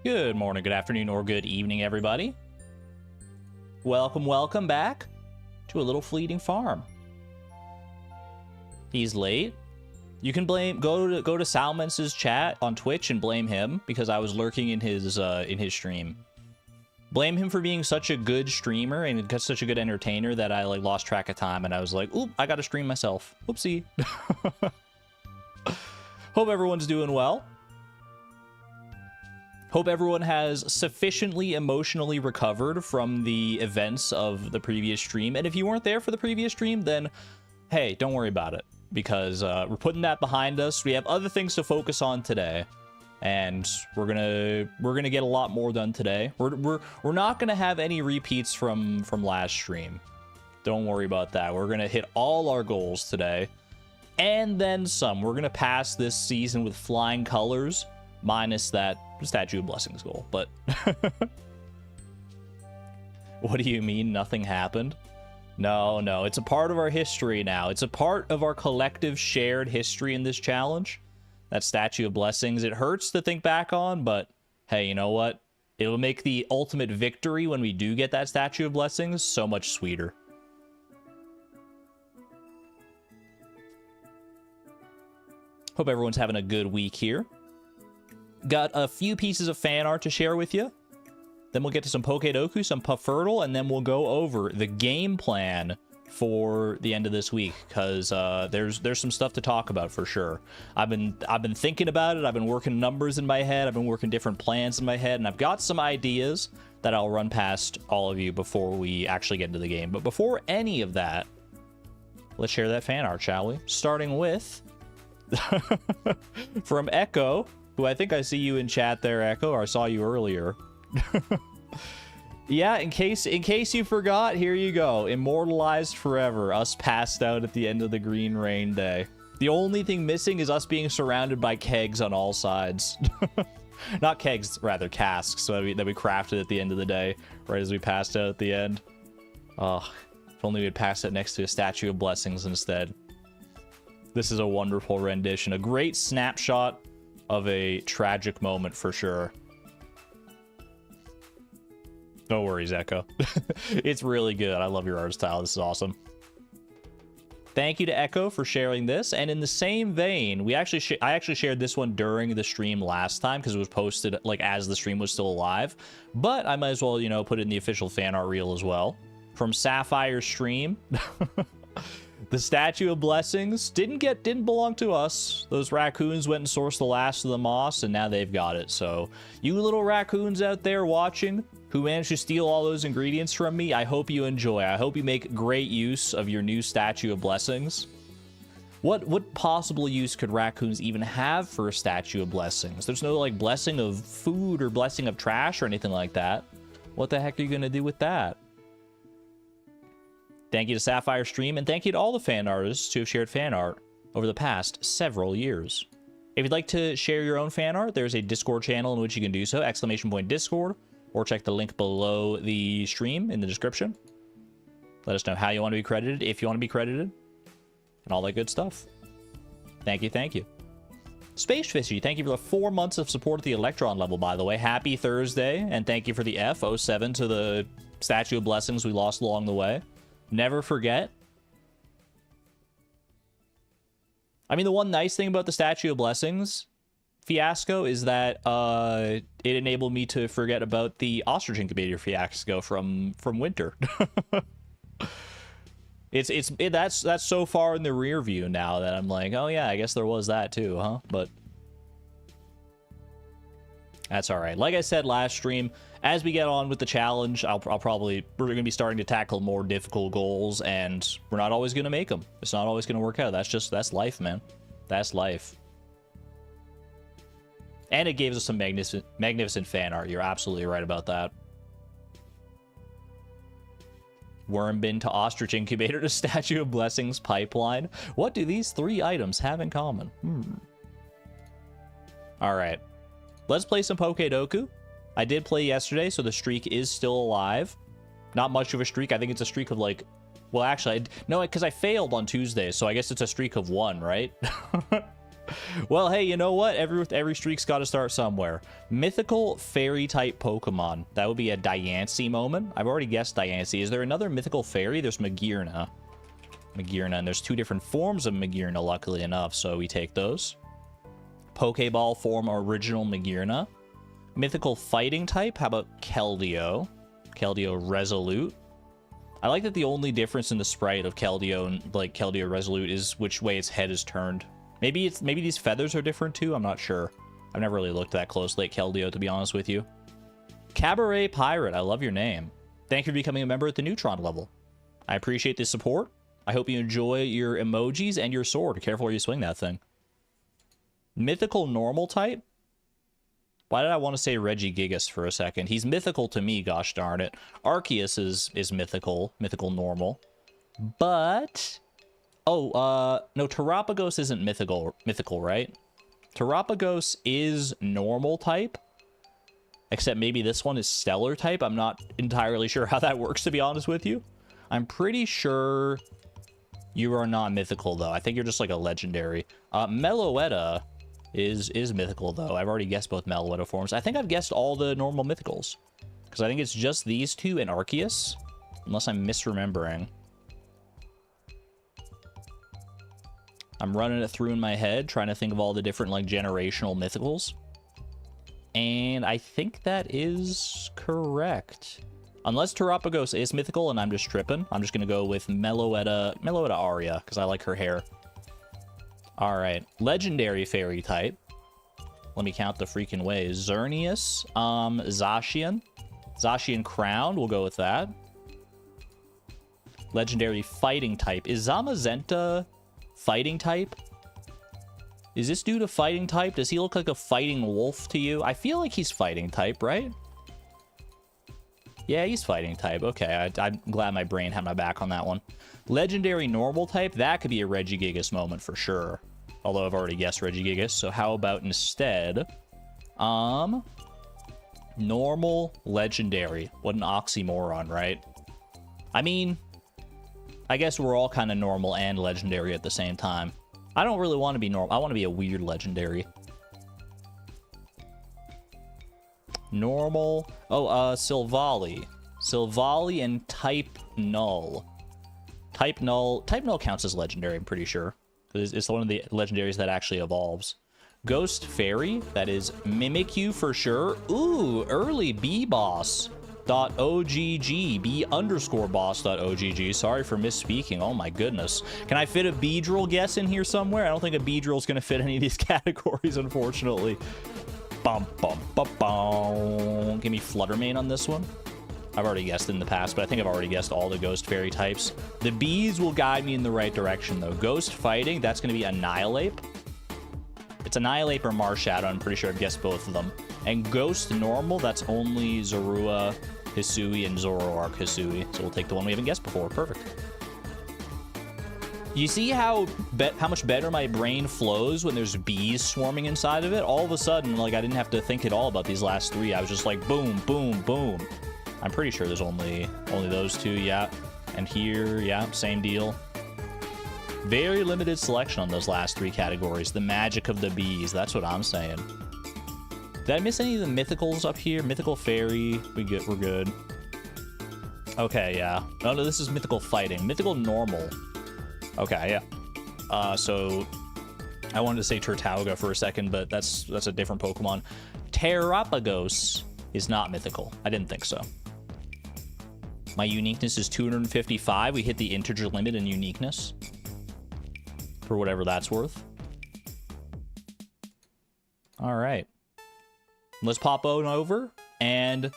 Good morning, good afternoon, or good evening, everybody. Welcome back to a little fleeting farm. He's late. You can go to Salmance's chat on Twitch and blame him because I was lurking in his stream. Blame him for being such a good streamer and such a good entertainer that I lost track of time and I was like, oop, I gotta stream myself. Whoopsie. Hope everyone's doing well. Hope everyone has sufficiently emotionally recovered from the events of the previous stream. And if you weren't there for the previous stream, then hey, don't worry about it because we're putting that behind us. We have other things to focus on today, and we're gonna get a lot more done today. We're not gonna have any repeats from last stream. Don't worry about that. We're gonna hit all our goals today, and then some. We're gonna pass this season with flying colors, minus that Statue of Blessings goal. But what do you mean nothing happened? No, it's a part of our history now. It's a part of our collective shared history in this challenge. That Statue of Blessings. It hurts to think back on, but hey, you know what? It'll make the ultimate victory when we do get that Statue of Blessings so much sweeter. Hope everyone's having a good week here. Got a few pieces of fan art to share with you. Then we'll get to some Pokedoku, some Puffurtle, and then we'll go over the game plan for the end of this week, because there's some stuff to talk about for sure. I've been thinking about it. I've been working numbers in my head. I've been working different plans in my head, and I've got some ideas that I'll run past all of you before we actually get into the game. But before any of that, let's share that fan art, shall we? Starting with from Echo, who I think I see you in chat there, Echo, or I saw you earlier. Yeah, in case you forgot, here you go. Immortalized forever. Us passed out at the end of the Green Rain Day. The only thing missing is us being surrounded by kegs on all sides. Not kegs, rather casks that we crafted at the end of the day, right as we passed out at the end. Oh, if only we had passed it next to a Statue of Blessings instead. This is a wonderful rendition. A great snapshot of a tragic moment for sure. No worries, Echo. It's really good. I love your art style. This is awesome. Thank you to Echo for sharing this. And in the same vein, I actually shared this one during the stream last time because it was posted as the stream was still alive. But I might as well, put it in the official fan art reel as well. From Sapphire Stream. The Statue of Blessings didn't belong to us. Those raccoons went and sourced the last of the moss, and now they've got it. So, you little raccoons out there watching, who managed to steal all those ingredients from me, I hope you enjoy. I hope you make great use of your new Statue of Blessings. What possible use could raccoons even have for a Statue of Blessings? There's no, blessing of food or blessing of trash or anything like that. What the heck are you gonna do with that? Thank you to Sapphire Stream, and thank you to all the fan artists who have shared fan art over the past several years. If you'd like to share your own fan art, there's a Discord channel in which you can do so, !Discord, or check the link below the stream in the description. Let us know how you want to be credited, if you want to be credited, and all that good stuff. Thank you. Space Fishy, thank you for the 4 months of support at the Electron level, by the way. Happy Thursday, and thank you for the F07 to the Statue of Blessings we lost along the way. Never forget. I mean, the one nice thing about the Statue of Blessings fiasco is that it enabled me to forget about the ostrich incubator fiasco from winter. That's so far in the rear view now that I'm like, oh yeah, I guess there was that too, huh? But that's all right. Like I said last stream, as we get on with the challenge, we're going to be starting to tackle more difficult goals, and we're not always going to make them. It's not always going to work out. That's life, man. That's life. And it gave us some magnificent fan art. You're absolutely right about that. Worm bin to ostrich incubator to Statue of Blessings pipeline. What do these 3 items have in common? All right. Let's play some Pokedoku. I did play yesterday, so the streak is still alive. Not much of a streak. I think it's a streak of well, actually, no, because I failed on Tuesday, so I guess it's a streak of 1, right? Well, hey, you know what? Every streak's got to start somewhere. Mythical fairy type Pokemon. That would be a Diancie moment. I've already guessed Diancie. Is there another mythical fairy? There's Magearna. And there's 2 different forms of Magearna, luckily enough, so we take those. Pokeball form original Magearna. Mythical fighting type. How about Keldeo? Keldeo Resolute. I like that the only difference in the sprite of Keldeo and like Keldeo Resolute is which way its head is turned. Maybe these feathers are different too. I'm not sure. I've never really looked that closely at Keldeo, to be honest with you. Cabaret Pirate. I love your name. Thank you for becoming a member at the Neutron level. I appreciate the support. I hope you enjoy your emojis and your sword. Careful where you swing that thing. Mythical normal type. Why did I want to say Regigigas for a second? He's mythical to me, gosh darn it. Arceus is mythical normal. But... oh, no, Terapagos isn't mythical, right? Terapagos is normal type. Except maybe this one is stellar type. I'm not entirely sure how that works, to be honest with you. I'm pretty sure you are not mythical, though. I think you're just like a legendary. Meloetta is mythical, though. I've already guessed both Meloetta forms. I think I've guessed all the normal mythicals. Because I think it's just these 2 and Arceus. Unless I'm misremembering. I'm running it through in my head, trying to think of all the different, like, generational mythicals. And I think that is correct. Unless Terapagos is mythical and I'm just tripping, I'm just going to go with Meloetta Aria, because I like her hair. Alright, legendary fairy type. Let me count the freaking ways. Xerneas, Zacian. Zacian Crown, we'll go with that. Legendary fighting type. Is Zamazenta fighting type? Is this dude a fighting type? Does he look like a fighting wolf to you? I feel like he's fighting type, right? Yeah, he's fighting type. Okay, I'm glad my brain had my back on that one. Legendary normal type, that could be a Regigigas moment for sure. Although I've already guessed Regigigas, so how about instead... normal legendary. What an oxymoron, right? I mean, I guess we're all kind of normal and legendary at the same time. I don't really want to be normal. I want to be a weird legendary. Normal. Oh, Silvally. Silvally and Type Null. Type Null counts as legendary, I'm pretty sure. It's one of the legendaries that actually evolves. Ghost Fairy, that is Mimikyu for sure. Ooh, early B-Boss. .ogg, B_boss.ogg. Sorry for misspeaking. Oh my goodness. Can I fit a Beedrill guess in here somewhere? I don't think a Beedrill's gonna fit any of these categories, unfortunately. Bum, bum, bum, bum. Give me Fluttermane on this one. I've already guessed in the past, but I think I've already guessed all the Ghost Fairy types. The bees will guide me in the right direction, though. Ghost Fighting, that's going to be Annihilate. It's Annihilate or Marshadow. I'm pretty sure I've guessed both of them. And Ghost Normal, that's only Zorua, Hisui, and Zoroark Hisui. So we'll take the one we haven't guessed before. Perfect. You see how much better my brain flows when there's bees swarming inside of it? All of a sudden, like, I didn't have to think at all about these last 3. I was just like, boom, boom, boom. I'm pretty sure there's only those 2, yeah. And here, yeah, same deal. Very limited selection on those last 3 categories. The magic of the bees, that's what I'm saying. Did I miss any of the mythicals up here? Mythical Fairy, we're good. Okay, yeah. Oh, no, this is Mythical Fighting. Mythical Normal. Okay, yeah. So I wanted to say Turtauga for a second, but that's a different Pokemon. Terapagos is not mythical. I didn't think so. My uniqueness is 255. We hit the integer limit in uniqueness. For whatever that's worth. All right. Let's pop on over. And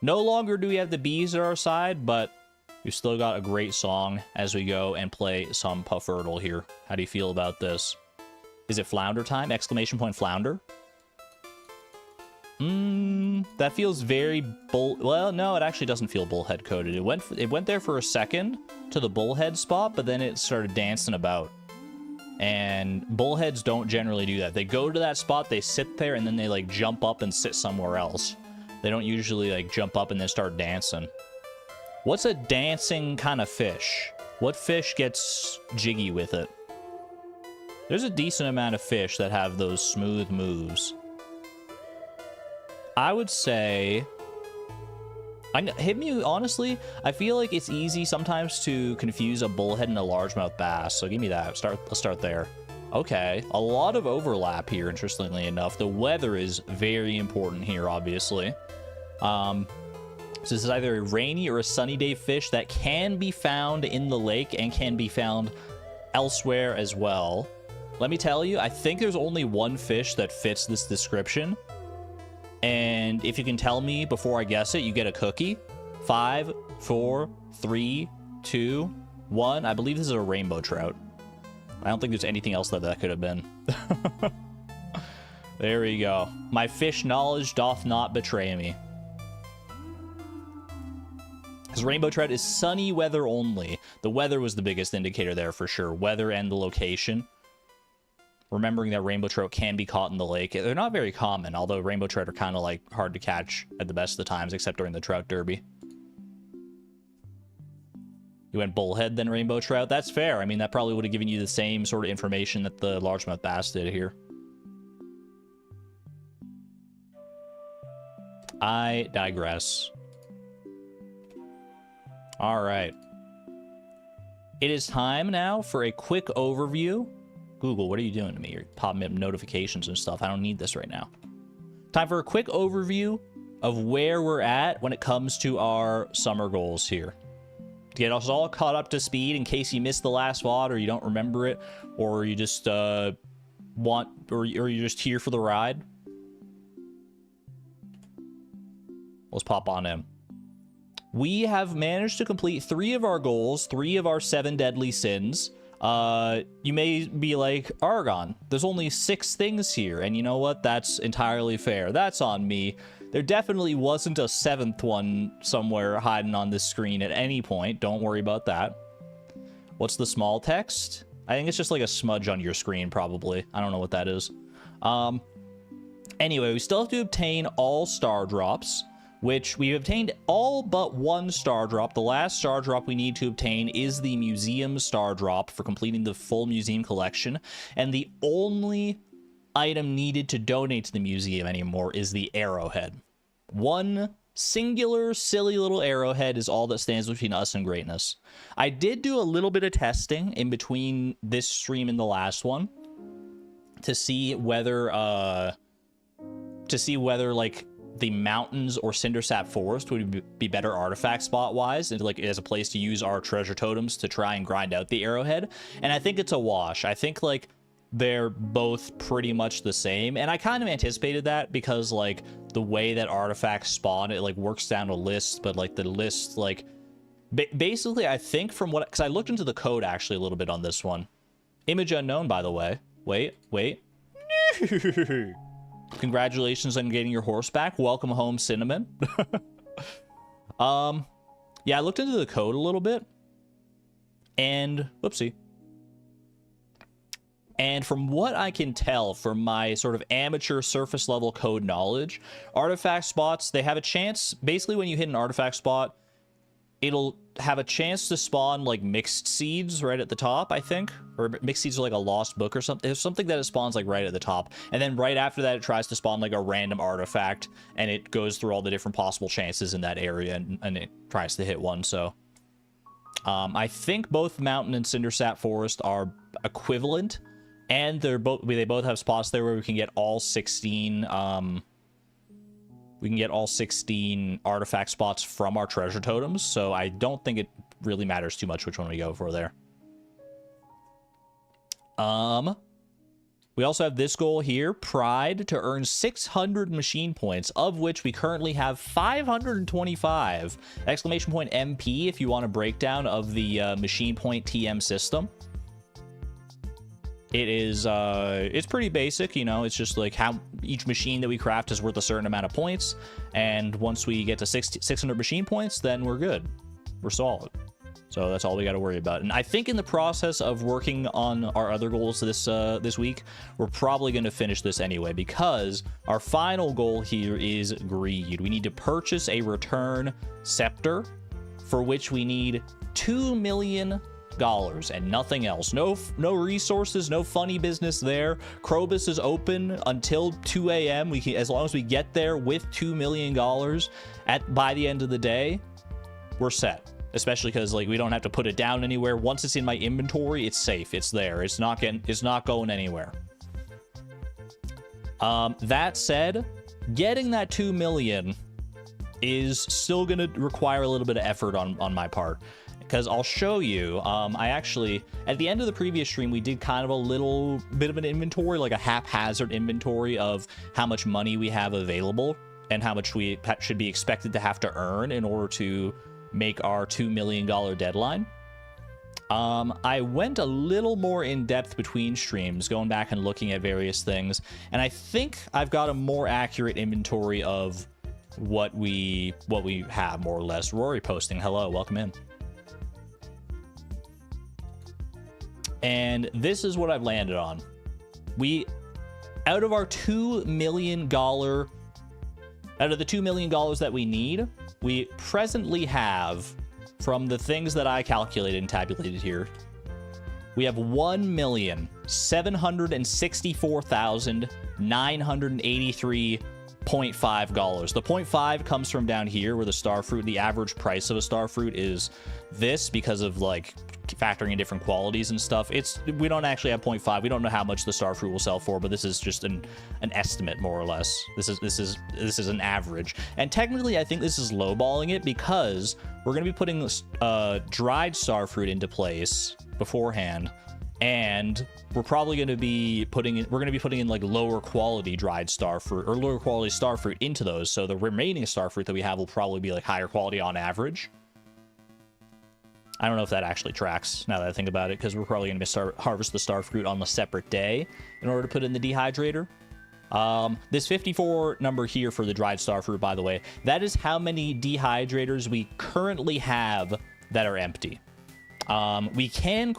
no longer do we have the bees at our side, but we've still got a great song as we go and play some Puffurtle here. How do you feel about this? Is it Flounder time? Exclamation point Flounder. That feels very well, no, it actually doesn't feel bullhead coded. It went there for a second to the bullhead spot, but then it started dancing about. And bullheads don't generally do that. They go to that spot, they sit there, and then they like jump up and sit somewhere else. They don't usually like jump up and then start dancing. What's a dancing kind of fish? What fish gets jiggy with it? There's a decent amount of fish that have those smooth moves. I would say... hit me, honestly, I feel like it's easy sometimes to confuse a bullhead and a largemouth bass, so give me that. Let's start there. Okay, a lot of overlap here, interestingly enough. The weather is very important here, obviously. So this is either a rainy or a sunny day fish that can be found in the lake and can be found elsewhere as well. Let me tell you, I think there's only one fish that fits this description. And if you can tell me before I guess it, you get a cookie. 5, 4, 3, 2, 1. I believe this is a rainbow trout. I don't think there's anything else that could have been. There we go. My fish knowledge doth not betray me. Because rainbow trout is sunny weather only. The weather was the biggest indicator there for sure. Weather and the location. Remembering that rainbow trout can be caught in the lake. They're not very common, although rainbow trout are kind of like hard to catch at the best of the times, except during the trout derby. You went bullhead, then rainbow trout. That's fair. I mean, that probably would have given you the same sort of information that the largemouth bass did here. I digress. All right. It is time now for a quick overview. Google, what are you doing to me? You're popping up notifications and stuff. I don't need this right now. Time for a quick overview of where we're at when it comes to our summer goals here. To get us all caught up to speed in case you missed the last VOD or you don't remember it, or you just or you're just here for the ride. Let's pop on in. We have managed to complete 3 of our goals, 3 of our 7 deadly sins. You may be like, Argon, there's only 6 things here, and you know what? That's entirely fair. That's on me. There definitely wasn't a 7th one somewhere hiding on this screen at any point. Don't worry about that. What's the small text? I think it's just like a smudge on your screen, probably. I don't know what that is. Anyway, we still have to obtain all star drops, which we've obtained all but 1 star drop. The last star drop we need to obtain is the museum star drop for completing the full museum collection. And the only item needed to donate to the museum anymore is the arrowhead. 1 singular silly little arrowhead is all that stands between us and greatness. I did do a little bit of testing in between this stream and the last one to see whether like the mountains or Cindersap Forest would be better artifact spot wise, and like as a place to use our treasure totems to try and grind out the arrowhead. And I think it's a wash. I think like they're both pretty much the same, and I kind of anticipated that because like the way that artifacts spawn, it like works down a list, but like the list like basically I think from what, because I looked into the code actually a little bit on this one. Image unknown, by the way. Wait. Congratulations on getting your horse back. Welcome home, Cinnamon. Yeah, I looked into the code a little bit, and whoopsie. And from what I can tell from my sort of amateur surface level code knowledge, artifact spots, they have a chance, basically when you hit an artifact spot, it'll have a chance to spawn like mixed seeds right at the top, I think. Or mixed seeds are like a lost book or something. There's something that it spawns like right at the top. And then right after that, it tries to spawn like a random artifact, and it goes through all the different possible chances in that area, and it tries to hit one. So I think both Mountain and Cindersap Forest are equivalent, and they both have spots there where we can get all 16 artifact spots from our treasure totems, so I don't think it really matters too much which one we go for there. We also have this goal here, Pride, to earn 600 machine points, of which we currently have 525. Exclamation point MP if you want a breakdown of the machine point TM system. It is, it's pretty basic, you know, it's just like how each machine that we craft is worth a certain amount of points, and once we get to 600 machine points, then we're good. We're solid. So that's all we got to worry about. And I think in the process of working on our other goals this week, we're probably going to finish this anyway, because our final goal here is greed. We need to purchase a return scepter, for which we need 2 million and nothing else. No resources, no funny business there. Krobus is open until 2 a.m. We can, as long as we get there with $2 million by the end of the day, we're set. Especially because like we don't have to put it down anywhere. Once it's in my inventory, it's safe. It's there. It's not going anywhere. That said, getting that 2 million is still going to require a little bit of effort on my part, because I'll show you. I actually, at the end of the previous stream, we did kind of a little bit of an inventory, like a haphazard inventory of how much money we have available and how much we should be expected to have to earn in order to make our $2 million deadline. I went a little more in depth between streams, going back and looking at various things, and I think I've got a more accurate inventory of what we have, more or less. Rory posting, hello, welcome in. And this is what I've landed on. Out of our $2 million, out of the $2 million that we need, we presently have, from the things that I calculated and tabulated here, we have $1,764,983.5. The 0.5 comes from down here where the star fruit, the average price of a star fruit is this, because of like factoring in different qualities and stuff. We don't actually have 0.5. We don't know how much the star fruit will sell for, but this is just an estimate, more or less. This is an average, and technically I think this is lowballing it, because we're going to be putting dried star fruit into place beforehand, and we're probably going to be putting in like lower quality dried star fruit or lower quality star fruit into those, so the remaining star fruit that we have will probably be like higher quality on average. I don't know if that actually tracks, now that I think about it, because we're probably going to harvest the star fruit on a separate day in order to put in the dehydrator. This 54 number here for the dried star fruit, by the way, that is how many dehydrators we currently have that are empty. We can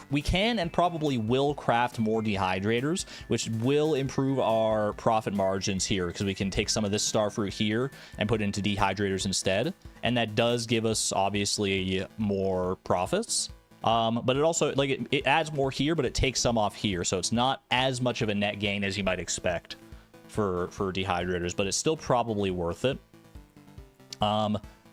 and probably will craft more dehydrators, which will improve our profit margins here, because we can take some of this star fruit here and put it into dehydrators instead, and that does give us obviously more profits. But it also, like, it adds more here, but it takes some off here, so it's not as much of a net gain as you might expect for dehydrators, but it's still probably worth it.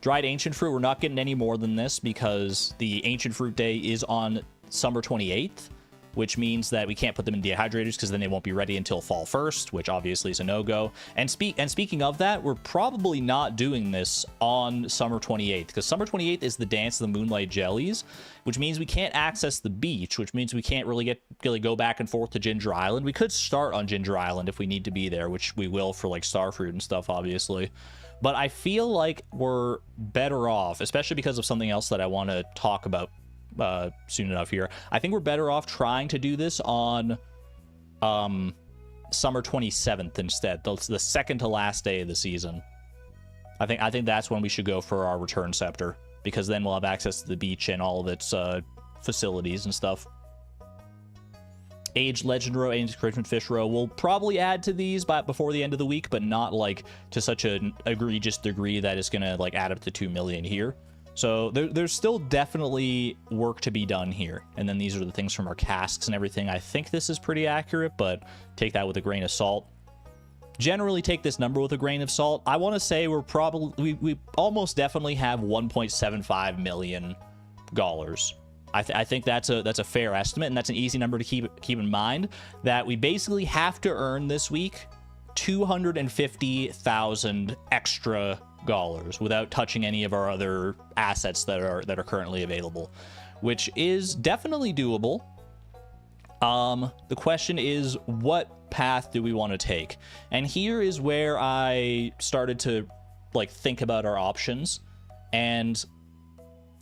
Dried ancient fruit, we're not getting any more than this, because the ancient fruit day is on summer 28th, which means that we can't put them in dehydrators, because then they won't be ready until fall 1st, which obviously is a no-go. And speaking of that, we're probably not doing this on summer 28th, because summer 28th is the Dance of the Moonlight Jellies, which means we can't access the beach, which means we can't really go back and forth to Ginger Island. We could start on Ginger Island if we need to be there, which we will for like starfruit and stuff, obviously. But I feel like we're better off, especially because of something else that I want to talk about soon enough here. I think we're better off trying to do this on summer 27th instead. The second to last day of the season. I think that's when we should go for our return scepter, because then we'll have access to the beach and all of its facilities and stuff. Aged Legend Row, Aged Encouragement Fish Row will probably add to these before the end of the week, but not like to such an egregious degree that it's gonna like add up to 2 million here. So there's still definitely work to be done here. And then these are the things from our casks and everything. I think this is pretty accurate, but take that with a grain of salt. Generally take this number with a grain of salt. I want to say we're probably we almost definitely have 1.75 million dollars. I think that's a fair estimate, and that's an easy number to keep in mind, that we basically have to earn this week 250,000 extra dollars without touching any of our other assets that are currently available, which is definitely doable. The question is, what path do we want to take? And here is where I started to like think about our options, and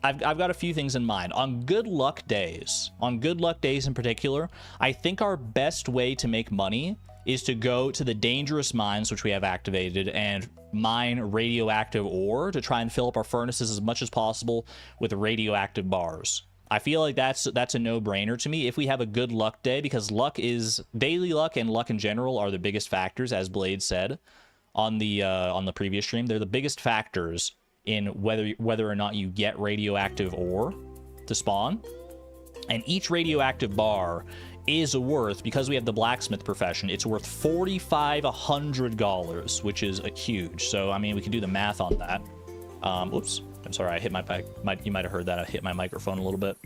I've got a few things in mind. On good luck days in particular, I think our best way to make money is to go to the dangerous mines, which we have activated, and mine radioactive ore to try and fill up our furnaces as much as possible with radioactive bars. I feel like that's a no-brainer to me if we have a good luck day, because daily luck and luck in general are the biggest factors, as Blade said on the previous stream. They're the biggest factors in whether or not you get radioactive ore to spawn. And each radioactive bar is worth, because we have the blacksmith profession, it's worth $4,500, which is huge. So, I mean, we can do the math on that. Oops. I'm sorry, I hit my you might have heard that. I hit my microphone a little bit.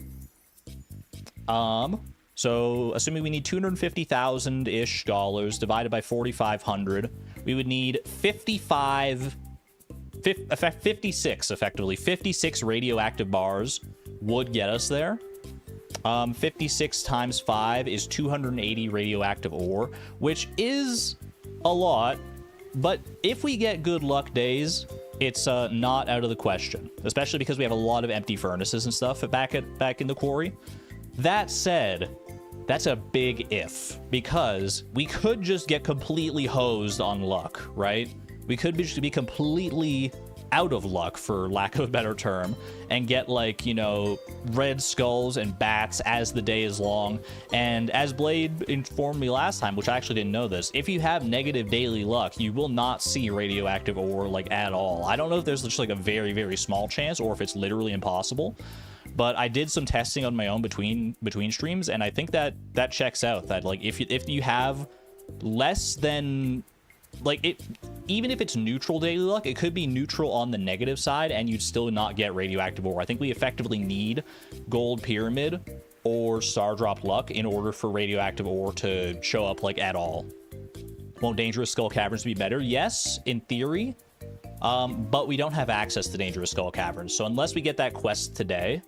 So, assuming we need 250,000-ish dollars divided by 4,500, we would need 56, effectively. 56 radioactive bars would get us there. 56 times 5 is 280 radioactive ore, which is a lot, but if we get good luck days, it's not out of the question, especially because we have a lot of empty furnaces and stuff back in the quarry. That said, that's a big if, because we could just get completely hosed on luck, right? We could just be completely out of luck, for lack of a better term, and get, like, you know, red skulls and bats as the day is long. And as Blade informed me last time, which I actually didn't know this, if you have negative daily luck, you will not see radioactive ore, like, at all. I don't know if there's just like a very, very small chance or if it's literally impossible, but I did some testing on my own between streams, and I think that checks out. That, like, if you have less than, like, it, even if it's neutral daily luck, it could be neutral on the negative side and you'd still not get radioactive ore. I think we effectively need gold pyramid or star drop luck in order for radioactive ore to show up, like, at all. Won't Dangerous Skull Caverns be better? Yes, in theory, but we don't have access to Dangerous Skull Caverns, so unless we get that quest today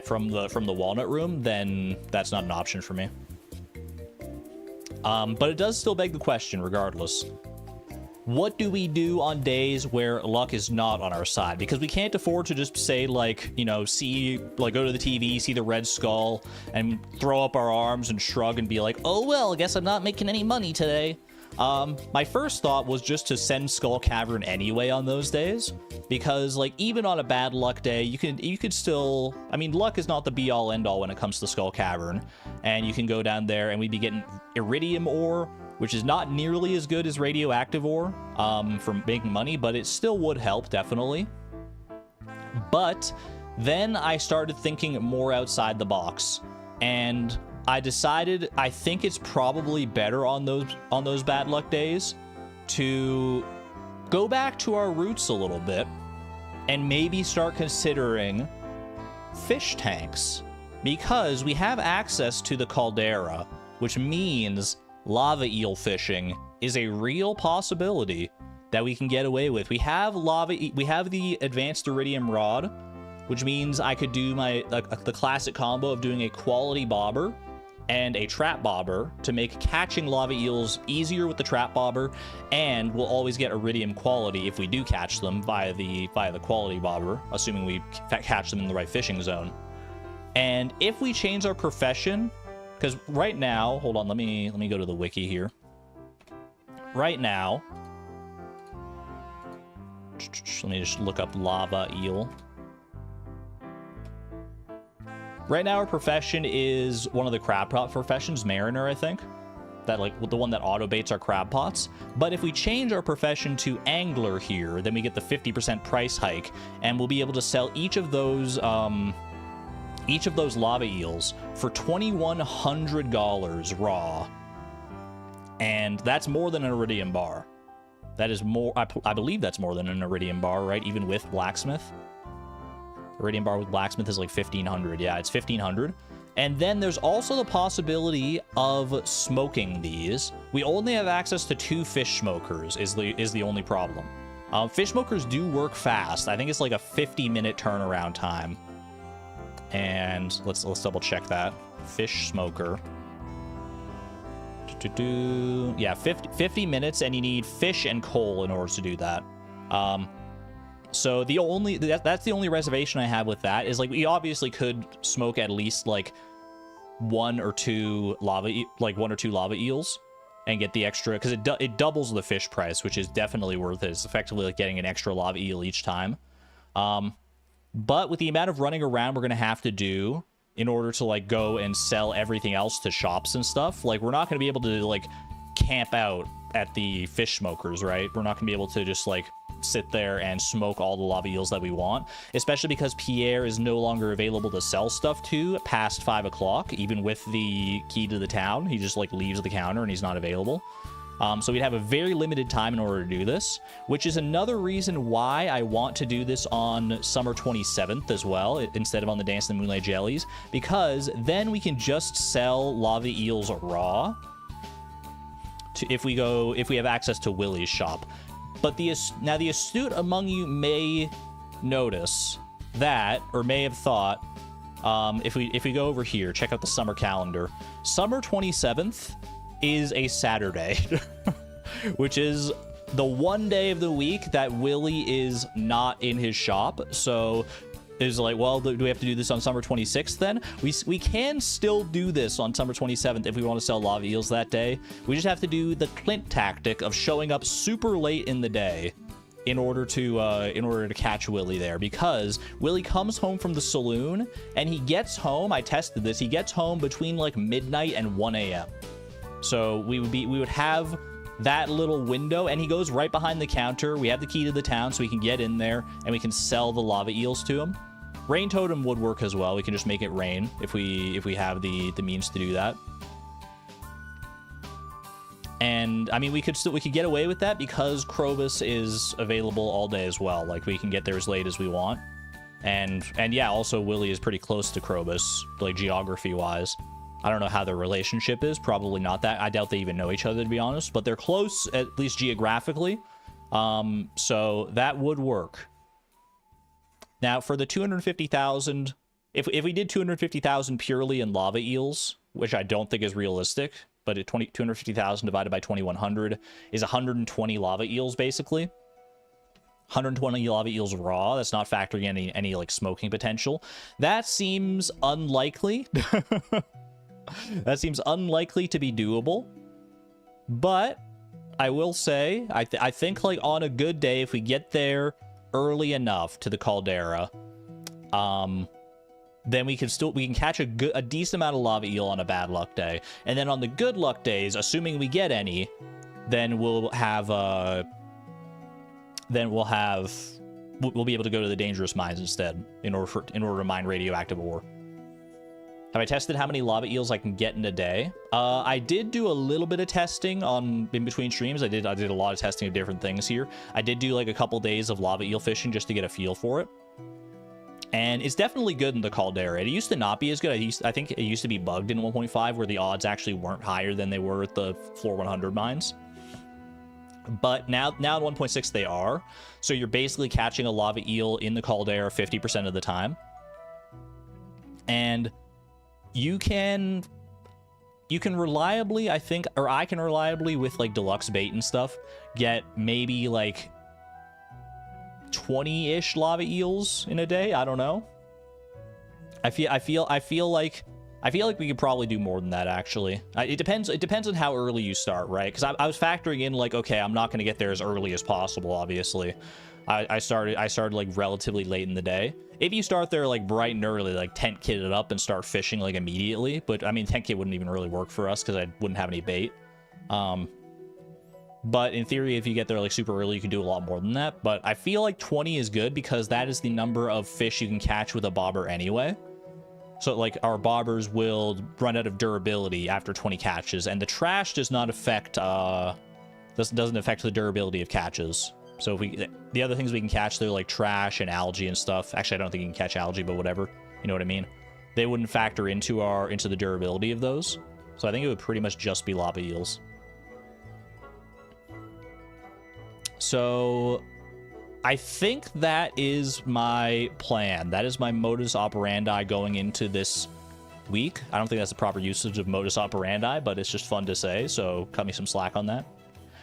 from the Walnut Room, then that's not an option for me. But it does still beg the question, regardless. What do we do on days where luck is not on our side? Because we can't afford to just say, like, you know, go to the TV, see the red skull, and throw up our arms and shrug and be like, oh, well, I guess I'm not making any money today. My first thought was just to send Skull Cavern anyway on those days, because, like, even on a bad luck day, you could still, I mean, luck is not the be all end all when it comes to Skull Cavern, and you can go down there and we'd be getting iridium ore, which is not nearly as good as radioactive ore, for making money, but it still would help, definitely. But then I started thinking more outside the box, and I decided I think it's probably better on those bad luck days to go back to our roots a little bit and maybe start considering fish tanks, because we have access to the caldera, which means lava eel fishing is a real possibility that we can get away with. We have the advanced iridium rod, which means I could do the classic combo of doing a quality bobber and a trap bobber to make catching lava eels easier with the trap bobber, and we'll always get iridium quality if we do catch them via the quality bobber, assuming we catch them in the right fishing zone. And if we change our profession, because right now, hold on, let me go to the wiki here. Right now, let me just look up lava eel. Right now, our profession is one of the crab pot professions, Mariner, I think. That, like, the one that auto-baits our crab pots. But if we change our profession to Angler here, then we get the 50% price hike, and we'll be able to sell each of those lava eels for $2,100 raw. And that's more than an iridium bar. That is more, I believe that's more than an iridium bar, right? Even with blacksmith. Iridium bar with blacksmith is like 1,500. Yeah, it's 1,500. And then there's also the possibility of smoking these. We only have access to 2 fish smokers is the only problem. Fish smokers do work fast. I think it's like a 50-minute turnaround time. And let's double check that. Fish smoker. Yeah, 50 minutes, and you need fish and coal in order to do that. So that's the only reservation I have with that, is, like, we obviously could smoke at least like one or two lava eels and get the extra, because it doubles the fish price, which is definitely worth it. It's effectively like getting an extra lava eel each time. But with the amount of running around we're gonna have to do in order to, like, go and sell everything else to shops and stuff, like, we're not gonna be able to, like, camp out at the fish smokers, right? We're not gonna be able to just, like, sit there and smoke all the lava eels that we want, especially because Pierre is no longer available to sell stuff to past 5 o'clock, even with the key to the town. He just like leaves the counter and he's not available. So we'd have a very limited time in order to do this, which is another reason why I want to do this on summer 27th as well, instead of on the Dance of the Moonlight Jellies, because then we can just sell lava eels raw if we have access to Willie's shop. But now the astute among you may notice that, or may have thought, if we go over here, check out the summer calendar. Summer 27th is a Saturday, which is the one day of the week that Willie is not in his shop. So it's like, well, do we have to do this on summer 26th then? We can still do this on summer 27th if we want to sell lava eels that day. We just have to do the Clint tactic of showing up super late in the day in order to catch Willie there, because Willie comes home from the saloon and he gets home. I tested this. He gets home between like midnight and 1 a.m. So we would have that little window, and he goes right behind the counter. We have the key to the town, so we can get in there and we can sell the lava eels to him. Rain totem would work as well. We can just make it rain if we have the means to do that. And I mean, we could get away with that because Krobus is available all day as well. Like, we can get there as late as we want. And yeah, also Willie is pretty close to Krobus, like geography wise. I don't know how their relationship is. Probably not that. I doubt they even know each other, to be honest. But they're close, at least geographically. So that would work. Now, for the 250,000, if we did 250,000 purely in lava eels, which I don't think is realistic, but 250,000 divided by 2,100 is 120 lava eels, basically. 120 lava eels raw. That's not factoring in any like smoking potential. That seems unlikely. That seems unlikely to be doable, but I will say, I think like on a good day, if we get there early enough to the caldera, then we can catch a decent amount of lava eel on a bad luck day, and then on the good luck days, assuming we get any, then we'll be able to go to the dangerous mines instead in order to mine radioactive ore. Have I tested how many lava eels I can get in a day? I did do a little bit of testing in between streams. I did a lot of testing of different things here. I did do like a couple days of lava eel fishing just to get a feel for it. And it's definitely good in the caldera. It used to not be as good. I think it used to be bugged in 1.5 where the odds actually weren't higher than they were at the floor 100 mines. But now in 1.6 they are. So you're basically catching a lava eel in the caldera 50% of the time. And you can reliably, I think, or I can reliably with like deluxe bait and stuff, get maybe like 20-ish lava eels in a day. I don't know. I feel like we could probably do more than that, actually. It depends on how early you start, right? Because I was factoring in like, okay, I'm not going to get there as early as possible, obviously. I started like relatively late in the day. If you start there like bright and early, like tent kitted up and start fishing like immediately, but I mean tent kit wouldn't even really work for us because I wouldn't have any bait. But in theory, if you get there like super early, you can do a lot more than that. But I feel like 20 is good because that is the number of fish you can catch with a bobber anyway. So like our bobbers will run out of durability after 20 catches, and the trash does not affect doesn't affect the durability of catches. So if the other things we can catch, they're like trash and algae and stuff. Actually, I don't think you can catch algae, but whatever. You know what I mean? They wouldn't factor into the durability of those. So I think it would pretty much just be lava eels. So I think that is my plan. That is my modus operandi going into this week. I don't think that's the proper usage of modus operandi, but it's just fun to say, so cut me some slack on that.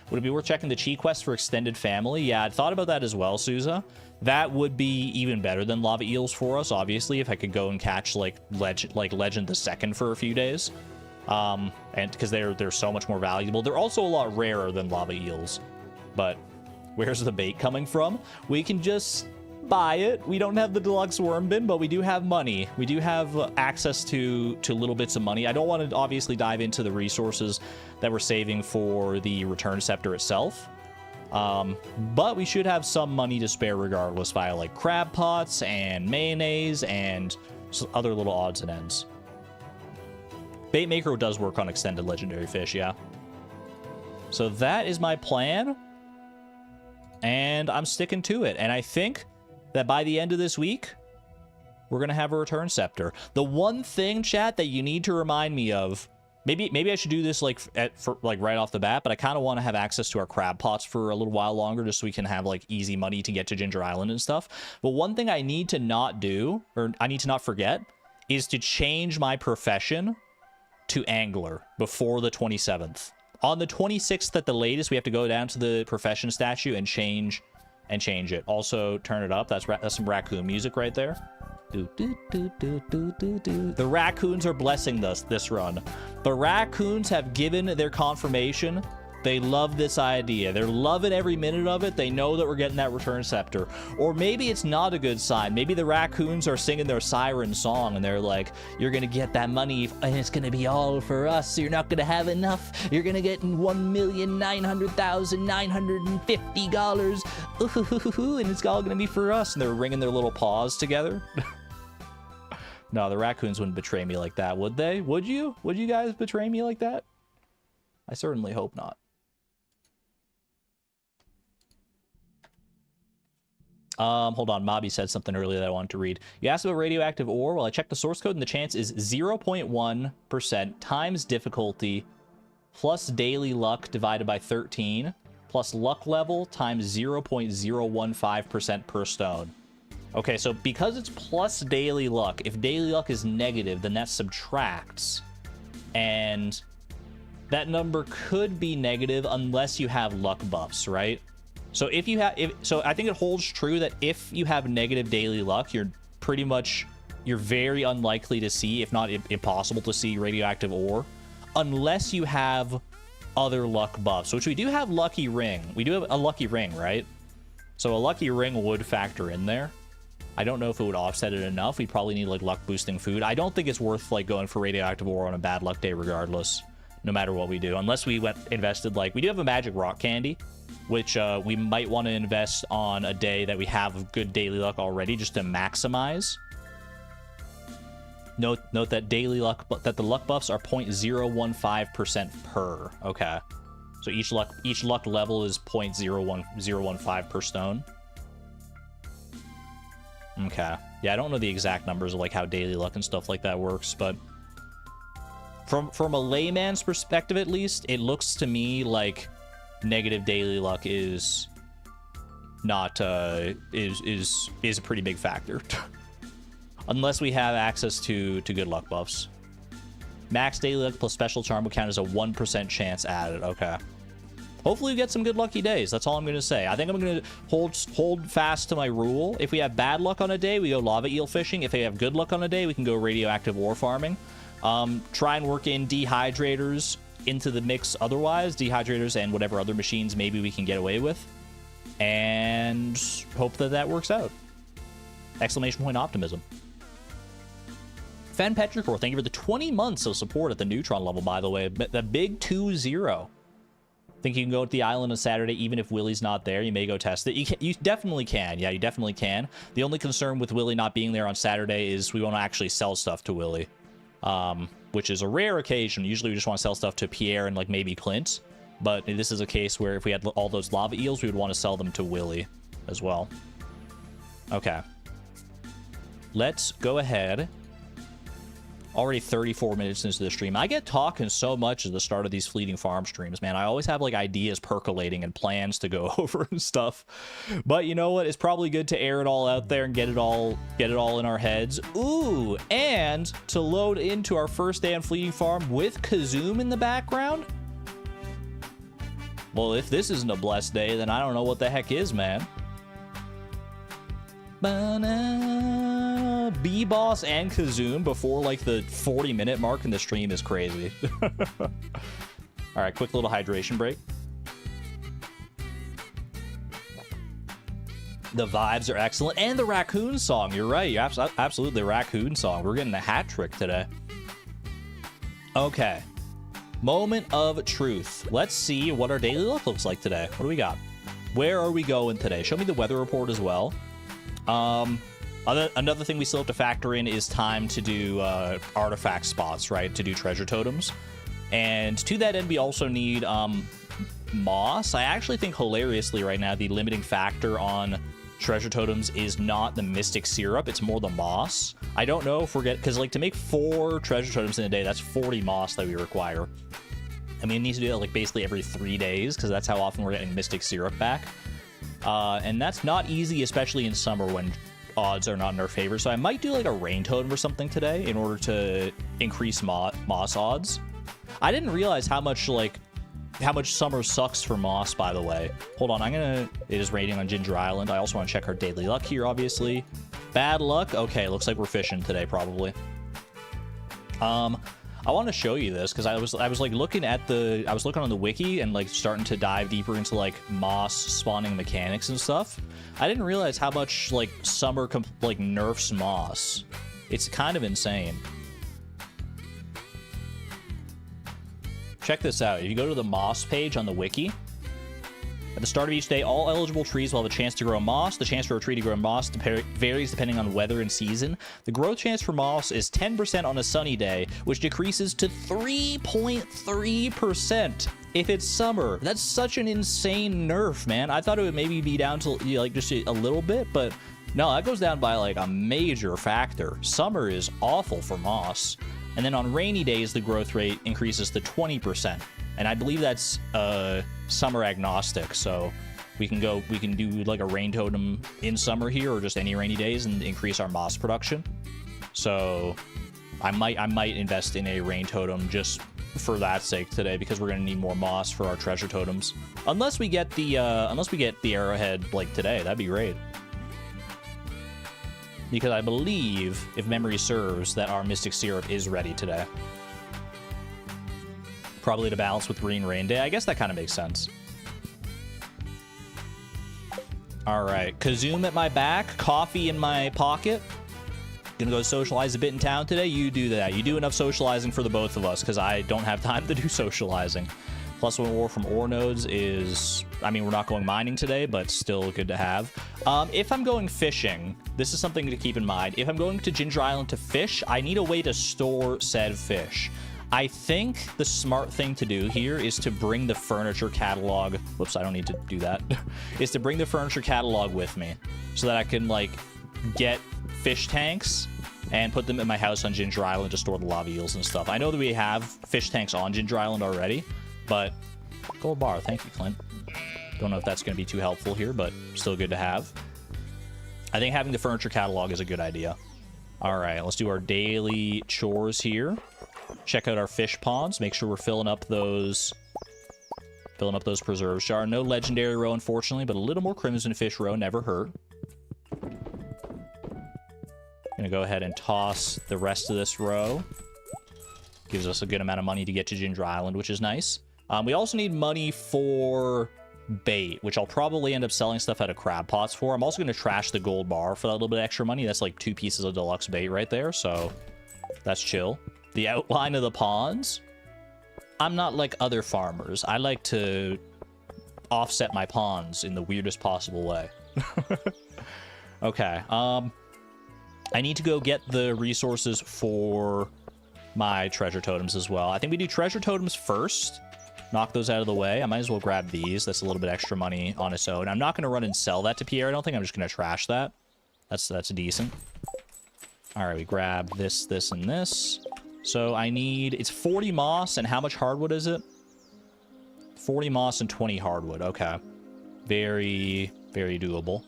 Would it be worth checking the chi quest for extended family? Yeah, I'd thought about that as well, Souza. That would be even better than lava eels for us, obviously, if I could go and catch like Legend the Second for a few days. And because they're so much more valuable. They're also a lot rarer than lava eels. But where's the bait coming from? We can just buy it. We don't have the deluxe worm bin, but we do have money. We do have access to little bits of money. I don't want to obviously dive into the resources that we're saving for the return scepter itself. But we should have some money to spare regardless via like crab pots and mayonnaise and other little odds and ends. Bait Maker does work on extended legendary fish, yeah. So that is my plan, and I'm sticking to it. And I think that by the end of this week, we're going to have a return scepter. The one thing, chat, that you need to remind me of, maybe I should do this like right off the bat, but I kind of want to have access to our crab pots for a little while longer just so we can have like easy money to get to Ginger Island and stuff. But one thing I need to not do, or I need to not forget, is to change my profession to angler before the 27th. On the 26th at the latest, we have to go down to the profession statue and change it. Also, turn it up. That's some raccoon music right there. The raccoons are blessing this run. The raccoons have given their confirmation. They love this idea. They're loving every minute of it. They know that we're getting that return scepter. Or maybe it's not a good sign. Maybe the raccoons are singing their siren song and they're like, you're going to get that money and it's going to be all for us. You're not going to have enough. You're going to get $1,900,950. And it's all going to be for us. And they're wringing their little paws together. No, the raccoons wouldn't betray me like that, would they? Would you? Would you guys betray me like that? I certainly hope not. Hold on. Mobby said something earlier that I wanted to read. You asked about radioactive ore. Well, I checked the source code, and the chance is 0.1% times difficulty plus daily luck divided by 13 plus luck level times 0.015% per stone. Okay, so because it's plus daily luck, if daily luck is negative, then that subtracts. And that number could be negative unless you have luck buffs, right? So I think it holds true that if you have negative daily luck, you're very unlikely to see, if not impossible to see, radioactive ore, unless you have other luck buffs, which we do have lucky ring. We do have a lucky ring, right? So a lucky ring would factor in there. I don't know if it would offset it enough. We probably need like luck boosting food. I don't think it's worth like going for radioactive ore on a bad luck day regardless, no matter what we do, unless we invested, like, we do have a magic rock candy, which we might want to invest on a day that we have good daily luck already, just to maximize. Note that daily luck, that the luck buffs are 0.015% per. Okay, so each luck level is 0.01015 per stone. Okay, yeah, I don't know the exact numbers of like how daily luck and stuff like that works, but from a layman's perspective, at least, it looks to me like negative daily luck is not is a pretty big factor. Unless we have access to good luck buffs. Max daily luck plus special charm will count as a 1% chance added. Okay. Hopefully we get some good lucky days. That's all I'm going to say. I think I'm going to hold fast to my rule. If we have bad luck on a day, we go lava eel fishing. If we have good luck on a day, we can go radioactive ore farming. Try and work in dehydrators into the mix otherwise. Dehydrators and whatever other machines maybe we can get away with. And hope that works out. Exclamation point optimism. Fen Petrichor, thank you for the 20 months of support at the Neutron level, by the way. The big 2-0. Think you can go to the island on Saturday even if Willie's not there? You may go test it. You definitely can. Yeah, you definitely can. The only concern with Willie not being there on Saturday is we want to actually sell stuff to Willie. Which is a rare occasion. Usually we just want to sell stuff to Pierre and like maybe Clint. But this is a case where if we had all those lava eels, we would want to sell them to Willie as well. Okay. Let's go ahead. Already 34 minutes into the stream. I get talking so much at the start of these Fleeting Farm streams, man. I always have like ideas percolating and plans to go over and stuff. But you know what? It's probably good to air it all out there and get it all in our heads. Ooh, and to load into our first day on Fleeting Farm with Kazoom in the background. Well, if this isn't a blessed day, then I don't know what the heck is, man. B-Boss and Kazoom before like the 40-minute mark in the stream is crazy. All right, quick little hydration break. The vibes are excellent. And the raccoon song. You're right. You're absolutely the raccoon song. We're getting a hat trick today. Okay. Moment of truth. Let's see what our daily luck looks like today. What do we got? where are we going today? Show me the weather report as well. Another thing we still have to factor in is time to do artifact spots, right? To do treasure totems. And to that end, we also need moss. I actually think, hilariously right now, the limiting factor on treasure totems is not the mystic syrup, it's more the moss. I don't know if we're getting, because like to make 4 treasure totems in a day, that's 40 moss that we require. I mean, it needs to do that like basically every 3 days, because that's how often we're getting mystic syrup back. And that's not easy, especially in summer when odds are not in our favor. So I might do like a rain totem or something today in order to increase moss odds. I didn't realize how much summer sucks for moss, by the way. Hold on, it is raining on Ginger Island. I also want to check our daily luck here, obviously. Bad luck? Okay, looks like we're fishing today, probably. I want to show you this because I was like looking on the wiki and like starting to dive deeper into like moss spawning mechanics and stuff. I didn't realize how much like summer like nerfs moss. It's kind of insane. Check this out. If you go to the moss page on the wiki, at the start of each day, all eligible trees will have a chance to grow moss. The chance for a tree to grow moss varies depending on weather and season. The growth chance for moss is 10% on a sunny day, which decreases to 3.3% if it's summer. That's such an insane nerf, man. I thought it would maybe be down to like just a little bit, but no, that goes down by like a major factor. Summer is awful for moss. And then on rainy days, the growth rate increases to 20%. And I believe that's summer agnostic, so we can do like a rain totem in summer here, or just any rainy days, and increase our moss production. So I might invest in a rain totem just for that sake today, because we're gonna need more moss for our treasure totems. Unless we get the arrowhead like today, that'd be great. Because I believe, if memory serves, that our mystic syrup is ready today. Probably to balance with green rain day. I guess that kind of makes sense. All right, Kazoom at my back, coffee in my pocket. Gonna go socialize a bit in town today. You do that. You do enough socializing for the both of us, because I don't have time to do socializing. Plus 1 ore from ore nodes is, I mean, we're not going mining today, but still good to have. If I'm going fishing, this is something to keep in mind. If I'm going to Ginger Island to fish, I need a way to store said fish. I think the smart thing to do here is to bring the furniture catalog. Whoops, I don't need to do that. Is to bring the furniture catalog with me so that I can like get fish tanks and put them in my house on Ginger Island to store the lava eels and stuff. I know that we have fish tanks on Ginger Island already, but gold bar, thank you, Clint. Don't know if that's going to be too helpful here, but still good to have. I think having the furniture catalog is a good idea. All right, let's do our daily chores here. Check out our fish ponds. Make sure we're filling up those preserves jar. No legendary row, unfortunately, but a little more crimson fish row never hurt. Gonna go ahead and toss the rest of this row. Gives us a good amount of money to get to Ginger Island, which is nice. We also need money for bait, which I'll probably end up selling stuff out of crab pots for. I'm also going to trash the gold bar for that little bit extra money. That's like 2 pieces of deluxe bait right there, so that's chill. The outline of the ponds. I'm not like other farmers. I like to offset my ponds in the weirdest possible way. Okay, I need to go get the resources for my treasure totems as well. I think we do treasure totems first. Knock those out of the way. I might as well grab these. That's a little bit extra money on its own. I'm not going to run and sell that to Pierre. I don't think. I'm just going to trash that. That's decent. All right, we grab this, this, and this. So I need... It's 40 moss, and how much hardwood is it? 40 moss and 20 hardwood. Okay. Very, very doable.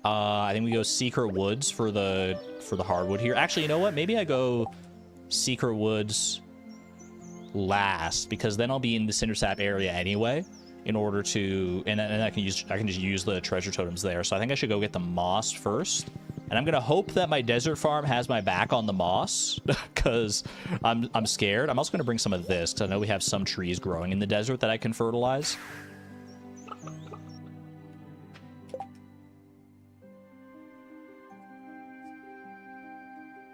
I think we go Secret Woods for the hardwood here. Actually, you know what? Maybe I go Secret Woods last, because then I'll be in the Cindersap area anyway, in order to, and I can just use the treasure totems there. So I think I should go get the moss first, and I'm gonna hope that my desert farm has my back on the moss, because I'm scared. I'm also gonna bring some of this, because I know we have some trees growing in the desert that I can fertilize.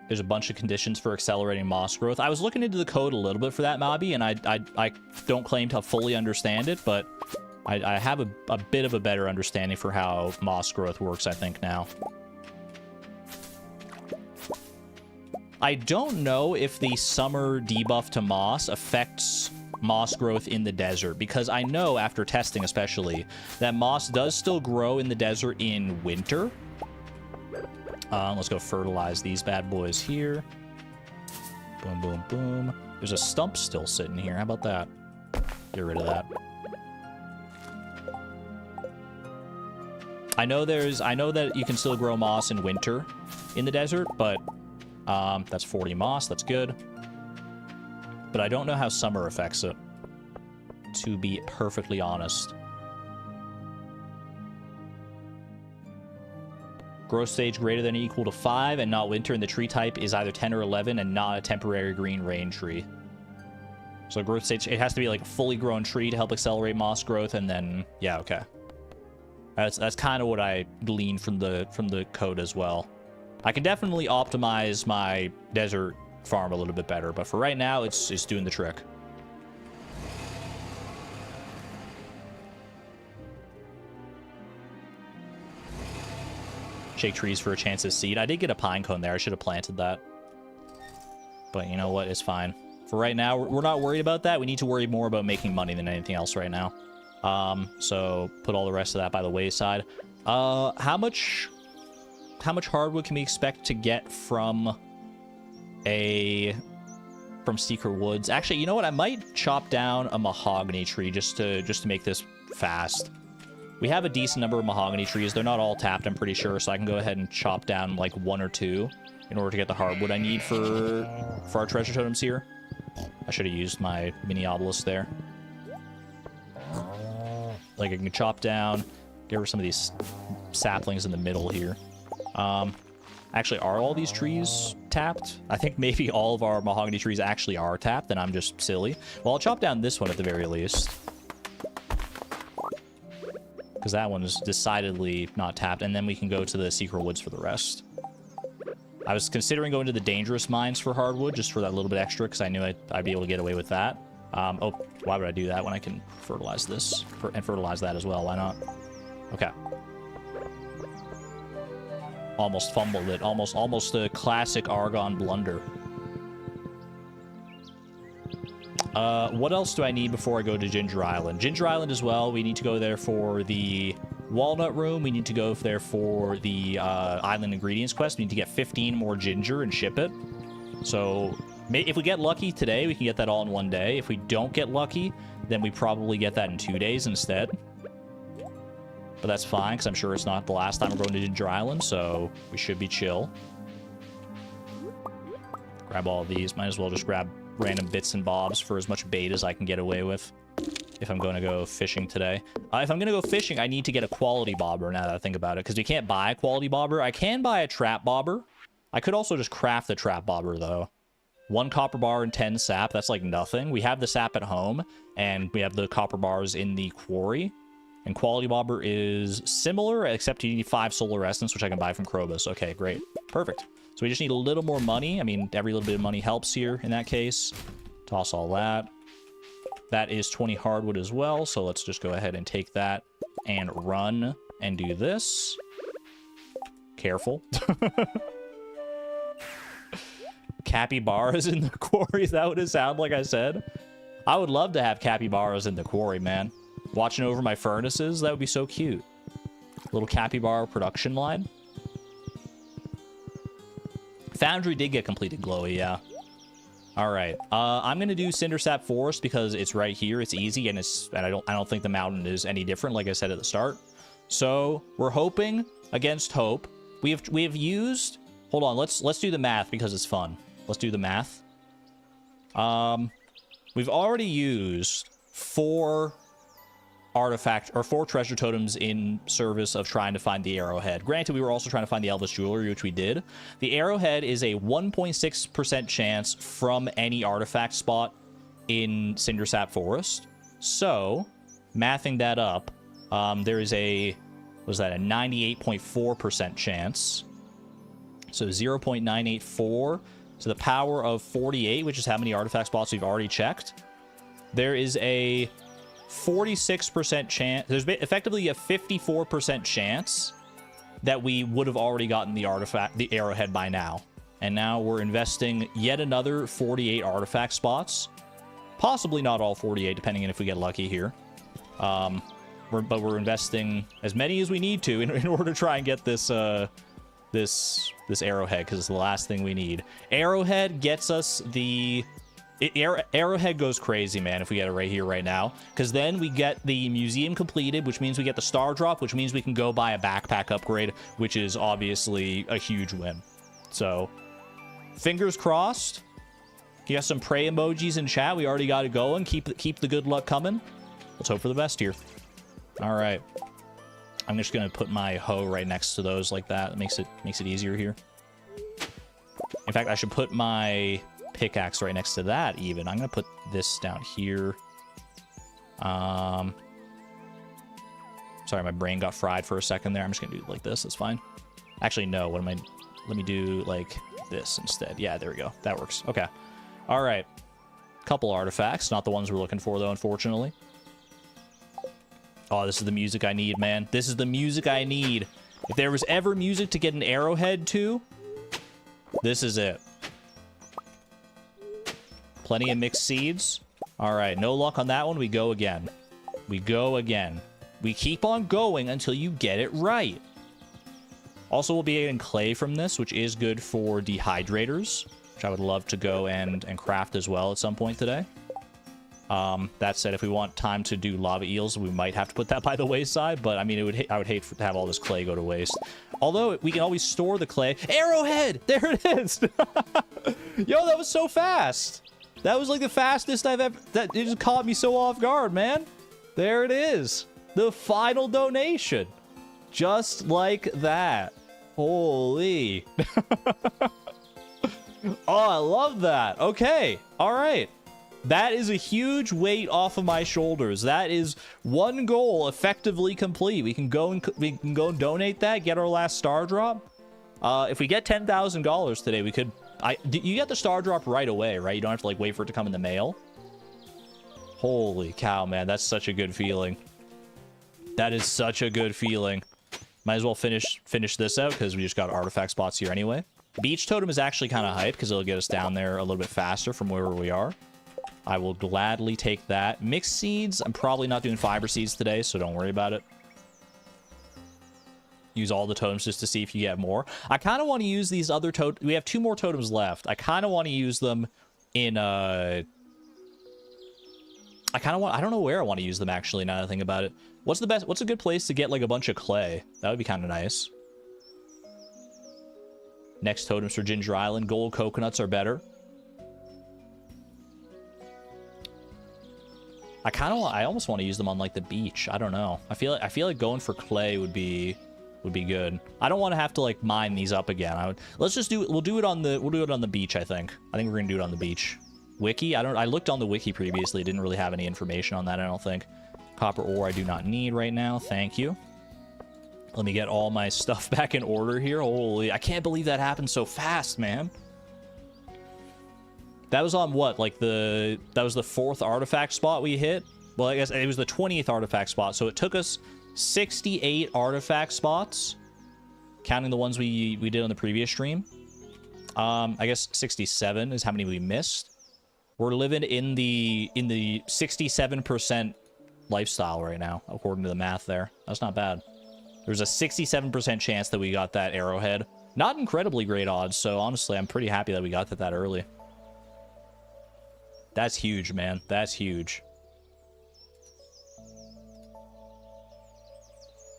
There's a bunch of conditions for accelerating moss growth. I was looking into the code a little bit for that, Mobby, and I don't claim to fully understand it, but I have a bit of a better understanding for how moss growth works, I think, now. I don't know if the summer debuff to moss affects moss growth in the desert, because I know, after testing especially, that moss does still grow in the desert in winter. Let's go fertilize these bad boys here. Boom, boom, boom. There's a stump still sitting here. How about that? Get rid of that. I know that you can still grow moss in winter in the desert, but that's 40 moss. That's good. But I don't know how summer affects it, to be perfectly honest. Growth stage greater than or equal to 5 and not winter, and the tree type is either 10 or 11 and not a temporary green rain tree. So growth stage, it has to be like a fully grown tree to help accelerate moss growth, and then, yeah, okay. That's kind of what I gleaned from the code as well. I can definitely optimize my desert farm a little bit better, but for right now, it's doing the trick. Shake trees for a chance of seed. I did get a pine cone there. I should have planted that. But you know what? It's fine. For right now, we're not worried about that. We need to worry more about making money than anything else right now. So put all the rest of that by the wayside. How much hardwood can we expect to get from Secret Woods? Actually, you know what? I might chop down a mahogany tree just to make this fast. We have a decent number of mahogany trees. They're not all tapped, I'm pretty sure, so I can go ahead and chop down like 1 or 2 in order to get the hardwood I need for our treasure totems here. I should have used my mini obelisk there. Like, I can chop down, get rid of some of these saplings in the middle here. Actually, are all these trees tapped? I think maybe all of our mahogany trees actually are tapped, and I'm just silly. Well, I'll chop down this one at the very least, because that one's decidedly not tapped, and then we can go to the Secret Woods for the rest. I was considering going to the dangerous mines for hardwood, just for that little bit extra, because I knew I'd be able to get away with that. Oh, why would I do that when I can fertilize this and fertilize that as well? Why not? Okay. Almost fumbled it. Almost a classic Argon blunder. What else do I need before I go to Ginger Island? Ginger Island as well. We need to go there for the Walnut Room. We need to go there for the Island Ingredients quest. We need to get 15 more ginger and ship it. So if we get lucky today, we can get that all in one day. If we don't get lucky, then we probably get that in 2 days instead. But that's fine, because I'm sure it's not the last time we're going to Ginger Island, so we should be chill. Grab all of these. Might as well just grab random bits and bobs for as much bait as I can get away with if I'm going to go fishing today. If I'm going to go fishing, I need to get a quality bobber, now that I think about it, because we can't buy a quality bobber. I can buy a trap bobber. I could also just craft the trap bobber, though. 1 copper bar and 10 sap. That's like nothing. We have the sap at home, and we have the copper bars in the quarry. And quality bobber is similar, except you need 5 solar essence, which I can buy from Krobus. Okay, great. Perfect. So we just need a little more money. I mean, every little bit of money helps here in that case. Toss all that. That is 20 hardwood as well, so let's just go ahead and take that and run and do this. Careful. Capybaras in the quarry, is that what it sounded like I said? I would love to have capybaras in the quarry, man. Watching over my furnaces, that would be so cute. Little capybara production line. Foundry did get completed, Glowy, yeah. Alright, I'm gonna do Cindersap Forest because it's right here, it's easy, and I don't think the mountain is any different, like I said at the start. So, we're hoping against hope. We have used... Hold on, let's do the math because it's fun. Let's do the math. We've already used 4 treasure totems in service of trying to find the arrowhead. Granted, we were also trying to find the Elvish jewelry, which we did. The arrowhead is a 1.6% chance from any artifact spot in Cindersap Forest. So, mathing that up, there is a 98.4% chance. So 0.984 to the power of 48, which is how many artifact spots we've already checked. There is a 46% chance. There's effectively a 54% chance that we would have already gotten the artifact, the arrowhead by now. And now we're investing yet another 48 artifact spots. Possibly not all 48, depending on if we get lucky here. But we're investing as many as we need to in order to try and get this this arrowhead, because it's the last thing we need. Arrowhead gets us the... Arrowhead goes crazy, man, if we get it right here, right now. Because then we get the museum completed, which means we get the star drop, which means we can go buy a backpack upgrade, which is obviously a huge win. So, fingers crossed. You got some pray emojis in chat. We already got it going. Keep the good luck coming. Let's hope for the best here. All right. I'm just gonna put my hoe right next to those like that. It makes it easier here. In fact, I should put my pickaxe right next to that even. I'm gonna put this down here. Sorry, my brain got fried for a second there. I'm just gonna do it like this. That's fine. Actually, no. What am I? Let me do like this instead. Yeah, there we go. That works. Okay. All right. Couple artifacts. Not the ones we're looking for though, unfortunately. Oh, this is the music I need, man. This is the music I need. If there was ever music to get an arrowhead to, this is it. Plenty of mixed seeds. All right, no luck on that one. We go again. We go again. We keep on going until you get it right. Also, we'll be getting clay from this, which is good for dehydrators, which I would love to go and craft as well at some point today. That said, if we want time to do lava eels, we might have to put that by the wayside, but I mean, I would hate to have all this clay go to waste. Although, we can always store the clay. Arrowhead! There it is! Yo, that was so fast! That was like the fastest I've ever... It just caught me so off guard, man. There it is. The final donation. Just like that. Holy. Oh, I love that. Okay. All right. That is a huge weight off of my shoulders. That is one goal effectively complete. We can go and donate that, get our last star drop. If we get $10,000 today, we could... you get the star drop right away, right? You don't have to like wait for it to come in the mail. Holy cow, man. That's such a good feeling. That is such a good feeling. Might as well finish this out because we just got artifact spots here anyway. Beach totem is actually kind of hype because it'll get us down there a little bit faster from where we are. I will gladly take that. Mixed seeds, I'm probably not doing fiber seeds today, so don't worry about it. Use all the totems just to see if you get more. I kind of want to use these other totems. We have 2 more totems left. I kind of want to use them in I don't know where I want to use them actually, now that I think about it. What's a good place to get like a bunch of clay? That would be kind of nice. Next totems for Ginger Island. Gold coconuts are better. I almost want to use them on like the beach. I don't know. I feel like going for clay would be good. I don't want to have to like mine these up again. Let's just do it. We'll do it on the beach, I think. I think we're going to do it on the beach. Wiki? I looked on the wiki previously. It didn't really have any information on that, I don't think. Copper ore I do not need right now. Thank you. Let me get all my stuff back in order here. Holy, I can't believe that happened so fast, man. That was on what? Like that was the 4th artifact spot we hit? Well, I guess it was the 20th artifact spot. So it took us 68 artifact spots, counting the ones we did on the previous stream. I guess 67 is how many we missed. We're living in the 67% lifestyle right now, according to the math there. That's not bad. There's a 67% chance that we got that arrowhead. Not incredibly great odds, so honestly, I'm pretty happy that we got that early. That's huge, man. That's huge.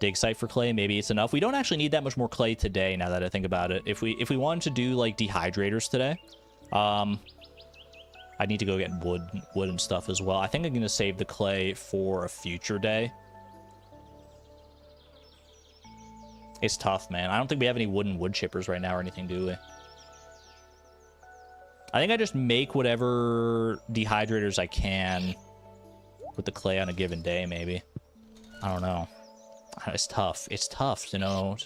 Dig site for clay, maybe it's enough. We don't actually need that much more clay today, now that I think about it. If we wanted to do like dehydrators today, I need to go get wood and stuff as well. I think I'm gonna save the clay for a future day. It's tough, man. I don't think we have any wooden wood chippers right now or anything, do we? I think I just make whatever dehydrators I can with the clay on a given day, maybe. I don't know. It's tough. It's tough to know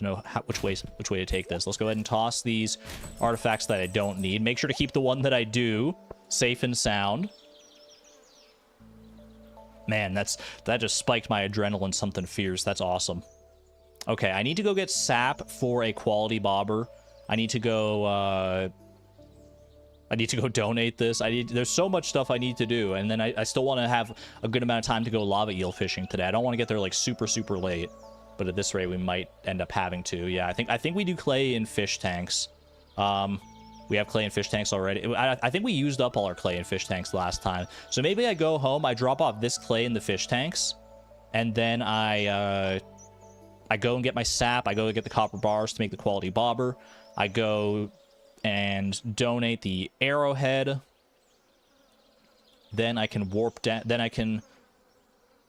which way to take this. Let's go ahead and toss these artifacts that I don't need. Make sure to keep the one that I do safe and sound. Man, that just spiked my adrenaline something fierce. That's awesome. Okay, I need to go get sap for a quality bobber. I need to go donate this. There's so much stuff I need to do, and then I still want to have a good amount of time to go lava eel fishing today. I don't want to get there like super late, but at this rate we might end up having to. Yeah, I think we do clay in fish tanks. We have clay and fish tanks already. I think we used up all our clay and fish tanks last time. So maybe I go home, I drop off this clay in the fish tanks, and then I go and get my sap. I go get the copper bars to make the quality bobber. I go and donate the arrowhead. Then I can warp down. Then I can...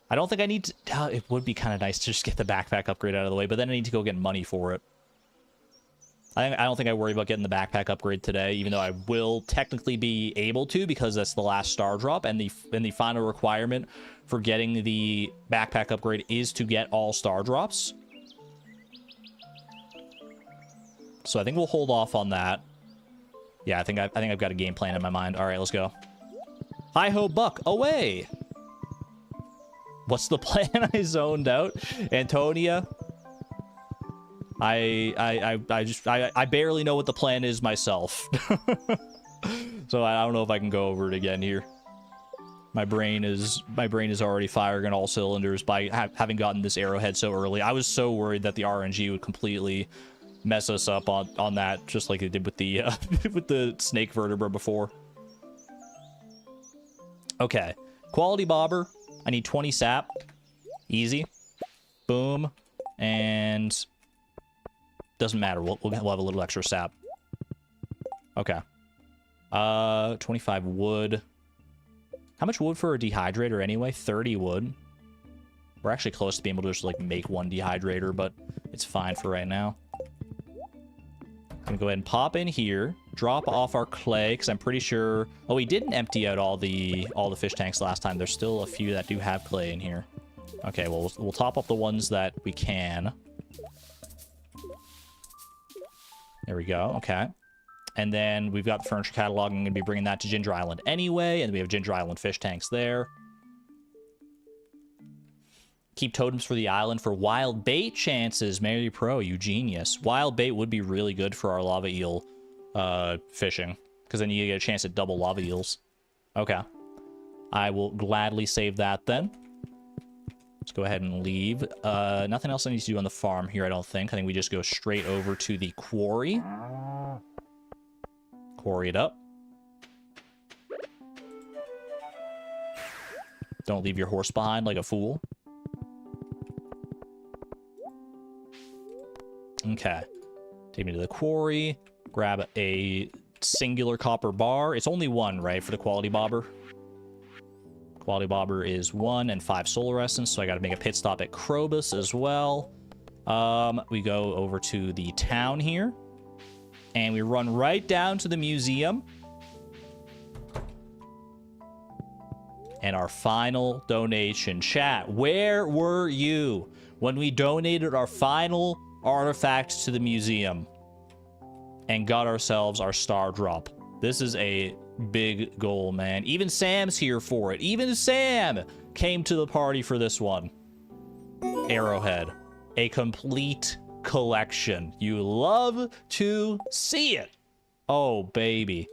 I don't think I need to... it would be kind of nice to just get the backpack upgrade out of the way, but then I need to go get money for it. I don't think I worry about getting the backpack upgrade today, even though I will technically be able to, because that's the last star drop, and the final requirement for getting the backpack upgrade is to get all star drops. So I think we'll hold off on that. Yeah, I think I've got a game plan in my mind. All right, let's go. Hi-ho, buck, away! What's the plan? I zoned out. Antonia... I barely know what the plan is myself. So I don't know if I can go over it again here. My brain is already firing on all cylinders by having gotten this arrowhead so early. I was so worried that the RNG would completely mess us up on that, just like it did with the with the snake vertebra before. Okay, quality bobber. I need 20 sap. Easy. Boom. And doesn't matter. We'll have a little extra sap. Okay. 25 wood. How much wood for a dehydrator anyway? 30 wood. We're actually close to being able to just like make one dehydrator, but it's fine for right now. I'm gonna go ahead and pop in here, drop off our clay, because I'm pretty sure... Oh, we didn't empty out all the fish tanks last time. There's still a few that do have clay in here. Okay, well, we'll top up the ones that we can. There we go. Okay. And then we've got the furniture catalog. I'm going to be bringing that to Ginger Island anyway. And we have Ginger Island fish tanks there. Keep totems for the island for wild bait chances. Mary Pro, you genius. Wild bait would be really good for our lava eel fishing, because then you get a chance at double lava eels. Okay. I will gladly save that then. Let's go ahead and leave. Nothing else I need to do on the farm here, I don't think. I think we just go straight over to the quarry. Quarry it up. Don't leave your horse behind like a fool. Okay. Take me to the quarry. Grab a singular copper bar. It's only one, right, for the quality bobber? Quality bobber is 1 and 5 solar essence, so I got to make a pit stop at Krobus as well. We go over to the town here, and we run right down to the museum. And our final donation. Chat, where were you when we donated our final artifact to the museum and got ourselves our star drop? This is a big goal, man. Even Sam's here for it. Even Sam came to the party for this one. Arrowhead. A complete collection. You love to see it. Oh, baby.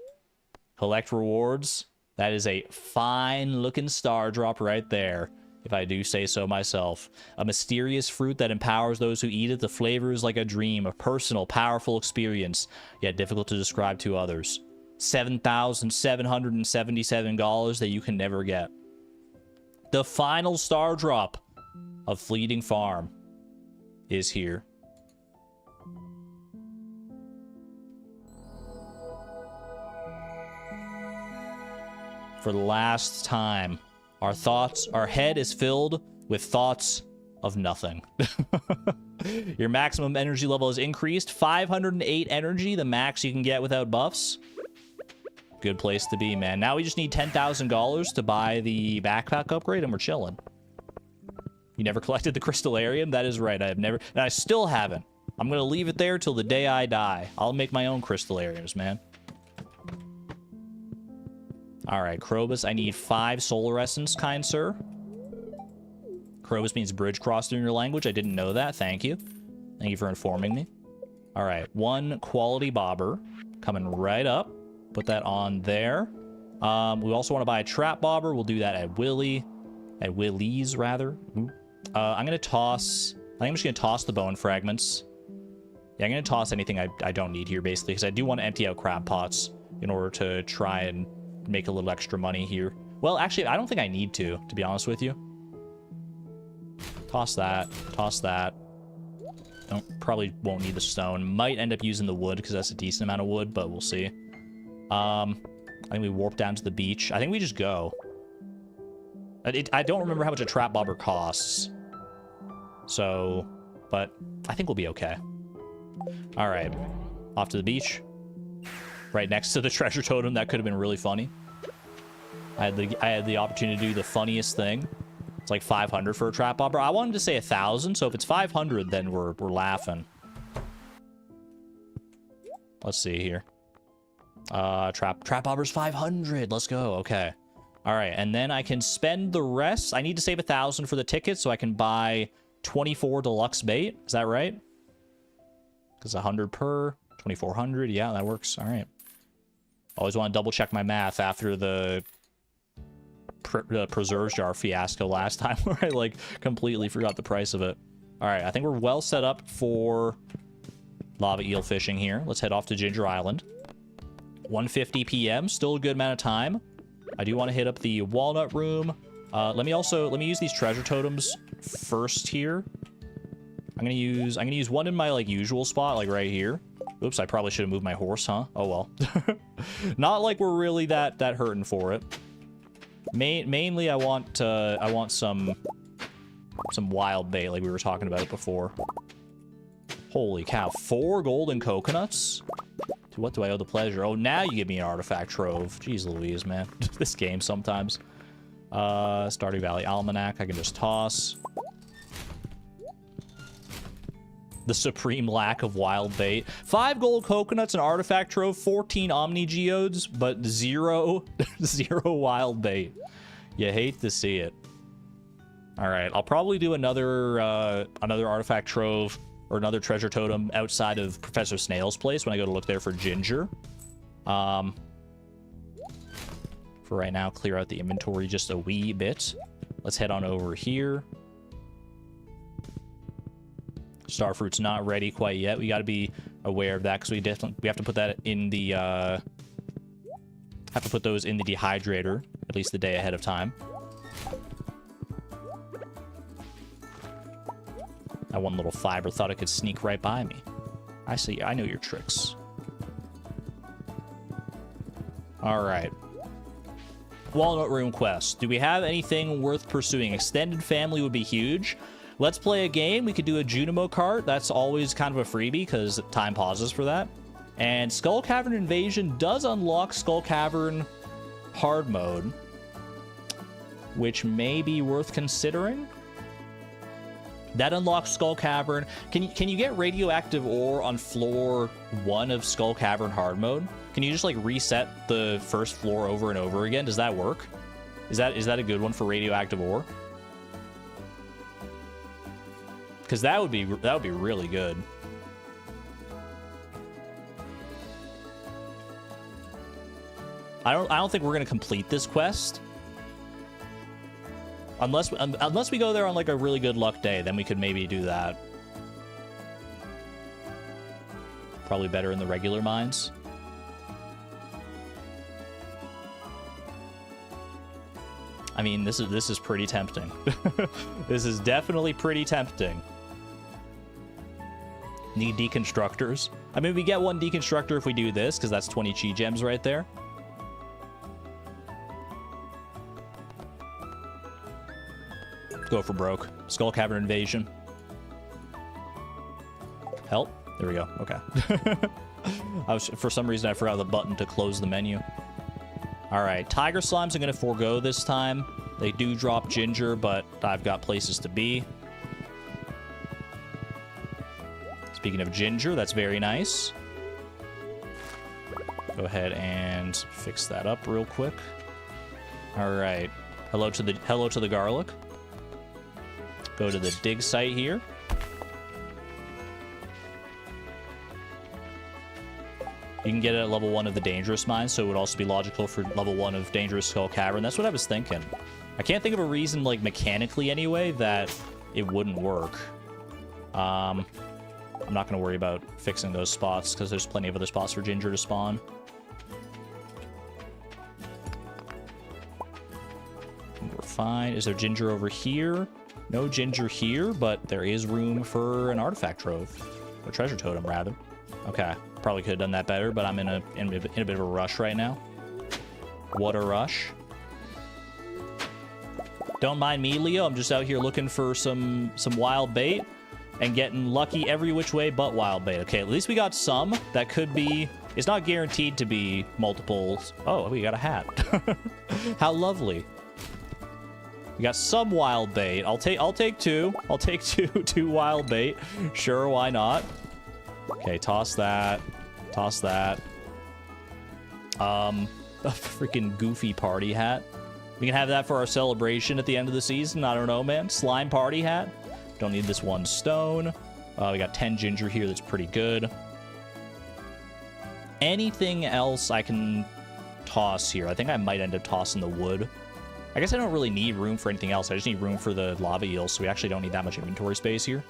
Collect rewards. That is a fine-looking star drop right there, if I do say so myself. A mysterious fruit that empowers those who eat it. The flavor is like a dream, a personal, powerful experience, yet difficult to describe to others. $7,777 that you can never get. The final star drop of Fleeting Farm is here. For the last time, our head is filled with thoughts of nothing. Your maximum energy level is increased. 508 energy, the max you can get without buffs. Good place to be, man. Now we just need $10,000 to buy the backpack upgrade, and we're chilling. You never collected the crystallarium? That is right. I have never, and I still haven't. I'm gonna leave it there till the day I die. I'll make my own crystallariums, man. All right, Krobus, I need 5 solar essence, kind sir. Crowus means bridge crossed in your language. I didn't know that. Thank you. Thank you for informing me. All right, 1 quality bobber coming right up. Put that on there. We also want to buy a trap bobber. We'll do that at Willie's rather. I'm gonna toss. I think I'm just gonna toss the bone fragments. Yeah, I'm gonna toss anything I don't need here basically, because I do want to empty out crab pots in order to try and make a little extra money here. Well, actually, I don't think I need to be honest with you. Toss that. Toss that. Probably won't need the stone. Might end up using the wood because that's a decent amount of wood, but we'll see. I think we warp down to the beach. I think we just go. I don't remember how much a trap bobber costs. So, but I think we'll be okay. All right, off to the beach. Right next to the treasure totem. That could have been really funny. I had the opportunity to do the funniest thing. It's like 500 for a trap bobber. I wanted to say 1,000, so if it's 500, then we're laughing. Let's see here. Trap bobber's 500. Let's go. Okay. All right, and then I can spend the rest. I need to save 1,000 for the tickets so I can buy 24 deluxe bait. Is that right? Because 100 per, 2,400. Yeah, that works. All right. Always want to double check my math after the preserves jar fiasco last time where I like completely forgot the price of it. All right, I think we're well set up for lava eel fishing here. Let's head off to Ginger Island. 1:50 p.m. Still a good amount of time. I do want to hit up the walnut room. Let me use these treasure totems first here. I'm gonna use one in my like usual spot, like right here. Oops, I probably should have moved my horse, huh? Oh well. Not like we're really that hurting for it. Mainly, I want some wild bait, like we were talking about it before. Holy cow! 4 golden coconuts. To what do I owe the pleasure? Oh, now you give me an artifact trove. Jeez Louise, man. This game sometimes. Stardew Valley Almanac. I can just toss. The supreme lack of wild bait. 5 gold coconuts, an artifact trove, 14 omni geodes, but 0 wild bait. You hate to see it. All right, I'll probably do another artifact trove or another treasure totem outside of Professor Snail's place when I go to look there for ginger. For right now, clear out the inventory just a wee bit. Let's head on over here. Starfruit's not ready quite yet. We got to be aware of that because we have to put that in the have to put those in the dehydrator at least the day ahead of time. That one little fiber thought it could sneak right by me. I see. I know your tricks. All right. Walnut Room quest. Do we have anything worth pursuing? Extended family would be huge. Let's play a game. We could do a Junimo cart. That's always kind of a freebie because time pauses for that. And Skull Cavern Invasion does unlock Skull Cavern hard mode, which may be worth considering. That unlocks Skull Cavern. Can you get radioactive ore on floor 1 of Skull Cavern hard mode? Can you just like reset the first floor over and over again? Does that work? Is that a good one for radioactive ore? Because that would be really good. I don't think we're gonna complete this quest unless we go there on like a really good luck day. Then we could maybe do that. Probably better in the regular mines. I mean, this is pretty tempting. This is definitely pretty tempting. Need deconstructors. I mean, we get 1 deconstructor if we do this, because that's 20 chi gems right there. Go for broke. Skull Cavern Invasion. Help. There we go. Okay. For some reason, I forgot the button to close the menu. All right. Tiger Slimes I'm going to forego this time. They do drop ginger, but I've got places to be. Speaking of ginger, that's very nice. Go ahead and fix that up real quick. All right. Hello to the garlic. Go to the dig site here. You can get it at level 1 of the Dangerous Mine, so it would also be logical for level 1 of Dangerous Skull Cavern. That's what I was thinking. I can't think of a reason, like, mechanically anyway, that it wouldn't work. I'm not going to worry about fixing those spots, because there's plenty of other spots for Ginger to spawn. We're fine. Is there Ginger over here? No Ginger here, but there is room for an artifact trove. Or treasure totem, rather. Okay. Probably could have done that better, but I'm in a bit of a rush right now. What a rush. Don't mind me, Leo. I'm just out here looking for some wild bait and getting lucky every which way but wild bait. Okay, at least we got some. That could be... It's not guaranteed to be multiples. Oh, we got a hat. How lovely. We got some wild bait. I'll take two. I'll take two wild bait. Sure, why not? Okay, toss that. Toss that. A freaking goofy party hat. We can have that for our celebration at the end of the season. I don't know, man. Slime party hat. Don't need this 1 stone. We got 10 ginger here. That's pretty good. Anything else I can toss here? I think I might end up tossing the wood. I guess I don't really need room for anything else. I just need room for the lava eels, so we actually don't need that much inventory space here.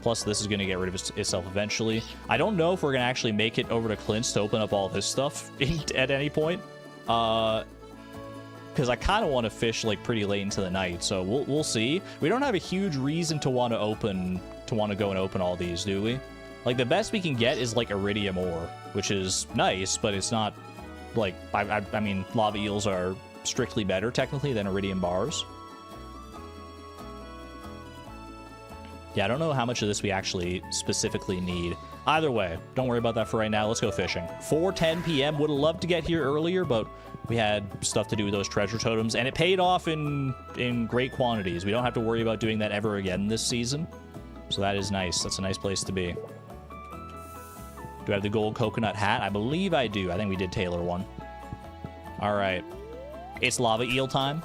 Plus, this is going to get rid of itself eventually. I don't know if we're going to actually make it over to Clint's to open up all this stuff at any point. Because I kind of want to fish, like, pretty late into the night. So we'll see. We don't have a huge reason to want to go and open all these, do we? Like, the best we can get is, like, iridium ore, which is nice, but it's not, like... I mean, lava eels are strictly better, technically, than iridium bars. Yeah, I don't know how much of this we actually specifically need. Either way, don't worry about that for right now. Let's go fishing. 4:10 p.m. Would have loved to get here earlier, but we had stuff to do with those treasure totems, and it paid off in great quantities. We don't have to worry about doing that ever again this season. So that is nice. That's a nice place to be. Do I have the gold coconut hat? I believe I do. I think we did tailor one. All right. It's lava eel time.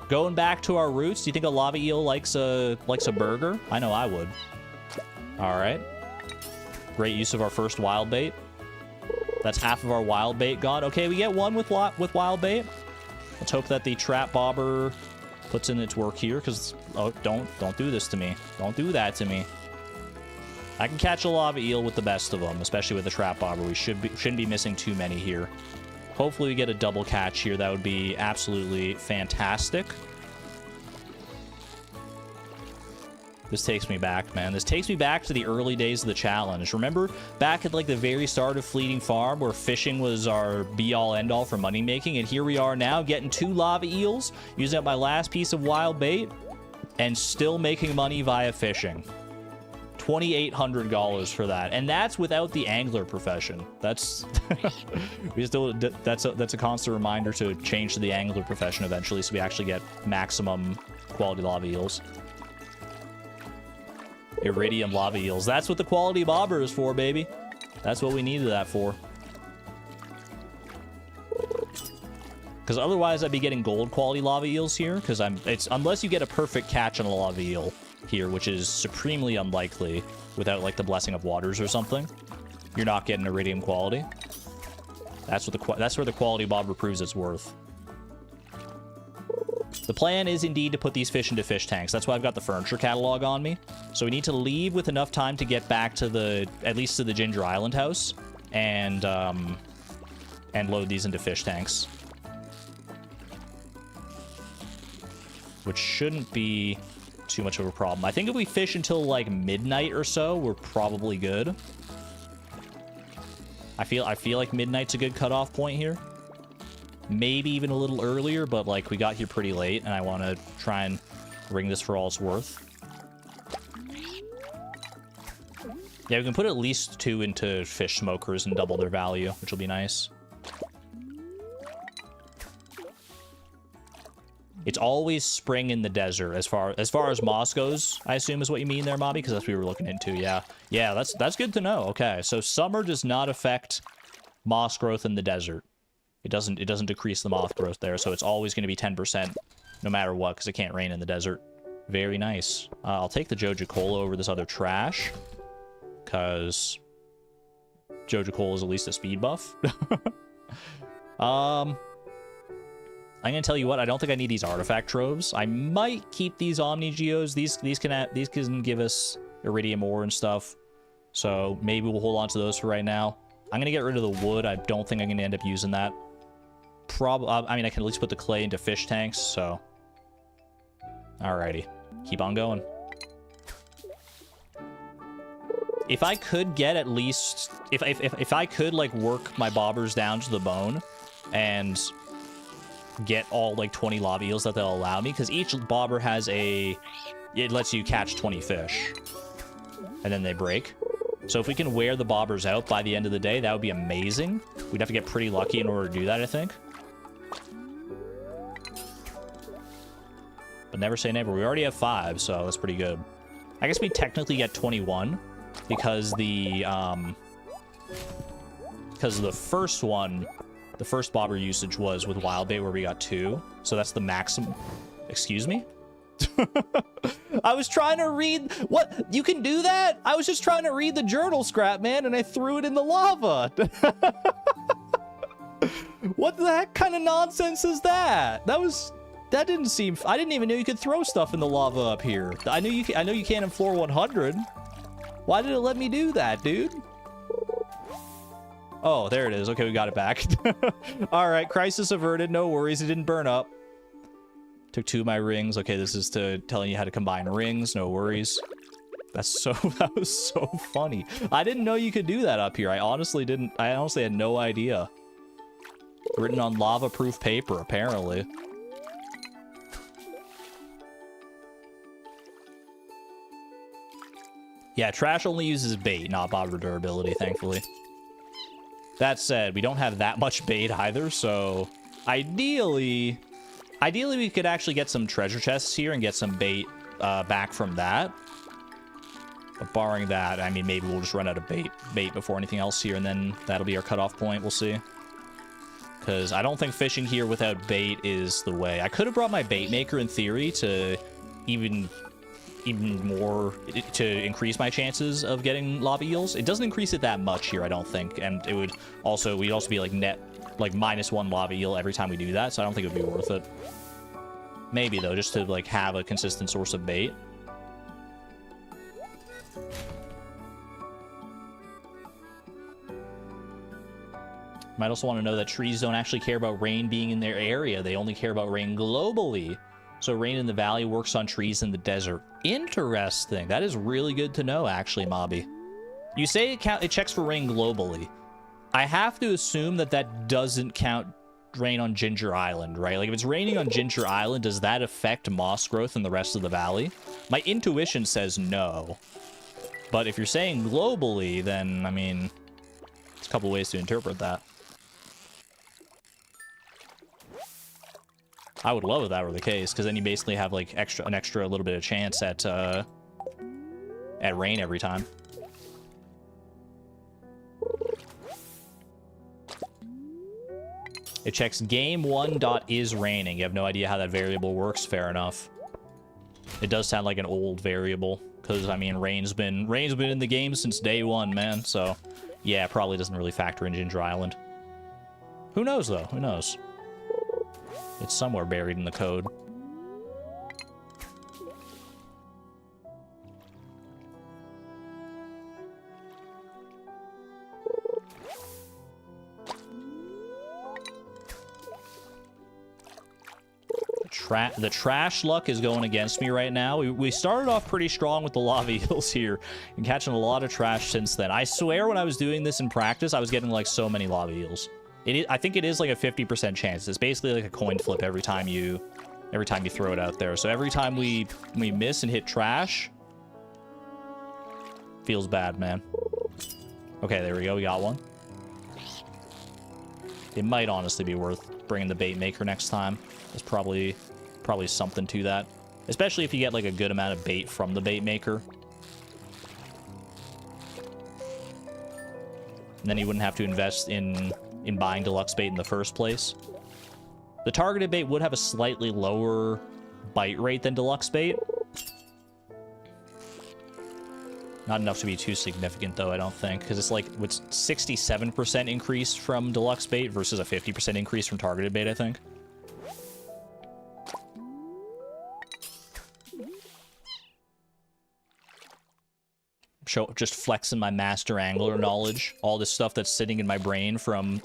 Going back to our roots, do you think a lava eel likes a burger? I know I would. All right. Great use of our first wild bait. That's half of our wild bait gone. Okay, we get one with wild bait. Let's hope that the trap bobber puts in its work here, because... Oh, don't do this to me. Don't do that to me. I can catch a lava eel with the best of them, especially with the trap bobber. We shouldn't be missing too many here. Hopefully we get a double catch here. That would be absolutely fantastic. This takes me back, man. This takes me back to the early days of the challenge. Remember back at, like, the very start of Fleeting Farm, where fishing was our be-all, end-all for money making, and here we are now getting 2 lava eels, using up my last piece of wild bait, and still making money via fishing. $2,800 for that, and that's without the angler profession. That's that's a constant reminder to change to the angler profession eventually, so we actually get maximum quality lava eels. Iridium lava eels. That's what the quality bobber is for, baby. That's what we needed that for. Because otherwise I'd be getting gold quality lava eels here, because unless you get a perfect catch on a lava eel here, which is supremely unlikely without, like, the blessing of waters or something, you're not getting iridium quality. That's where the quality bobber proves its worth. The plan is indeed to put these fish into fish tanks. That's why I've got the furniture catalog on me. So we need to leave with enough time to get back to at least to the Ginger Island house, and load these into fish tanks, which shouldn't be too much of a problem. I think if we fish until, like, midnight or so, we're probably good. I feel like midnight's a good cutoff point here. Maybe even a little earlier, but, like, we got here pretty late, and I want to try and ring this for all it's worth. Yeah, we can put at least 2 into fish smokers and double their value, which will be nice. It's always spring in the desert, as far as moss goes, I assume is what you mean there, Mobby, because that's what we were looking into. Yeah, that's good to know. Okay, so summer does not affect moss growth in the desert. It doesn't decrease the moss growth there, so it's always going to be 10% no matter what, because it can't rain in the desert. Very nice. I'll take the Joja Cola over this other trash, because Joja Cola is at least a speed buff. I'm gonna tell you what, I don't think I need these artifact troves. I might keep these Omni Geos. These can give us iridium ore and stuff. So maybe we'll hold on to those for right now. I'm gonna get rid of the wood. I don't think I'm gonna end up using that. I mean, I can at least put the clay into fish tanks, so. Alrighty. Keep on going. If I could get at least... If I could, like, work my bobbers down to the bone and get all, like, 20 lava eels that they'll allow me, because each bobber has a... It lets you catch 20 fish. And then they break. So if we can wear the bobbers out by the end of the day, that would be amazing. We'd have to get pretty lucky in order to do that, I think. But never say never. We already have 5, so that's pretty good. I guess we technically get 21 because the first one, the first bobber usage was with wild bait where we got 2. So that's the maximum. Excuse me? I was trying to read... What? You can do that? I was just trying to read the journal, Scrap Man, and I threw it in the lava. What the heck kind of nonsense is that? That didn't seem... I didn't even know you could throw stuff in the lava up here. I know you can in floor 100. Why did it let me do that, dude? Oh, there it is. Okay, we got it back. All right, crisis averted. No worries. It didn't burn up. Took 2 of my rings. Okay, this is telling you how to combine rings. No worries. That was so funny. I didn't know you could do that up here. I honestly had no idea. Written on lava-proof paper, apparently. Yeah, trash only uses bait, not bobber durability, thankfully. That said, we don't have that much bait either, so ideally we could actually get some treasure chests here and get some bait back from that. But barring that, I mean, maybe we'll just run out of bait before anything else here, and then that'll be our cutoff point. We'll see. Because I don't think fishing here without bait is the way. I could have brought my bait maker in theory to even more to increase my chances of getting lava eels. It doesn't increase it that much here, I don't think, and we'd also be like net like -1 lava eel every time we do that, so I don't think it would be worth it. Maybe though, just to like have a consistent source of bait. Might also want to know that trees don't actually care about rain being in their area. They only care about rain globally. So rain in the valley works on trees in the desert. Interesting. That is really good to know, actually, Mobby. You say it checks for rain globally. I have to assume that doesn't count rain on Ginger Island, right? Like, if it's raining on Ginger Island, does that affect moss growth in the rest of the valley? My intuition says no. But if you're saying globally, then, I mean, there's a couple ways to interpret that. I would love if that were the case, because then you basically have like an extra little bit of chance at rain every time. It checks game1.isRaining. You have no idea how that variable works. Fair enough. It does sound like an old variable, because I mean rain's been in the game since day 1, man. So yeah, it probably doesn't really factor in Ginger Island. Who knows though? Who knows? It's somewhere buried in the code. The trash luck is going against me right now. We started off pretty strong with the lava eels here and catching a lot of trash since then. I swear when I was doing this in practice, I was getting like so many lava eels. I think it is like a 50% chance. It's basically like a coin flip every time you throw it out there. So every time we miss and hit trash, feels bad, man. Okay, there we go. We got one. It might honestly be worth bringing the bait maker next time. There's probably something to that, especially if you get like a good amount of bait from the bait maker. And then you wouldn't have to invest in buying deluxe bait in the first place. The targeted bait would have a slightly lower bite rate than deluxe bait, Not enough to be too significant, though, I don't think. Because it's like, what's 67% increase from deluxe bait versus a 50% increase from targeted bait, I think. Just flexing my master angler knowledge. All this stuff that's sitting in my brain from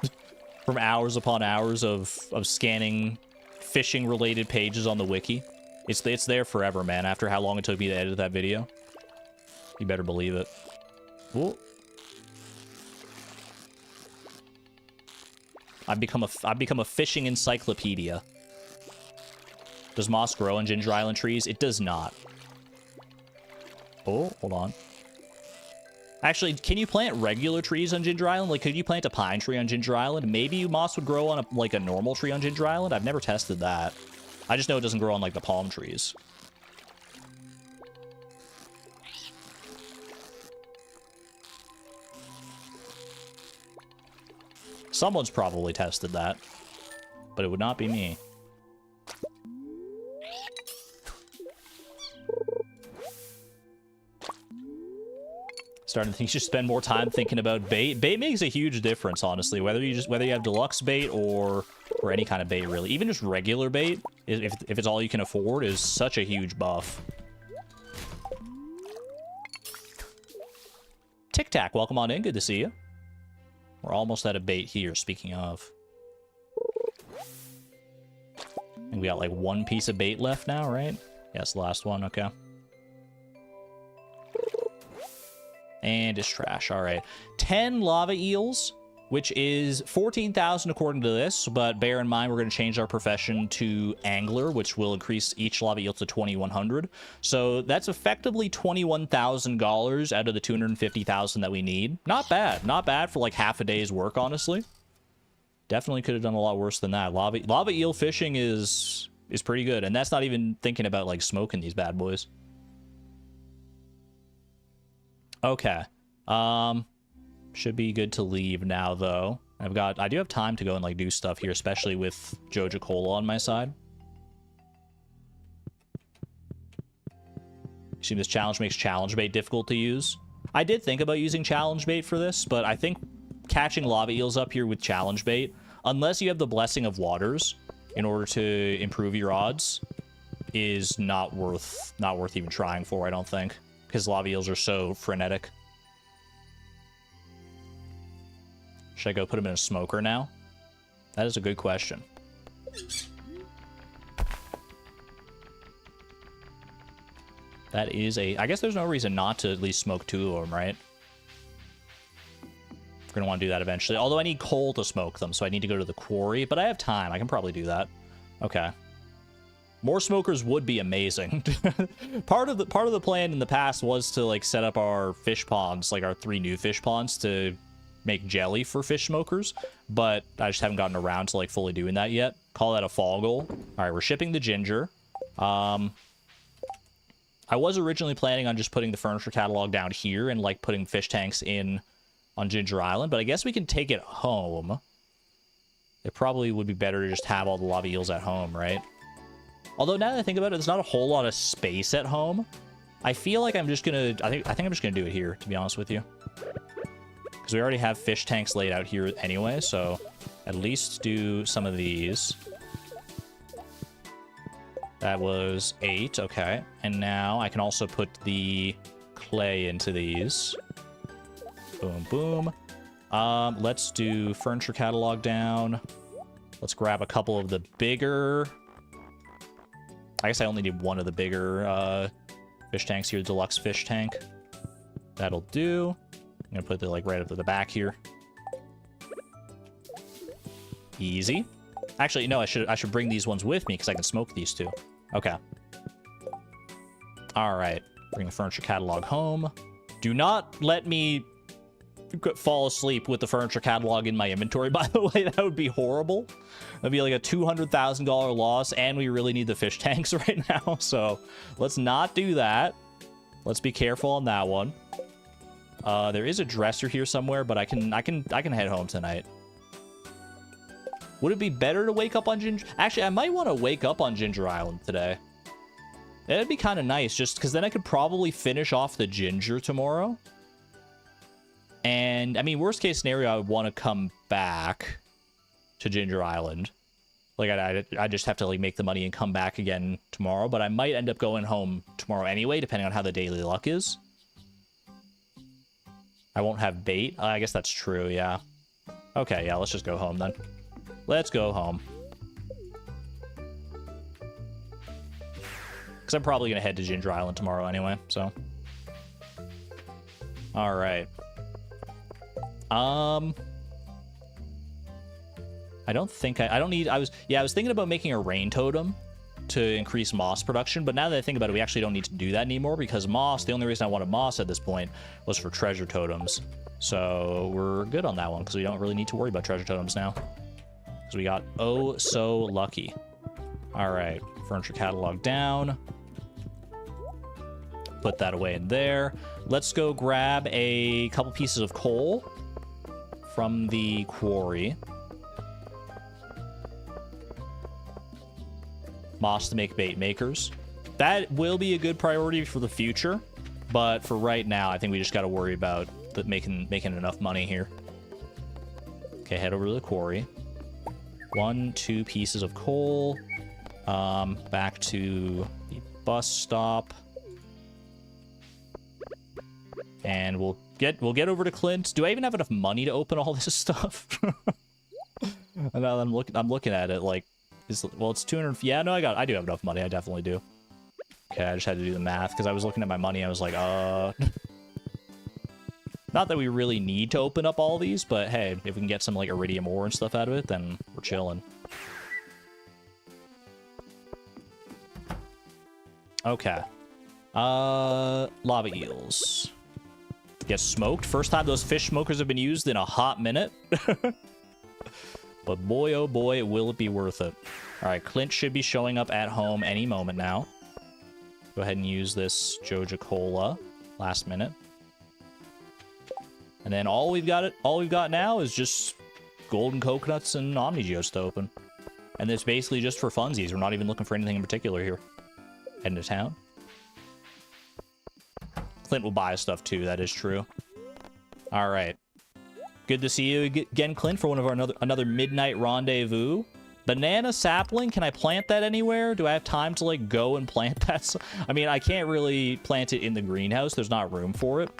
hours upon hours of scanning fishing-related pages on the wiki. It's there forever, man, after how long it took me to edit that video. You better believe it. Ooh. I've become a fishing encyclopedia. Does moss grow on Ginger Island trees? It does not. Oh, hold on. Actually, can you plant regular trees on Ginger Island? Like, could you plant a pine tree on Ginger Island? Maybe moss would grow on like a normal tree on Ginger Island. I've never tested that. I just know it doesn't grow on like the palm trees. Someone's probably tested that, but it would not be me. Starting to think you should spend more time thinking about bait. Bait makes a huge difference, honestly. Whether you have deluxe bait or any kind of bait, really. Even just regular bait, if it's all you can afford, is such a huge buff. Tic Tac, welcome on in. Good to see you. We're almost out of bait here, speaking of. And we got like one piece of bait left now, right? Yes, the last one, okay. And it's trash, all right. 10 lava eels, which is 14,000 according to this, but bear in mind we're going to change our profession to angler, which will increase each lava eel to 2,100. So that's effectively $21,000 out of the 250,000 that we need. Not bad. Not bad for like half a day's work, honestly. Definitely could have done a lot worse than that. Lava eel fishing is pretty good, and that's not even thinking about like smoking these bad boys. Okay. Should be good to leave now, though. I do have time to go and like do stuff here, especially with Joja Cola on my side. See, this challenge makes challenge bait difficult to use. I did think about using challenge bait for this, but I think catching lava eels up here with challenge bait, unless you have the blessing of waters in order to improve your odds, is not worth even trying for, I don't think. Because lava eels are so frenetic. Should I go put them in a smoker now? That is a good question. That is I guess there's no reason not to at least smoke 2 of them, right? We're going to want to do that eventually. Although I need coal to smoke them, so I need to go to the quarry. But I have time. I can probably do that. Okay. More smokers would be amazing. Part of the plan in the past was to like set up our fish ponds, like our 3 new fish ponds, to make jelly for fish smokers, but I just haven't gotten around to like fully doing that yet. Call that a fall goal. All right, we're shipping the ginger. I was originally planning on just putting the furniture catalog down here and like putting fish tanks in on Ginger Island, but I guess we can take it home. It probably would be better to just have all the lava eels at home, right? Although now that I think about it, there's not a whole lot of space at home. I feel like I'm just gonna, I think I'm just gonna do it here, to be honest with you. Because we already have fish tanks laid out here anyway, so at least do some of these. That was 8, okay. And now I can also put the clay into these. Boom, boom. Let's do furniture catalog down. Let's grab a couple of the bigger... I guess I only need one of the bigger fish tanks here, deluxe fish tank. That'll do. I'm gonna put it like right up to the back here. Easy. Actually, no, I should bring these ones with me because I can smoke these 2. Okay. All right. Bring the furniture catalog home. Do not let me fall asleep with the furniture catalog in my inventory, by the way. That would be horrible. That'd be like a $200,000 loss, and we really need the fish tanks right now, so let's not do that. Let's be careful on that one. There is a dresser here somewhere, but I can head home tonight. Would it be better to wake up on Ginger... Actually, I might want to wake up on Ginger Island today. It'd be kind of nice, just because then I could probably finish off the ginger tomorrow. And, I mean, worst case scenario, I would want to come back to Ginger Island. Like, I just have to, like, make the money and come back again tomorrow. But I might end up going home tomorrow anyway, depending on how the daily luck is. I won't have bait. I guess that's true, yeah. Okay, yeah, let's just go home then. Let's go home. Because I'm probably going to head to Ginger Island tomorrow anyway, so. Alright. I don't think I don't need, I was thinking about making a rain totem to increase moss production, but now that I think about it, we actually don't need to do that anymore because moss, the only reason I wanted moss at this point was for treasure totems. So we're good on that one because we don't really need to worry about treasure totems now. Because we got oh so lucky. All right, furniture catalog down. Put that away in there. Let's go grab a couple pieces of coal from the quarry. Moss to make bait makers. That will be a good priority for the future, but for right now, I think we just got to worry about making enough money here. Okay, head over to the quarry. 1, 2 pieces of coal. Back to the bus stop. And we'll get over to Clint. Do I even have enough money to open all this stuff? And now I'm looking at it like, well, it's 200. Yeah, no, I do have enough money. I definitely do. Okay, I just had to do the math because I was looking at my money. I was like, not that we really need to open up all these, but hey, if we can get some like iridium ore and stuff out of it, then we're chilling. Okay. Lava eels. Get smoked. First time those fish smokers have been used in a hot minute. But boy, oh boy, will it be worth it. All right, Clint should be showing up at home any moment now. Go ahead and use this Joja Cola last minute. And then all we've got now is just golden coconuts and Omni Geos to open. And it's basically just for funsies. We're not even looking for anything in particular here. Heading to town. Clint will buy stuff too, that is true. All right. Good to see you again, Clint, for one of our another midnight rendezvous. Banana sapling, can I plant that anywhere? Do I have time to like go and plant that? I mean, I can't really plant it in the greenhouse. There's not room for it.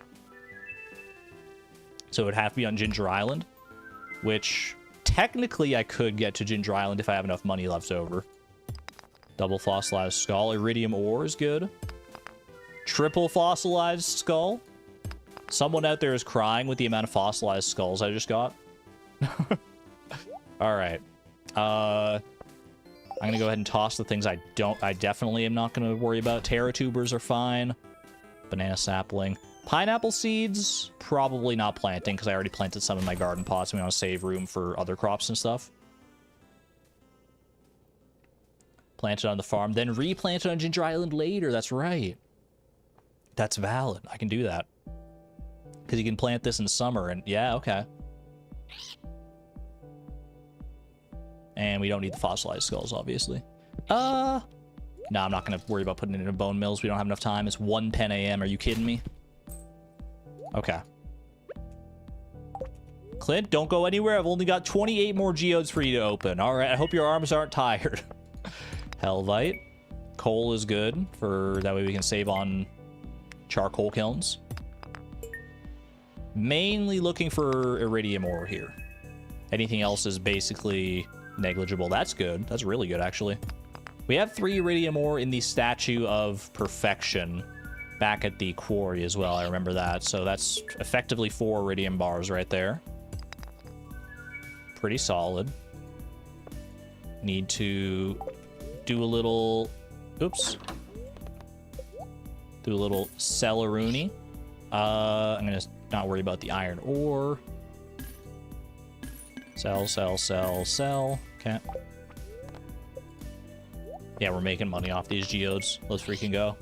So it would have to be on Ginger Island, which technically I could get to Ginger Island if I have enough money left over. Double fossilized skull. Iridium ore is good. Triple fossilized skull. Someone out there is crying with the amount of fossilized skulls I just got. All right. I'm going to go ahead and toss the things I definitely am not going to worry about. Terra tubers are fine. Banana sapling. Pineapple seeds, probably not planting because I already planted some in my garden pots. We want to save room for other crops and stuff. Planted on the farm, then replanted on Ginger Island later. That's right. That's valid. I can do that. Because you can plant this in summer, and yeah, okay. And we don't need the fossilized skulls, obviously. No, I'm not going to worry about putting it in bone mills. We don't have enough time. It's 1:10 a.m. Are you kidding me? Okay. Clint, don't go anywhere. I've only got 28 more geodes for you to open. All right, I hope your arms aren't tired. Helvite. Coal is good, for that way we can save on charcoal kilns. Mainly looking for iridium ore here. Anything else is basically negligible. That's good. That's really good, actually. We have 3 iridium ore in the Statue of Perfection back at the quarry as well. I remember that. So that's effectively 4 iridium bars right there. Pretty solid. Need to do a little... Oops. Do a little Cellaroony. I'm going to not worry about the iron ore. Sell, sell, sell, sell. Okay. Yeah, we're making money off these geodes. Let's freaking go.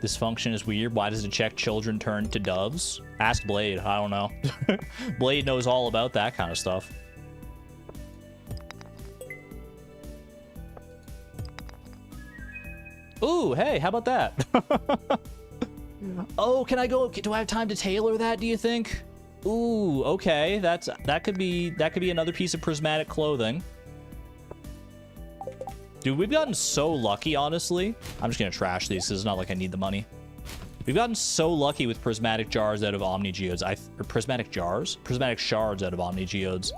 This function is weird. Why does it check children turn to doves? Ask Blade. I don't know. Blade knows all about that kind of stuff. Ooh, hey, how about that? Oh, can I go? Do I have time to tailor that, do you think? Ooh, okay. That could be another piece of prismatic clothing. Dude, we've gotten so lucky, honestly. I'm just gonna trash these because it's not like I need the money. We've gotten so lucky with prismatic jars out of Omni Geodes. Or prismatic jars? Prismatic shards out of Omni Geodes.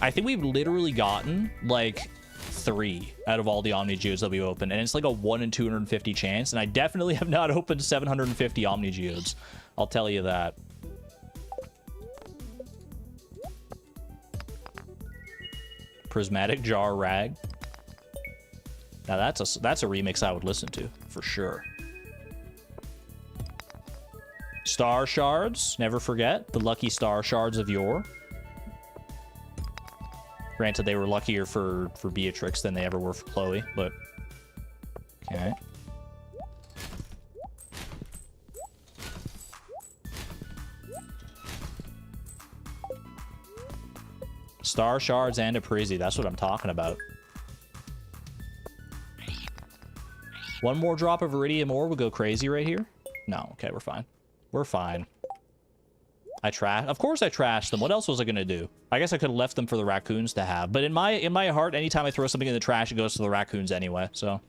I think we've literally gotten like 3 out of all the Omni Geodes that we opened, and it's like a 1 in 250 chance, and I definitely have not opened 750 Omni Geodes. I'll tell you that. Prismatic jar rag. Now that's a remix I would listen to for sure. Star shards, never forget the lucky star shards of yore. Granted, they were luckier for Beatrix than they ever were for Chloe, but okay. Star shards and a Prizzy, that's what I'm talking about. One more drop of Iridium ore would go crazy right here. No, okay, we're fine. We're fine. Of course I trashed them. What else was I gonna do? I guess I could have left them for the raccoons to have. But in my heart, anytime I throw something in the trash, it goes to the raccoons anyway. So,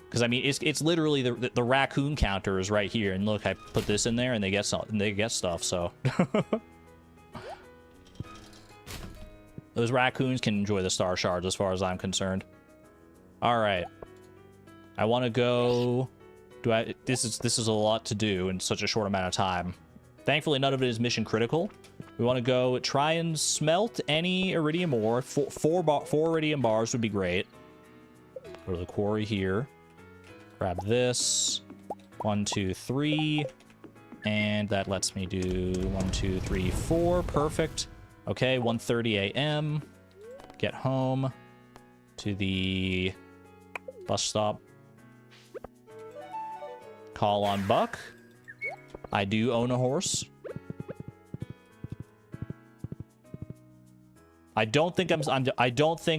because I mean, it's literally the raccoon counter is right here. And look, I put this in there, and they get stuff. So, those raccoons can enjoy the star shards, as far as I'm concerned. All right, I want to go. This is a lot to do in such a short amount of time. Thankfully, none of it is mission critical. We want to go try and smelt any iridium ore. Four iridium bars would be great. Go to the quarry here. Grab this. 1, 2, 3. And that lets me do 1, 2, 3, 4. Perfect. Okay, 1:30 a.m. Get home to the bus stop. Call on Buck. I do own a horse. I don't think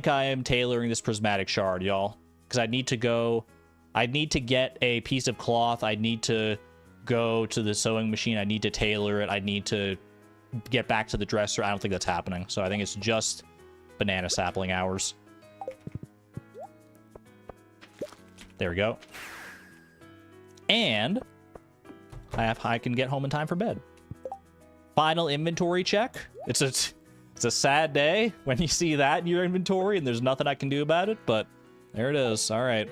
I am tailoring this prismatic shard, y'all, because I need to get a piece of cloth. I need to go to the sewing machine. I need to tailor it. I need to get back to the dresser. I don't think that's happening. So I think it's just banana sapling hours. There we go. And I can get home in time for bed. Final inventory check. It's a sad day when you see that in your inventory and there's nothing I can do about it, but there it is. All right.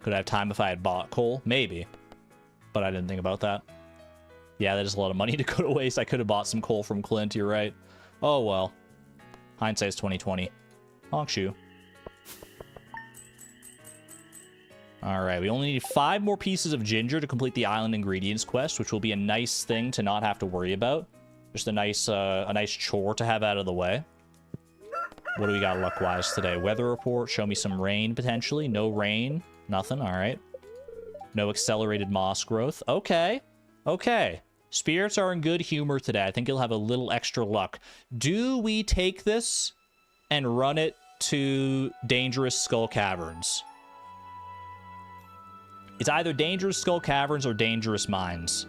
Could I have time if I had bought coal? Maybe. But I didn't think about that. Yeah, that is a lot of money to go to waste. I could have bought some coal from Clint, you're right. Oh well. Hindsight's 2020. Honk shoe. Alright, we only need 5 more pieces of ginger to complete the island ingredients quest, which will be a nice thing to not have to worry about. Just a nice chore to have out of the way. What do we got luck-wise today? Weather report, show me some rain, potentially. No rain. Nothing, alright. No accelerated moss growth. Okay. Okay. Spirits are in good humor today. I think you'll have a little extra luck. Do we take this and run it to Dangerous Skull Caverns? It's either Dangerous Skull Caverns or Dangerous Mines.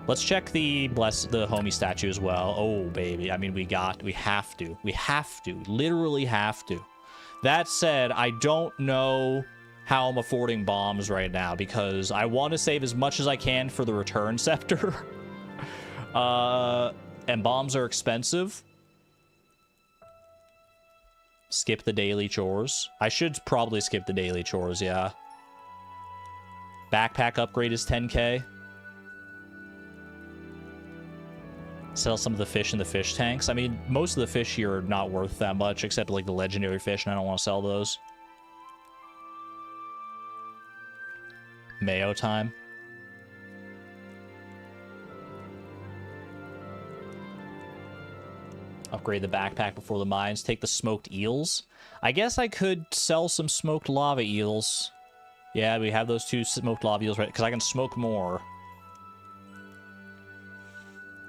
Let's check the homie statue as well. Oh, baby. I mean, we have to. We have to. Literally have to. That said, I don't know how I'm affording bombs right now because I want to save as much as I can for the return scepter. And bombs are expensive. Skip the daily chores. I should probably skip the daily chores, yeah. Backpack upgrade is 10k. Sell some of the fish in the fish tanks. I mean, most of the fish here are not worth that much, except like the legendary fish, and I don't want to sell those. Mayo time. Upgrade the backpack before the mines. Take the smoked eels. I guess I could sell some smoked lava eels. Yeah, we have those 2 smoked lava eels, right? Because I can smoke more.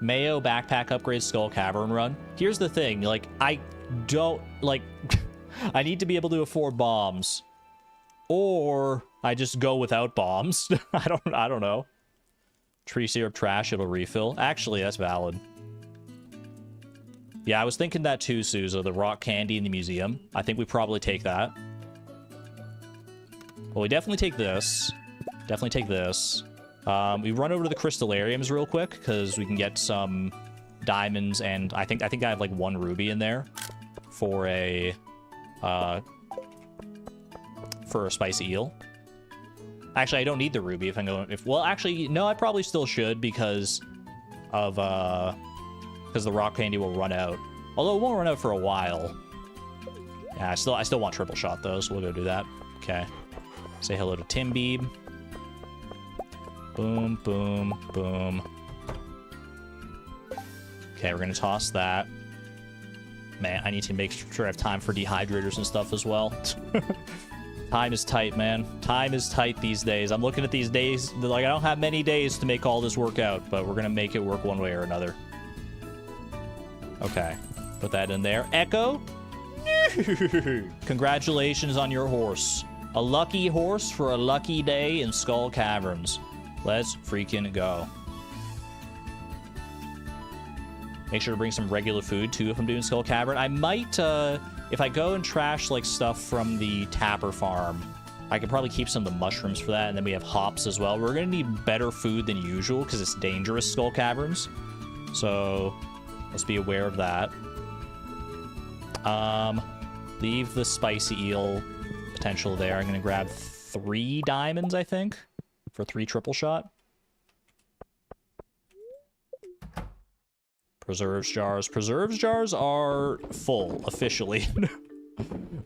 Mayo backpack upgrade Skull Cavern run. Here's the thing, like, I don't, like, I need to be able to afford bombs. Or I just go without bombs. I don't know. Tree syrup trash, it'll refill. Actually, that's valid. Yeah, I was thinking that too, Souza. The rock candy in the museum. I think we probably take that. Well, we definitely take this. Definitely take this. We run over to the crystallariums real quick because we can get some diamonds, and I think I have like 1 ruby in there for a spicy eel. Actually, I don't need the ruby if I'm going. Well, actually, no, I probably still should because of because the rock candy will run out. Although it won't run out for a while. Yeah, I still want triple shot though, so we'll go do that. Okay. Say hello to Tim Beeb. Boom, boom, boom. Okay, we're gonna toss that. Man, I need to make sure I have time for dehydrators and stuff as well. Time is tight, man. Time is tight these days. I'm looking at these days, like I don't have many days to make all this work out, but we're gonna make it work one way or another. Okay, put that in there. Echo? Congratulations on your horse. A lucky horse for a lucky day in Skull Caverns. Let's freaking go. Make sure to bring some regular food, too, if I'm doing Skull Cavern. I might, if I go and trash, like, stuff from the Tapper farm, I could probably keep some of the mushrooms for that, and then we have hops as well. We're going to need better food than usual, because it's dangerous Skull Caverns. So, let's be aware of that. Leave the spicy eel potential there. I'm going to grab 3 diamonds, I think, for 3 triple shot. Preserves jars. Preserves jars are full, officially.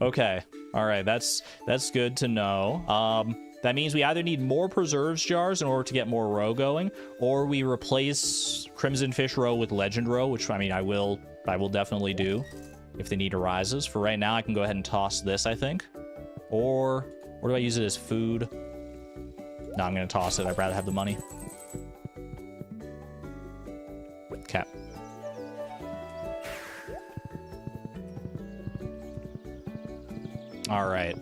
Okay. All right, that's good to know. That means we either need more preserves jars in order to get more roe going, or we replace Crimson Fish roe with Legend roe, which, I mean, I will definitely do if the need arises. For right now, I can go ahead and toss this, I think. Or do I use it as food? No, I'm going to toss it. I'd rather have the money. Okay. All right.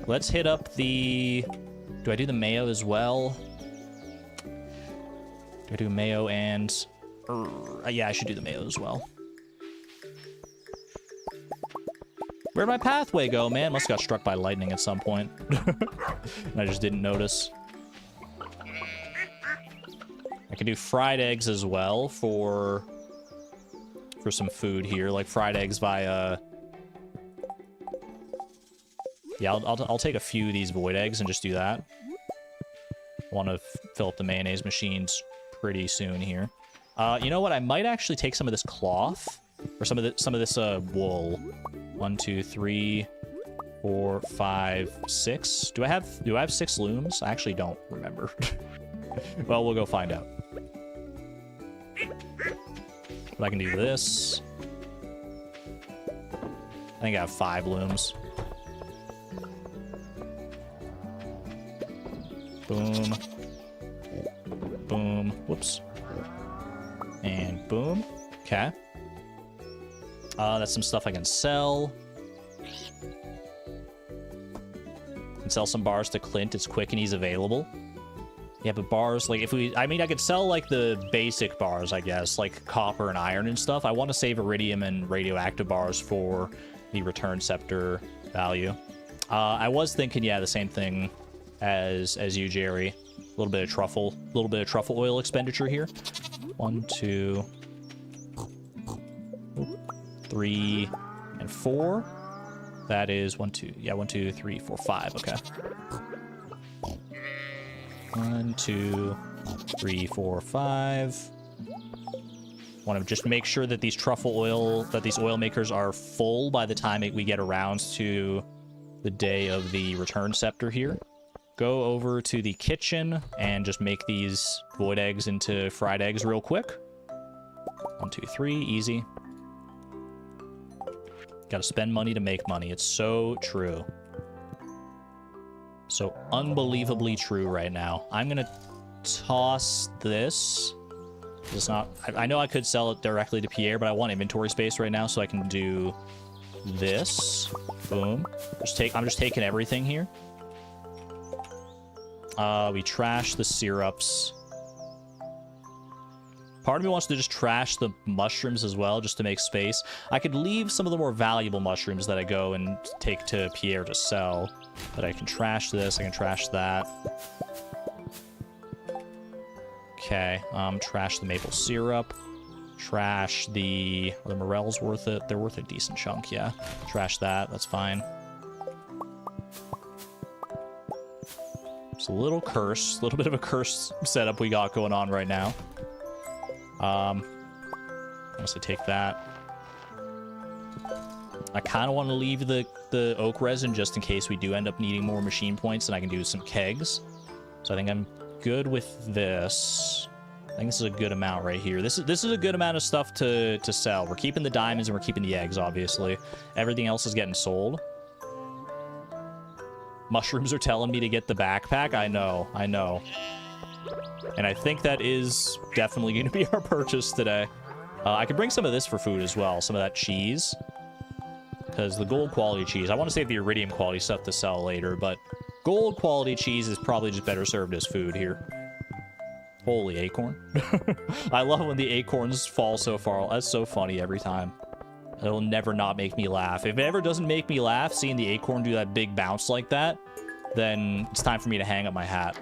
Let's hit up the... Do I do the mayo as well? Do I do mayo and... yeah, I should do the mayo as well. Where'd my pathway go, man? Must have got struck by lightning at some point. And I just didn't notice. I can do fried eggs as well for some food here, like fried eggs via... Yeah, I'll take a few of these void eggs and just do that. I want to fill up the mayonnaise machines pretty soon here. You know what? I might actually take some of this cloth or some of this wool. 1, 2, 3, 4, 5, 6. Do I have 6 looms? I actually don't remember. Well, we'll go find out. But I can do this. I think I have 5 looms. Boom. Boom. Whoops. And boom. Okay. That's some stuff I can sell. Can sell some bars to Clint. It's quick and he's available. Yeah, but bars, like, I mean, I could sell, like, the basic bars, I guess, like copper and iron and stuff. I want to save iridium and radioactive bars for the return scepter value. I was thinking, yeah, the same thing as you, Jerry. A little bit of truffle oil expenditure here. 1, 2, 3, and 4. That is 1, 2. Yeah, 1, 2, 3, 4, 5. Okay. 1, 2, 3, 4, 5. Want to just make sure that these these oil makers are full by the time we get around to the day of the return scepter here. Go over to the kitchen and just make these void eggs into fried eggs real quick. 1, 2, 3, easy. Gotta spend money to make money. It's so true. So unbelievably true right now. I'm gonna toss this It's not... I know I could sell it directly to Pierre, but I want inventory space right now, so I can do this. Boom. I'm just taking everything here. We trash the syrups. Part of me wants to just trash the mushrooms as well, just to make space. I could leave some of the more valuable mushrooms that I go and take to Pierre to sell. But I can trash this, I can trash that. Okay, trash the maple syrup. Trash the... Are the morels worth it? They're worth a decent chunk, yeah. Trash that, that's fine. It's a little curse, a little bit of a curse setup we got going on right now. Unless I take that. I kind of want to leave the oak resin just in case we do end up needing more machine points, and I can do some kegs. So I think I'm good with this. I think this is a good amount right here. This is a good amount of stuff to sell. We're keeping the diamonds and we're keeping the eggs, obviously. Everything else is getting sold. Mushrooms are telling me to get the backpack. I know. And I think that is definitely going to be our purchase today. I could bring some of this for food as well. Some of that cheese. Because the gold quality cheese... I want to save the iridium quality stuff to sell later, but gold quality cheese is probably just better served as food here. Holy acorn. I love when the acorns fall so far. That's so funny every time. It'll never not make me laugh. If it ever doesn't make me laugh, seeing the acorn do that big bounce like that, then it's time for me to hang up my hat.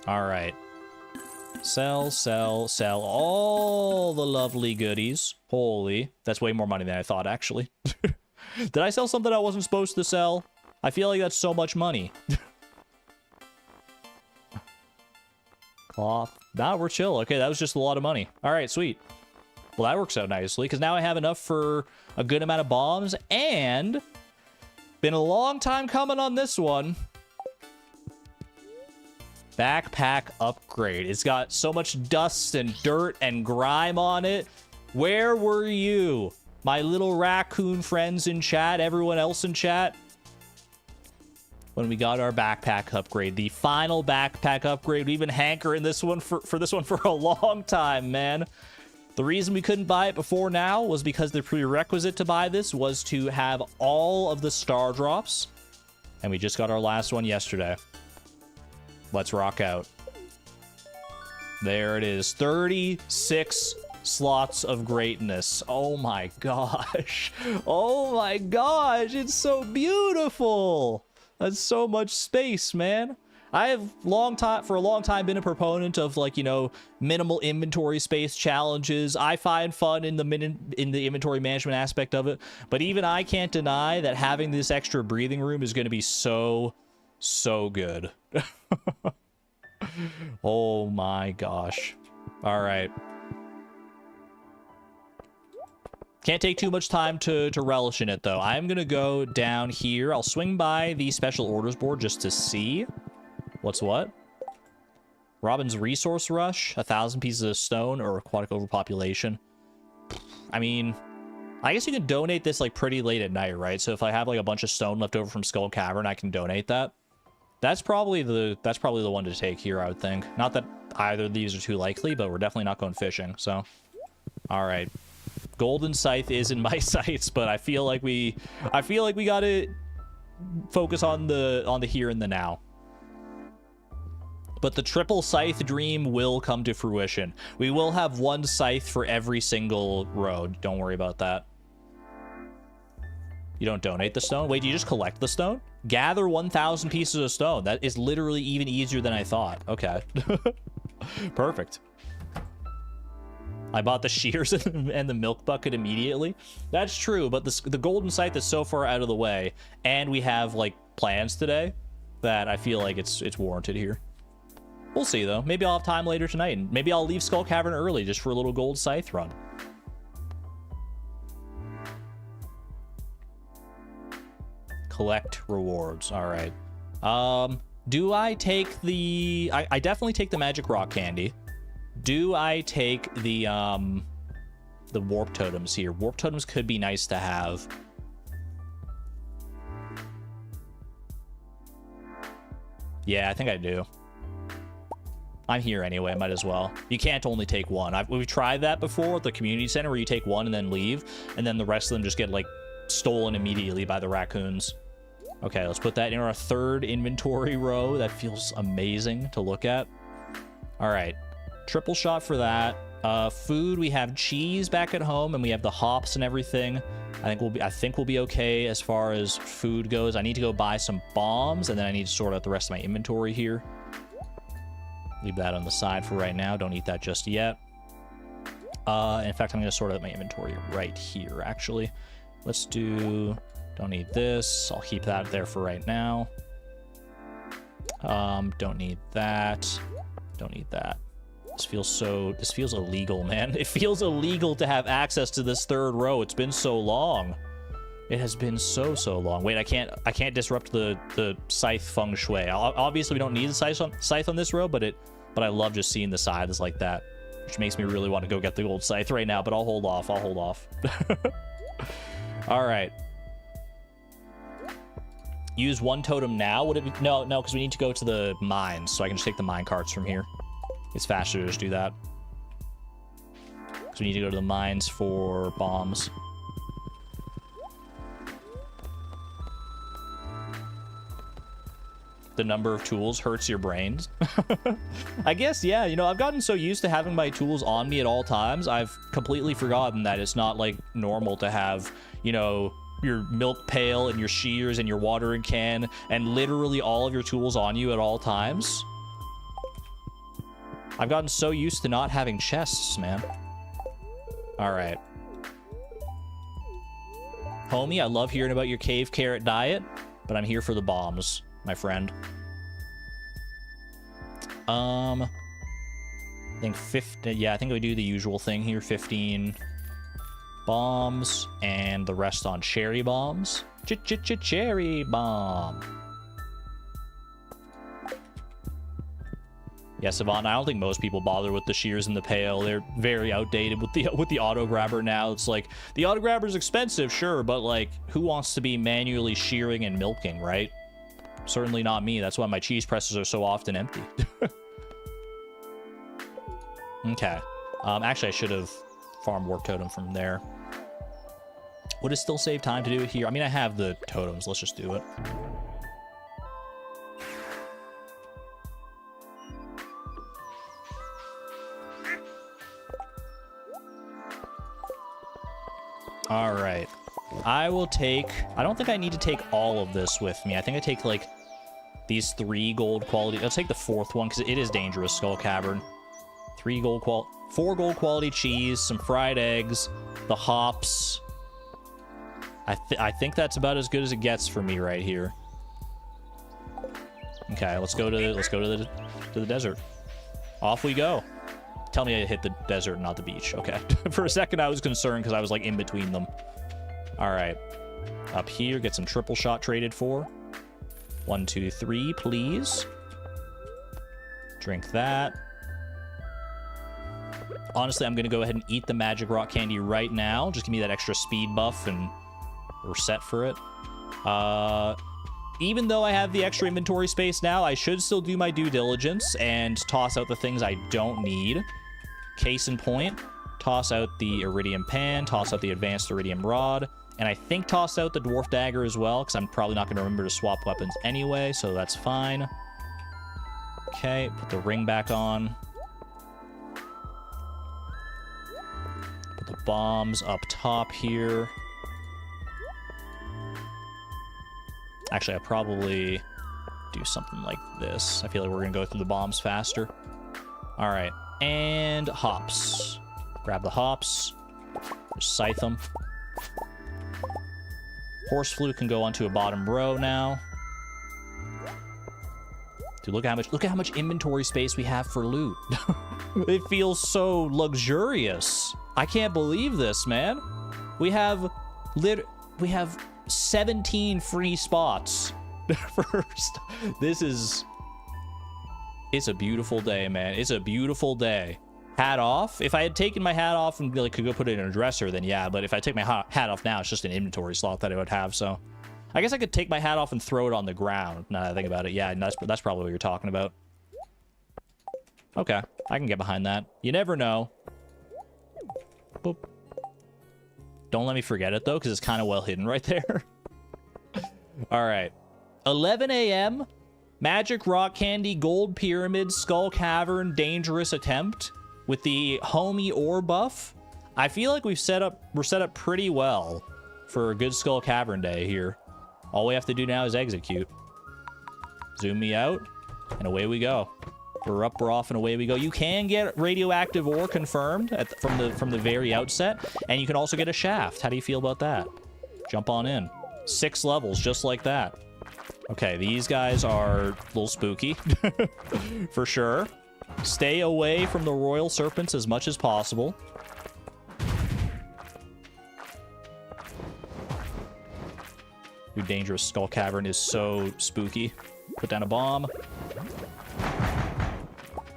Alright. Sell all the lovely goodies. Holy. That's way more money than I thought, actually. Did I sell something I wasn't supposed to sell? I feel like that's so much money. Cloth. Nah, we're chill. Okay, that was just a lot of money. Alright, sweet. Well, that works out nicely, because now I have enough for a good amount of bombs, and... Been a long time coming on this one. Backpack upgrade. It's got so much dust and dirt and grime on it. Where were you? My little raccoon friends in chat, everyone else in chat? When we got our backpack upgrade. The final backpack upgrade. We've been hankering this one for this one for a long time, man. The reason we couldn't buy it before now was because the prerequisite to buy this was to have all of the star drops. And we just got our last one yesterday. Let's rock out. There it is. 36 slots of greatness. Oh my gosh. Oh my gosh. It's so beautiful. That's so much space, man. I have for a long time been a proponent of, like, you know, minimal inventory space challenges. I find fun in the inventory management aspect of it, but even I can't deny that having this extra breathing room is going to be so good. Oh my gosh. All right. Can't take too much time to relish in it, though. I'm going to go down here. I'll swing by the special orders board just to see. What's what? Robin's resource rush, 1,000 pieces of stone, or aquatic overpopulation. I mean, I guess you can donate this like pretty late at night, right? So if I have like a bunch of stone left over from Skull Cavern, I can donate that. That's probably the one to take here, I would think. Not that either of these are too likely, but we're definitely not going fishing. So, all right. Golden Scythe is in my sights, but I feel like we gotta focus on the here and the now. But the triple scythe dream will come to fruition. We will have one scythe for every single road. Don't worry about that. You don't donate the stone? Wait, do you just collect the stone? Gather 1,000 pieces of stone. That is literally even easier than I thought. Okay. Perfect. I bought the shears and the milk bucket immediately. That's true, but the golden scythe is so far out of the way, and we have, like, plans today that I feel like it's warranted here. We'll see, though. Maybe I'll have time later tonight, and maybe I'll leave Skull Cavern early just for a little gold scythe run. Collect rewards. All right. Do I take the... I definitely take the magic rock candy. Do I take the warp totems here? Warp totems could be nice to have. Yeah, I think I do. I'm here anyway, might as well. You can't only take one. We've tried that before at the community center where you take one and then leave, and then the rest of them just get, like, stolen immediately by the raccoons. Okay, let's put that in our third inventory row. That feels amazing to look at. All right, triple shot for that. Food, we have cheese back at home, and we have the hops and everything. I think we'll be okay as far as food goes. I need to go buy some bombs, and then I need to sort out the rest of my inventory here. Leave that on the side for right now. Don't eat that just yet. In fact, I'm going to sort out my inventory right here, actually. Let's do... Don't need this. I'll keep that there for right now. Don't need that. Don't need that. This feels illegal, man. It feels illegal to have access to this third row. It's been so long. It has been so long. Wait, I can't disrupt the scythe feng shui. Obviously, we don't need the scythe on this row, but I love just seeing the sides like that, which makes me really want to go get the gold scythe right now, but I'll hold off. All right. Use one totem now? Would it be? No, because we need to go to the mines, so I can just take the mine carts from here. It's faster to just do that. So we need to go to the mines for bombs. The number of tools hurts your brains. I guess, yeah, you know, I've gotten so used to having my tools on me at all times, I've completely forgotten that it's not, like, normal to have, you know, your milk pail and your shears and your watering can and literally all of your tools on you at all times. I've gotten so used to not having chests, man. All right. Homie, I love hearing about your cave carrot diet, but I'm here for the bombs, my friend. I think 15, yeah, I think we do the usual thing here, 15 bombs, and the rest on cherry bombs. Cherry bomb. Yeah, Savant, I don't think most people bother with the shears in the pail. They're very outdated with the auto grabber now. It's like, the auto grabber's expensive, sure, but, like, who wants to be manually shearing and milking, right? Certainly not me. That's why my cheese presses are so often empty. Okay. Actually, I should have farmed warp totem from there. Would it still save time to do it here? I mean, I have the totems. Let's just do it. All right. I will take... I don't think I need to take all of this with me. I think I take, like, these 3 gold quality... Let's take the 4th one, because it is dangerous, Skull Cavern. 4 gold quality cheese, some fried eggs, the hops. I think that's about as good as it gets for me right here. Okay, let's go to the desert. Off we go. Tell me I hit the desert, not the beach. Okay. For a second, I was concerned because I was, like, in between them. All right. Up here, get some triple shot traded for. 1, 2, 3, please. Drink that. Honestly, I'm going to go ahead and eat the magic rock candy right now. Just give me that extra speed buff and we're set for it. Even though I have the extra inventory space now, I should still do my due diligence and toss out the things I don't need. Case in point, toss out the iridium pan, toss out the advanced iridium rod, and I think toss out the dwarf dagger as well, because I'm probably not going to remember to swap weapons anyway, so that's fine. Okay, put the ring back on. Put the bombs up top here. Actually, I probably do something like this. I feel like we're going to go through the bombs faster. All right. And hops. Grab the hops. Just scythe them. Horse flute can go onto a bottom row now. Dude, look at how much inventory space we have for loot. It feels so luxurious. I can't believe this, man. We have 17 free spots. First, it's a beautiful day, man. It's a beautiful day. Hat off. If I had taken my hat off and like could go put it in a dresser, then yeah. But if I take my hat off now, it's just an inventory slot that I would have. So I guess I could take my hat off and throw it on the ground. Now that I think about it, yeah, that's probably what you're talking about. Okay, I can get behind that. You never know. Boop. Don't let me forget it, though, because it's kind of well hidden right there. All right. 11 a.m. Magic Rock Candy, Gold Pyramid, Skull Cavern, Dangerous Attempt with the homie ore buff. I feel like we're set up pretty well for a good Skull Cavern day here. All we have to do now is execute. Zoom me out, and away we go. We're up, we're off, and away we go. You can get radioactive ore confirmed from the very outset, and you can also get a shaft. How do you feel about that? Jump on in. 6 levels, just like that. Okay, these guys are a little spooky, for sure. Stay away from the royal serpents as much as possible. Dude, Dangerous Skull Cavern is so spooky. Put down a bomb.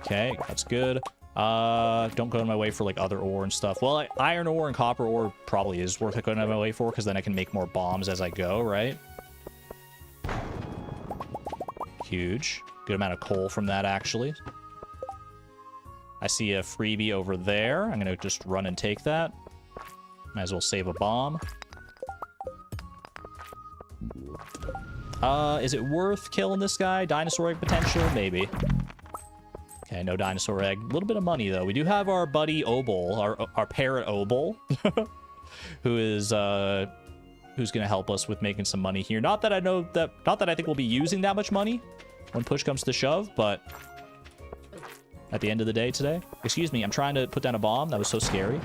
Okay, that's good. Don't go in my way for, like, other ore and stuff. Well, like, iron ore and copper ore probably is worth going out of my way for, because then I can make more bombs as I go, right? Huge. Good amount of coal from that, actually. I see a freebie over there. I'm gonna just run and take that. Might as well save a bomb. Is it worth killing this guy? Dinosaur egg potential? Maybe. Okay, no dinosaur egg. A little bit of money, though. We do have our buddy Obol, our parrot Obol, who's gonna help us with making some money here. Not that I think we'll be using that much money when push comes to shove, but at the end of the day today. Excuse me, I'm trying to put down a bomb. That was so scary.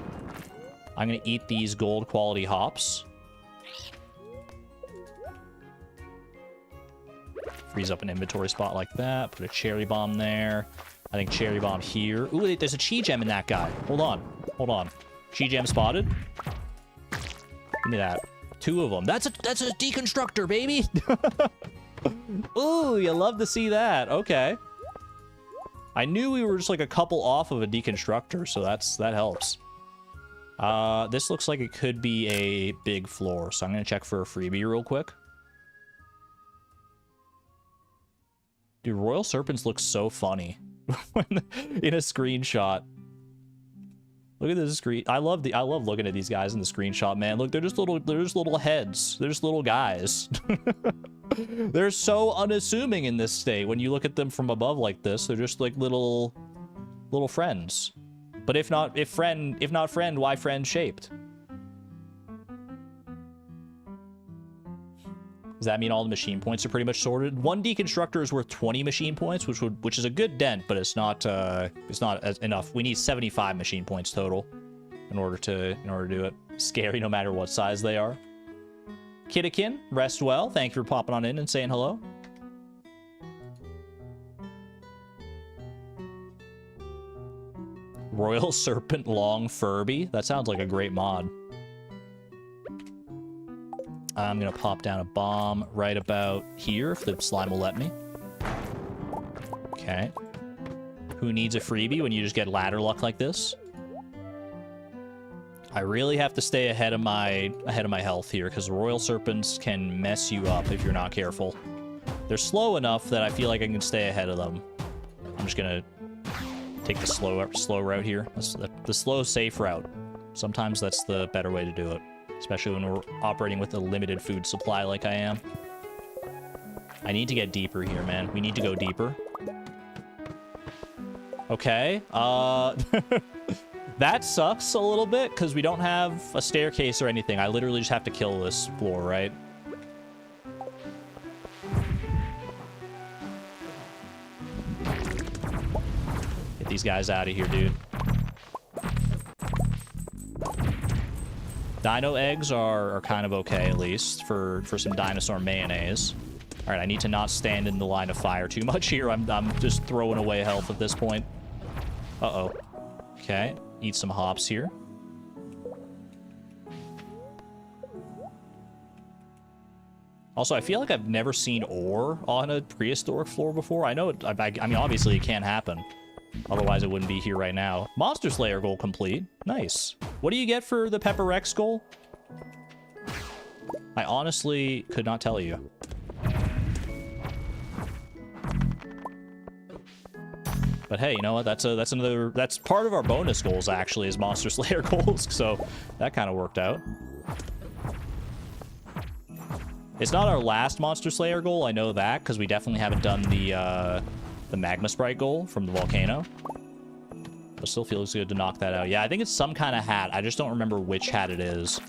I'm gonna eat these gold quality hops. Freeze up an inventory spot like that. Put a cherry bomb there. I think cherry bomb here. Ooh, there's a chi gem in that guy. Hold on. Hold on. Chi gem spotted. Give me that. 2 of them. That's a deconstructor, baby. Ooh, you love to see that. Okay. I knew we were just like a couple off of a deconstructor, so that helps. This looks like it could be a big floor, so I'm gonna check for a freebie real quick. Dude, Royal Serpents look so funny in a screenshot. Look at this screen. I love looking at these guys in the screenshot, man. Look, they're just little heads. They're just little guys. They're so unassuming in this state. When you look at them from above like this, they're just like little friends. But if not friend, why friend shaped? Does that mean all the machine points are pretty much sorted? 1 deconstructor is worth 20 machine points, which is a good dent, but it's not enough. We need 75 machine points total in order to do it. Scary no matter what size they are. Kiddikin, rest well. Thank you for popping on in and saying hello. Royal Serpent Long Furby. That sounds like a great mod. I'm gonna pop down a bomb right about here if the slime will let me. Okay. Who needs a freebie when you just get ladder luck like this? I really have to stay ahead of my health here, because Royal Serpents can mess you up if you're not careful. They're slow enough that I feel like I can stay ahead of them. I'm just gonna take the slow route here. That's the slow, safe route. Sometimes that's the better way to do it, especially when we're operating with a limited food supply like I am. I need to get deeper here, man. We need to go deeper. Okay. That sucks a little bit, because we don't have a staircase or anything. I literally just have to kill this floor, right? Get these guys out of here, dude. Dino eggs are kind of okay, at least, for some dinosaur mayonnaise. All right, I need to not stand in the line of fire too much here. I'm just throwing away health at this point. Uh-oh. Okay, eat some hops here. Also, I feel like I've never seen ore on a prehistoric floor before. I know it, I mean, obviously it can't happen. Otherwise, it wouldn't be here right now. Monster Slayer goal complete. Nice. What do you get for the Pepper Rex goal? I honestly could not tell you. But hey, you know what? That's part of our bonus goals, actually, is Monster Slayer goals. So that kind of worked out. It's not our last Monster Slayer goal, I know that, because we definitely haven't done the Magma Sprite goal from the volcano. But still feels good to knock that out. Yeah, I think it's some kind of hat. I just don't remember which hat it is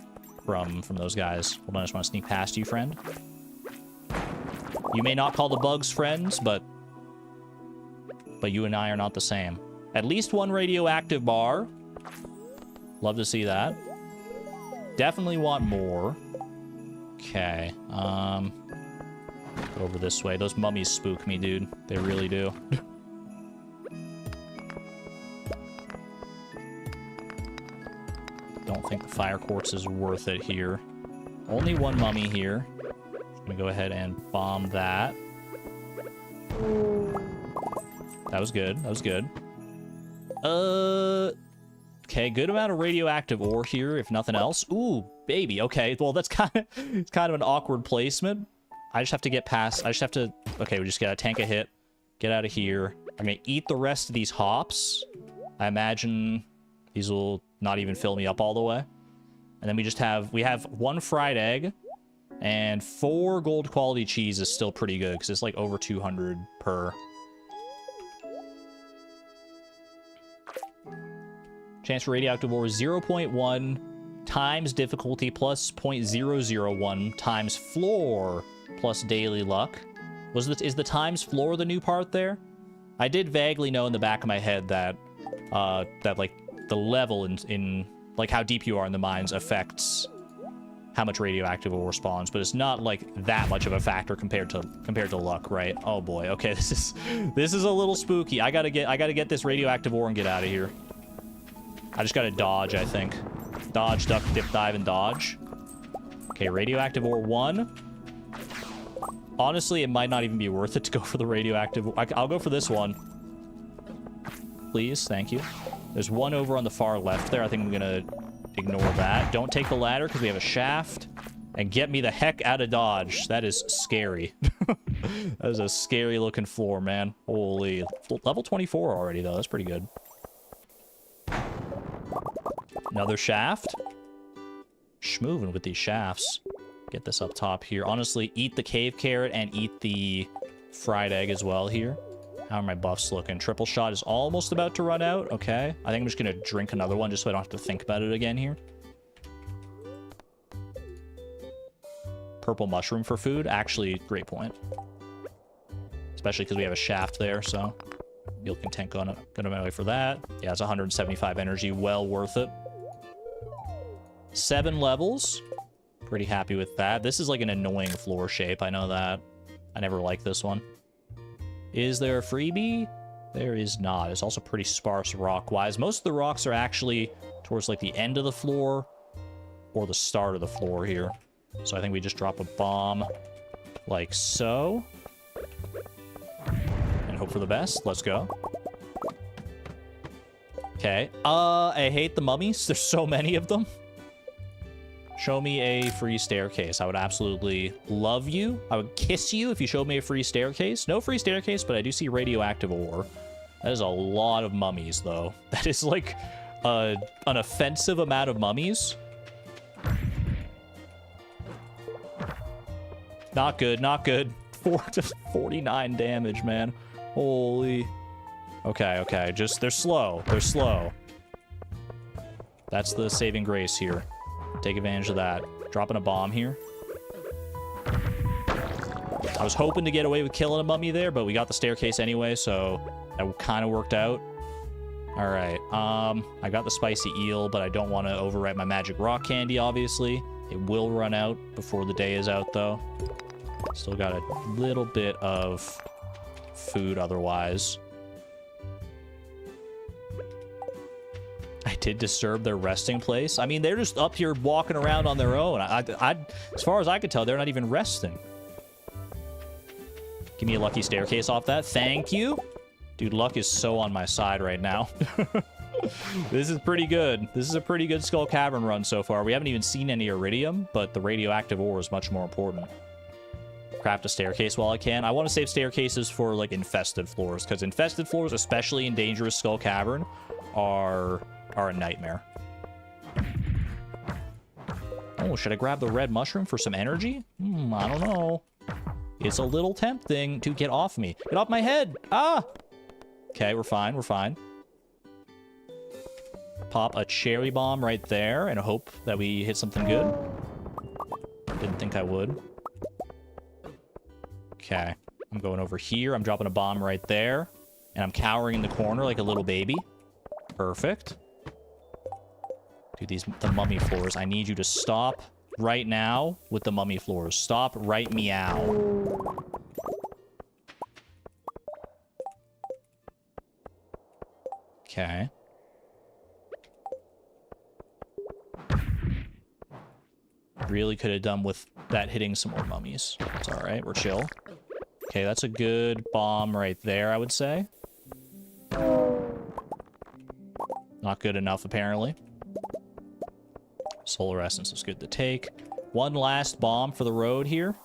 from those guys. Hold on, I just want to sneak past you, friend. You may not call the bugs friends, but you and I are not the same. At least one radioactive bar. Love to see that. Definitely want more. Okay. Go over this way. Those mummies spook me, dude. They really do. Don't think the fire quartz is worth it here. Only one mummy here. I'm gonna go ahead and bomb that. That was good. That was good. Okay, good amount of radioactive ore here, if nothing else. Ooh, baby. Okay, well, that's kind of an awkward placement. I just have to get past. I just have to. Okay, we just gotta tank a hit. Get out of here. I'm gonna eat the rest of these hops. I imagine these will not even fill me up all the way. And then we have 1 fried egg and 4 gold quality cheese is still pretty good because it's like over 200 per. Chance for radioactive ore is 0.1 times difficulty plus 0.001 times floor plus daily luck. Is the times floor the new part there? I did vaguely know in the back of my head that like the level in like how deep you are in the mines affects how much radioactive ore spawns, but it's not like that much of a factor compared to luck, right? Oh boy. Okay, this is a little spooky. I gotta get this radioactive ore and get out of here. I just gotta dodge, I think. Dodge, duck, dip, dive, and dodge. Okay, radioactive ore 1. Honestly, it might not even be worth it to go for the radioactive. I'll go for this one. Please, thank you. There's one over on the far left there. I think I'm gonna ignore that. Don't take the ladder because we have a shaft. And get me the heck out of dodge. That is scary. That is a scary looking floor, man. Holy. Level 24 already, though. That's pretty good. Another shaft. Schmoving with these shafts. Get this up top here. Honestly, eat the cave carrot and eat the fried egg as well here. How are my buffs looking? Triple shot is almost about to run out. Okay. I think I'm just going to drink another one just so I don't have to think about it again here. Purple mushroom for food. Actually, great point. Especially because we have a shaft there, so you'll content going my way for that. Yeah, it's 175 energy. Well worth it. 7 levels. Pretty happy with that. This is like an annoying floor shape. I know that. I never liked this one. Is there a freebie? There is not. It's also pretty sparse rock-wise. Most of the rocks are actually towards like the end of the floor or the start of the floor here. So I think we just drop a bomb like so. And hope for the best. Let's go. Okay. I hate the mummies. There's so many of them. Show me a free staircase. I would absolutely love you. I would kiss you if you showed me a free staircase. No free staircase, but I do see radioactive ore. That is a lot of mummies, though. That is like an offensive amount of mummies. Not good, not good. 49 damage, man. Holy. Okay, okay. Just, they're slow. They're slow. That's the saving grace here. Take advantage of that. Dropping a bomb here. I was hoping to get away with killing a mummy there, but we got the staircase anyway, so that kind of worked out. All right. I got the spicy eel, but I don't want to overwrite my magic rock candy, obviously. It will run out before the day is out, though. Still got a little bit of food otherwise. I did disturb their resting place. I mean, they're just up here walking around on their own. As far as I could tell, they're not even resting. Give me a lucky staircase off that. Thank you. Dude, luck is so on my side right now. This is pretty good. This is a pretty good Skull Cavern run so far. We haven't even seen any iridium, but the radioactive ore is much more important. craft a staircase while I can. I want to save staircases for, like, infested floors, because infested floors, especially in Dangerous Skull Cavern, are a nightmare. Oh, should I grab the red mushroom for some energy? I don't know. It's a little tempting to get off me. Get off my head! Ah! Okay, we're fine, we're fine. Pop a cherry bomb right there and hope that we hit something good. Didn't think I would. Okay, I'm going over here. I'm dropping a bomb right there. And I'm cowering in the corner like a little baby. Perfect. Dude, the mummy floors. I need you to stop right now with the mummy floors. Stop right meow. Okay. Really could have done with that hitting some more mummies. It's alright, we're chill. Okay, that's a good bomb right there, I would say. Not good enough, apparently. Solar Essence is good to take. One last bomb for the road here.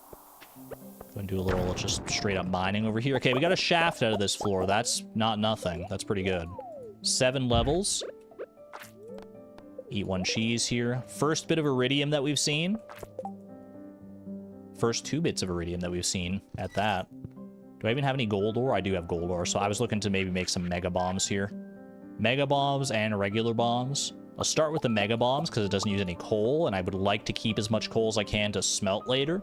Go and do a little just straight up mining over here. Okay, we got a shaft out of this floor. That's not nothing. That's pretty good. 7 levels. Eat 1 cheese here. First bit of iridium that we've seen. First 2 bits of iridium that we've seen at that. Do I even have any gold ore? I do have gold ore, so I was looking to maybe make some mega bombs here. Mega bombs and regular bombs. I'll start with the mega bombs because it doesn't use any coal, and I would like to keep as much coal as I can to smelt later.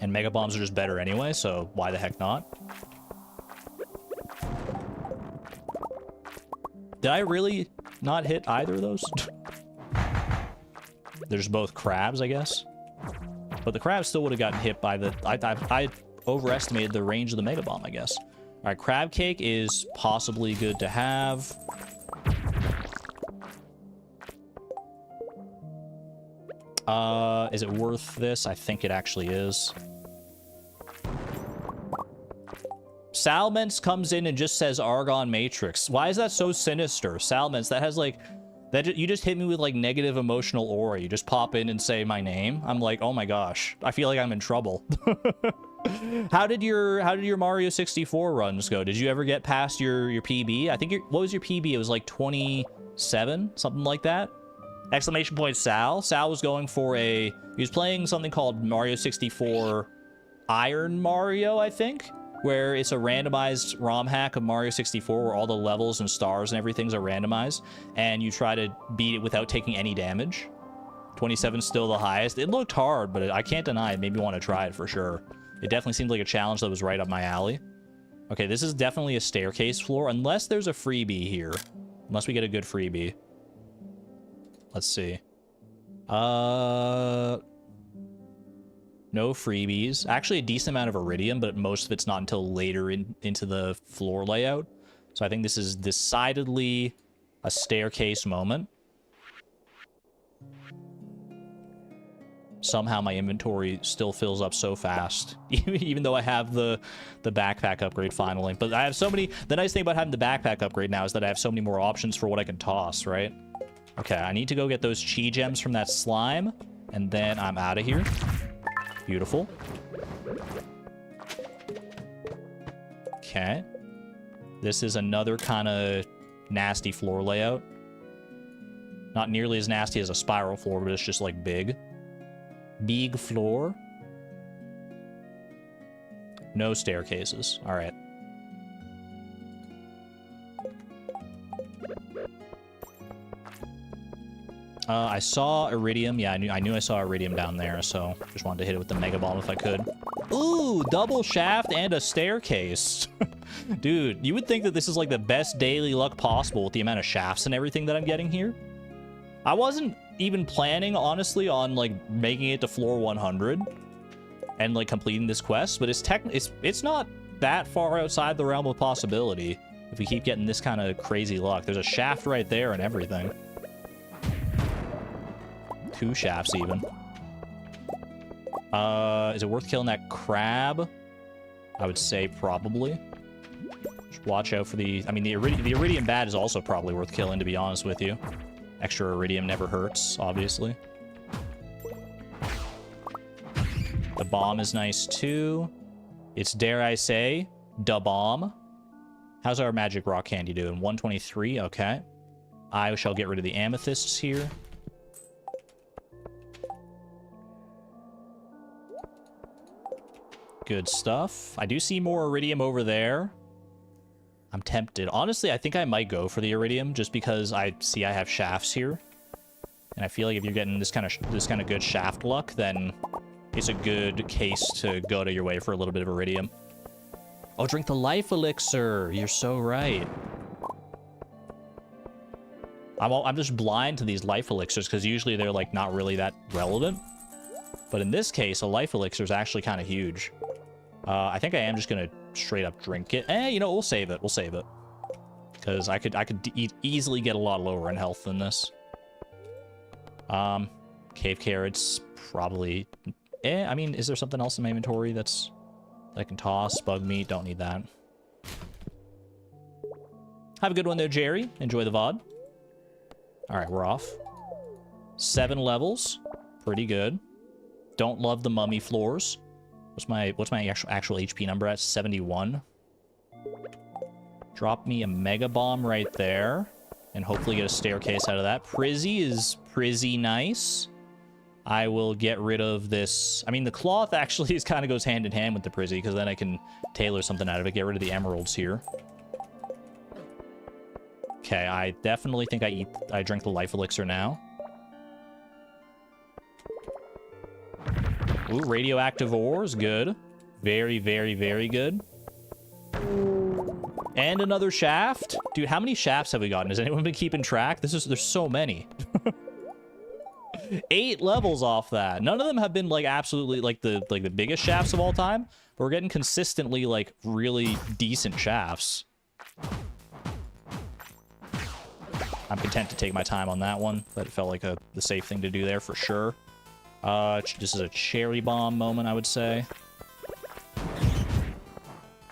And mega bombs are just better anyway, so why the heck not? Did I really not hit either of those? There's both crabs, I guess. But the crab still would have gotten hit by the... I overestimated the range of the mega bomb, I guess. All right, crab cake is possibly good to have. Is it worth this? I think it actually is. Salments comes in and just says Argon Matrix. Why is that so sinister? Salments, that has like... That you just hit me with like negative emotional aura. You just pop in and say my name. I'm like, oh my gosh. I feel like I'm in trouble. How did your Mario 64 runs go? Did you ever get past your PB? I think what was your PB? It was like 27, something like that. Exclamation point Sal. Sal was going for he was playing something called Mario 64 Iron Mario, I think, where it's a randomized ROM hack of Mario 64 where all the levels and stars and everything's are randomized, and you try to beat it without taking any damage. 27's still the highest. It looked hard, but I can't deny it made me want to try it for sure. It definitely seemed like a challenge that was right up my alley. Okay, this is definitely a staircase floor, unless there's a freebie here. Unless we get a good freebie. Let's see. No freebies. Actually, a decent amount of iridium, but most of it's not until later into the floor layout. So I think this is decidedly a staircase moment. Somehow my inventory still fills up so fast, even though I have the backpack upgrade finally. But I have so many... The nice thing about having the backpack upgrade now is that I have so many more options for what I can toss, right? Okay, I need to go get those chi gems from that slime, and then I'm out of here. Beautiful. Okay. This is another kind of nasty floor layout. Not nearly as nasty as a spiral floor, but it's just like big. Big floor. No staircases. All right. I saw iridium. Yeah, I knew I saw iridium down there, so just wanted to hit it with the mega bomb if I could. Ooh, double shaft and a staircase. Dude, you would think that this is like the best daily luck possible with the amount of shafts and everything that I'm getting here. I wasn't even planning, honestly, on like making it to floor 100 and like completing this quest, but it's not that far outside the realm of possibility if we keep getting this kind of crazy luck. There's a shaft right there and everything. 2 shafts even. Is it worth killing that crab? I would say probably. Just watch out for the... I mean, the iridium bat is also probably worth killing, to be honest with you. Extra iridium never hurts, obviously. The bomb is nice too. It's, dare I say, da bomb. How's our magic rock candy doing? 123, okay. I shall get rid of the amethysts here. Good stuff. I do see more iridium over there. I'm tempted. Honestly, I think I might go for the iridium just because I see I have shafts here. And I feel like if you're getting this kind of good shaft luck, then it's a good case to go to your way for a little bit of iridium. Oh, drink the life elixir. You're so right. I'm just blind to these life elixirs because usually they're like not really that relevant. But in this case, a life elixir is actually kind of huge. I think I am just gonna straight up drink it. You know, we'll save it. We'll save it because I could easily get a lot lower in health than this. Cave carrots probably. I mean, is there something else in my inventory that I can toss? Bug meat, don't need that. Have a good one there, Jerry. Enjoy the VOD. All right, we're off. 7 levels, pretty good. Don't love the mummy floors. What's my actual HP number at? 71. Drop me a mega bomb right there, and hopefully get a staircase out of that. Prizzy is pretty nice. I will get rid of this. I mean, the cloth actually kind of goes hand in hand with the Prizzy, because then I can tailor something out of it. Get rid of the emeralds here. Okay, I definitely think I drink the life elixir now. Ooh, radioactive ore is good. Very, very, very good. And another shaft. Dude, how many shafts have we gotten? Has anyone been keeping track? There's so many. 8 levels off that. None of them have been like absolutely like the biggest shafts of all time, but we're getting consistently like really decent shafts. I'm content to take my time on that one, but it felt like the safe thing to do there for sure. This is a cherry bomb moment, I would say.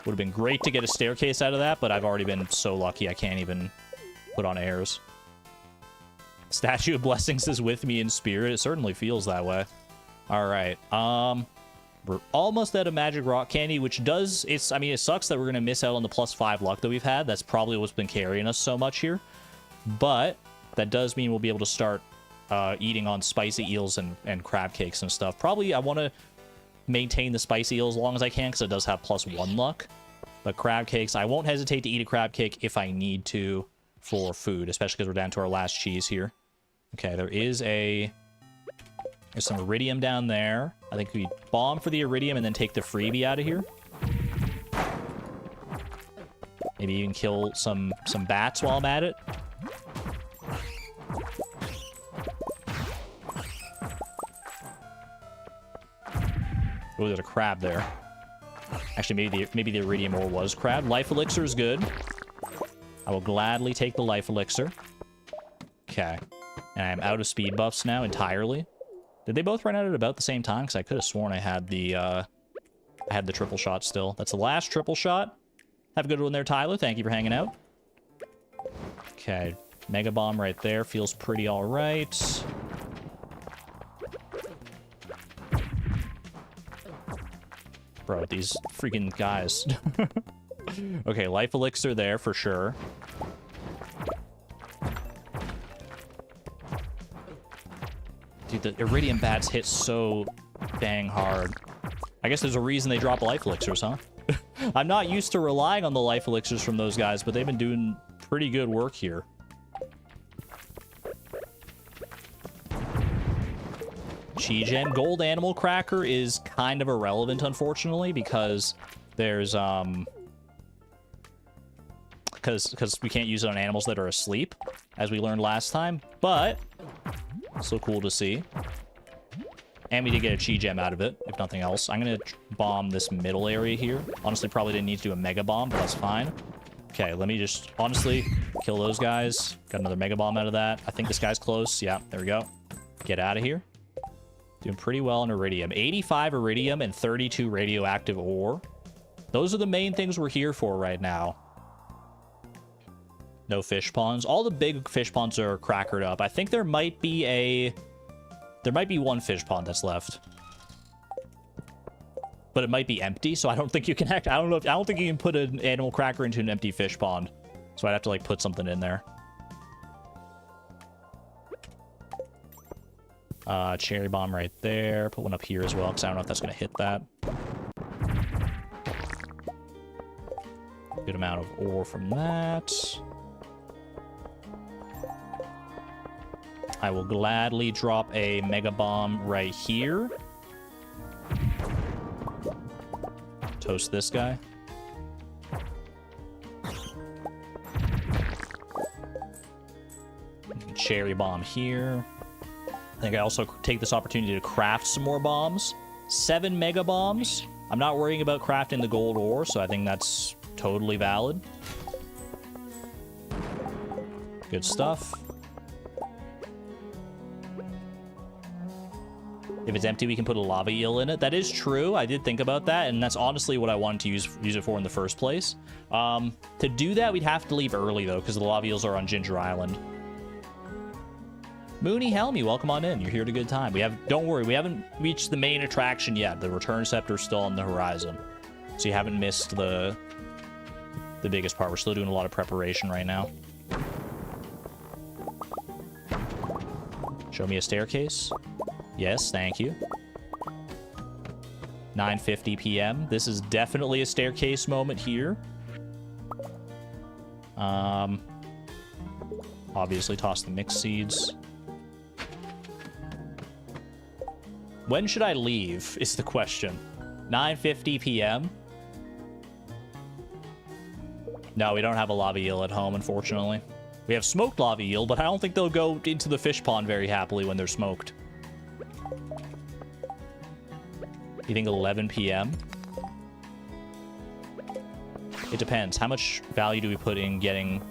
Would have been great to get a staircase out of that, but I've already been so lucky I can't even put on airs. Statue of Blessings is with me in spirit. It certainly feels that way. All right. We're almost out of magic rock candy, which does... I mean, it sucks that we're going to miss out on the +5 luck that we've had. That's probably what's been carrying us so much here. But that does mean we'll be able to start eating on spicy eels and crab cakes and stuff. Probably I want to maintain the spicy eel as long as I can because it does have +1 luck. But crab cakes, I won't hesitate to eat a crab cake if I need to for food, especially because we're down to our last cheese here. Okay, there's some iridium down there. I think we bomb for the iridium and then take the freebie out of here. Maybe even kill some bats while I'm at it. Oh, there's a crab there. Actually, maybe the iridium ore was crab. Life elixir is good. I will gladly take the life elixir. Okay. And I'm out of speed buffs now entirely. Did they both run out at about the same time? Because I could have sworn I had the triple shot still. That's the last triple shot. Have a good one there, Tyler. Thank you for hanging out. Okay. Mega bomb right there. Feels pretty all right. Bro, these freaking guys. Okay, life elixir there for sure. Dude, the iridium bats hit so dang hard. I guess there's a reason they drop life elixirs, huh? I'm not used to relying on the life elixirs from those guys, but they've been doing pretty good work here. Chi Gem. Gold animal cracker is kind of irrelevant, unfortunately, because there's because we can't use it on animals that are asleep, as we learned last time, but so cool to see. And we did get a Chi Gem out of it, if nothing else. I'm gonna bomb this middle area here. Honestly, probably didn't need to do a mega bomb, but that's fine. Okay, let me just honestly kill those guys. Got another mega bomb out of that. I think this guy's close. Yeah, there we go. Get out of here. Doing pretty well on iridium. 85 iridium and 32 radioactive ore. Those are the main things we're here for right now. No fish ponds. All the big fish ponds are crackered up. I think there might be one fish pond that's left. but it might be empty, so I don't think you can I don't think you can put an animal cracker into an empty fish pond. So I'd have to like put something in there. Cherry bomb right there. Put one up here as well, because I don't know if that's going to hit that. Good amount of ore from that. I will gladly drop a mega bomb right here. Toast this guy. Cherry bomb here. I think I also take this opportunity to craft some more bombs. 7 mega bombs. I'm not worrying about crafting the gold ore, so I think that's totally valid. Good stuff. If it's empty, we can put a lava eel in it. That is true. I did think about that, and that's honestly what I wanted to use it for in the first place. To do that, we'd have to leave early, though, because the lava eels are on Ginger Island. Mooney Helmy, welcome on in. You're here at a good time. Don't worry, we haven't reached the main attraction yet. The return scepter's still on the horizon. So you haven't missed the biggest part. We're still doing a lot of preparation right now. Show me a staircase. Yes, thank you. 9:50 p.m. This is definitely a staircase moment here. Obviously toss the mixed seeds. When should I leave is the question. 9:50 p.m. No, we don't have a lava eel at home, unfortunately. We have smoked lava eel, but I don't think they'll go into the fish pond very happily when they're smoked. You think 11 p.m.? It depends. How much value do we put in getting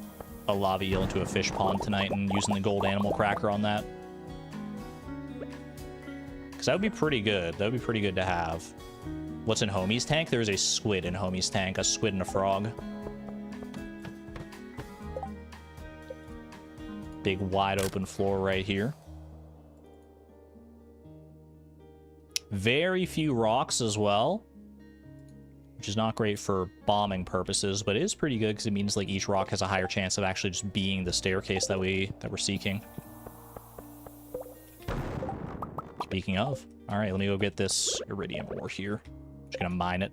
a lava eel into a fish pond tonight and using the gold animal cracker on that? Because that would be pretty good. That would be pretty good to have. What's in Homie's tank? There's a squid in Homie's tank. A squid and a frog. Big wide open floor right here. Very few rocks as well, which is not great for bombing purposes, but it is pretty good because it means like each rock has a higher chance of actually just being the staircase that we're seeking. Speaking of, all right, let me go get this iridium ore here. Just gonna mine it.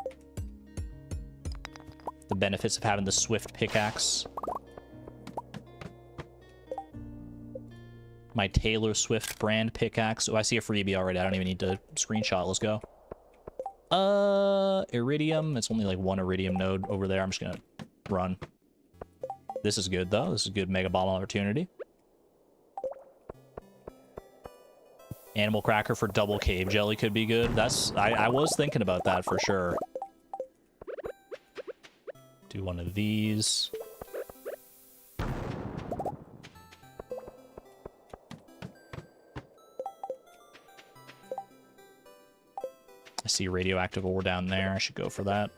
The benefits of having the swift pickaxe. My Taylor Swift brand pickaxe. Oh, I see a freebie already. I don't even need to screenshot. Let's go. Iridium. It's only like one iridium node over there. I'm just gonna run. This is good, though. This is a good mega bomb opportunity. Animal cracker for double cave jelly could be good. I was thinking about that for sure. Do one of these. I see radioactive ore down there. I should go for that.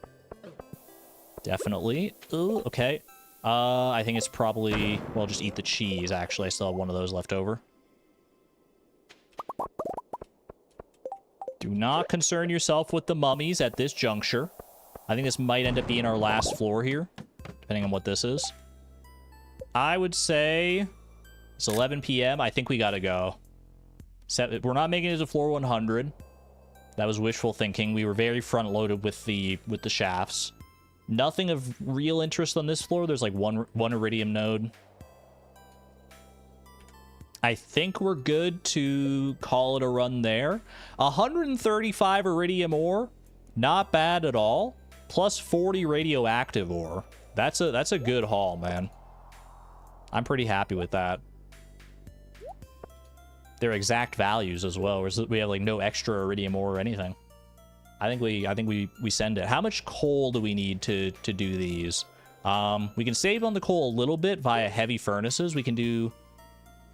Definitely. Ooh, okay. I think it's probably... Well, just eat the cheese, actually. I still have one of those left over. Do not concern yourself with the mummies at this juncture. I think this might end up being our last floor here, depending on what this is. I would say it's 11 p.m. I think we gotta go. We're not making it to floor 100. That was wishful thinking. We were very front-loaded with the shafts. Nothing of real interest on this floor. There's like one iridium node. I think we're good to call it a run there. 135 iridium ore, not bad at all. Plus 40 radioactive ore. That's a good haul, man. I'm pretty happy with that. Their exact values as well. We have like no extra iridium ore or anything. I think we send it. How much coal do we need to do these? We can save on the coal a little bit via heavy furnaces. We can do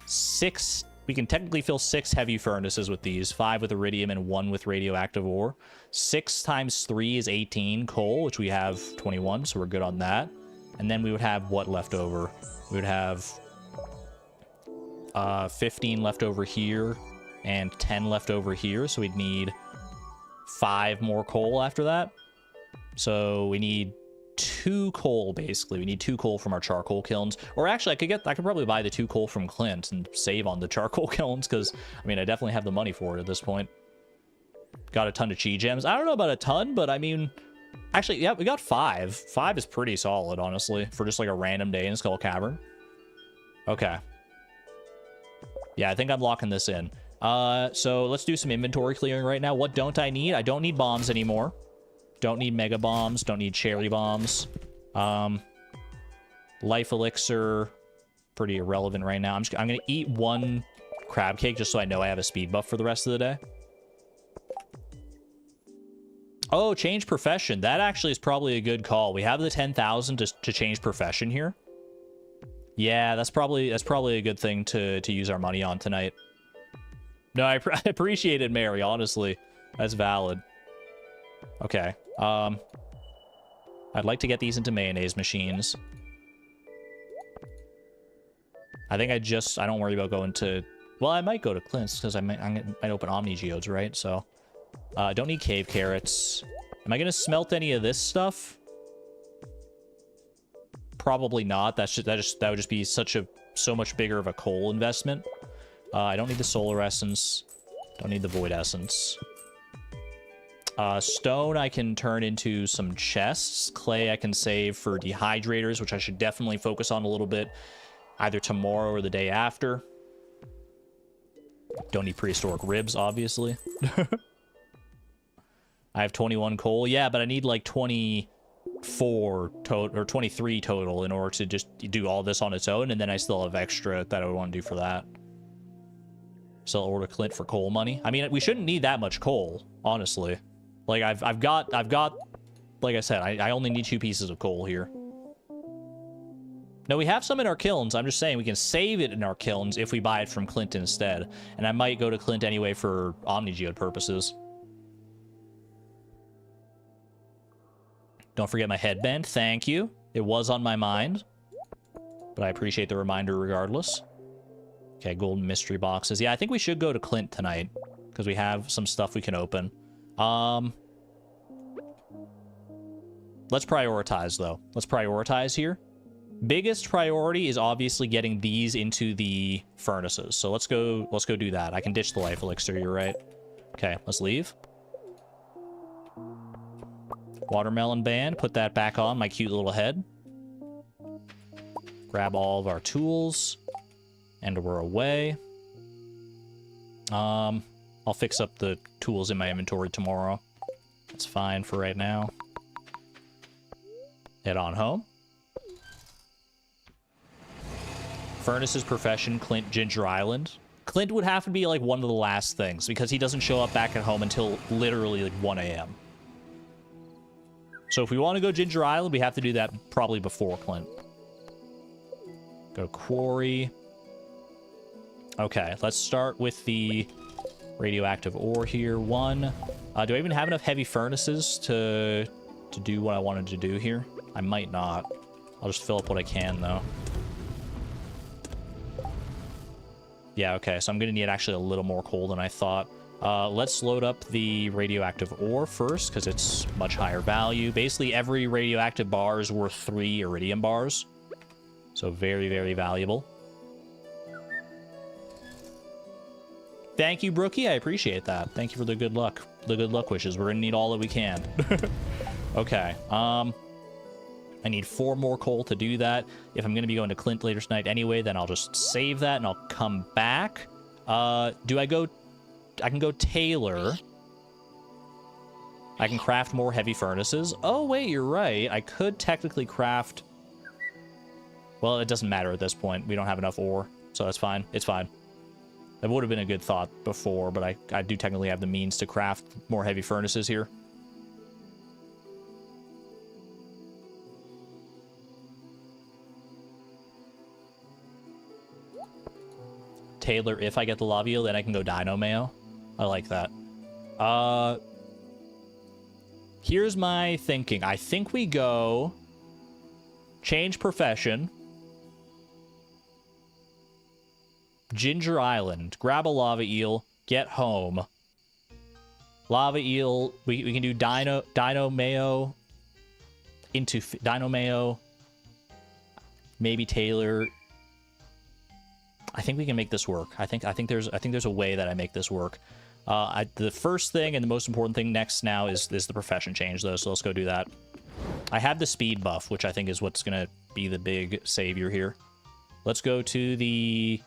6. We can technically fill 6 heavy furnaces with these. 5 with iridium and 1 with radioactive ore. 6 times 3 is 18 coal, which we have 21, so we're good on that. And then we would have what left over? We would have 15 left over here and 10 left over here, so we'd need 5 more coal after that. So we need 2 coal, basically. We need 2 coal from our charcoal kilns. Or actually, I could probably buy the 2 coal from Clint and save on the charcoal kilns, because, I mean, I definitely have the money for it at this point. Got a ton of chi gems. I don't know about a ton, but I mean... Actually, yeah, we got 5. 5 is pretty solid, honestly, for just like a random day in Skull Cavern. Okay. Yeah, I think I'm locking this in. So let's do some inventory clearing right now. What don't I need? I don't need bombs anymore. Don't need mega bombs. Don't need cherry bombs. Life elixir, pretty irrelevant right now. I'm gonna eat 1 crab cake just so I know I have a speed buff for the rest of the day. Oh, change profession. That actually is probably a good call. We have the 10,000 to change profession here. Yeah, that's probably a good thing to use our money on tonight. No, I appreciate it, Mary, honestly. That's valid. Okay. I'd like to get these into mayonnaise machines. I think I don't worry about going to... Well, I might go to Clint's, because I might open Omni Geodes, right? So, I don't need cave carrots. Am I going to smelt any of this stuff? Probably not. That would just be so much bigger of a coal investment. I don't need the solar essence. Don't need the void essence. Stone I can turn into some chests. Clay I can save for dehydrators, which I should definitely focus on a little bit, either tomorrow or the day after. Don't need prehistoric ribs, obviously. I have 21 coal. Yeah, but I need like 24 total, or 23 total in order to just do all this on its own, and then I still have extra that I would want to do for that. So I'll order Clint for coal money. I mean, we shouldn't need that much coal, honestly. Like, I've got, like I said, I only need 2 pieces of coal here. No, we have some in our kilns. I'm just saying we can save it in our kilns if we buy it from Clint instead. And I might go to Clint anyway for Omnigeode purposes. Don't forget my headband. Thank you. It was on my mind, but I appreciate the reminder regardless. Okay, golden mystery boxes. Yeah, I think we should go to Clint tonight because we have some stuff we can open. Let's prioritize, though. Let's prioritize here. Biggest priority is obviously getting these into the furnaces. So let's go do that. I can ditch the life elixir, you're right. Okay, let's leave. Watermelon band, put that back on my cute little head. Grab all of our tools, and we're away. I'll fix up the tools in my inventory tomorrow. That's fine for right now. Head on home. Furnace's profession, Clint Ginger Island. Clint would have to be like one of the last things because he doesn't show up back at home until literally like 1 a.m. So if we want to go Ginger Island, we have to do that probably before Clint. Go quarry. Okay, let's start with the radioactive ore here. 1. Do I even have enough heavy furnaces to do what I wanted to do here? I might not. I'll just fill up what I can, though. Yeah, okay, so I'm going to need actually a little more coal than I thought. Let's load up the radioactive ore first, because it's much higher value. Basically, every radioactive bar is worth 3 iridium bars. So very, very valuable. Thank you, Brookie. I appreciate that. Thank you for the good luck. The good luck wishes. We're going to need all that we can. Okay, I need 4 more coal to do that. If I'm going to be going to Clint later tonight anyway, then I'll just save that and I'll come back. Do I go... I can go Taylor. I can craft more heavy furnaces. Oh, wait, you're right. I could technically craft... Well, it doesn't matter at this point. We don't have enough ore, so that's fine. It's fine. That would have been a good thought before, but I do technically have the means to craft more heavy furnaces here. Taylor, if I get the lava eel, then I can go Dino Mayo. I like that. Here's my thinking. I think we go change profession. Ginger Island. Grab a lava eel. Get home. Lava eel. We can do dino mayo into dino mayo. Maybe Taylor. I think we can make this work. I think there's a way that I make this work. The first thing and the most important thing next now is the profession change though. So let's go do that. I have the speed buff, which I think is what's gonna be the big savior here. Let's go to the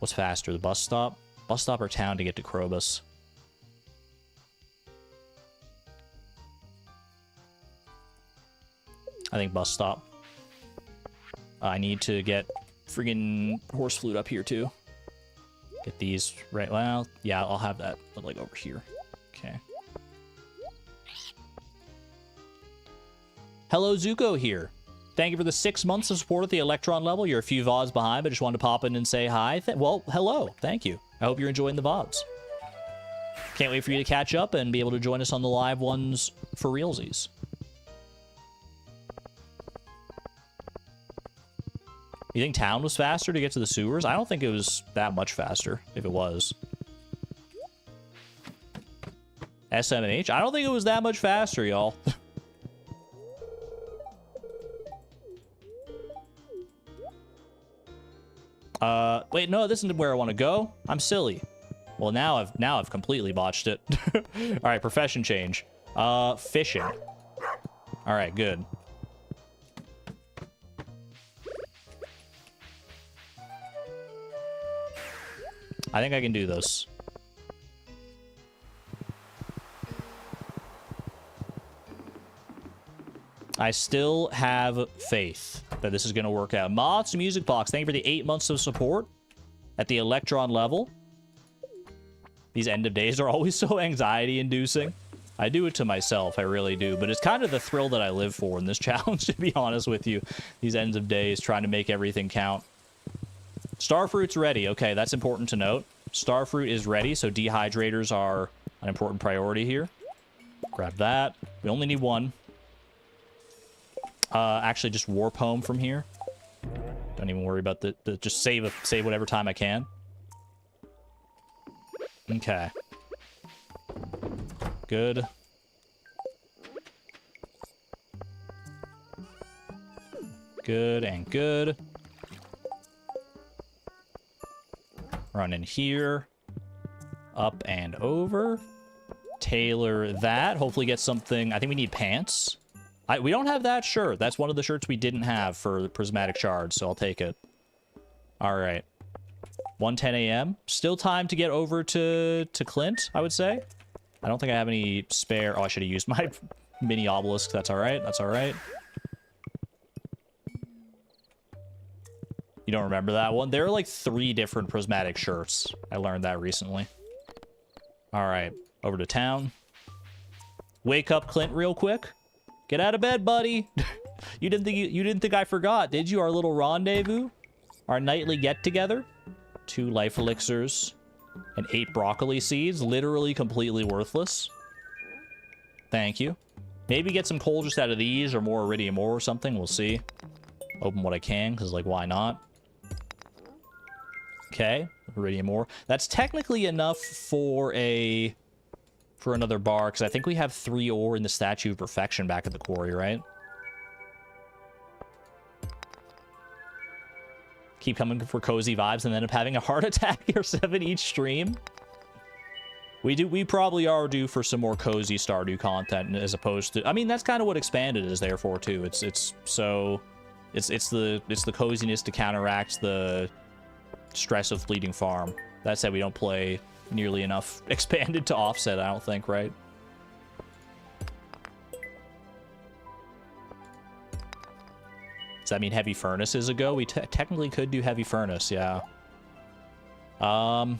what's faster, the bus stop or town to get to Krobus. I think bus stop. I need to get friggin' horse flute up here too. Get these right. Well, yeah, I'll have that, but like over here. Okay. Hello, Zuko here. Thank you for the 6 months of support at the Electron level. You're a few VODs behind, but just wanted to pop in and say hi. Well, hello. Thank you. I hope you're enjoying the VODs. Can't wait for you to catch up and be able to join us on the live ones for realsies. You think town was faster to get to the sewers? I don't think it was that much faster, if it was. SMH? I don't think it was that much faster, y'all. Wait, no, this isn't where I want to go. I'm silly. Well, now I've completely botched it. All right, profession change. Fishing. All right, good. I think I can do this. I still have faith that this is going to work out. Mods Music Box, thank you for the 8 months of support at the Electron level. These end of days are always so anxiety-inducing. I do it to myself, I really do. But it's kind of the thrill that I live for in this challenge, to be honest with you. These ends of days, trying to make everything count. Starfruit's ready. Okay, that's important to note. Starfruit is ready, so dehydrators are an important priority here. Grab that. We only need one. Actually, just warp home from here. Don't even worry about the just save whatever time I can. Okay. Good. Good and good. Run in here. Up and over. Tailor that. Hopefully get something. I think we need pants. We don't have that shirt. That's one of the shirts we didn't have for the prismatic shards, so I'll take it. All right. 1:10 a.m. Still time to get over to Clint, I would say. I don't think I have any spare. Oh, I should have used my mini obelisk. That's all right. That's all right. You don't remember that one? There are like 3 different prismatic shirts. I learned that recently. All right. Over to town. Wake up Clint real quick. Get out of bed, buddy. You didn't think I forgot, did you? Our little rendezvous? Our nightly get-together? 2 life elixirs and 8 broccoli seeds. Literally completely worthless. Thank you. Maybe get some coal just out of these or more iridium ore or something. We'll see. Open what I can, because, like, why not? Okay. Iridium ore. That's technically enough for another bar, because I think we have 3 ore in the Statue of Perfection back at the quarry, right? Keep coming for cozy vibes and then end up having a heart attack or 7 each stream. We probably are due for some more cozy Stardew content as opposed to... I mean, that's kind of what Expanded is there for, too. It's the coziness to counteract the stress of Fleeting Farm. That said, we don't play nearly enough Expanded to offset, I don't think, right? Does that mean Heavy Furnace is a go? We technically could do Heavy Furnace, yeah. Well,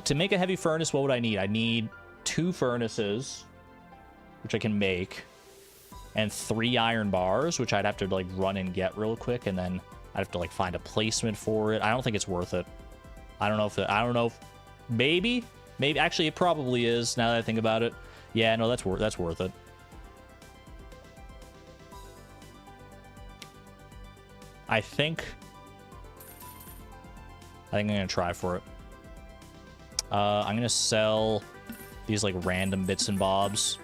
to make a Heavy Furnace, what would I need? I need 2 furnaces, which I can make, and 3 iron bars, which I'd have to, like, run and get real quick, and then I'd have to, like, find a placement for it. I don't think it's worth it. I don't know if maybe actually it probably is now that I think about it. Yeah, no, that's worth it. I think I'm gonna try for it. I'm gonna sell These, like, random bits and bobs.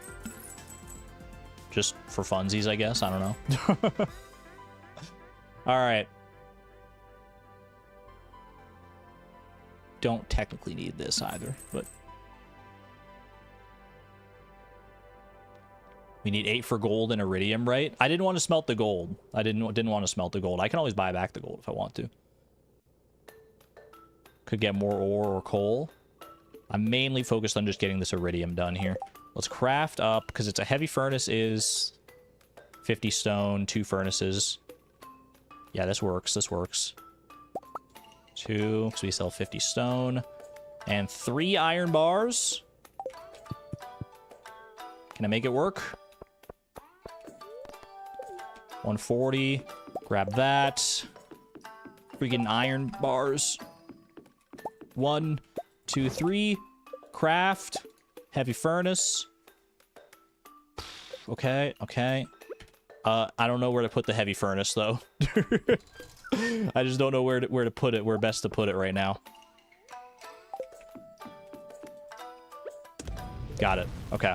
Just for funsies, I guess. I don't know. All right. Don't technically need this either, but... We need 8 for gold and iridium, right? I didn't want to smelt the gold. I didn't want to smelt the gold. I can always buy back the gold if I want to. Could get more ore or coal. I'm mainly focused on just getting this iridium done here. Let's craft up, because it's a heavy furnace is 50 stone, 2 furnaces. Yeah, this works. This works. 2, because we sell 50 stone. And 3 iron bars. Can I make it work? 140. Grab that. Freaking iron bars. 1, 2, 3. Craft. Heavy furnace. Okay, okay. I don't know where to put the heavy furnace, though. I just don't know where to put it, where best to put it right now. Got it. Okay.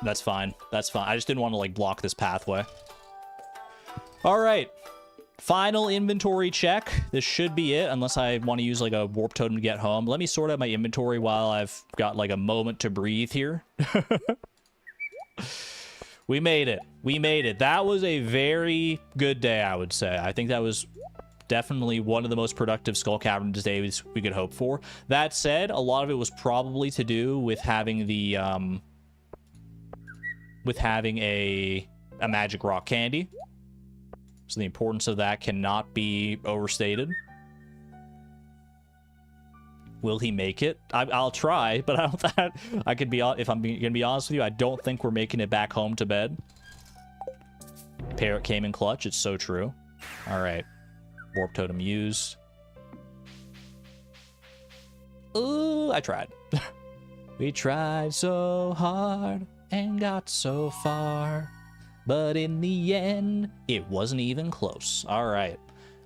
That's fine. That's fine. I just didn't want to, like, block this pathway. All right. Final inventory check. This should be it, unless I want to use, like, a warp totem to get home. Let me sort out my inventory while I've got, like, a moment to breathe here. We made it. We made it. That was a very good day, I would say. I think that was definitely one of the most productive Skull Cavern days we could hope for. That said, a lot of it was probably to do with having the, a magic rock candy. So the importance of that cannot be overstated. Will he make it? I'll try, but I don't. I could be, if I'm gonna be honest with you, I don't think we're making it back home to bed. Parrot came in clutch. It's so true. All right, warp totem used. Ooh, I tried. We tried so hard and got so far, but in the end, it wasn't even close. All right.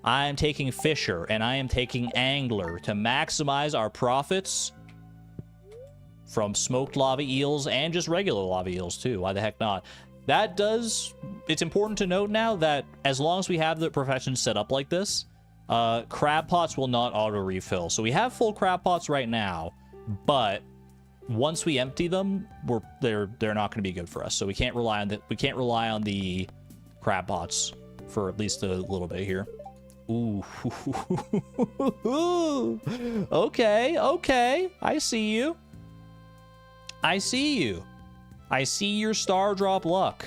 I am taking Fisher, and I am taking Angler to maximize our profits from smoked lava eels and just regular lava eels, too. Why the heck not? That does... It's important to note now that as long as we have the profession set up like this, crab pots will not auto-refill. So we have full crab pots right now, but once we empty them, they're not going to be good for us. So we can't rely on the crab pots for at least a little bit here. Ooh. Okay, okay. I see you. I see you. I see your star drop luck.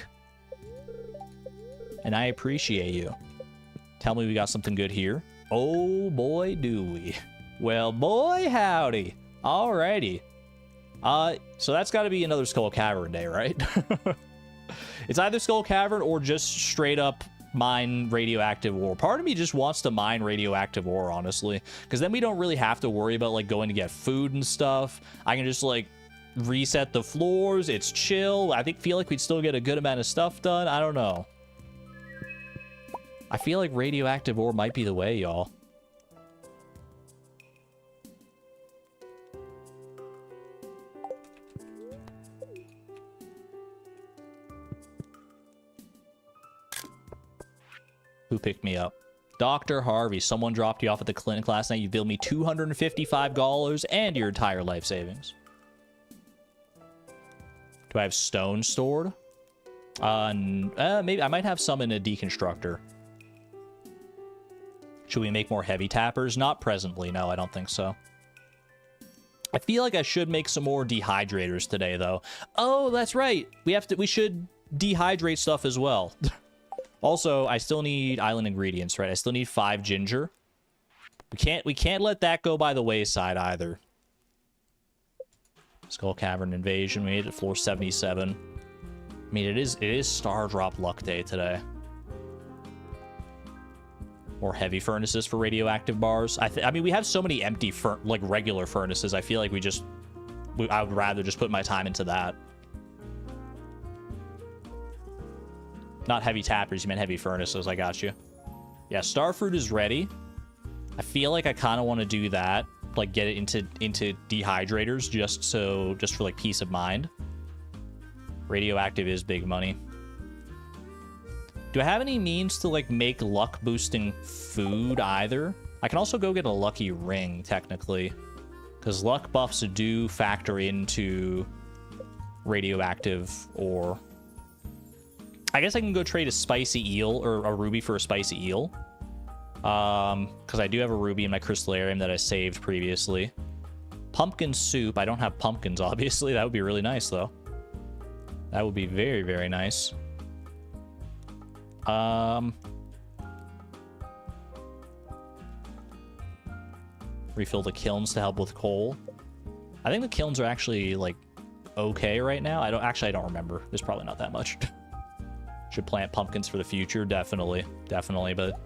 And I appreciate you. Tell me we got something good here. Oh boy, do we. Well, boy, howdy. Alrighty. So that's got to be another Skull Cavern day, right? It's either Skull Cavern or just straight up mine radioactive ore. Part of me just wants to mine radioactive ore, honestly, because then we don't really have to worry about, like, going to get food and stuff. I can just, like, reset the floors. It's chill. Feel like we'd still get a good amount of stuff done. I don't know. I feel like radioactive ore might be the way, y'all. Who picked me up? Dr. Harvey. Someone dropped you off at the clinic last night. You billed me $255 and your entire life savings. Do I have stone stored? Maybe I might have some in a deconstructor. Should we make more heavy tappers? Not presently. No, I don't think so. I feel like I should make some more dehydrators today, though. Oh, that's right. We should dehydrate stuff as well. Also, I still need island ingredients, right? I still need 5 ginger. We can't let that go by the wayside either. Skull Cavern invasion. We made it floor 77. I mean, it is star drop luck day today. More heavy furnaces for radioactive bars. I mean, we have so many empty regular furnaces. I feel like I would rather just put my time into that. Not heavy tappers, you meant heavy furnaces. I got you. Yeah, Starfruit is ready. I feel like I kind of want to do that. like get it into dehydrators just for like peace of mind. Radioactive is big money. Do I have any means to like make luck boosting food either? I can also go get a lucky ring technically, because luck buffs do factor into radioactive ore. I guess I can go trade a spicy eel or a ruby for a spicy eel. Because I do have a ruby in my crystallarium that I saved previously. Pumpkin soup. I don't have pumpkins, obviously. That would be really nice, though. That would be very, very nice. Refill the kilns to help with coal. I think the kilns are actually, like, okay right now. I don't remember. There's probably not that much. Should plant pumpkins for the future. Definitely. Definitely, but...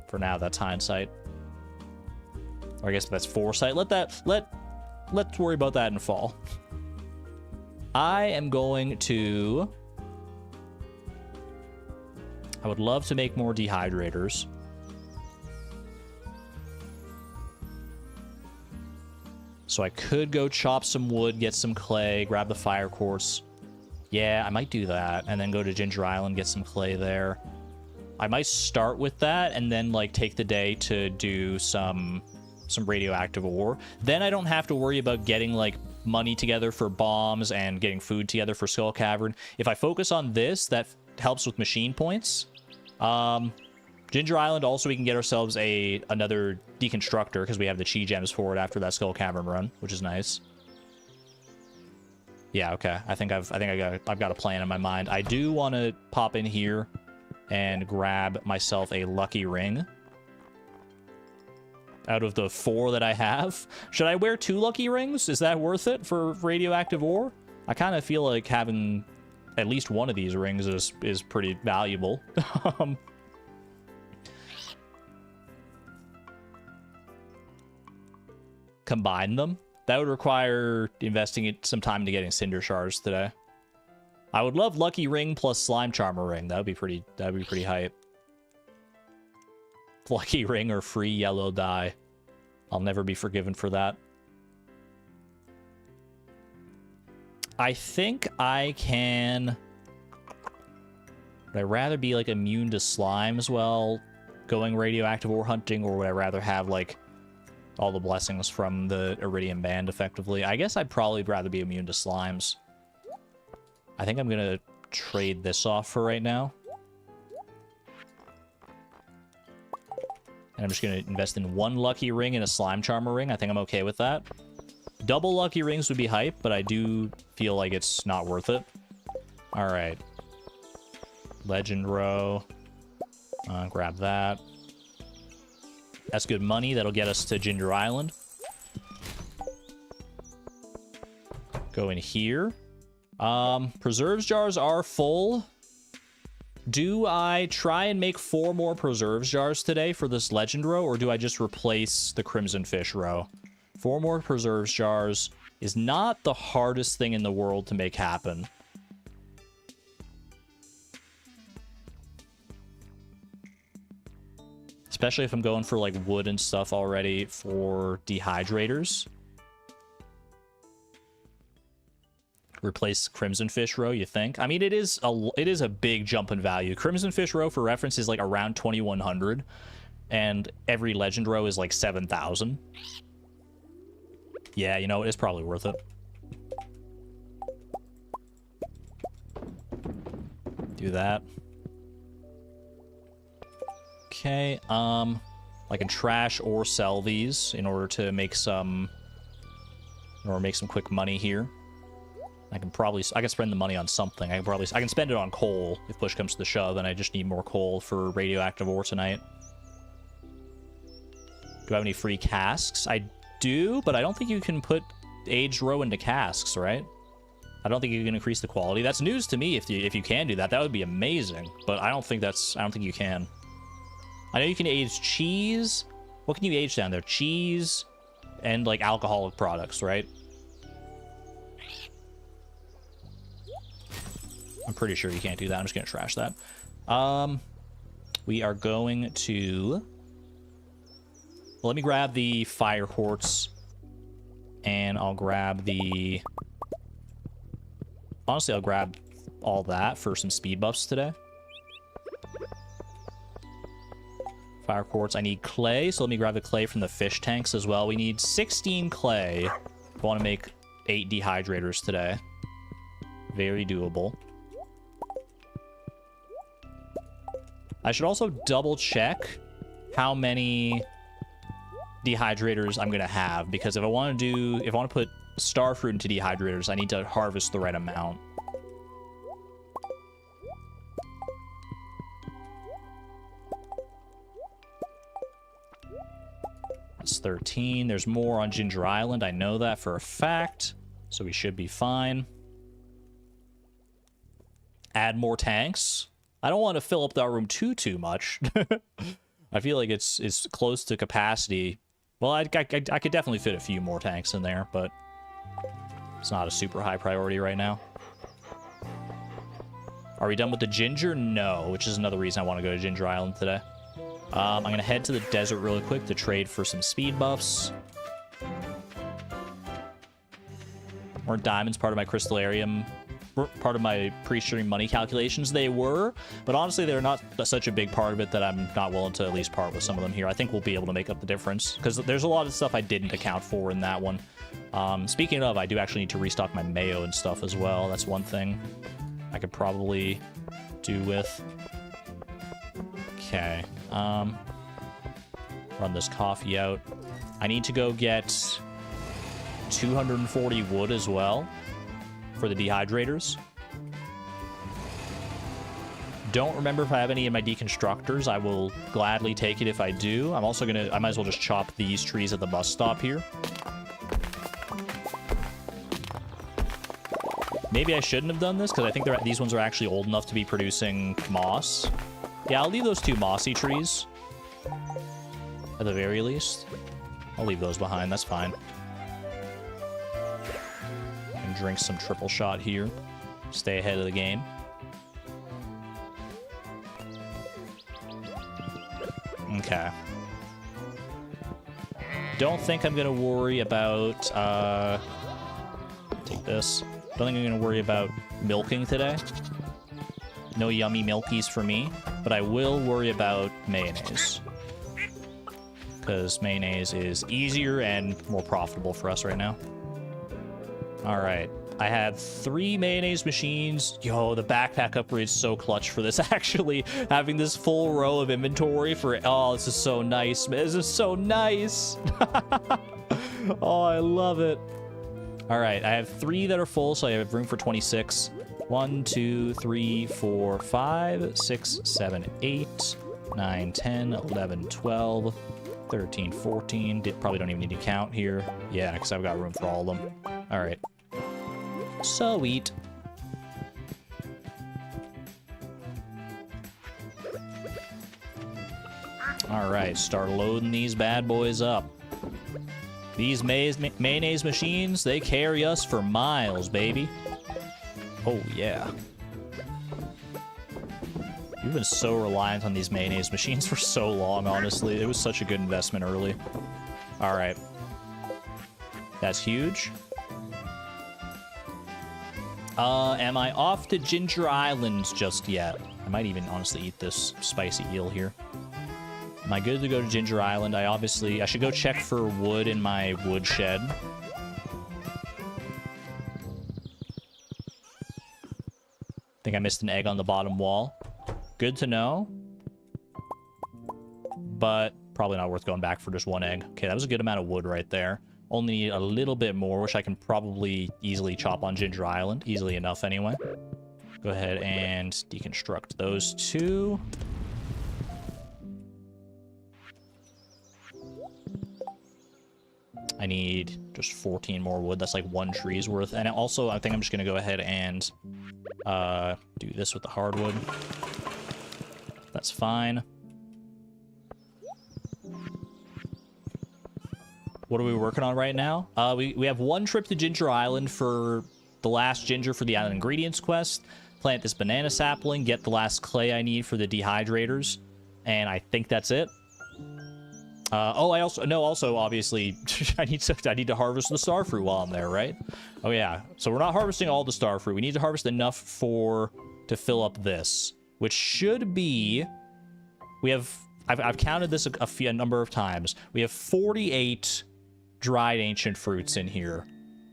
for now, that's hindsight. Or I guess that's foresight. Let's worry about that in fall. I am going to... I would love to make more dehydrators. So I could go chop some wood, get some clay, grab the fire quartz. Yeah, I might do that. And then go to Ginger Island, get some clay there. I might start with that and then like take the day to do some radioactive ore. Then I don't have to worry about getting like money together for bombs and getting food together for Skull Cavern. If I focus on this, that helps with machine points. Ginger Island also, we can get ourselves another deconstructor because we have the chi gems for it after that Skull Cavern run, which is nice. Yeah, okay. I think I've got a plan in my mind. I do want to pop in here and grab myself a lucky ring. Out of the 4 that I have. Should I wear 2 lucky rings? Is that worth it for radioactive ore? I kind of feel like having at least one of these rings is pretty valuable. Combine them? That would require investing some time to getting cinder shards today. I would love lucky ring plus slime charmer ring. That'd be pretty hype. Lucky ring or free yellow dye. I'll never be forgiven for that. I think I can... Would I rather be like immune to slimes while going radioactive ore hunting, or would I rather have like all the blessings from the Iridium Band effectively? I guess I'd probably rather be immune to slimes. I think I'm gonna trade this off for right now. And I'm just gonna invest in 1 lucky ring and a slime charmer ring. I think I'm okay with that. Double lucky rings would be hype, but I do feel like it's not worth it. All right. Legend row. Grab that. That's good money. That'll get us to Ginger Island. Go in here. Preserves jars are full. Do I try and make 4 more preserves jars today for this legend row, or do I just replace the crimson fish row? 4 more preserves jars is not the hardest thing in the world to make happen. Especially if I'm going for like wood and stuff already for dehydrators. Replace Crimson Fish row, you think? I mean, it is a big jump in value. Crimson Fish row, for reference, is like around 2100, and every legend row is like 7000. Yeah, you know, it's probably worth it. Do that. Okay, I can trash or sell these in order to make some quick money here. I can spend the money on something. I can spend it on coal if push comes to the shove, and I just need more coal for radioactive ore tonight. Do I have any free casks? I do, but I don't think you can put aged row into casks, right? I don't think you can increase the quality. That's news to me. If you can do that, that would be amazing. But I don't think you can. I know you can age cheese. What can you age down there? Cheese and like alcoholic products, right? I'm pretty sure you can't do that. I'm just gonna trash that. We are going to... Let me grab the fire quartz. And I'll grab the... Honestly, I'll grab all that for some speed buffs today. Fire quartz. I need clay, so let me grab the clay from the fish tanks as well. We need 16 clay. I want to make 8 dehydrators today. Very doable. I should also double check how many dehydrators I'm gonna have, because if I want to put starfruit into dehydrators, I need to harvest the right amount. That's 13. There's more on Ginger Island. I know that for a fact, so we should be fine. Add more tanks. I don't want to fill up that room too much. I feel like it's close to capacity. Well, I could definitely fit a few more tanks in there, but it's not a super high priority right now. Are we done with the ginger? No, which is another reason I want to go to Ginger Island today. I'm going to head to the desert really quick to trade for some speed buffs. More diamonds, part of my crystallarium, part of my pre-stream money calculations. They were, but honestly, they're not such a big part of it that I'm not willing to at least part with some of them here. I think we'll be able to make up the difference, because there's a lot of stuff I didn't account for in that one. Speaking of, I do actually need to restock my mayo and stuff as well. That's one thing I could probably do with. Okay. Run this coffee out. I need to go get 240 wood as well for the dehydrators. Don't remember if I have any in my deconstructors. I will gladly take it if I do. I might as well just chop these trees at the bus stop here. Maybe I shouldn't have done this, because I think these ones are actually old enough to be producing moss. Yeah, I'll leave those 2 mossy trees. At the very least. I'll leave those behind, that's fine. And drink some triple shot here. Stay ahead of the game. Okay. Don't think I'm gonna worry about, take this. Don't think I'm gonna worry about milking today. No yummy milkies for me, but I will worry about mayonnaise. Because mayonnaise is easier and more profitable for us right now. Alright. I have 3 mayonnaise machines. Yo, the backpack upgrade is so clutch for this, actually. Having this full row of inventory for... Oh, this is so nice. This is so nice. Oh, I love it. Alright, I have 3 that are full, so I have room for 26. 1, 2, 3, 4, 5, 6, 7, 8, 9, 10, 11, 12, 13, 14. Probably don't even need to count here. Yeah, because I've got room for all of them. Alright. Sweet. Alright, start loading these bad boys up. These mayonnaise machines, they carry us for miles, baby. Oh, yeah. We've been so reliant on these mayonnaise machines for so long, honestly. It was such a good investment early. Alright. That's huge. Am I off to Ginger Island just yet? I might even honestly eat this spicy eel here. Am I good to go to Ginger Island? I should go check for wood in my wood shed. Think I missed an egg on the bottom wall. Good to know. But probably not worth going back for just 1 egg. Okay, that was a good amount of wood right there. Only need a little bit more, which I can probably easily chop on Ginger Island. Easily enough, anyway. Go ahead and deconstruct those 2. I need just 14 more wood. That's like 1 tree's worth. And also, I think I'm just going to go ahead and do this with the hardwood. That's fine. What are we working on right now? We have 1 trip to Ginger Island for the last ginger for the Island Ingredients quest. Plant this banana sapling, get the last clay I need for the dehydrators. And I think that's it. Oh, I also obviously I need to harvest the starfruit while I'm there, right? Oh yeah. So we're not harvesting all the starfruit. We need to harvest enough to fill up this, which should be, I've counted this a number of times. We have 48 dried ancient fruits in here,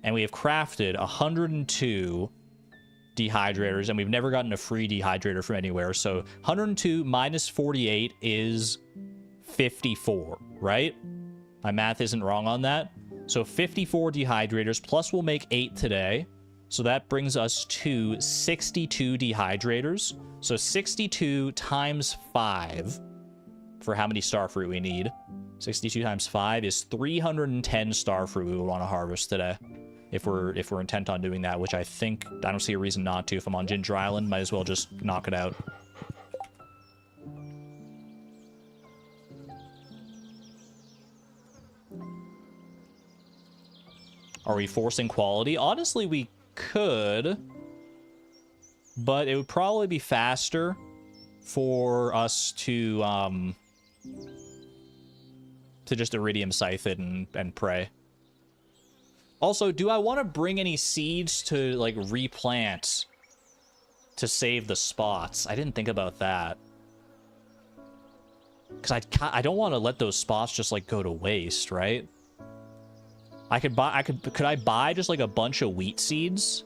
and we have crafted 102 dehydrators, and we've never gotten a free dehydrator from anywhere. So 102 minus 48 is 54, right? My math isn't wrong on that. So 54 dehydrators, plus we'll make 8 today. So that brings us to 62 dehydrators. So 62 times 5 for how many starfruit we need. 62 times 5 is 310 starfruit we would want to harvest today. If we're intent on doing that, which I don't see a reason not to. If I'm on Ginger Island, might as well just knock it out. Are we forcing quality? Honestly, we could, but it would probably be faster for us to just iridium scythe it and pray. Also, do I want to bring any seeds to like replant to save the spots? I didn't think about that. Because I don't want to let those spots just like go to waste, right? Could I buy just like a bunch of wheat seeds?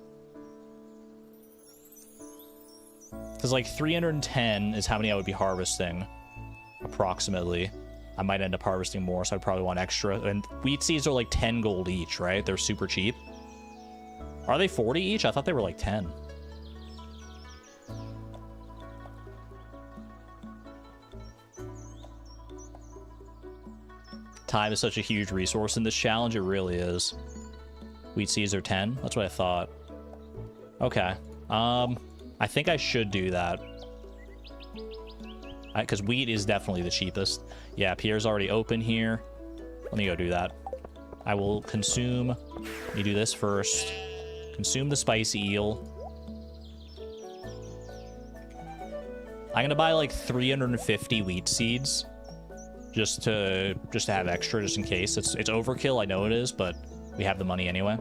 Because like 310 is how many I would be harvesting, approximately. I might end up harvesting more, so I'd probably want extra. And wheat seeds are like 10 gold each, right? They're super cheap. Are they 40 each? I thought they were like 10. Time is such a huge resource in this challenge. It really is. Wheat seeds are 10. That's what I thought. Okay. I think I should do that. Because wheat is definitely the cheapest. Yeah, Pierre's already open here. Let me go do that. I will consume... Let me do this first. Consume the spicy eel. I'm gonna buy like 350 wheat seeds. Just to have extra, just in case. It's overkill, I know it is, but we have the money anyway.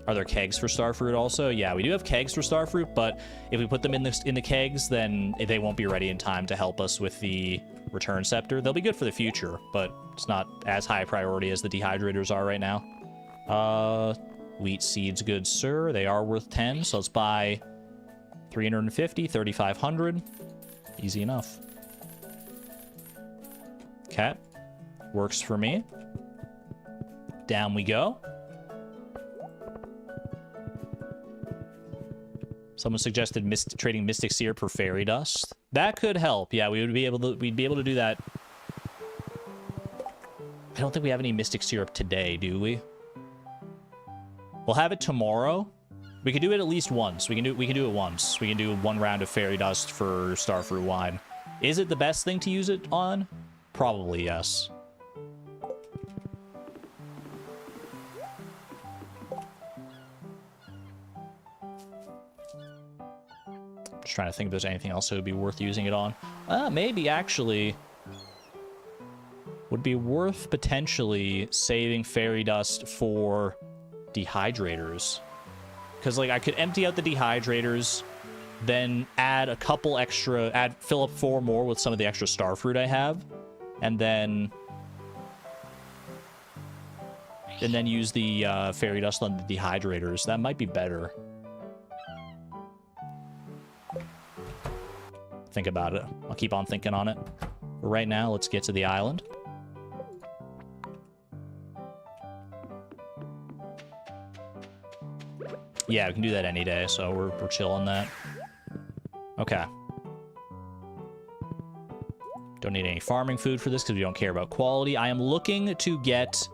Are there kegs for starfruit also? Yeah, we do have kegs for starfruit, but if we put them in the kegs, then they won't be ready in time to help us with the return scepter. They'll be good for the future, but it's not as high a priority as the dehydrators are right now. Wheat seeds, good sir. They are worth 10, so let's buy 350, 3,500. Easy enough. Okay. Works for me. Down we go. Someone suggested trading Mystic Syrup for Fairy Dust. That could help. Yeah, we'd be able to do that. I don't think we have any Mystic Syrup today, do we? We'll have it tomorrow. We could do it at least once. We can do it once. We can do 1 round of Fairy Dust for Starfruit wine. Is it the best thing to use it on? Probably yes. Just trying to think if there's anything else that would be worth using it on. Maybe actually would be worth potentially saving Fairy Dust for dehydrators. Because like I could empty out the dehydrators, then add a couple extra, fill up 4 more with some of the extra starfruit I have, and then use the Fairy Dust on the dehydrators. That might be better. Think about it. I'll keep on thinking on it. But right now, let's get to the island. Yeah, we can do that any day, so we're chill on that. Okay. Don't need any farming food for this because we don't care about quality. I am looking to get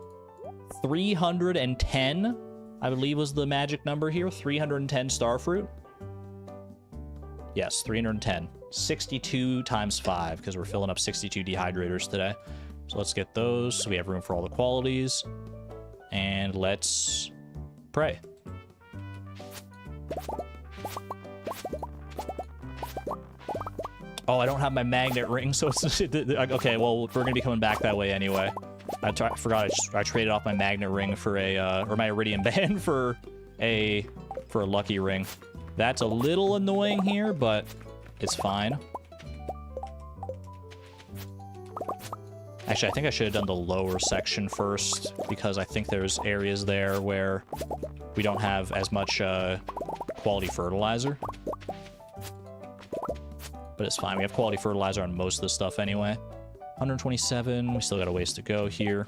310, I believe was the magic number here. 310 starfruit. Yes, 310. 62 times 5, because we're filling up 62 dehydrators today. So let's get those so we have room for all the qualities. And let's pray. Oh, I don't have my magnet ring, so it's... Okay, well, we're going to be coming back that way anyway. I forgot I traded off my magnet ring for a... or my iridium band for a lucky ring. That's a little annoying here, but it's fine. Actually, I think I should have done the lower section first, because I think there's areas there where we don't have as much quality fertilizer. But it's fine. We have quality fertilizer on most of the stuff anyway. 127. We still got a ways to go here.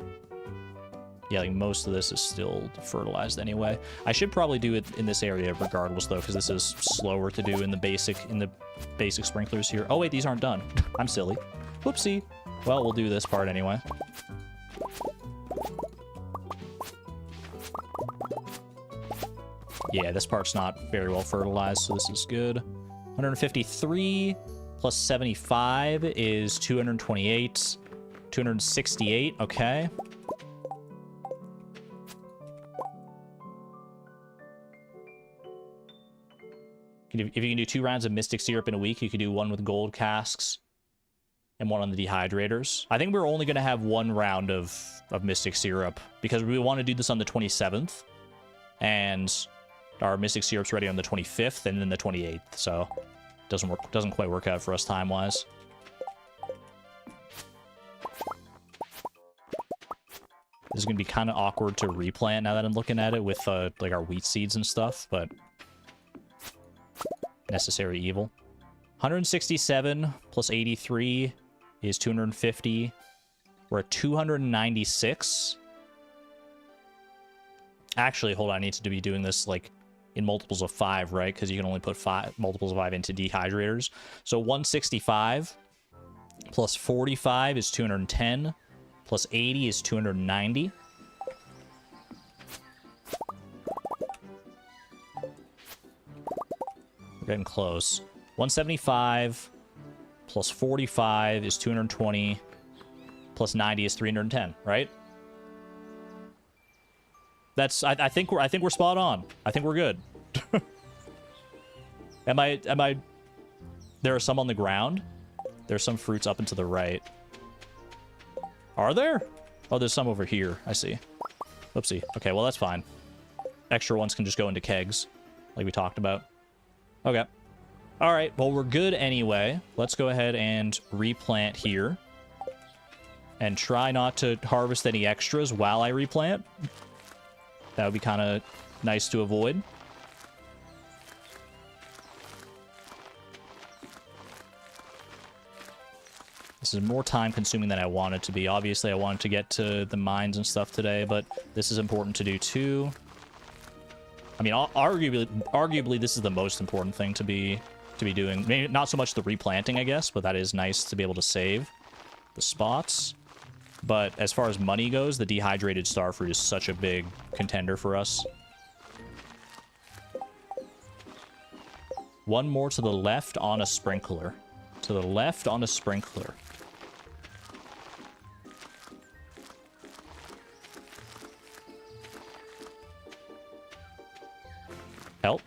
Yeah, like most of this is still fertilized anyway. I should probably do it in this area regardless, though, because this is slower to do in the basic sprinklers here. Oh, wait, these aren't done. I'm silly. Whoopsie. Well, we'll do this part anyway. Yeah, this part's not very well fertilized, so this is good. 153 plus 75 is 228. 268, okay. If you can do 2 rounds of Mystic Syrup in a week, you could do 1 with gold casks and 1 on the dehydrators. I think we're only going to have 1 round of Mystic Syrup because we want to do this on the 27th. And our Mystic Syrup's ready on the 25th and then the 28th, so doesn't quite work out for us time-wise. This is going to be kind of awkward to replant now that I'm looking at it with like our wheat seeds and stuff, but necessary evil. 167 plus 83 is 250. We're at 296. Actually, hold on, I need to be doing this like in multiples of 5, right? Because you can only put multiples of 5 into dehydrators. So 165 plus 45 is 210. Plus 80 is 290. We're getting close. 175 plus 45 is 220. Plus 90 is 310, right? That's I think we're spot on. I think we're good. Am I there are some on the ground? There's some fruits up and to the right. Are there? Oh, there's some over here. I see. Oopsie. Okay, well, that's fine. Extra ones can just go into kegs, like we talked about. Okay. All right, well, we're good anyway. Let's go ahead and replant here. And try not to harvest any extras while I replant. That would be kind of nice to avoid. This is more time consuming than I want it to be. Obviously, I wanted to get to the mines and stuff today, but this is important to do too. I mean, arguably this is the most important thing to be doing. Maybe not so much the replanting, I guess, but that is nice to be able to save the spots. But as far as money goes, the dehydrated starfruit is such a big contender for us. One more to the left on a sprinkler. To the left on a sprinkler. Help.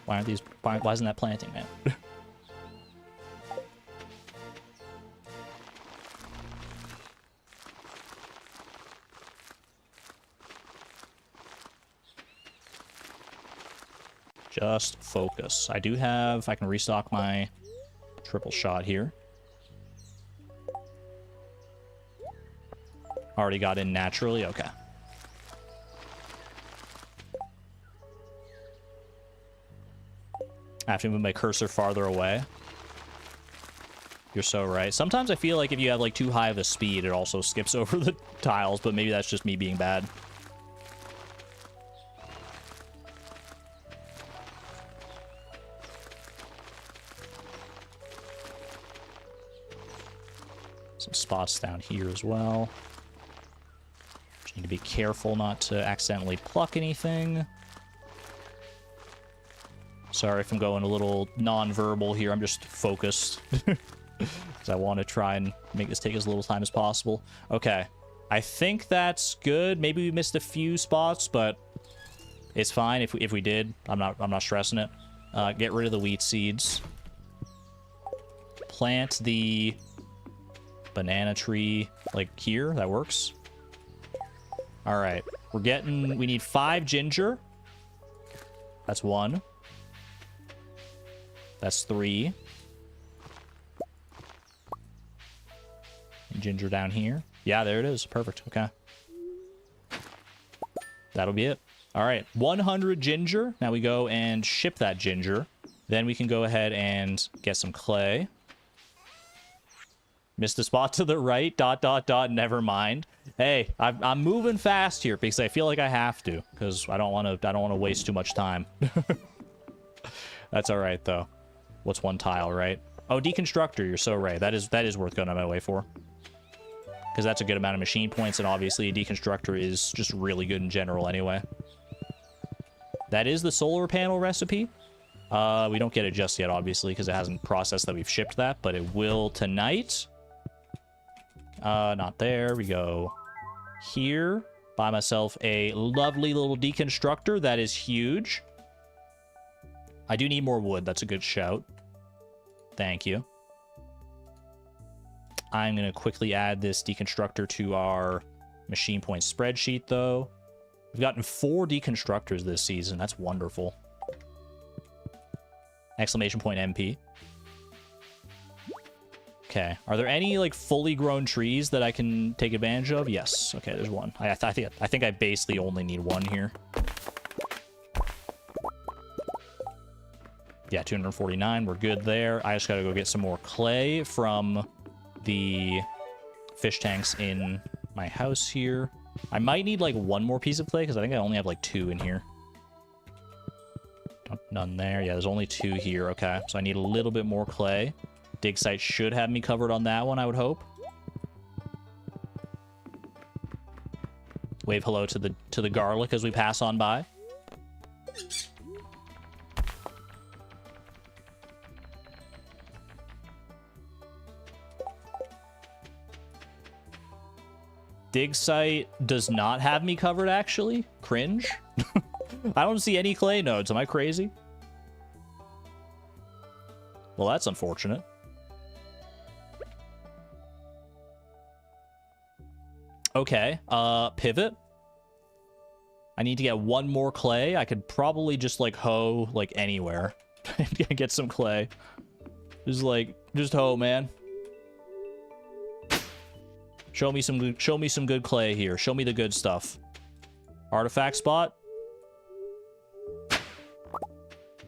Why aren't these... Why isn't that planting, man? Just focus. I do have... I can restock my triple shot here. Already got in naturally? Okay. I have to move my cursor farther away. You're so right. Sometimes I feel like if you have like too high of a speed, it also skips over the tiles, but maybe that's just me being bad. Some spots down here as well. Just need to be careful not to accidentally pluck anything. Sorry if I'm going a little non-verbal here. I'm just focused. Because I want to try and make this take as little time as possible. Okay. I think that's good. Maybe we missed a few spots, but it's fine if we did. I'm not stressing it. Get rid of the wheat seeds. plant the banana tree, like, here. That works. All right. We need 5 ginger. That's 1. That's 3. And ginger down here. Yeah, there it is. Perfect. Okay. That'll be it. All right. 100 ginger. Now we go and ship that ginger. Then we can go ahead and get some clay. Missed a spot to the right. ... Never mind. Hey, I'm moving fast here because I feel like I have to, because I don't want to waste too much time. That's all right though. What's 1 tile, right? Oh, deconstructor. You're so right. That is worth going on my way for, because that's a good amount of machine points, and obviously a deconstructor is just really good in general anyway. That is the solar panel recipe. We don't get it just yet, obviously, because it hasn't processed that we've shipped that, but it will tonight. Not there. We go here. Buy myself a lovely little deconstructor. That is huge. I do need more wood. That's a good shout. Thank you. I'm going to quickly add this deconstructor to our machine point spreadsheet, though. We've gotten 4 deconstructors this season. That's wonderful. Exclamation point MP. Okay. Are there any, like, fully grown trees that I can take advantage of? Yes. Okay, there's 1. I think I basically only need 1 here. Yeah, 249. We're good there. I just gotta go get some more clay from the fish tanks in my house here. I might need, like, 1 more piece of clay, because I think I only have, like, 2 in here. None there. Yeah, there's only 2 here. Okay, so I need a little bit more clay. Dig site should have me covered on that one, I would hope. Wave hello to the garlic as we pass on by. Dig site does not have me covered, actually. Cringe. I don't see any clay nodes. Am I crazy? Well, that's unfortunate. Okay, pivot. I need to get 1 more clay. I could probably just, like, hoe, like, anywhere and get some clay. Just hoe, man. Show me some good clay here. Show me the good stuff. Artifact spot.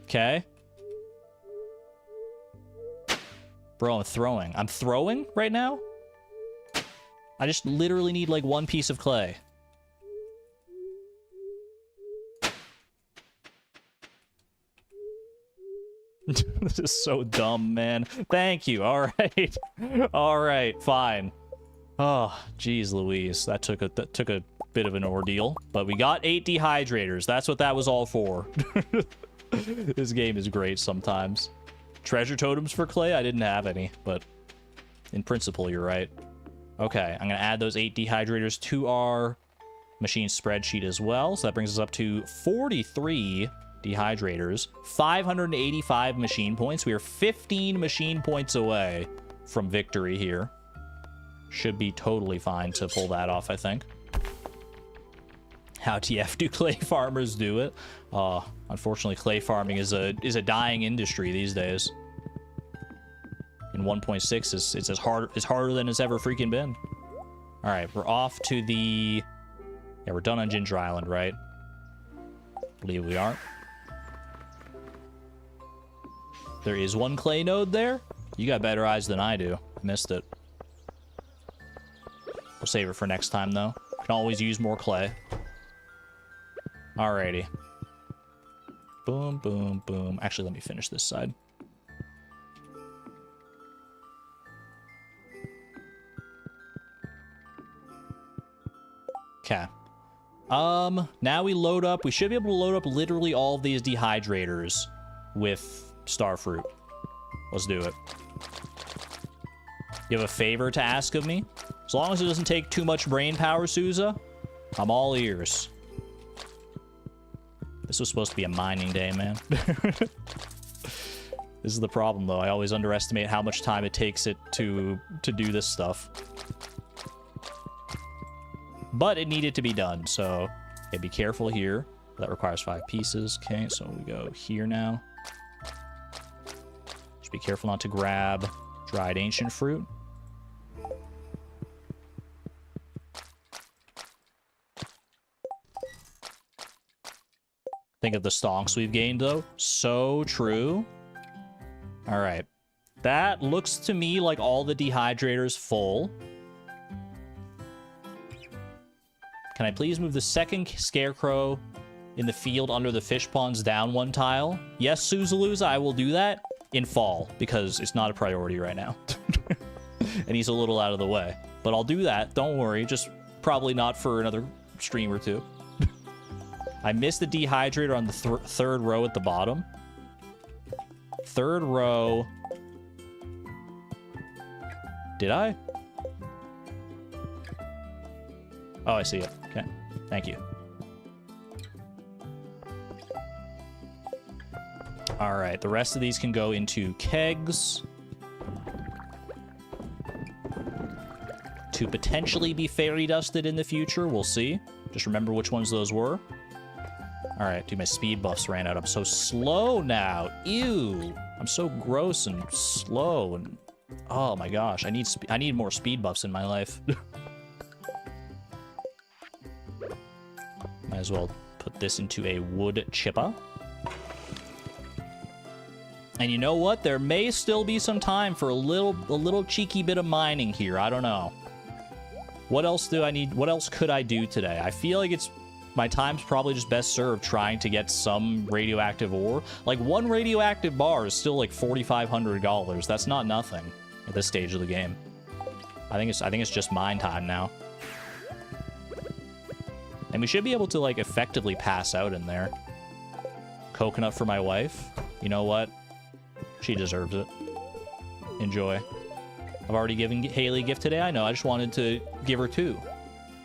Okay. Bro, I'm throwing. I'm throwing right now? I just literally need, like, 1 piece of clay. This is so dumb, man. Thank you. All right. All right, fine. Oh, geez Louise. That took a bit of an ordeal. But we got 8 dehydrators. That's what that was all for. This game is great sometimes. Treasure totems for clay? I didn't have any, but in principle, you're right. Okay, I'm going to add those 8 dehydrators to our machine spreadsheet as well. So that brings us up to 43 dehydrators, 585 machine points. We are 15 machine points away from victory here. Should be totally fine to pull that off, I think. How TF do clay farmers do it? Unfortunately, clay farming is a dying industry these days. In 1.6, it's harder than it's ever freaking been. All right, we're off to the... Yeah, we're done on Ginger Island, right? I believe we are. There is 1 clay node there. You got better eyes than I do. I missed it. We'll save it for next time, though. Can always use more clay. Alrighty. Boom, boom, boom. Actually, let me finish this side. Okay. Now we load up. We should be able to load up literally all of these dehydrators with starfruit. Let's do it. You have a favor to ask of me? As long as it doesn't take too much brain power, Souza, I'm all ears. This was supposed to be a mining day, man. This is the problem, though. I always underestimate how much time it takes it to do this stuff. But it needed to be done, so... Okay, be careful here. That requires 5 pieces. Okay, so we go here now. Just be careful not to grab dried ancient fruit. Think of the stonks we've gained, though. So true. All right. That looks to me like all the dehydrators full. Can I please move the second scarecrow in the field under the fish ponds down 1 tile? Yes, Suzaluza, I will do that in fall, because it's not a priority right now. And he's a little out of the way. But I'll do that. Don't worry. Just probably not for another stream or 2. I missed the dehydrator on the 3rd row at the bottom. 3rd row. Did I? Oh, I see it. Okay. Thank you. All right. The rest of these can go into kegs. To potentially be fairy dusted in the future. We'll see. Just remember which ones those were. All right, dude, my speed buffs ran out. I'm so slow now. Ew. I'm so gross and slow and... Oh my gosh, I need more speed buffs in my life. Might as well put this into a wood chipper. And you know what? There may still be some time for a little cheeky bit of mining here. I don't know. What else do I need? What else could I do today? I feel like my time's probably just best served trying to get some radioactive ore. Like, 1 radioactive bar is still like $4,500. That's not nothing at this stage of the game. I think it's just mine time now. And we should be able to, like, effectively pass out in there. Coconut for my wife. You know what? She deserves it. Enjoy. I've already given Haley a gift today. I know. I just wanted to give her 2.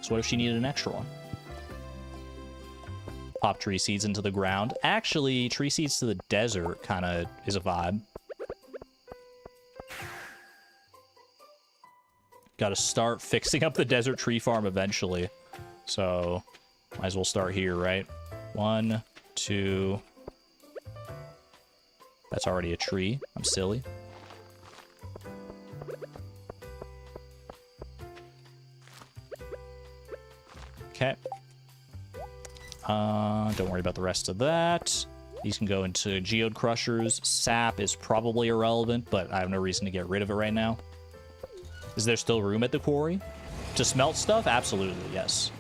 So what if she needed an extra one? Pop tree seeds into the ground. Actually, tree seeds to the desert kind of is a vibe. Got to start fixing up the desert tree farm eventually. So, might as well start here, right? 1, 2. That's already a tree. I'm silly. Okay. Don't worry about the rest of that. These can go into geode crushers. Sap is probably irrelevant, but I have no reason to get rid of it right now. Is there still room at the quarry to smelt stuff? Absolutely, yes.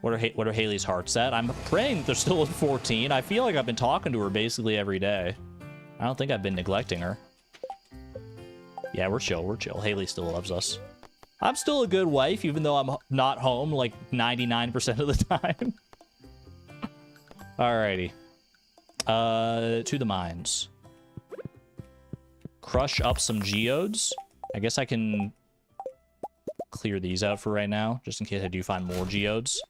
What are Haley's hearts at? I'm praying they're still at 14. I feel like I've been talking to her basically every day. I don't think I've been neglecting her. Yeah, we're chill. We're chill. Haley still loves us. I'm still a good wife, even though I'm not home like 99% of the time. Alrighty. To the mines. Crush up some geodes. I guess I can clear these out for right now, just in case I do find more geodes.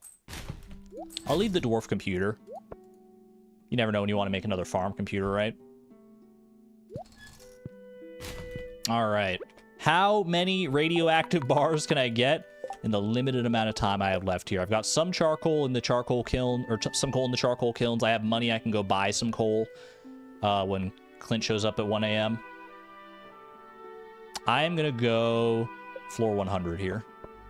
I'll leave the dwarf computer. You never know when you want to make another farm computer, right? Alright. How many radioactive bars can I get in the limited amount of time I have left here? I've got some charcoal in the charcoal kiln, or some coal in the charcoal kilns. I have money. I can go buy some coal when Clint shows up at 1 a.m. I am going to go floor 100 here,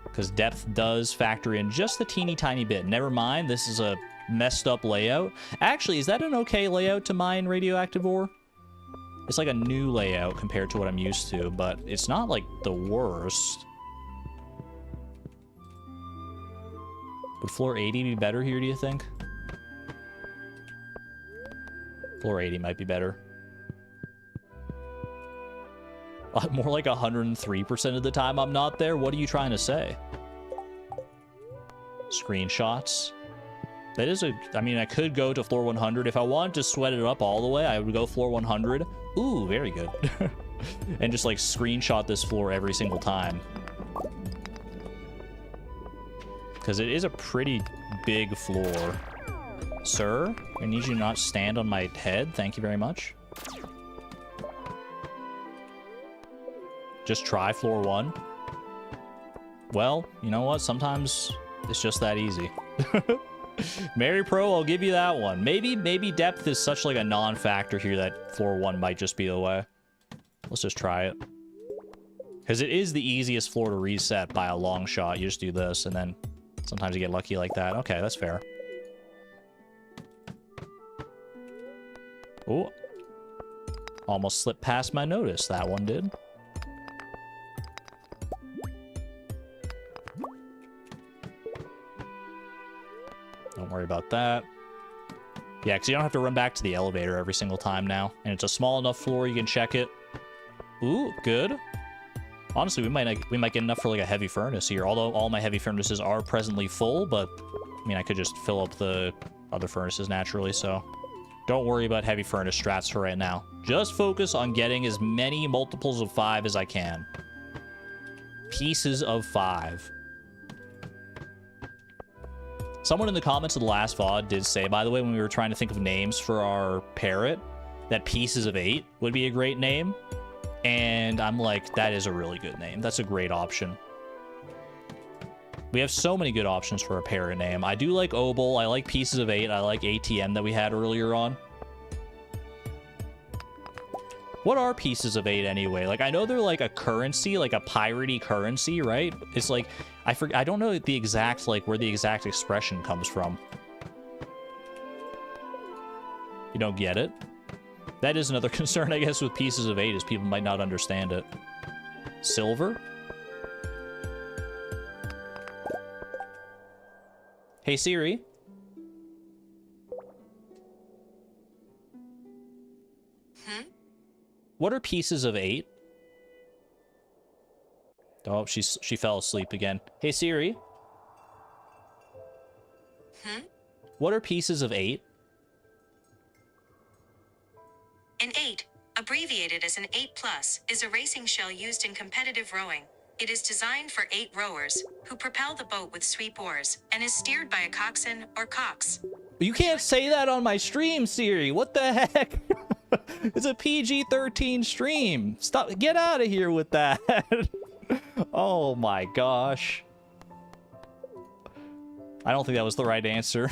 because depth does factor in just a teeny tiny bit. Never mind, this is a messed up layout. Actually, is that an okay layout to mine radioactive ore? It's like a new layout compared to what I'm used to, but it's not like the worst. Would floor 80 be better here, do you think? Floor 80 might be better. More like 103% of the time I'm not there? What are you trying to say? Screenshots. That is a... I mean, I could go to floor 100. If I wanted to sweat it up all the way, I would go floor 100. Ooh, very good. And just, like, screenshot this floor every single time. Because it is a pretty big floor. Sir, I need you to not stand on my head. Thank you very much. Just try floor 1. Well, you know what? Sometimes it's just that easy. Mary Pro, I'll give you that one. Maybe depth is such like a non-factor here that floor 1 might just be the way. Let's just try it. Because it is the easiest floor to reset by a long shot. You just do this, and then sometimes you get lucky like that. Okay, that's fair. Oh. Almost slipped past my notice. That one did. Don't worry about that. Yeah, because you don't have to run back to the elevator every single time now. And it's a small enough floor you can check it. Ooh, good. Honestly, we might get enough for like a heavy furnace here. Although all my heavy furnaces are presently full, but I mean, I could just fill up the other furnaces naturally, so don't worry about heavy furnace strats for right now. Just focus on getting as many multiples of 5 as I can. Pieces of 5. Someone in the comments of the last VOD did say, by the way, when we were trying to think of names for our parrot, that Pieces of 8 would be a great name. And I'm like, that is a really good name. That's a great option. We have so many good options for a parrot name. I do like Obel. I like Pieces of 8. I like ATM that we had earlier on. What are Pieces of 8 anyway? Like, I know they're like a currency, like a piratey currency, right? It's like, I don't know the exact, like, where the exact expression comes from. You don't get it? That is another concern, I guess, with Pieces of 8, is people might not understand it. Silver? Hey, Siri. What are Pieces of 8? Oh, she fell asleep again. Hey, Siri. What are Pieces of 8? An 8, abbreviated as an 8+, is a racing shell used in competitive rowing. It is designed for 8 rowers, who propel the boat with sweep oars, and is steered by a coxswain or cox. You can't say that on my stream, Siri. What the heck? It's a PG-13 stream. Stop. Get out of here with that. Oh my gosh. I don't think that was the right answer.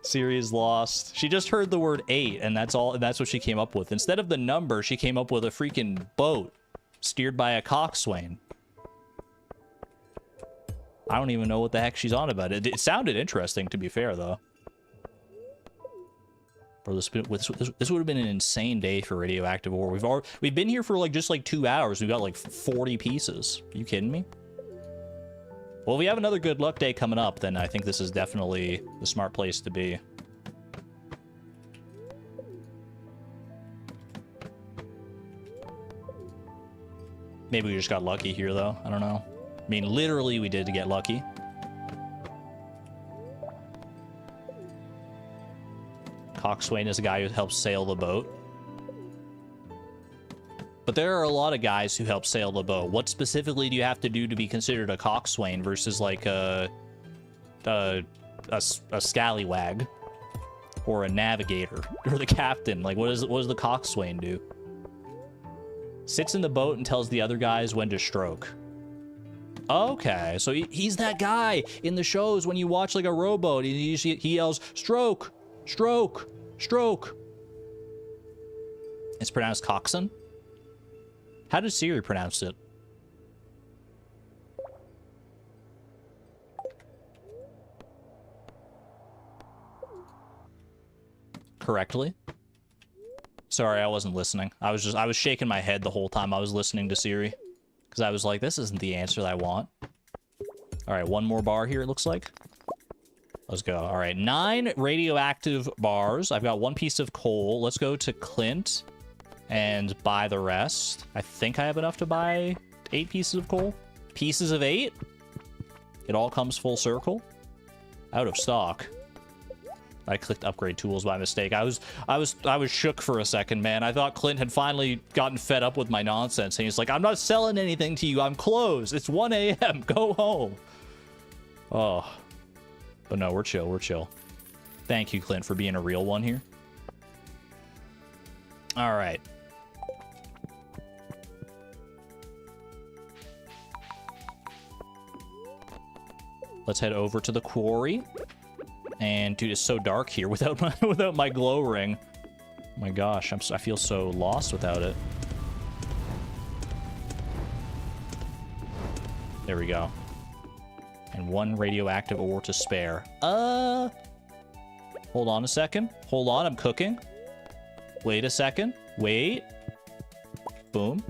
Siri is lost. She just heard the word 8, and that's all. That's what she came up with. Instead of the number, she came up with a freaking boat steered by a coxswain. I don't even know what the heck she's on about. It sounded interesting, to be fair, though. Bro, this would have been an insane day for radioactive ore. We've been here for like just like 2 hours. We've got like 40 pieces. Are you kidding me? Well, if we have another good luck day coming up, then I think this is definitely the smart place to be. Maybe we just got lucky here, though. I don't know. I mean, literally, we did get lucky. Coxswain is a guy who helps sail the boat. But there are a lot of guys who help sail the boat. What specifically do you have to do to be considered a coxswain versus like a scallywag or a navigator or the captain? Like, what does the coxswain do? Sits in the boat and tells the other guys when to stroke. Okay, so he's that guy in the shows when you watch like a rowboat. He yells, stroke, stroke, stroke. It's pronounced coxswain. How does Siri pronounce it? Correctly? Sorry, I wasn't listening. I was shaking my head the whole time I was listening to Siri. Because I was like, this isn't the answer that I want. Alright, one more bar here, it looks like. Let's go. Alright, 9 radioactive bars. I've got 1 piece of coal. Let's go to Clint and buy the rest. I think I have enough to buy 8 pieces of coal. Pieces of 8? It all comes full circle. Out of stock. I clicked upgrade tools by mistake. I was shook for a second, man. I thought Clint had finally gotten fed up with my nonsense, and he's like, I'm not selling anything to you. I'm closed. It's 1 a.m. Go home. Oh. But no, we're chill. We're chill. Thank you, Clint, for being a real one here. All right. Let's head over to the quarry. And dude, it's so dark here without my glow ring. Oh my gosh, I feel so lost without it. There we go. And 1 radioactive ore to spare. Hold on a second. Hold on, I'm cooking. Wait a second. Wait. Boom.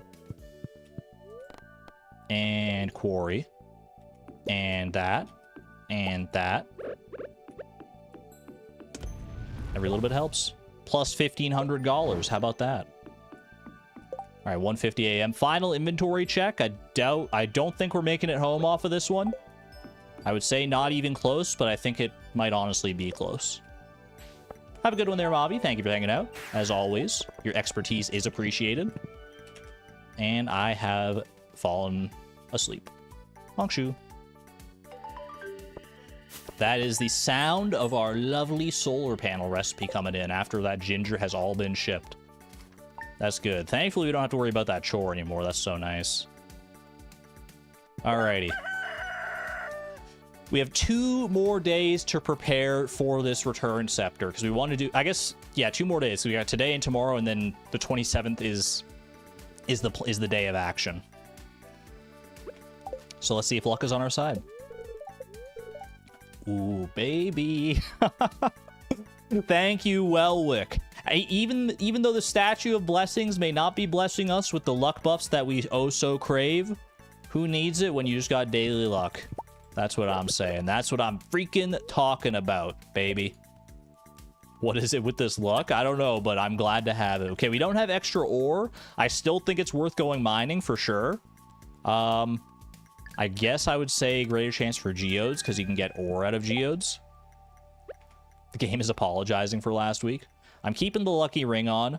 And quarry. And that. And that. Every little bit helps. Plus $1,500. How about that? All right, 1:50 a.m. Final inventory check. I don't think we're making it home off of this one. I would say not even close, but I think it might honestly be close. Have a good one there, Mobby. Thank you for hanging out. As always, your expertise is appreciated. And I have fallen asleep. Hongshu. That is the sound of our lovely solar panel recipe coming in after that ginger has all been shipped. That's good. Thankfully, we don't have to worry about that chore anymore. That's so nice. Alrighty. We have 2 more days to prepare for this return scepter because we want to do, I guess, yeah, 2 more days. So we got today and tomorrow, and then the 27th is the day of action. So let's see if luck is on our side. Ooh, baby. Thank you, Welwick. Even though the Statue of Blessings may not be blessing us with the luck buffs that we oh so crave, who needs it when you just got daily luck? That's what I'm saying. That's what I'm freaking talking about, baby. What is it with this luck? I don't know, but I'm glad to have it. Okay, we don't have extra ore. I still think it's worth going mining for sure. I guess I would say greater chance for geodes because you can get ore out of geodes. The game is apologizing for last week. I'm keeping the lucky ring on.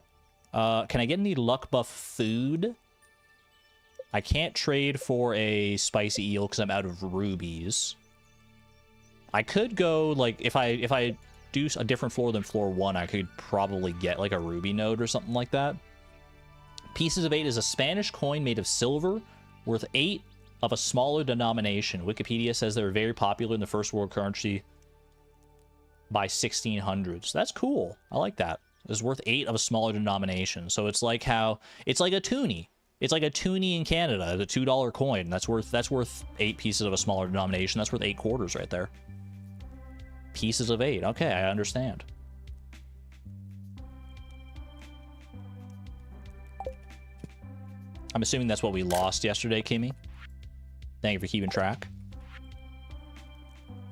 Can I get any luck buff food? I can't trade for a spicy eel because I'm out of rubies. I could go, like, if I do a different floor than floor 1, I could probably get, like, a ruby node or something like that. Pieces of 8 is a Spanish coin made of silver, worth 8 of a smaller denomination. Wikipedia says they were very popular in the first world currency by 1600s. That's cool. I like that. It's worth 8 of a smaller denomination. So it's like how, it's like a toonie. It's like a toonie in Canada, the $2 coin. That's worth 8 pieces of a smaller denomination. That's worth 8 quarters right there. Pieces of 8. Okay, I understand. I'm assuming that's what we lost yesterday, Kimmy. Thank you for keeping track.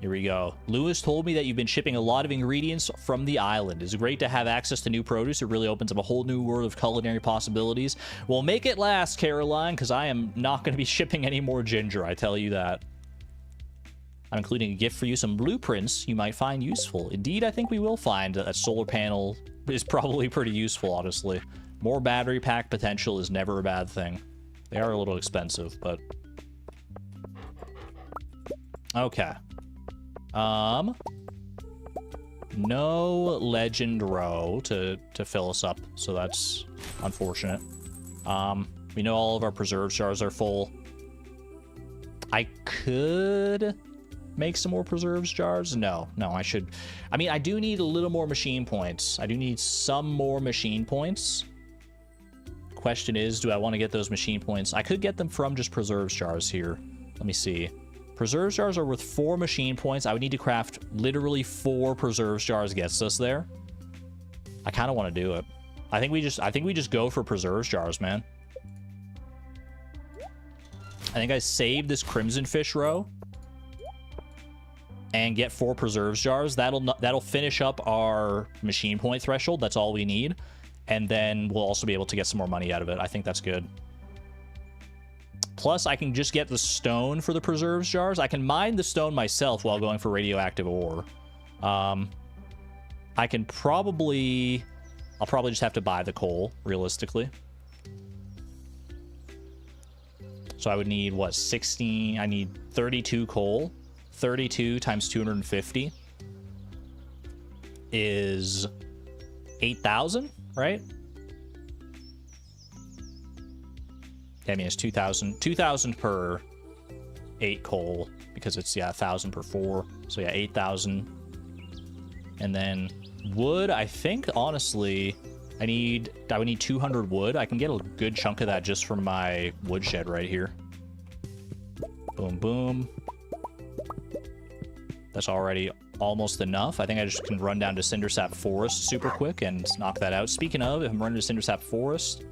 Here we go. Lewis told me that you've been shipping a lot of ingredients from the island. It's great to have access to new produce. It really opens up a whole new world of culinary possibilities. Well, make it last, Caroline, because I am not going to be shipping any more ginger, I tell you that. I'm including a gift for you, some blueprints you might find useful. Indeed, I think we will find that solar panel is probably pretty useful, honestly. More battery pack potential is never a bad thing. They are a little expensive, but... Okay. No legend row to fill us up, so that's unfortunate. We know all of our preserve jars are full. I could make some more preserves jars. No, I should. I mean, I do need a little more machine points. I do need some more machine points. Question is, do I want to get those machine points? I could get them from just preserves jars here. Let me see. Preserve jars are worth 4 machine points. I would need to craft literally 4 preserve jars gets us there. I kind of want to do it. I think we just go for preserve jars, man. I think I save this crimson fish row and get 4 preserve jars. That'll finish up our machine point threshold. That's all we need. And then we'll also be able to get some more money out of it. I think that's good. Plus, I can just get the stone for the preserves jars. I can mine the stone myself while going for radioactive ore. I can probably... I'll probably just have to buy the coal, realistically. So I would need, what, 16... I need 32 coal. 32 times 250. is 8,000, right? Yeah, I mean, it's 2,000 per 8 coal, because it's, yeah, 1,000 per 4. So yeah, 8,000. And then wood, I think, honestly, I would need 200 wood. I can get a good chunk of that just from my woodshed right here. Boom, boom. That's already almost enough. I think I just can run down to Cindersap Forest super quick and knock that out. Speaking of, if I'm running to Cindersap Forest...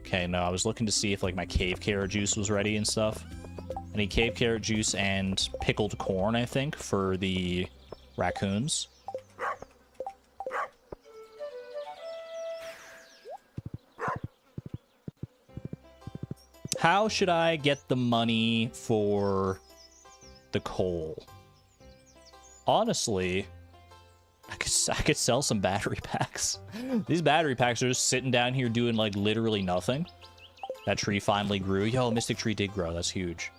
Okay, no, I was looking to see if, like, my cave carrot juice was ready and stuff. I need cave carrot juice and pickled corn, I think, for the raccoons. How should I get the money for the coal? Honestly, I could sell some battery packs. These battery packs are just sitting down here doing, like, literally nothing. That tree finally grew. Yo, Mystic Tree did grow. That's huge.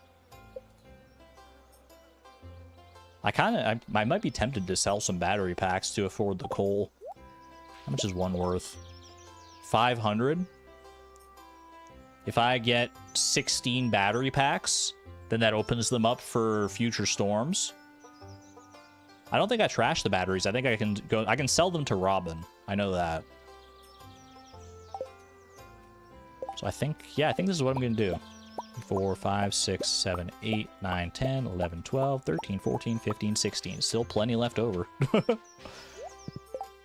I might be tempted to sell some battery packs to afford the coal. How much is one worth? 500? If I get 16 battery packs, then that opens them up for future storms. I don't think I trashed the batteries. I think I can sell them to Robin. I know that. So I think this is what I'm going to do. 4, 5, 6, 7, 8, 9, 10, 11, 12, 13, 14, 15, 16. Still plenty left over.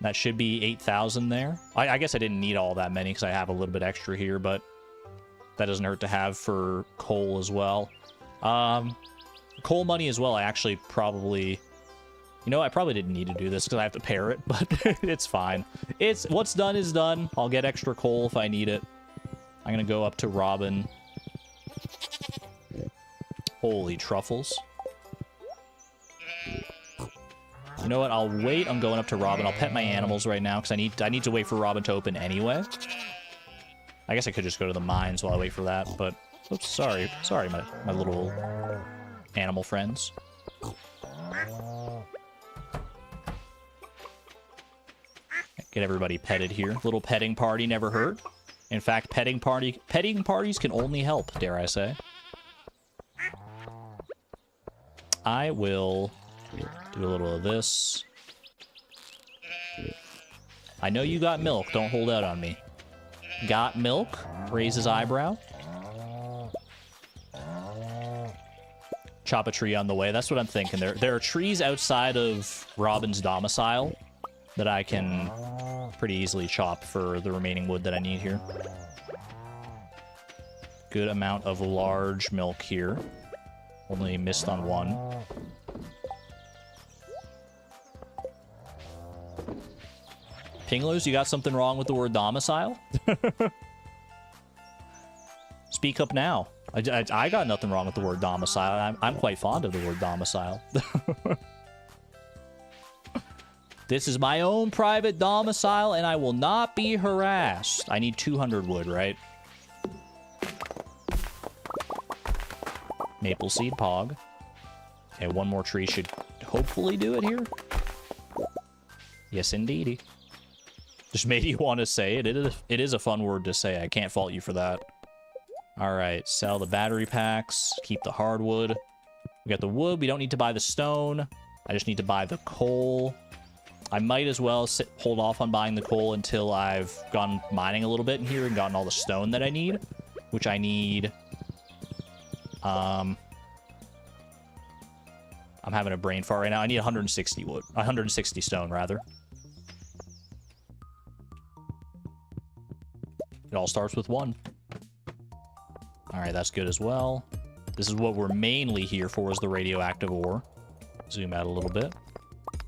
That should be 8,000 there. I guess I didn't need all that many because I have a little bit extra here, but that doesn't hurt to have for coal as well. Coal money as well, I actually probably... You know, I probably didn't need to do this because I have to pair it, but it's fine. What's done is done. I'll get extra coal if I need it. I'm going to go up to Robin. Holy truffles. You know what? I'll wait. I'm going up to Robin. I'll pet my animals right now because I need to wait for Robin to open anyway. I guess I could just go to the mines while I wait for that, but... Oops, sorry. Sorry, my little animal friends. Get everybody petted here. Little petting party never hurt. In fact, petting parties can only help, dare I say. I will do a little of this. I know you got milk. Don't hold out on me. Got milk? Raise his eyebrow. Chop a tree on the way. That's what I'm thinking. There are trees outside of Robin's domicile that I can pretty easily chop for the remaining wood that I need here. Good amount of large milk here. Only missed on one. Pinglos, you got something wrong with the word domicile? Speak up now. I got nothing wrong with the word domicile. I'm quite fond of the word domicile. This is my own private domicile, and I will not be harassed. I need 200 wood, right? Maple seed pog. Okay, one more tree should hopefully do it here. Yes, indeedy. Just made you want to say it. It is a fun word to say. I can't fault you for that. All right, sell the battery packs. Keep the hardwood. We got the wood. We don't need to buy the stone. I just need to buy the coal. I might as well hold off on buying the coal until I've gone mining a little bit in here and gotten all the stone that I need, which I need. I'm having a brain fart right now. I need 160 wood. 160 stone, rather. It all starts with 1. All right, that's good as well. This is what we're mainly here for, is the radioactive ore. Zoom out a little bit.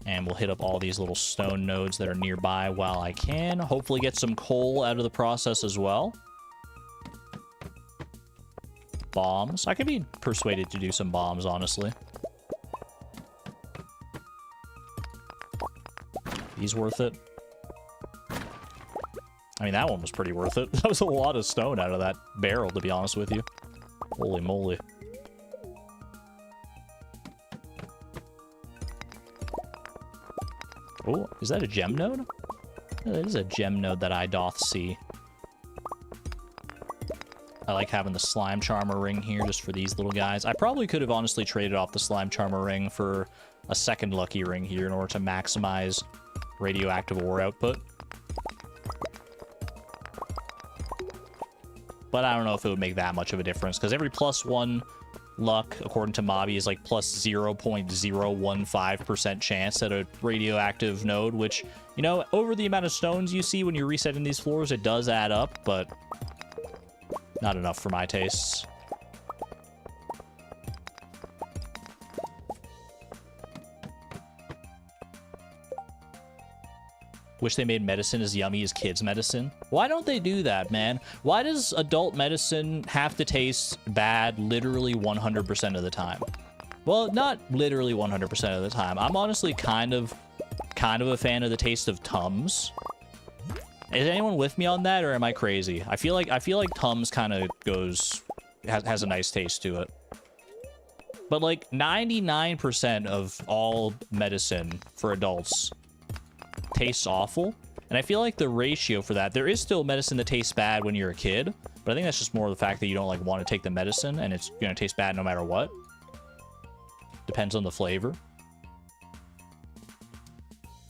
And we'll hit up all these little stone nodes that are nearby while I can. Hopefully get some coal out of the process as well. Bombs. I could be persuaded to do some bombs, honestly. These worth it? I mean, that one was pretty worth it. That was a lot of stone out of that barrel, to be honest with you. Holy moly. Oh, is that a gem node? Oh, that is a gem node that I doth see. I like having the slime charmer ring here just for these little guys. I probably could have honestly traded off the slime charmer ring for a second lucky ring here in order to maximize radioactive ore output. But I don't know if it would make that much of a difference, because every +1 luck, according to Mobby, is like plus 0.015% chance at a radioactive node, which, you know, over the amount of stones you see when you're resetting these floors, it does add up, but not enough for my tastes. Wish they made medicine as yummy as kids' medicine. Why don't they do that, man? Why does adult medicine have to taste bad literally 100% of the time? Well, not literally 100% of the time. I'm honestly kind of a fan of the taste of Tums. Is anyone with me on that, or am I crazy? I feel like Tums kind of has a nice taste to it. But like 99% of all medicine for adults tastes awful, and I feel like the ratio for that, there is still medicine that tastes bad when you're a kid, but I think that's just more the fact that you don't like want to take the medicine and it's gonna taste bad no matter what. Depends on the flavor.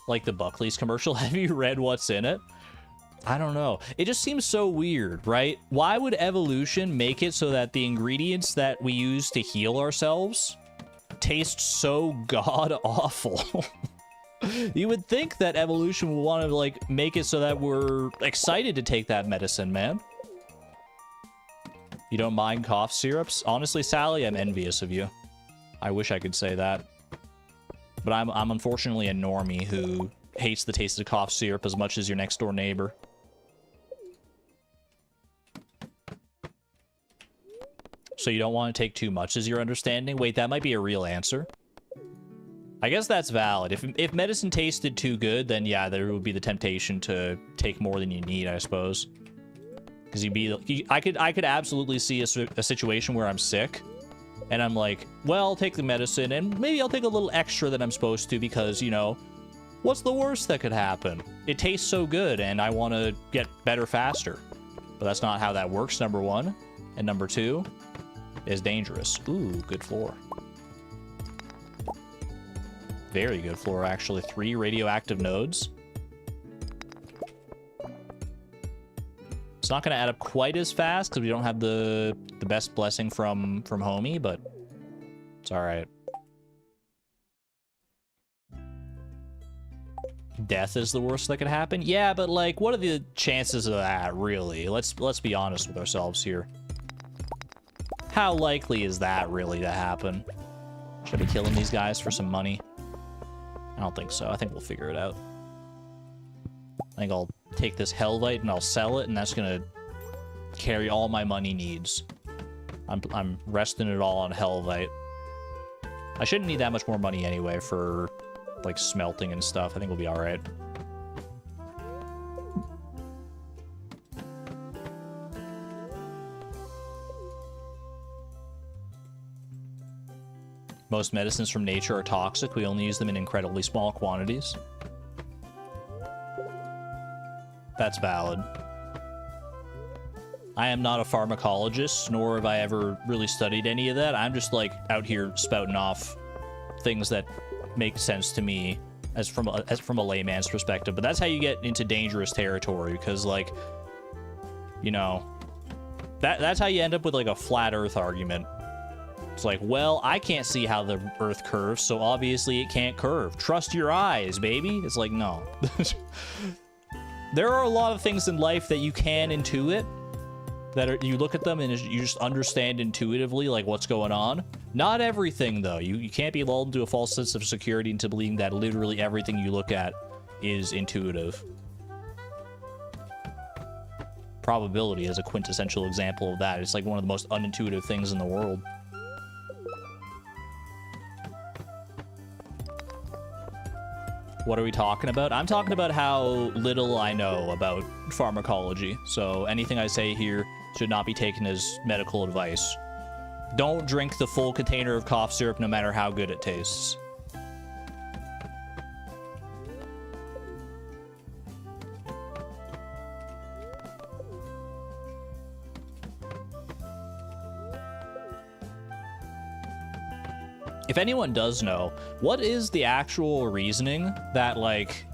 Like the Buckley's commercial. Have you read what's in it? I don't know. It just seems so weird, right? Why would evolution make it so that the ingredients that we use to heal ourselves taste so god awful? You would think that evolution would want to, like, make it so that we're excited to take that medicine, man. You don't mind cough syrups? Honestly, Sally, I'm envious of you. I wish I could say that. But I'm unfortunately a normie who hates the taste of cough syrup as much as your next door neighbor. So you don't want to take too much, is your understanding? Wait, that might be a real answer. I guess that's valid. If medicine tasted too good, then yeah, there would be the temptation to take more than you need, I suppose. Because I could absolutely see a situation where I'm sick, and I'm like, well, I'll take the medicine, and maybe I'll take a little extra than I'm supposed to, because, you know, what's the worst that could happen? It tastes so good, and I want to get better faster. But that's not how that works, number one. And number two is dangerous. Ooh, good floor. Very good floor, actually. 3 radioactive nodes. It's not going to add up quite as fast because we don't have the best blessing from Homie, but it's all right. Death is the worst that could happen? Yeah, but like, what are the chances of that, really? Let's be honest with ourselves here. How likely is that really to happen? Should I be killing these guys for some money? I don't think so. I think we'll figure it out. I think I'll take this Helvite and I'll sell it, and that's gonna carry all my money needs. I'm resting it all on Helvite. I shouldn't need that much more money anyway for like smelting and stuff. I think we'll be all right. Most medicines from nature are toxic. We only use them in incredibly small quantities. That's valid. I am not a pharmacologist, nor have I ever really studied any of that. I'm just like out here spouting off things that make sense to me as from a layman's perspective. But that's how you get into dangerous territory, because like, you know, that's how you end up with like a flat Earth argument. It's like, well, I can't see how the Earth curves, so obviously it can't curve. Trust your eyes, baby. It's like, no. There are a lot of things in life that you can intuit, that you look at them and you just understand intuitively, like, what's going on. Not everything, though. You can't be lulled into a false sense of security into believing that literally everything you look at is intuitive. Probability is a quintessential example of that. It's like one of the most unintuitive things in the world. What are we talking about? I'm talking about how little I know about pharmacology. So anything I say here should not be taken as medical advice. Don't drink the full container of cough syrup no matter how good it tastes. If anyone does know, what is the actual reasoning that, like,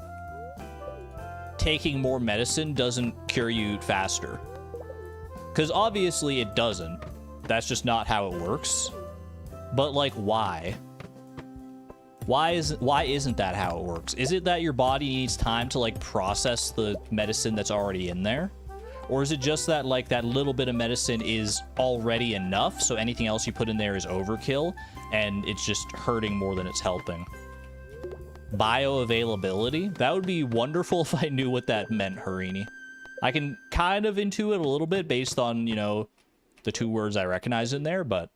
taking more medicine doesn't cure you faster? Because obviously it doesn't. That's just not how it works. But, like, why? Why isn't that how it works? Is it that your body needs time to, like, process the medicine that's already in there? Or is it just that, like, that little bit of medicine is already enough, so anything else you put in there is overkill, and it's just hurting more than it's helping? Bioavailability? That would be wonderful if I knew what that meant, Harini. I can kind of intuit a little bit based on, you know, the 2 words I recognize in there, but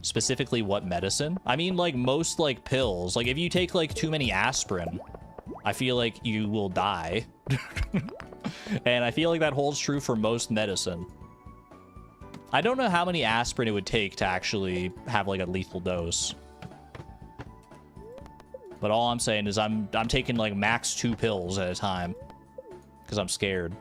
specifically what medicine? I mean, like, most, like, pills. Like, if you take, like, too many aspirin, I feel like you will die. And I feel like that holds true for most medicine. I don't know how many aspirin it would take to actually have, like, a lethal dose. But all I'm saying is I'm taking, like, max 2 pills at a time. Because I'm scared.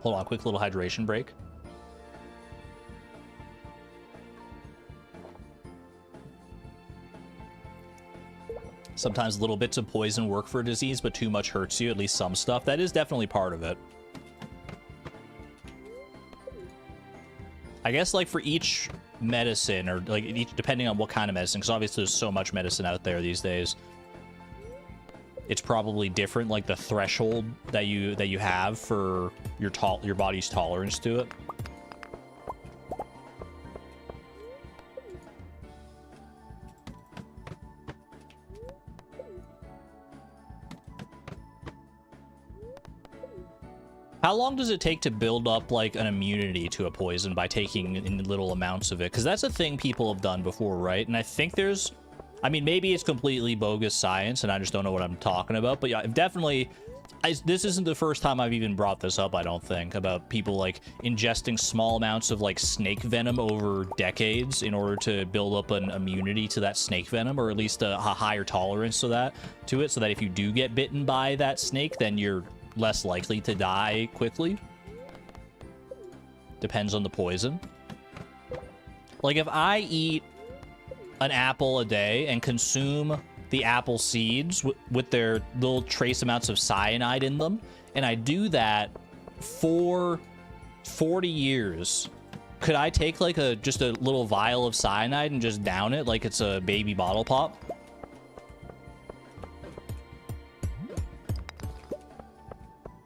Hold on, quick little hydration break. Sometimes little bits of poison work for a disease, but too much hurts you, at least some stuff. That is definitely part of it. I guess, like, for each medicine, or, like, each, depending on what kind of medicine, because obviously there's so much medicine out there these days, it's probably different, like, the threshold that you have for your body's tolerance to it. How long does it take to build up, like, an immunity to a poison by taking in little amounts of it? Because that's a thing people have done before, right? And I think there's... I mean, maybe it's completely bogus science, and I just don't know what I'm talking about. But yeah, definitely... this isn't the first time I've even brought this up, I don't think, about people, like, ingesting small amounts of, like, snake venom over decades in order to build up an immunity to that snake venom, or at least a higher tolerance to it, so that if you do get bitten by that snake, then you're less likely to die quickly. Depends on the poison. Like, if I eat an apple a day and consume the apple seeds with their little trace amounts of cyanide in them, and I do that for 40 years, could I take, like, just a little vial of cyanide and just down it like it's a baby bottle pop?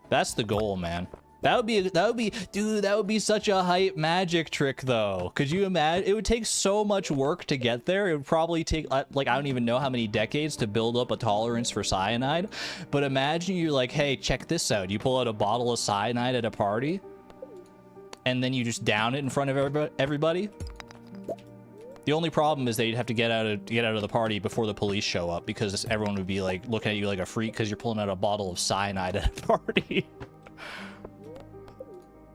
That's the goal, man. That would be such a hype magic trick, though. Could you imagine? It would take so much work to get there. It would probably take, like, I don't even know how many decades to build up a tolerance for cyanide. But imagine you're like, hey, check this out. You pull out a bottle of cyanide at a party, and then you just down it in front of everybody. The only problem is that you'd have to get out of the party before the police show up, because everyone would be, like, looking at you like a freak because you're pulling out a bottle of cyanide at a party.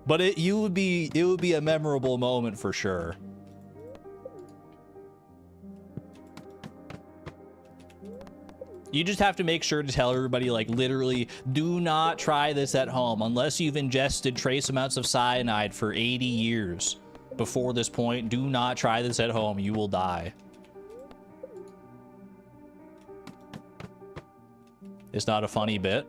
But it would be a memorable moment for sure. You just have to make sure to tell everybody, like, literally, do not try this at home unless you've ingested trace amounts of cyanide for 80 years. Before this point, do not try this at home. You will die. It's not a funny bit.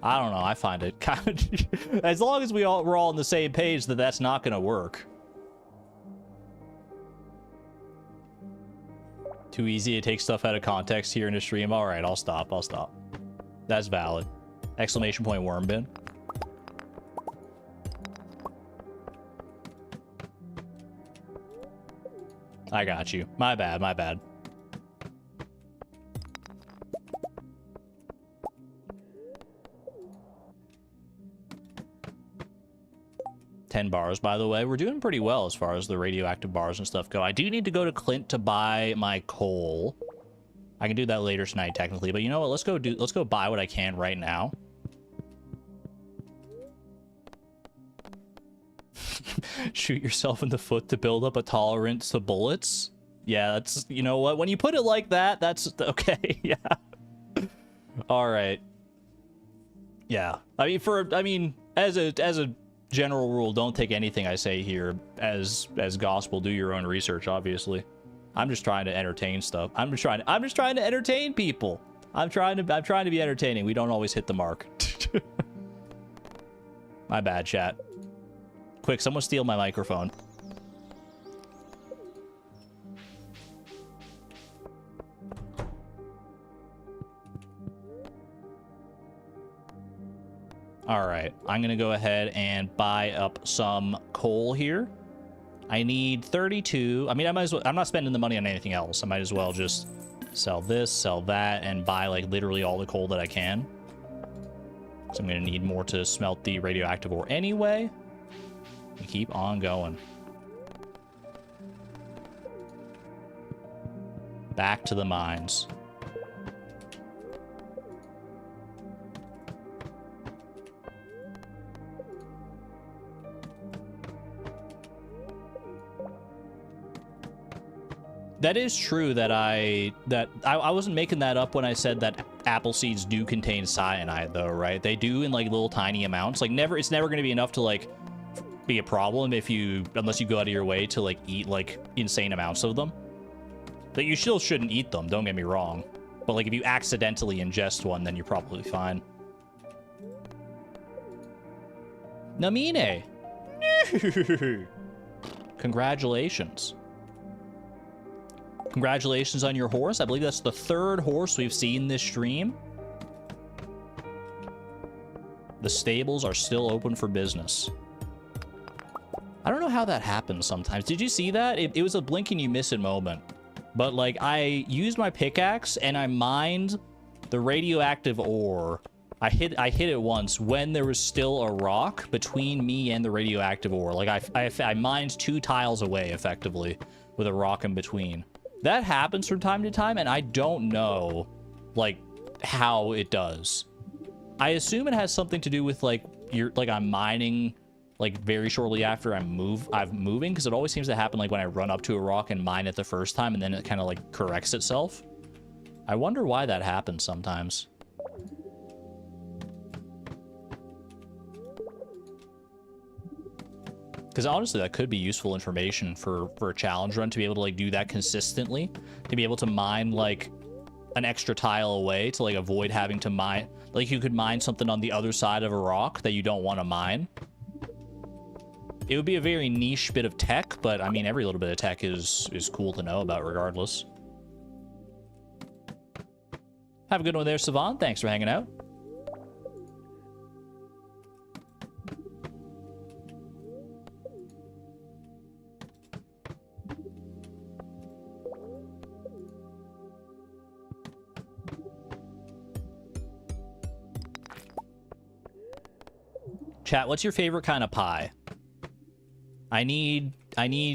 I don't know. I find it kind of... As long as we're all on the same page that that's not going to work. Too easy to take stuff out of context here in the stream. All right, I'll stop. That's valid. Exclamation point worm bin. I got you. My bad. 10 bars, by the way. We're doing pretty well as far as the radioactive bars and stuff go. I do need to go to Clint to buy my coal. I can do that later tonight, technically, but you know what? Let's go buy what I can right now. Shoot yourself in the foot to build up a tolerance to bullets. Yeah, that's, you know what? When you put it like that, that's okay. Yeah. All right. Yeah. I mean, as a general rule, don't take anything I say here as gospel. Do your own research, obviously. I'm just trying to entertain stuff. I'm just trying to entertain people. I'm trying to be entertaining. We don't always hit the mark. My bad, chat. Quick, someone steal my microphone. All right, I'm gonna go ahead and buy up some coal here. I need 32. I mean, I might as well, I'm not spending the money on anything else. I might as well just sell this, sell that, and buy like literally all the coal that I can. So I'm gonna need more to smelt the radioactive ore anyway. We keep on going. Back to the mines. That is true that I wasn't making that up when I said that apple seeds do contain cyanide, though, right? They do in like little tiny amounts. Like it's never going to be enough to like be a problem unless you go out of your way to like eat like insane amounts of them. But you still shouldn't eat them, don't get me wrong. But like if you accidentally ingest one, then you're probably fine. Namine! Congratulations. Congratulations on your horse. I believe that's the 3rd horse we've seen this stream. The stables are still open for business. I don't know how that happens sometimes. Did you see that? It was a blink and you miss it moment. But like I used my pickaxe and I mined the radioactive ore. I hit it once when there was still a rock between me and the radioactive ore. Like I mined 2 tiles away effectively with a rock in between. That happens from time to time, and I don't know, like, how it does. I assume it has something to do with, like, I'm mining, like, very shortly after I'm moving, because it always seems to happen, like, when I run up to a rock and mine it the first time, and then it kind of, like, corrects itself. I wonder why that happens sometimes. Because honestly, that could be useful information for a challenge run, to be able to like do that consistently, to be able to mine like an extra tile away to like avoid having to mine. Like you could mine something on the other side of a rock that you don't want to mine. It would be a very niche bit of tech, but I mean, every little bit of tech is cool to know about regardless. Have a good one there, Savant. Thanks for hanging out. Chat, what's your favorite kind of pie? I need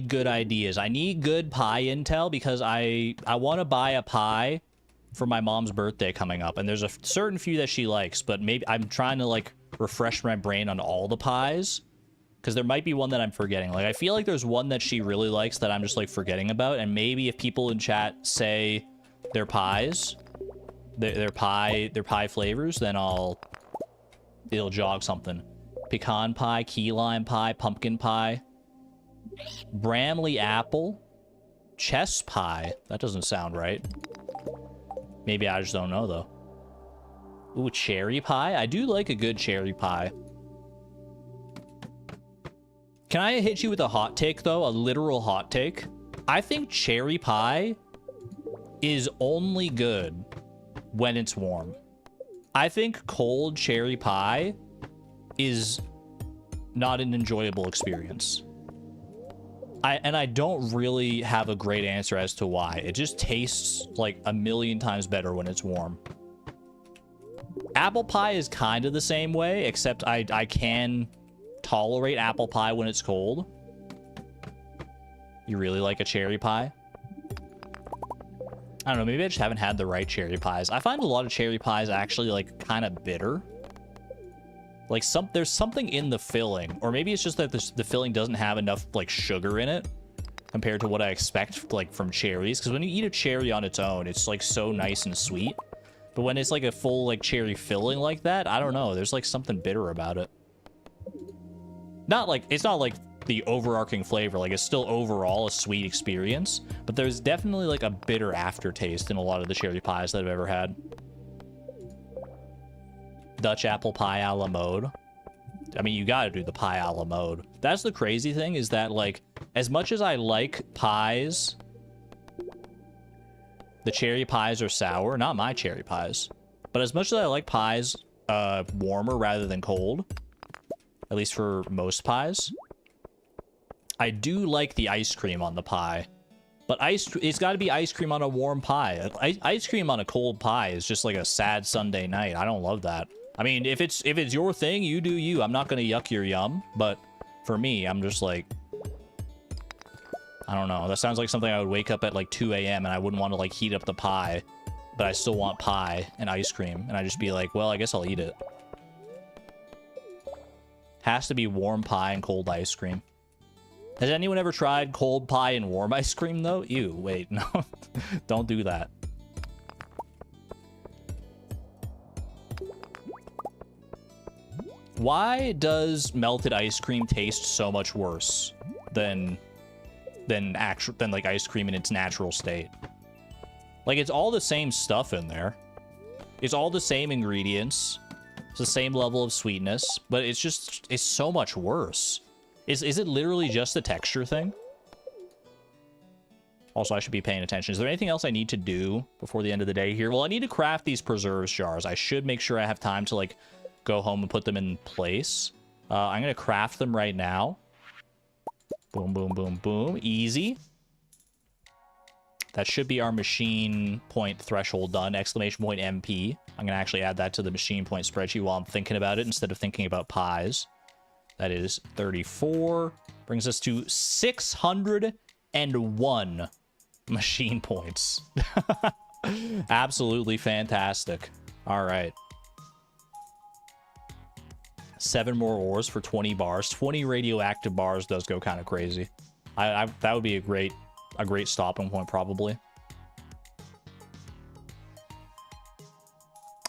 good ideas. I need good pie intel because I want to buy a pie for my mom's birthday coming up, and there's a certain few that she likes, but maybe I'm trying to like refresh my brain on all the pies because there might be one that I'm forgetting. Like I feel like there's one that she really likes that I'm just like forgetting about, and maybe if people in chat say their pies, their pie flavors, then it'll jog something. Pecan pie, key lime pie, pumpkin pie, Bramley apple, chess pie. That doesn't sound right. Maybe I just don't know, though. Ooh, cherry pie? I do like a good cherry pie. Can I hit you with a hot take, though? A literal hot take? I think cherry pie is only good when it's warm. I think cold cherry pie is not an enjoyable experience. I don't really have a great answer as to why. It just tastes like a million times better when it's warm. Apple pie is kind of the same way, except I can tolerate apple pie when it's cold. You really like a cherry pie? I don't know, maybe I just haven't had the right cherry pies. I find a lot of cherry pies actually like kind of bitter. Like there's something in the filling, or maybe it's just that the filling doesn't have enough like sugar in it compared to what I expect like from cherries. Because when you eat a cherry on its own, it's like so nice and sweet. But when it's like a full like cherry filling like that, I don't know. There's like something bitter about it. Not like, it's not like the overarching flavor. Like it's still overall a sweet experience, but there's definitely like a bitter aftertaste in a lot of the cherry pies that I've ever had. Dutch apple pie a la mode. I mean, you gotta do the pie a la mode. That's the crazy thing, is that like, as much as I like pies, the cherry pies are sour. Not my cherry pies. But as much as I like pies warmer rather than cold, at least for most pies, I do like the ice cream on the pie. But it's got to be ice cream on a warm pie. Ice cream on a cold pie is just like a sad Sunday night. I don't love that. I mean, if it's your thing, you do you. I'm not gonna yuck your yum. But for me, I'm just like, I don't know. That sounds like something I would wake up at like 2 a.m. and I wouldn't want to like heat up the pie, but I still want pie and ice cream. And I just be like, well, I guess I'll eat it. Has to be warm pie and cold ice cream. Has anyone ever tried cold pie and warm ice cream though? Ew, wait, no. Don't do that. Why does melted ice cream taste so much worse than like ice cream in its natural state? Like, it's all the same stuff in there. It's all the same ingredients. It's the same level of sweetness, but it's so much worse. Is it literally just a texture thing? Also, I should be paying attention. Is there anything else I need to do before the end of the day here? Well, I need to craft these preserves jars. I should make sure I have time to like go home and put them in place. I'm gonna craft them right now. Boom, boom, boom, boom. Easy. That should be our machine point threshold done. Exclamation point MP. I'm gonna actually add that to the machine point spreadsheet while I'm thinking about it instead of thinking about pies. That is 34. Brings us to 601 machine points. Absolutely fantastic. All right. 7 more ores for 20 bars. 20 radioactive bars does go kind of crazy. That would be a great stopping point, probably.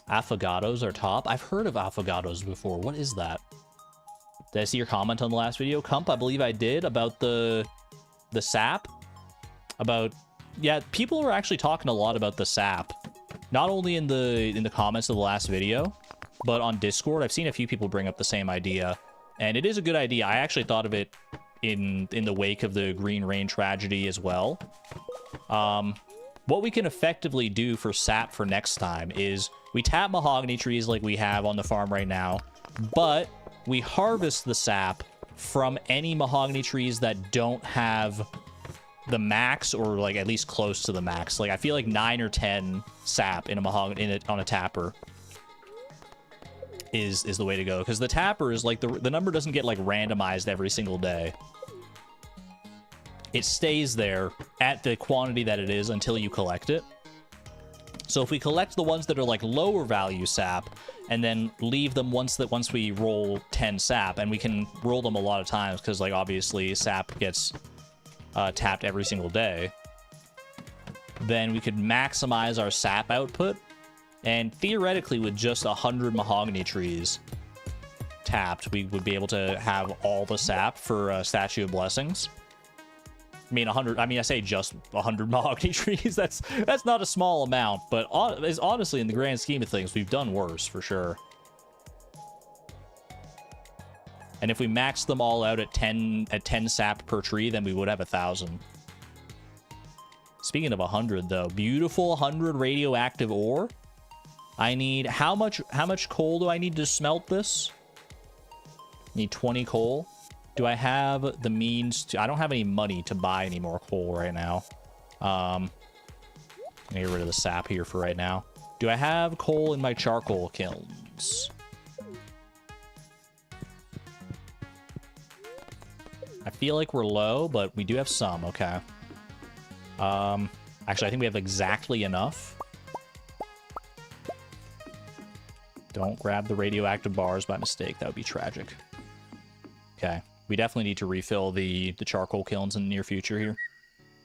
Affogatos are top. I've heard of affogatos before. What is that? Did I see your comment on the last video? Cump, I believe I did, about the sap. Yeah, people were actually talking a lot about the sap. Not only in the comments of the last video, but on Discord. I've seen a few people bring up the same idea, and it is a good idea. I actually thought of it in the wake of the Green Rain tragedy as well. What we can effectively do for sap for next time is we tap mahogany trees like we have on the farm right now, but we harvest the sap from any mahogany trees that don't have the max, or like at least close to the max. Like I feel like 9 or 10 sap in a mahogany on a tapper is the way to go, because the tapper is like the number doesn't get like randomized every single day. It stays there at the quantity that it is until you collect it. So if we collect the ones that are like lower value sap and then leave them once we roll 10 sap, and we can roll them a lot of times because like obviously sap gets tapped every single day, then we could maximize our sap output. And theoretically, with just 100 mahogany trees tapped, we would be able to have all the sap for Statue of Blessings. I mean, 100. I mean, I say just 100 mahogany trees. That's not a small amount, but honestly, in the grand scheme of things, we've done worse for sure. And if we maxed them all out at 10 sap per tree, then we would have 1,000. Speaking of 100, though, beautiful 100 radioactive ore. I need how much coal do I need to smelt this? Need 20 coal. Do I have the means to... I don't have any money to buy any more coal right now. I'm gonna get rid of the sap here for right now. Do I have coal in my charcoal kilns? I feel like we're low, but we do have some. Okay. Actually, I think we have exactly enough. Don't grab the radioactive bars by mistake. That would be tragic. Okay. We definitely need to refill the charcoal kilns in the near future here.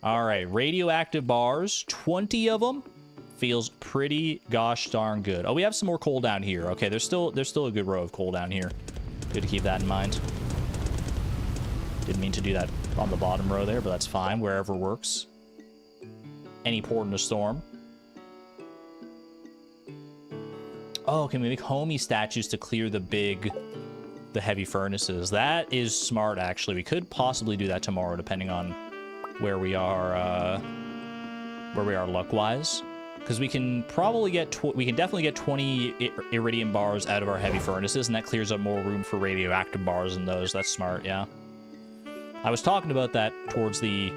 All right. Radioactive bars. 20 of them. Feels pretty gosh darn good. Oh, we have some more coal down here. Okay, there's still a good row of coal down here. Good to keep that in mind. Didn't mean to do that on the bottom row there, but that's fine. Wherever works. Any port in a storm. Oh, can we make homie statues to clear the heavy furnaces? That is smart, actually. We could possibly do that tomorrow, depending on where we are luck-wise. Because we can probably get, we can definitely get 20 iridium bars out of our heavy furnaces, and that clears up more room for radioactive bars in those. That's smart, yeah. I was talking about that towards the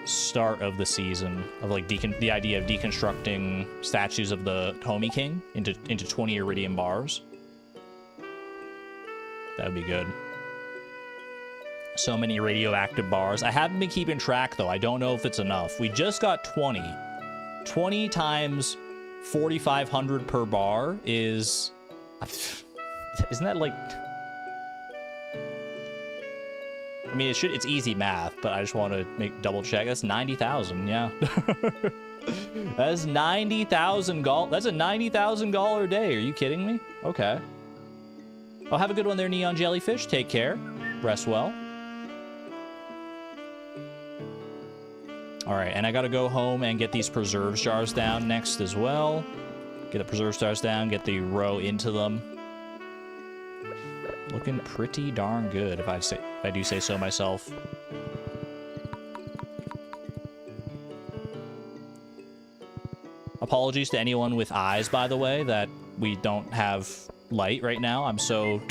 start of the season, of like the idea of deconstructing statues of the Homie King into 20 iridium bars. That would be good. So many radioactive bars. I haven't been keeping track, though. I don't know if it's enough. We just got 20. 20 times 4,500 per bar is... Isn't that like... I mean, it's easy math, but I just want to double check. That's 90,000, yeah. That's 90,000 gold. That's a 90,000 dollar day. Are you kidding me? Okay. Oh, have a good one there, Neon Jellyfish. Take care. Rest well. All right, and I got to go home and get these preserves jars down next as well. Get the preserve jars down, get the row into them. Looking pretty darn good, if I do say so myself. Apologies to anyone with eyes, by the way, that we don't have light right now. I'm so...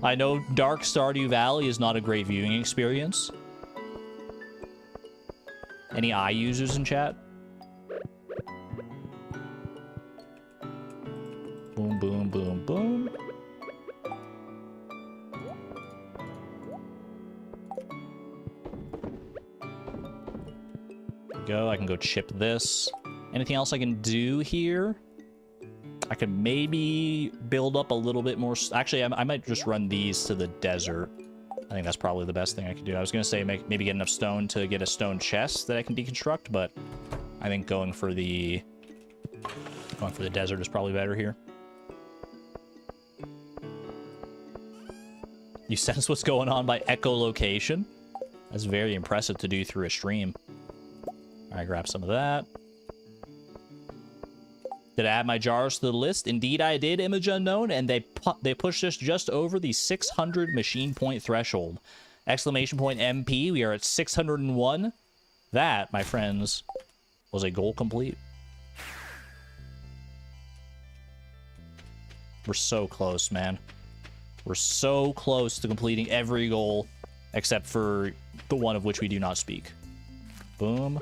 I know dark Stardew Valley is not a great viewing experience. Any eye users in chat? Boom, boom, boom, boom. Go. I can go chip this. Anything else I can do here? I could maybe build up a little bit more. Actually, I might just run these to the desert. I think that's probably the best thing I could do. I was going to say maybe get enough stone to get a stone chest that I can deconstruct, but I think going for the desert is probably better here. You sense what's going on by echolocation? That's very impressive to do through a stream. All right, grab some of that. Did I add my jars to the list? Indeed, I did, Image Unknown, and they pushed us just over the 600 machine point threshold. Exclamation point MP, we are at 601. That, my friends, was a goal complete. We're so close, man. We're so close to completing every goal, except for the one of which we do not speak. Boom.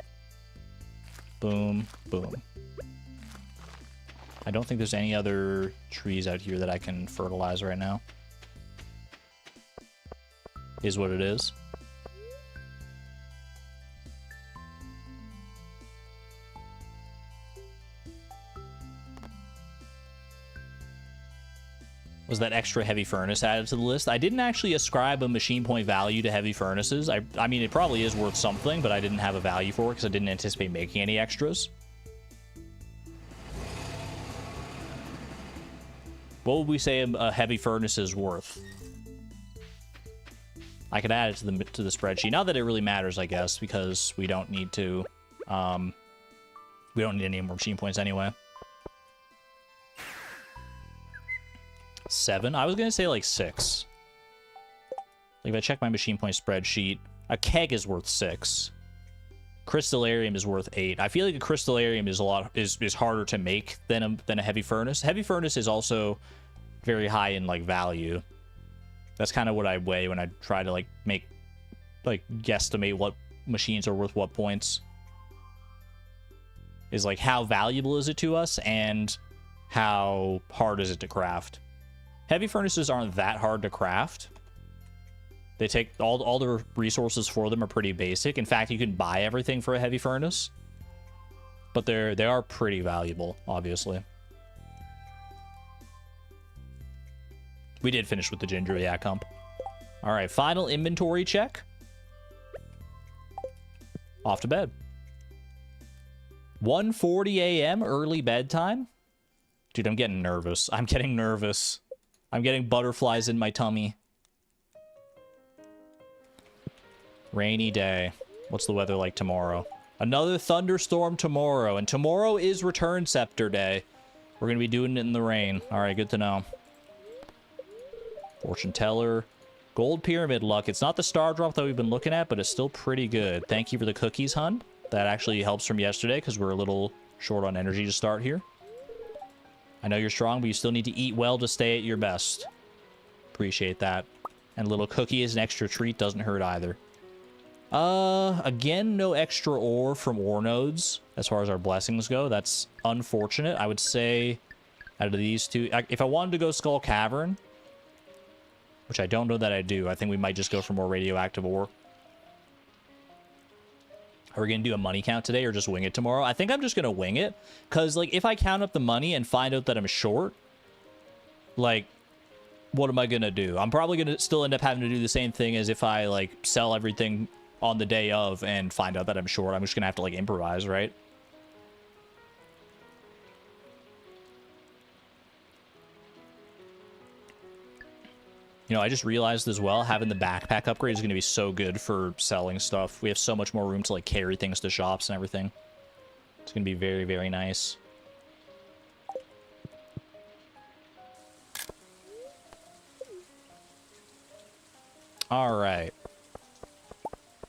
Boom. Boom. I don't think there's any other trees out here that I can fertilize right now. Is what it is. Was that extra heavy furnace added to the list? I didn't actually ascribe a machine point value to heavy furnaces. I mean, it probably is worth something, but I didn't have a value for it because I didn't anticipate making any extras. What would we say a heavy furnace is worth? I could add it to the spreadsheet. Not that it really matters, I guess, because we don't need to. We don't need any more machine points anyway. 7? I was gonna say like 6. Like if I check my machine point spreadsheet, a keg is worth 6. Crystallarium is worth 8. I feel like a crystallarium is harder to make than a heavy furnace. Heavy furnace is also very high in like value. That's kind of what I weigh when I try to like guesstimate what machines are worth what points. Is like how valuable is it to us and how hard is it to craft. Heavy furnaces aren't that hard to craft. They take all the resources for them are pretty basic. In fact, you can buy everything for a heavy furnace. But they are pretty valuable, obviously. We did finish with the ginger, yeah, comp. All right, final inventory check. Off to bed. 1:40 a.m. early bedtime. Dude, I'm getting nervous. I'm getting nervous. I'm getting butterflies in my tummy. Rainy day. What's the weather like tomorrow? Another thunderstorm tomorrow. And tomorrow is Return Scepter Day. We're going to be doing it in the rain. Alright, good to know. Fortune Teller. Gold Pyramid luck. It's not the star drop that we've been looking at, but it's still pretty good. Thank you for the cookies, hun. That actually helps from yesterday because we're a little short on energy to start here. I know you're strong, but you still need to eat well to stay at your best. Appreciate that. And a little cookie as an extra treat doesn't hurt either. Again, no extra ore from ore nodes as far as our blessings go. That's unfortunate. I would say out of these two, if I wanted to go Skull Cavern, which I don't know that I do, I think we might just go for more radioactive ore. Are we going to do a money count today or just wing it tomorrow? I think I'm just going to wing it. Because, like, if I count up the money and find out that I'm short, like, what am I going to do? I'm probably going to still end up having to do the same thing as if I, like, sell everything on the day of and find out that I'm short. I'm just going to have to, like, improvise, right? You know, I just realized as well, having the backpack upgrade is going to be so good for selling stuff. We have so much more room to, like, carry things to shops and everything. It's going to be very, very nice. All right.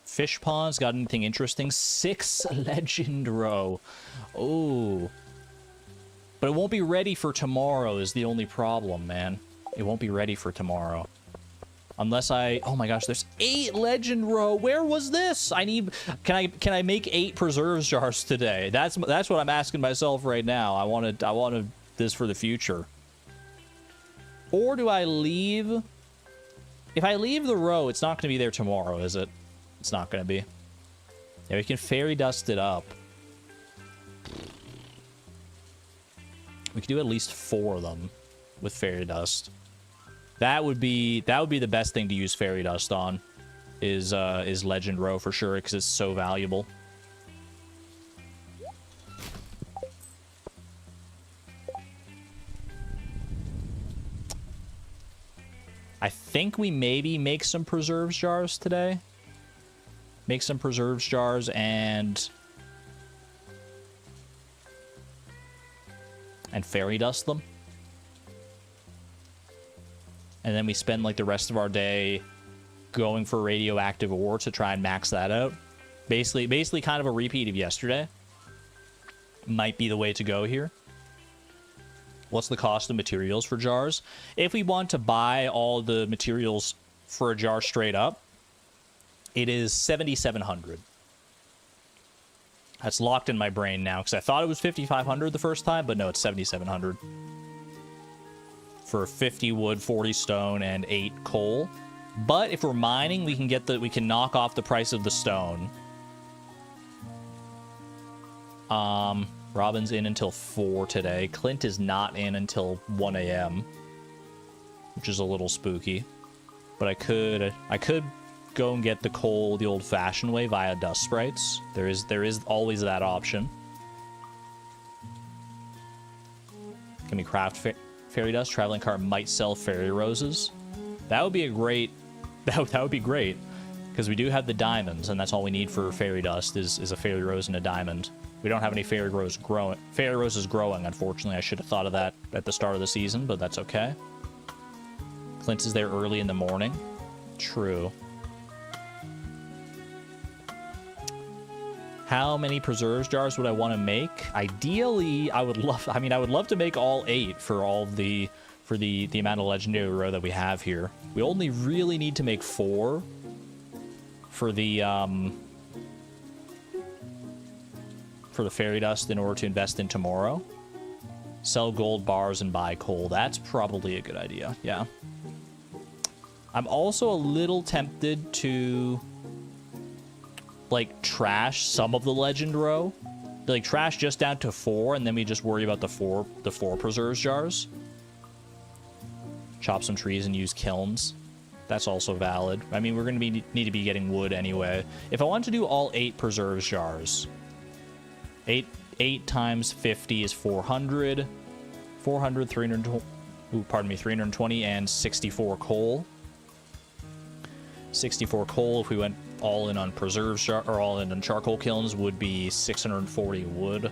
Fish ponds, got anything interesting? 6 legend row. Oh. But it won't be ready for tomorrow is the only problem, man. It won't be ready for tomorrow. Unless I... Oh my gosh, there's 8 legend row. Where was this? I need... Can I make 8 preserves jars today? That's what I'm asking myself right now. I wanted this for the future. Or do I leave... If I leave the row, it's not going to be there tomorrow, is it? It's not going to be. Yeah, we can fairy dust it up. We could do at least 4 of them with fairy dust. That would be the best thing to use fairy dust on, is legend row for sure, because it's so valuable. I think we maybe make some preserves jars today. Make some preserves jars and fairy dust them. And then we spend, like, the rest of our day going for radioactive ore to try and max that out. Basically kind of a repeat of yesterday. Might be the way to go here. What's the cost of materials for jars? If we want to buy all the materials for a jar straight up, it is 7,700. That's locked in my brain now, because I thought it was 5,500 the first time, but no, it's 7,700. For 50 wood, 40 stone, and 8 coal. But if we're mining, we can knock off the price of the stone. Robin's in until 4 today. Clint is not in until 1 a.m. which is a little spooky. But I could go and get the coal the old-fashioned way via dust sprites. There is always that option. Can we craft fairy dust? Traveling cart might sell fairy roses. That would be a great... That would be great. Because we do have the diamonds, and that's all we need for fairy dust is a fairy rose and a diamond. We don't have any fairy roses growing, unfortunately. I should have thought of that at the start of the season, but that's okay. Clint is there early in the morning. True. How many preserves jars would I want to make? Ideally, I would love to make all 8 for the amount of legendary row that we have here. We only really need to make 4 for the fairy dust in order to invest in tomorrow. Sell gold bars and buy coal. That's probably a good idea. Yeah. I'm also a little tempted to, like, trash some of the legend row. Like, trash just down to 4, and then we just worry about the four preserves jars. Chop some trees and use kilns. That's also valid. I mean, we're going to need to be getting wood anyway. If I want to do all 8 preserves jars, 8 times 50 is 400. 400, 320, pardon me, 320 and 64 coal. 64 coal, if we went all in on preserves or all in on charcoal kilns, would be 640 wood.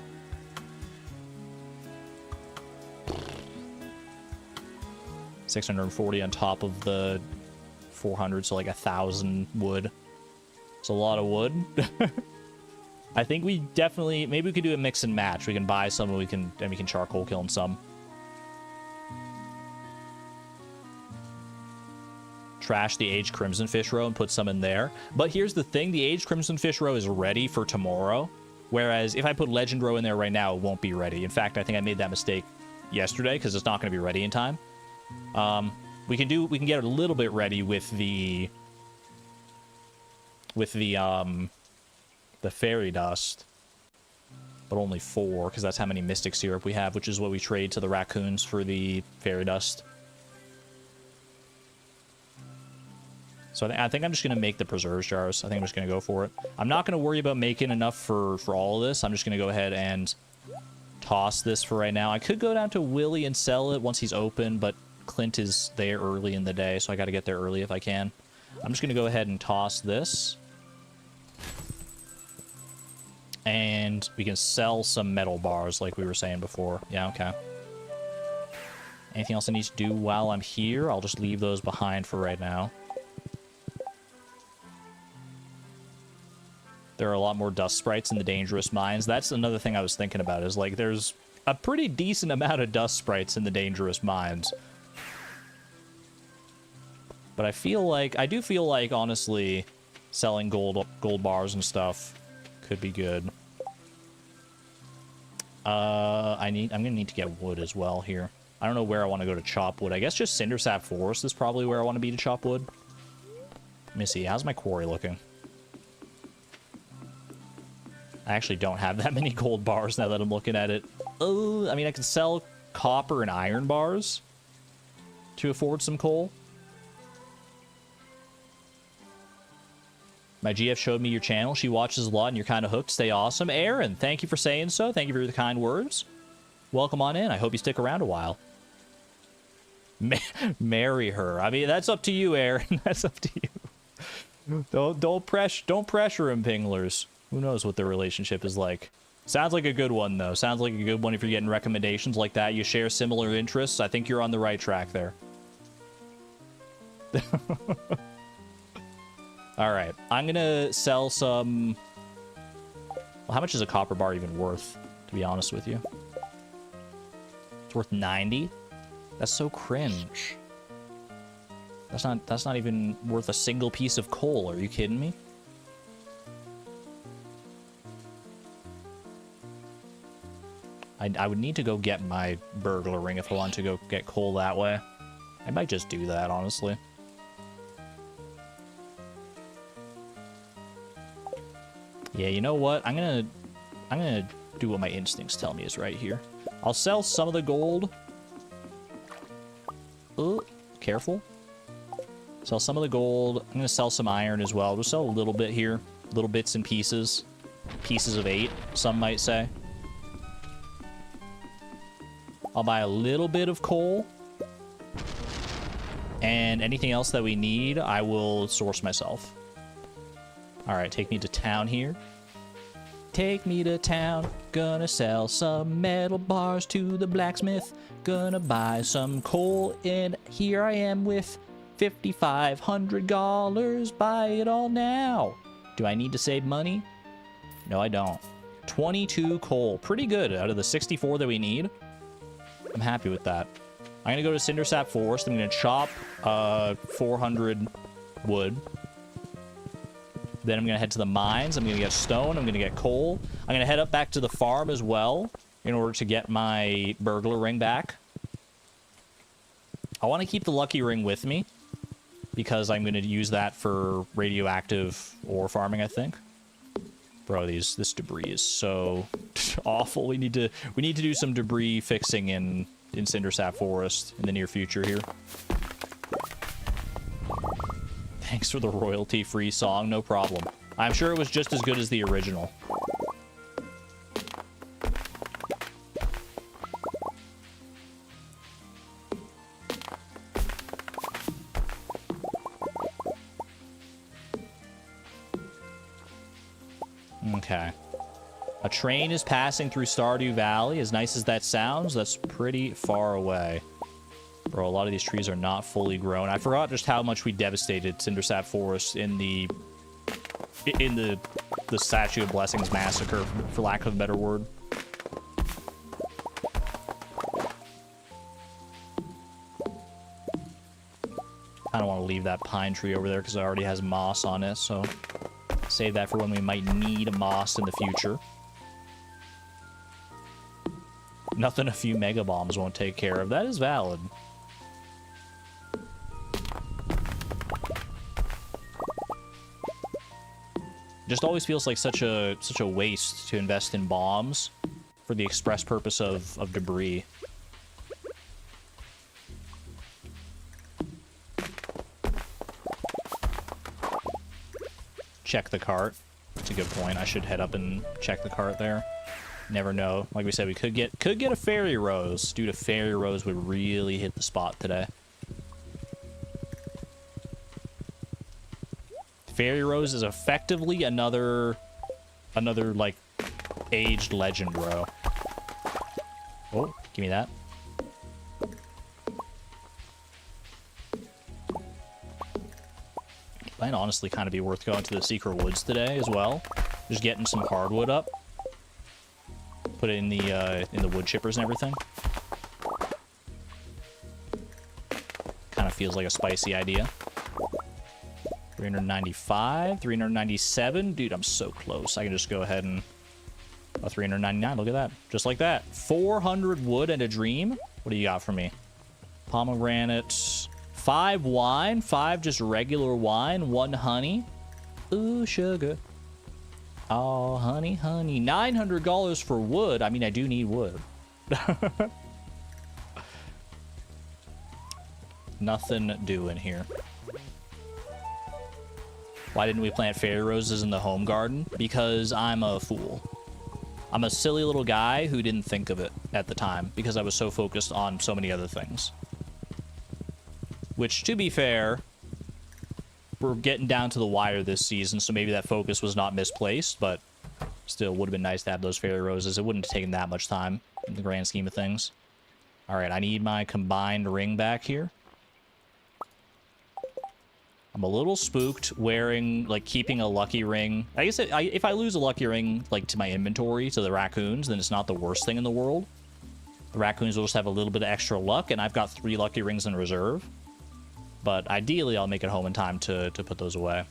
$640 on top of the 400, so like 1,000 wood. It's a lot of wood. I think we definitely, maybe we could do a mix and match. We can buy some and we can charcoal kiln some. Trash the aged crimson fish roe and put some in there. But here's the thing, the aged crimson fish roe is ready for tomorrow, whereas if I put legend roe in there right now, it won't be ready. In fact, I think I made that mistake yesterday because it's not going to be ready in time. We can get it a little bit ready with the fairy dust, but only 4 because that's how many mystic syrup we have, which is what we trade to the raccoons for the fairy dust. So I think I'm just going to make the preserves jars. I think I'm just going to go for it. I'm not going to worry about making enough for all of this. I'm just going to go ahead and toss this for right now. I could go down to Willie and sell it once he's open, but Clint is there early in the day, so I got to get there early if I can. I'm just going to go ahead and toss this. And we can sell some metal bars like we were saying before. Yeah, okay. Anything else I need to do while I'm here? I'll just leave those behind for right now. There are a lot more dust sprites in the dangerous mines. That's another thing I was thinking about, is like there's a pretty decent amount of dust sprites in the dangerous mines. But I do feel like, honestly, selling gold bars and stuff could be good. I'm gonna need to get wood as well here. I don't know where I want to go to chop wood. I guess just Cindersap Forest is probably where I want to be to chop wood. Let me see. How's my quarry looking? I actually don't have that many gold bars now that I'm looking at it. Oh, I mean, I could sell copper and iron bars to afford some coal. My GF showed me your channel. She watches a lot and you're kind of hooked. Stay awesome. Aaron, thank you for saying so. Thank you for the kind words. Welcome on in. I hope you stick around a while. Marry her. I mean, that's up to you, Aaron. That's up to you. Don't pressure him, Pinglers. Who knows what their relationship is like. Sounds like a good one, though. Sounds like a good one if you're getting recommendations like that. You share similar interests. I think you're on the right track there. All right. I'm going to sell some... Well, how much is a copper bar even worth, to be honest with you? It's worth 90? That's so cringe. That's not even worth a single piece of coal. Are you kidding me? I would need to go get my burglar ring if I want to go get coal that way. I might just do that, honestly. Yeah, you know what? I'm gonna do what my instincts tell me is right here. I'll sell some of the gold. Oh, careful. Sell some of the gold. I'm gonna sell some iron as well. Just sell a little bit here. Little bits and pieces. Pieces of 8, some might say. I'll buy a little bit of coal. And anything else that we need, I will source myself. Alright, take me to town here. Take me to town. Gonna sell some metal bars to the blacksmith. Gonna buy some coal, and here I am with $5,500. Buy it all now. Do I need to save money? No, I don't. 22 coal. Pretty good out of the 64 that we need. I'm happy with that. I'm gonna go to Cindersap Forest. I'm gonna chop 400 wood. Then I'm gonna head to the mines. I'm gonna get stone. I'm gonna get coal. I'm gonna head up back to the farm as well in order to get my burglar ring back. I want to keep the lucky ring with me because I'm gonna use that for radioactive ore farming, I think. Bro, this debris is so awful. We need to do some debris fixing in Cindersap Forest in the near future here. Thanks for the royalty-free song, no problem. I'm sure it was just as good as the original. Okay. A train is passing through Stardew Valley. As nice as that sounds, that's pretty far away. Bro, a lot of these trees are not fully grown. I forgot just how much we devastated Cindersap Forest in the Statue of Blessings massacre, for lack of a better word. I don't want to leave that pine tree over there because it already has moss on it, so save that for when we might need a moss in the future. Nothing a few mega bombs won't take care of. That is valid. Just always feels like such a waste to invest in bombs for the express purpose of debris. Check the cart. That's a good point. I should head up and check the cart there. Never know. Like we said, we could get a fairy rose. Dude, a fairy rose would really hit the spot today. Fairy rose is effectively another like aged legend, bro. Oh, give me that. Might honestly kind of be worth going to the secret woods today as well. Just getting some hardwood up. Put it in the wood chippers and everything. Kind of feels like a spicy idea. 395, 397. Dude, I'm so close. I can just go ahead and... Oh, 399. Look at that. Just like that. 400 wood and a dream. What do you got for me? Pomegranates. 5 wine. 5 just regular wine. 1 honey. Ooh, sugar. Oh, honey, honey. $900 for wood. I mean, I do need wood. Nothing doing here. Why didn't we plant fairy roses in the home garden? Because I'm a fool. I'm a silly little guy who didn't think of it at the time because I was so focused on so many other things. Which, to be fair, we're getting down to the wire this season, so maybe that focus was not misplaced, but still would have been nice to have those fairy roses. It wouldn't have taken that much time in the grand scheme of things. All right, I need my combined ring back here. I'm a little spooked wearing, like, keeping a lucky ring. I guess if I lose a lucky ring, like, to my inventory, to the raccoons, then it's not the worst thing in the world. The raccoons will just have a little bit of extra luck, and I've got 3 lucky rings in reserve. But ideally, I'll make it home in time to put those away.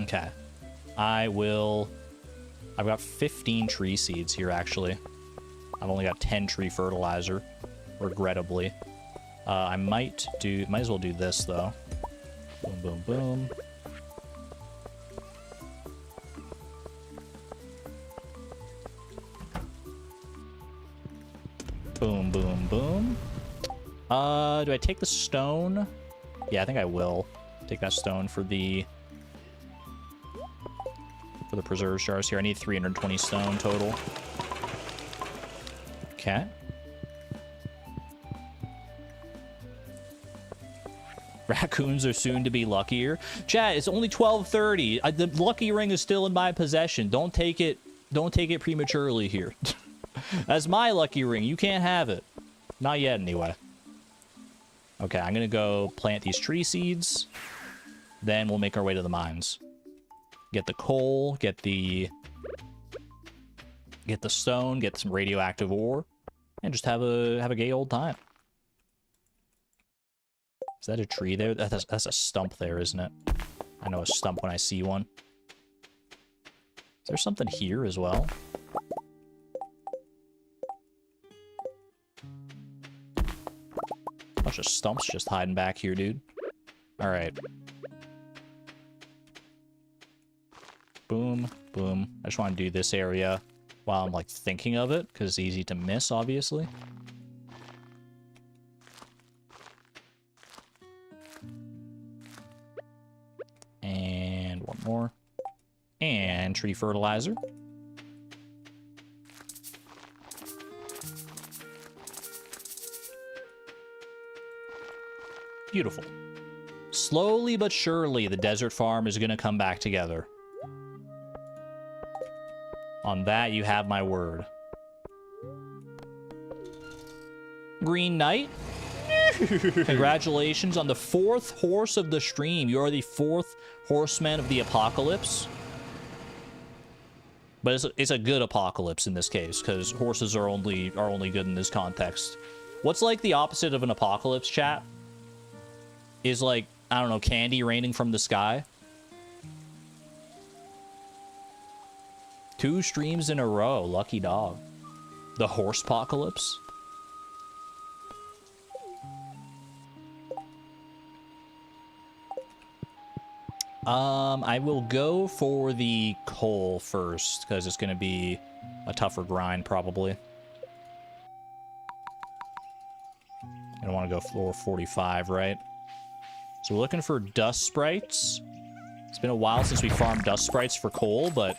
Okay. I've got 15 tree seeds here, actually. I've only got 10 tree fertilizer, regrettably. I might as well do this, though. Boom, boom, boom. Boom, boom, boom. Do I take the stone? Yeah, I think I will. Take that stone for the preserve jars here. I need 320 stone total. Okay. Raccoons are soon to be luckier. Chat, it's only 12:30. The lucky ring is still in my possession. Don't take it prematurely here. That's my lucky ring. You can't have it. Not yet, anyway. Okay, I'm gonna go plant these tree seeds. Then we'll make our way to the mines. Get the coal, get the stone, get some radioactive ore, and just have a gay old time. Is that a tree there? That's a stump there, isn't it? I know a stump when I see one. Is there something here as well? Bunch of stumps just hiding back here, dude. All right. Boom, boom. I just want to do this area while I'm, like, thinking of it, because it's easy to miss, obviously. And one more. And tree fertilizer. Beautiful. Slowly but surely, the desert farm is going to come back together. On that, you have my word. Green Knight. Congratulations on the 4th horse of the stream. You are the 4th horseman of the apocalypse. But it's a good apocalypse in this case, because horses are only good in this context. What's like the opposite of an apocalypse, chat? Is like, I don't know, candy raining from the sky. 2 streams in a row. Lucky dog. The horse apocalypse. I will go for the coal first, because it's going to be a tougher grind, probably. I don't want to go floor 45, right? So we're looking for dust sprites. It's been a while since we farmed dust sprites for coal, but...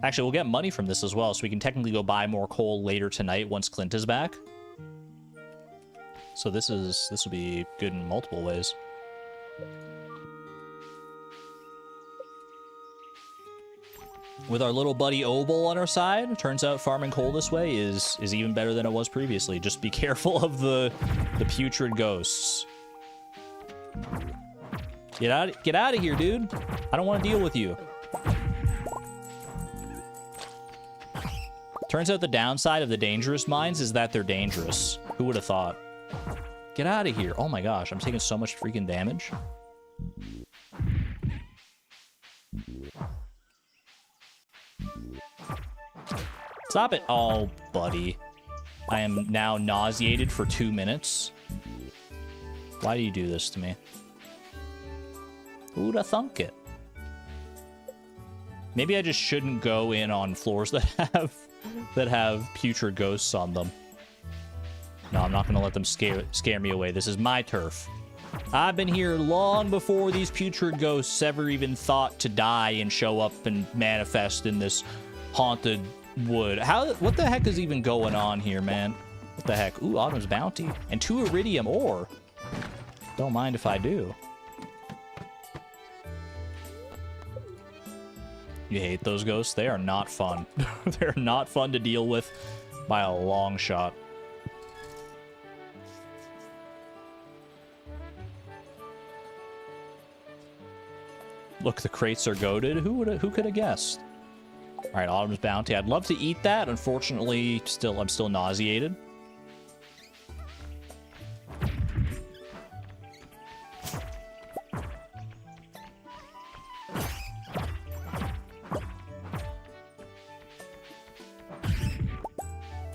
Actually, we'll get money from this as well, so we can technically go buy more coal later tonight once Clint is back. So this will be good in multiple ways. With our little buddy Obol on our side, turns out farming coal this way is even better than it was previously. Just be careful of the putrid ghosts. Get out of here, dude. I don't want to deal with you. Turns out the downside of the dangerous mines is that they're dangerous. Who would have thought? Get out of here. Oh my gosh, I'm taking so much freaking damage. Stop it. Oh, buddy. I am now nauseated for 2 minutes. Why do you do this to me? Who'd have thunk it? Maybe I just shouldn't go in on floors that have putrid ghosts on them. No, I'm not going to let them scare me away. This is my turf. I've been here long before these putrid ghosts ever even thought to die and show up and manifest in this haunted wood. What the heck is even going on here, man? What the heck? Ooh, Autumn's Bounty. And 2 iridium ore. Don't mind if I do. You hate those ghosts? They are not fun. They're not fun to deal with by a long shot. Look, the crates are goated. Who could have guessed? All right, Autumn's Bounty. I'd love to eat that. Unfortunately, I'm still nauseated.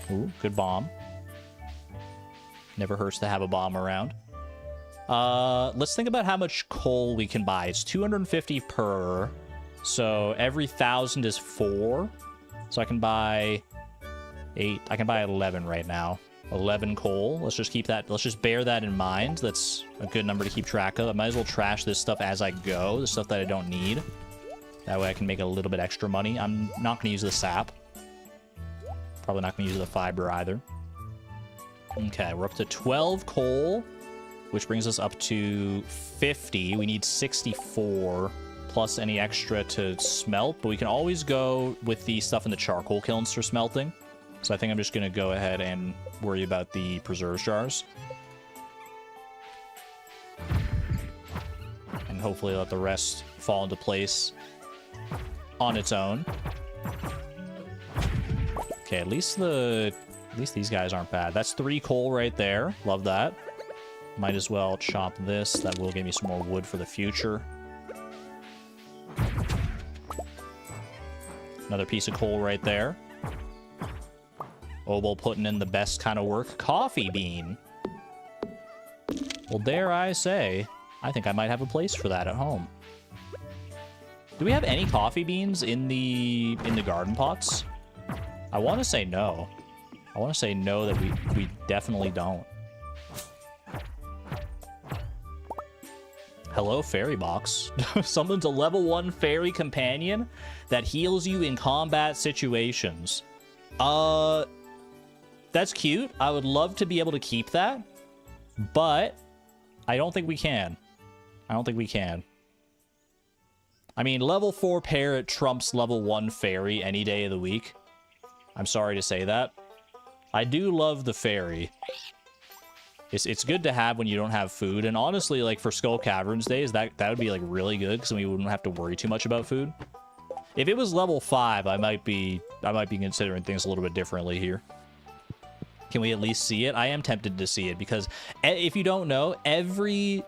Ooh, good bomb. Never hurts to have a bomb around. Let's think about how much coal we can buy. It's 250 per. So every 1,000 is 4. So I can buy 8. I can buy 11 right now. 11 coal. Let's just keep that. Let's just bear that in mind. That's a good number to keep track of. I might as well trash this stuff as I go. The stuff that I don't need. That way I can make a little bit extra money. I'm not going to use the sap. Probably not going to use the fiber either. Okay, we're up to 12 coal, which brings us up to 50. We need 64 plus any extra to smelt, but we can always go with the stuff in the charcoal kilns for smelting. So I think I'm just going to go ahead and worry about the preserve jars. And hopefully let the rest fall into place on its own. Okay, at least these guys aren't bad. That's 3 coal right there. Love that. Might as well chop this. That will give me some more wood for the future. Another piece of coal right there. Obol putting in the best kind of work. Coffee bean. Well, dare I say, I think I might have a place for that at home. Do we have any coffee beans in the garden pots? I want to say no. I want to say no that we definitely don't. Hello, fairy box. Summons a level 1 fairy companion that heals you in combat situations. That's cute. I would love to be able to keep that, but I don't think we can. I don't think we can. I mean, level 4 parrot trumps level 1 fairy any day of the week. I'm sorry to say that. I do love the fairy. It's good to have when you don't have food. And honestly, like for Skull Caverns days, that would be like really good because we wouldn't have to worry too much about food. If it was level 5, I might be considering things a little bit differently here. Can we at least see it? I am tempted to see it because if you don't know, every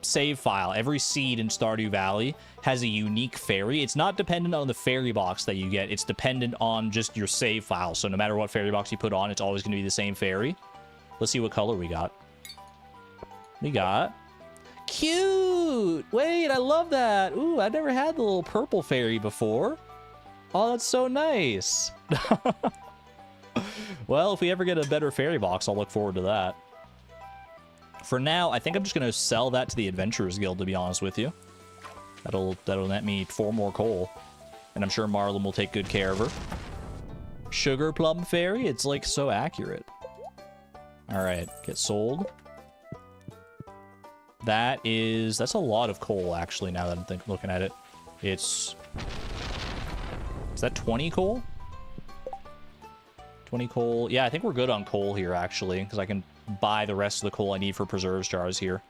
save file, every seed in Stardew Valley has a unique fairy. It's not dependent on the fairy box that you get. It's dependent on just your save file. So no matter what fairy box you put on, it's always going to be the same fairy. Let's see what color we got. We got cute. Wait, I love that. Ooh, I've never had the little purple fairy before. Oh, that's so nice. Well, if we ever get a better fairy box, I'll look forward to that. For now, I think I'm just going to sell that to the Adventurers Guild, to be honest with you. That'll net me 4 more coal. And I'm sure Marlon will take good care of her. Sugar Plum Fairy? It's like so accurate. Alright, get sold. That's a lot of coal, actually, now that I'm looking at it. Is that 20 coal? 20 coal. Yeah, I think we're good on coal here, actually, because I can buy the rest of the coal I need for preserves jars here.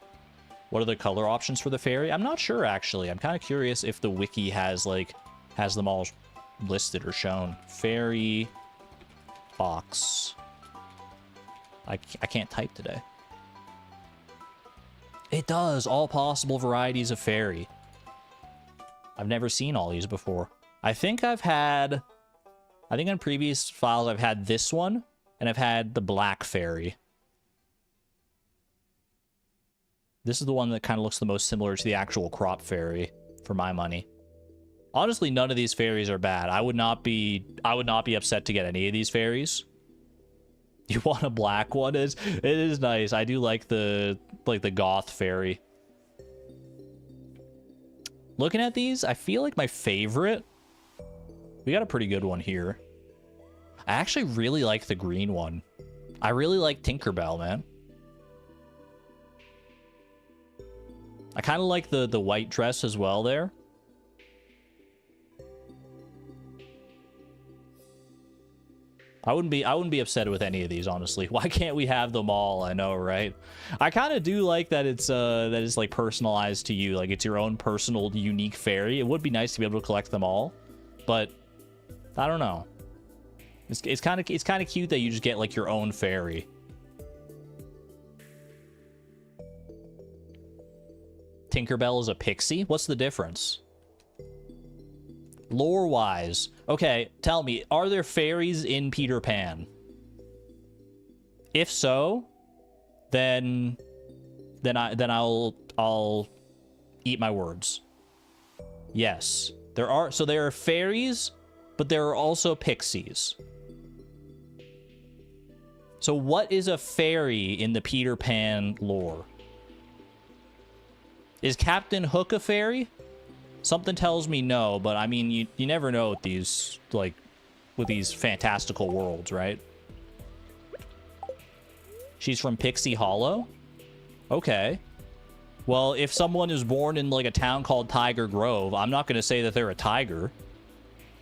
What are the color options for the fairy? I'm not sure, actually. I'm kind of curious if the wiki has them all listed or shown. Fairy box. I can't type today. It does. All possible varieties of fairy. I've never seen all these before. I think in previous files I've had this one, and I've had the black fairy. This is the one that kind of looks the most similar to the actual crop fairy, for my money. Honestly, none of these fairies are bad. I would not be upset to get any of these fairies. You want a black one? It is nice. I do like the goth fairy. Looking at these, I feel like my favorite. We got a pretty good one here. I actually really like the green one. I really like Tinkerbell, man. I kind of like the white dress as well there. I wouldn't be upset with any of these, honestly. Why can't we have them all? I know, right? I kind of do like that it's like personalized to you, like it's your own personal unique fairy. It would be nice to be able to collect them all, but I don't know. It's kind of cute that you just get like your own fairy. Tinkerbell is a pixie? What's the difference? Lore-wise. Okay, tell me, are there fairies in Peter Pan? If so, then I'll eat my words. Yes. There are fairies, but there are also pixies. So what is a fairy in the Peter Pan lore? Is Captain Hook a fairy? Something tells me no, but I mean, you never know with these, like, with these fantastical worlds, right? She's from Pixie Hollow? Okay. Well, if someone is born in, like, a town called Tiger Grove, I'm not going to say that they're a tiger.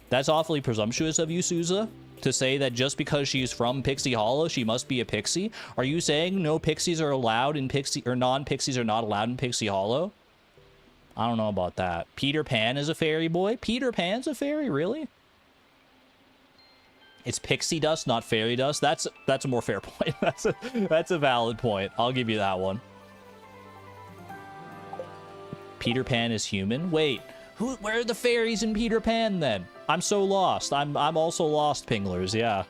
That's awfully presumptuous of you, Souza, to say that just because she's from Pixie Hollow, she must be a pixie. Are you saying no pixies are allowed in Pixie, or non-pixies are not allowed in Pixie Hollow? I don't know about that. Peter Pan is a fairy boy? Peter Pan's a fairy? Really? It's pixie dust, not fairy dust. That's a more fair point. That's a valid point. I'll give you that one. Peter Pan is human? Wait, where are the fairies in Peter Pan then? I'm so lost. I'm also lost, Pinglers, yeah.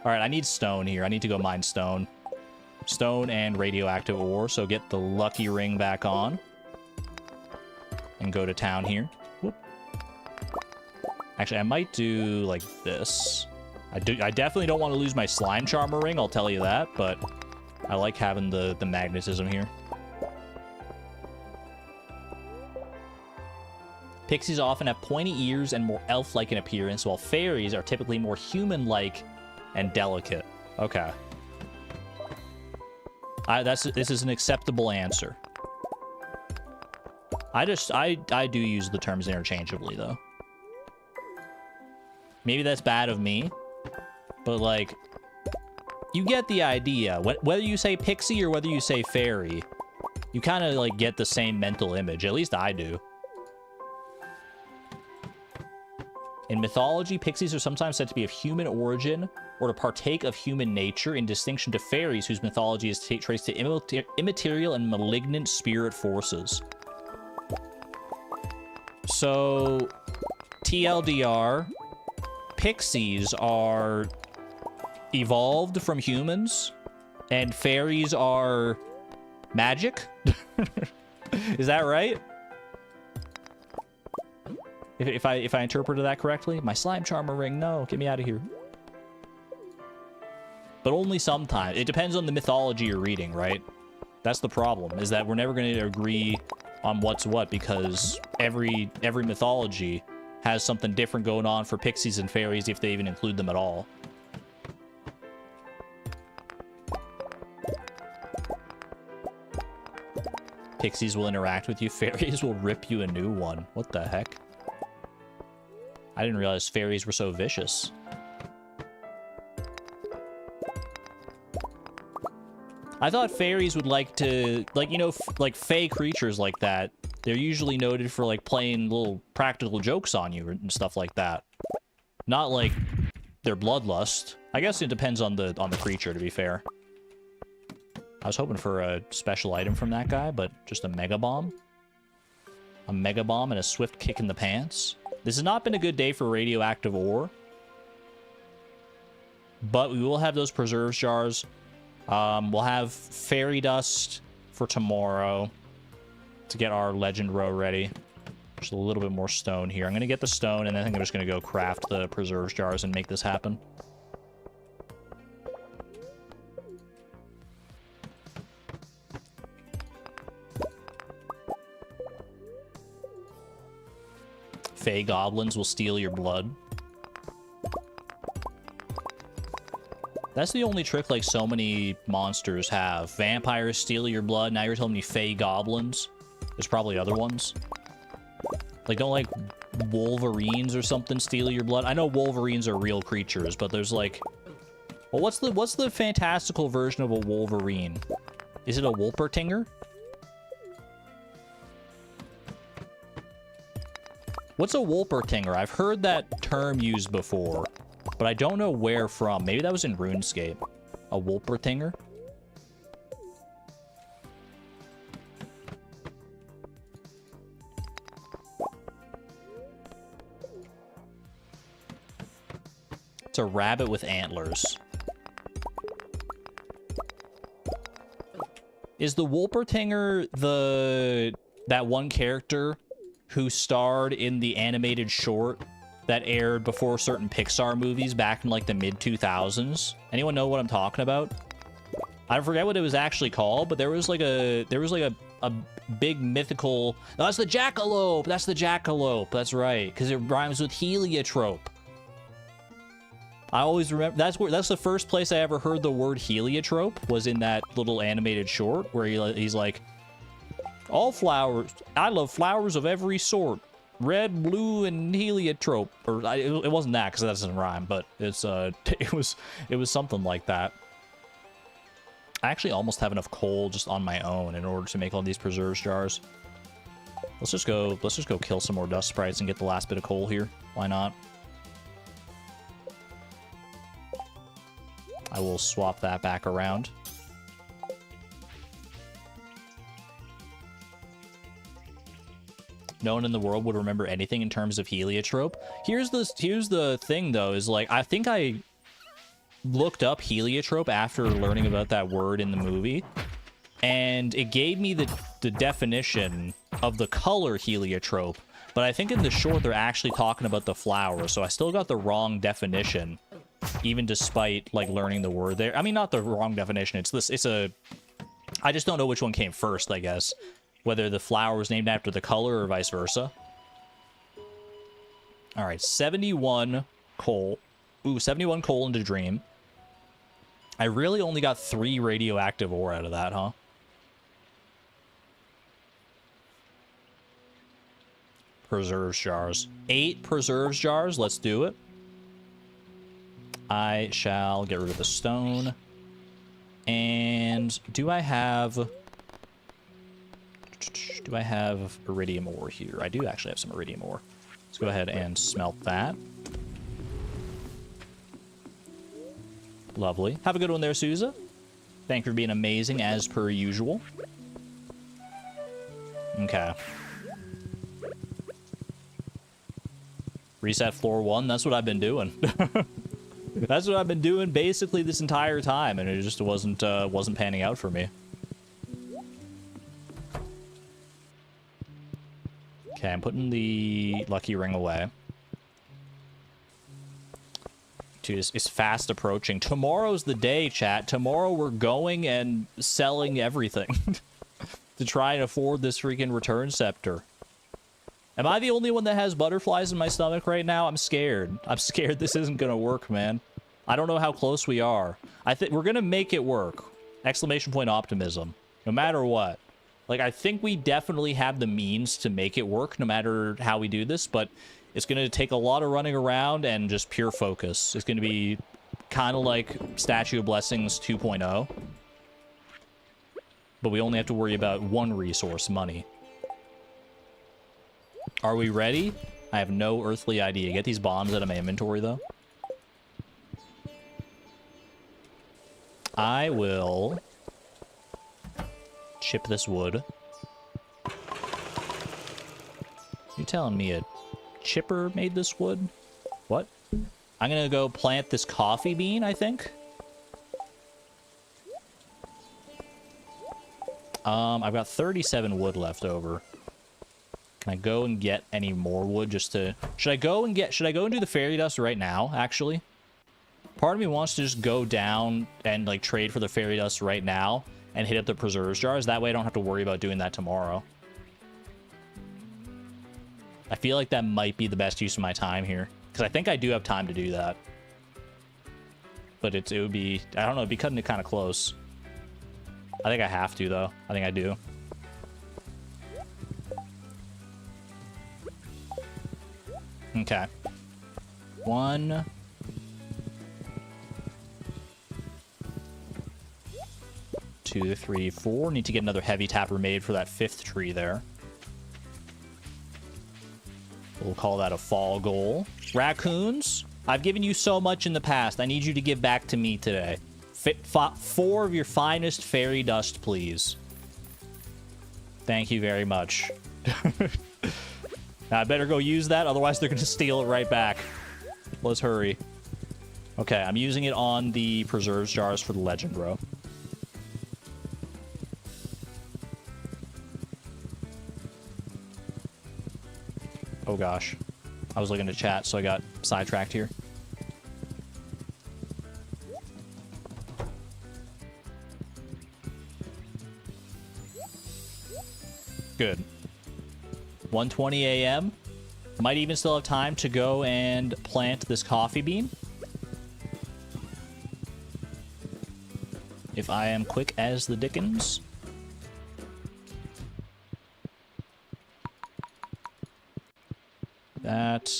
Alright, I need stone here. I need to go mine stone. Stone and radioactive ore, so get the lucky ring back on. And go to town here. Whoop. Actually, I might do like this. I definitely don't want to lose my slime charmer ring, I'll tell you that, but I like having the magnetism here. Pixies often have pointy ears and more elf-like in appearance, while fairies are typically more human-like and delicate. Okay. This is an acceptable answer. I do use the terms interchangeably, though. Maybe that's bad of me, but, like, you get the idea. Whether you say pixie or whether you say fairy, you kind of, like, get the same mental image. At least I do. In mythology, pixies are sometimes said to be of human origin or to partake of human nature, in distinction to fairies, whose mythology is traced to immaterial and malignant spirit forces. So, TLDR, pixies are evolved from humans, and fairies are magic? Is that right? If I interpreted that correctly? My slime charmer ring, no, get me out of here. But only sometimes. It depends on the mythology you're reading, right? That's the problem, is that we're never going to agree on what's what, because every mythology has something different going on for pixies and fairies, if they even include them at all. Pixies will interact with you, fairies will rip you a new one. What the heck? I didn't realize fairies were so vicious. I thought fairies would like to, like, you know, like fey creatures like that. They're usually noted for, like, playing little practical jokes on you and stuff like that. Not like their bloodlust. I guess it depends on the creature, to be fair. I was hoping for a special item from that guy, but just a mega bomb. A mega bomb and a swift kick in the pants. This has not been a good day for radioactive ore. But we will have those preserves jars. We'll have fairy dust for tomorrow to get our legend row ready. Just a little bit more stone here. I'm going to get the stone, and then I think I'm just going to go craft the preserves jars and make this happen. Fey goblins will steal your blood. That's the only trick, like, so many monsters have. Vampires steal your blood. Now you're telling me fey goblins? There's probably other ones. Like, don't, like, wolverines or something steal your blood? I know wolverines are real creatures, but there's, like... Well, what's the fantastical version of a wolverine? Is it a wolpertinger? What's a wolpertinger? I've heard that term used before, but I don't know where from. Maybe that was in RuneScape. A wolpertinger? It's a rabbit with antlers. Is the wolpertinger that one character who starred in the animated short that aired before certain Pixar movies back in, like, the mid-2000s? Anyone know what I'm talking about? I forget what it was actually called, but there was like a big mythical... No, that's the jackalope! That's the jackalope! That's right, because it rhymes with heliotrope. I always remember... That's the first place I ever heard the word heliotrope, was in that little animated short, where he's like... All flowers. I love flowers of every sort. Red, blue, and heliotrope. Or it wasn't that, because that doesn't rhyme, but it's it was something like that. I actually almost have enough coal just on my own in order to make all these preserves jars. Let's just go kill some more dust sprites and get the last bit of coal here. Why not? I will swap that back around. No one in the world would remember anything in terms of heliotrope. Here's the thing, though, is, like, I think I looked up heliotrope after learning about that word in the movie, and it gave me the definition of the color heliotrope, but I think in the short they're actually talking about the flower, so I still got the wrong definition, even despite, like, learning the word there. I mean, not the wrong definition, I just don't know which one came first, I guess. Whether the flower was named after the color or vice versa. Alright, 71 coal. Ooh, 71 coal into Dream. I really only got 3 radioactive ore out of that, huh? preserves jars. 8 preserves jars. Let's do it. I shall get rid of the stone. And do I have iridium ore here? I do actually have some iridium ore. Let's go ahead and smelt that. Lovely. Have a good one there, Souza. Thank you for being amazing as per usual. Okay. Reset floor 1. That's what I've been doing. That's what I've been doing basically this entire time, and it just wasn't panning out for me. Okay, I'm putting the lucky ring away. Dude, it's fast approaching. Tomorrow's the day, chat. Tomorrow we're going and selling everything to try and afford this freaking return scepter. Am I the only one that has butterflies in my stomach right now? I'm scared. I'm scared this isn't gonna work, man. I don't know how close we are. I think we're gonna make it work. Exclamation point optimism. No matter what. Like, I think we definitely have the means to make it work no matter how we do this, but it's gonna take a lot of running around and just pure focus. It's gonna be kind of like Statue of Blessings 2.0. But we only have to worry about one resource, money. Are we ready? I have no earthly idea. Get these bombs out of my inventory, though. I will chip this wood. You telling me a chipper made this wood? What? I'm gonna go plant this coffee bean, I think. I've got 37 wood left over. Can I go and get any more wood just to... Should I go and do the fairy dust right now, actually? Part of me wants to just go down and, like, trade for the fairy dust right now and hit up the preserves jars. That way I don't have to worry about doing that tomorrow. I feel like that might be the best use of my time here. Because I think I do have time to do that. But it would be... I don't know, it'd be cutting it kind of close. I think I have to, though. I think I do. Okay. 1... 2, 3, 4. Need to get another heavy tapper made for that 5th tree there. We'll call that a fall goal. Raccoons, I've given you so much in the past. I need you to give back to me today. 4 of your finest fairy dust, please. Thank you very much. Now, I better go use that, otherwise they're going to steal it right back. Let's hurry. Okay, I'm using it on the preserves jars for the legend row. Oh gosh. I was looking at chat, so I got sidetracked here. Good. 1:20 a.m. Might even still have time to go and plant this coffee bean. If I am quick as the dickens. That.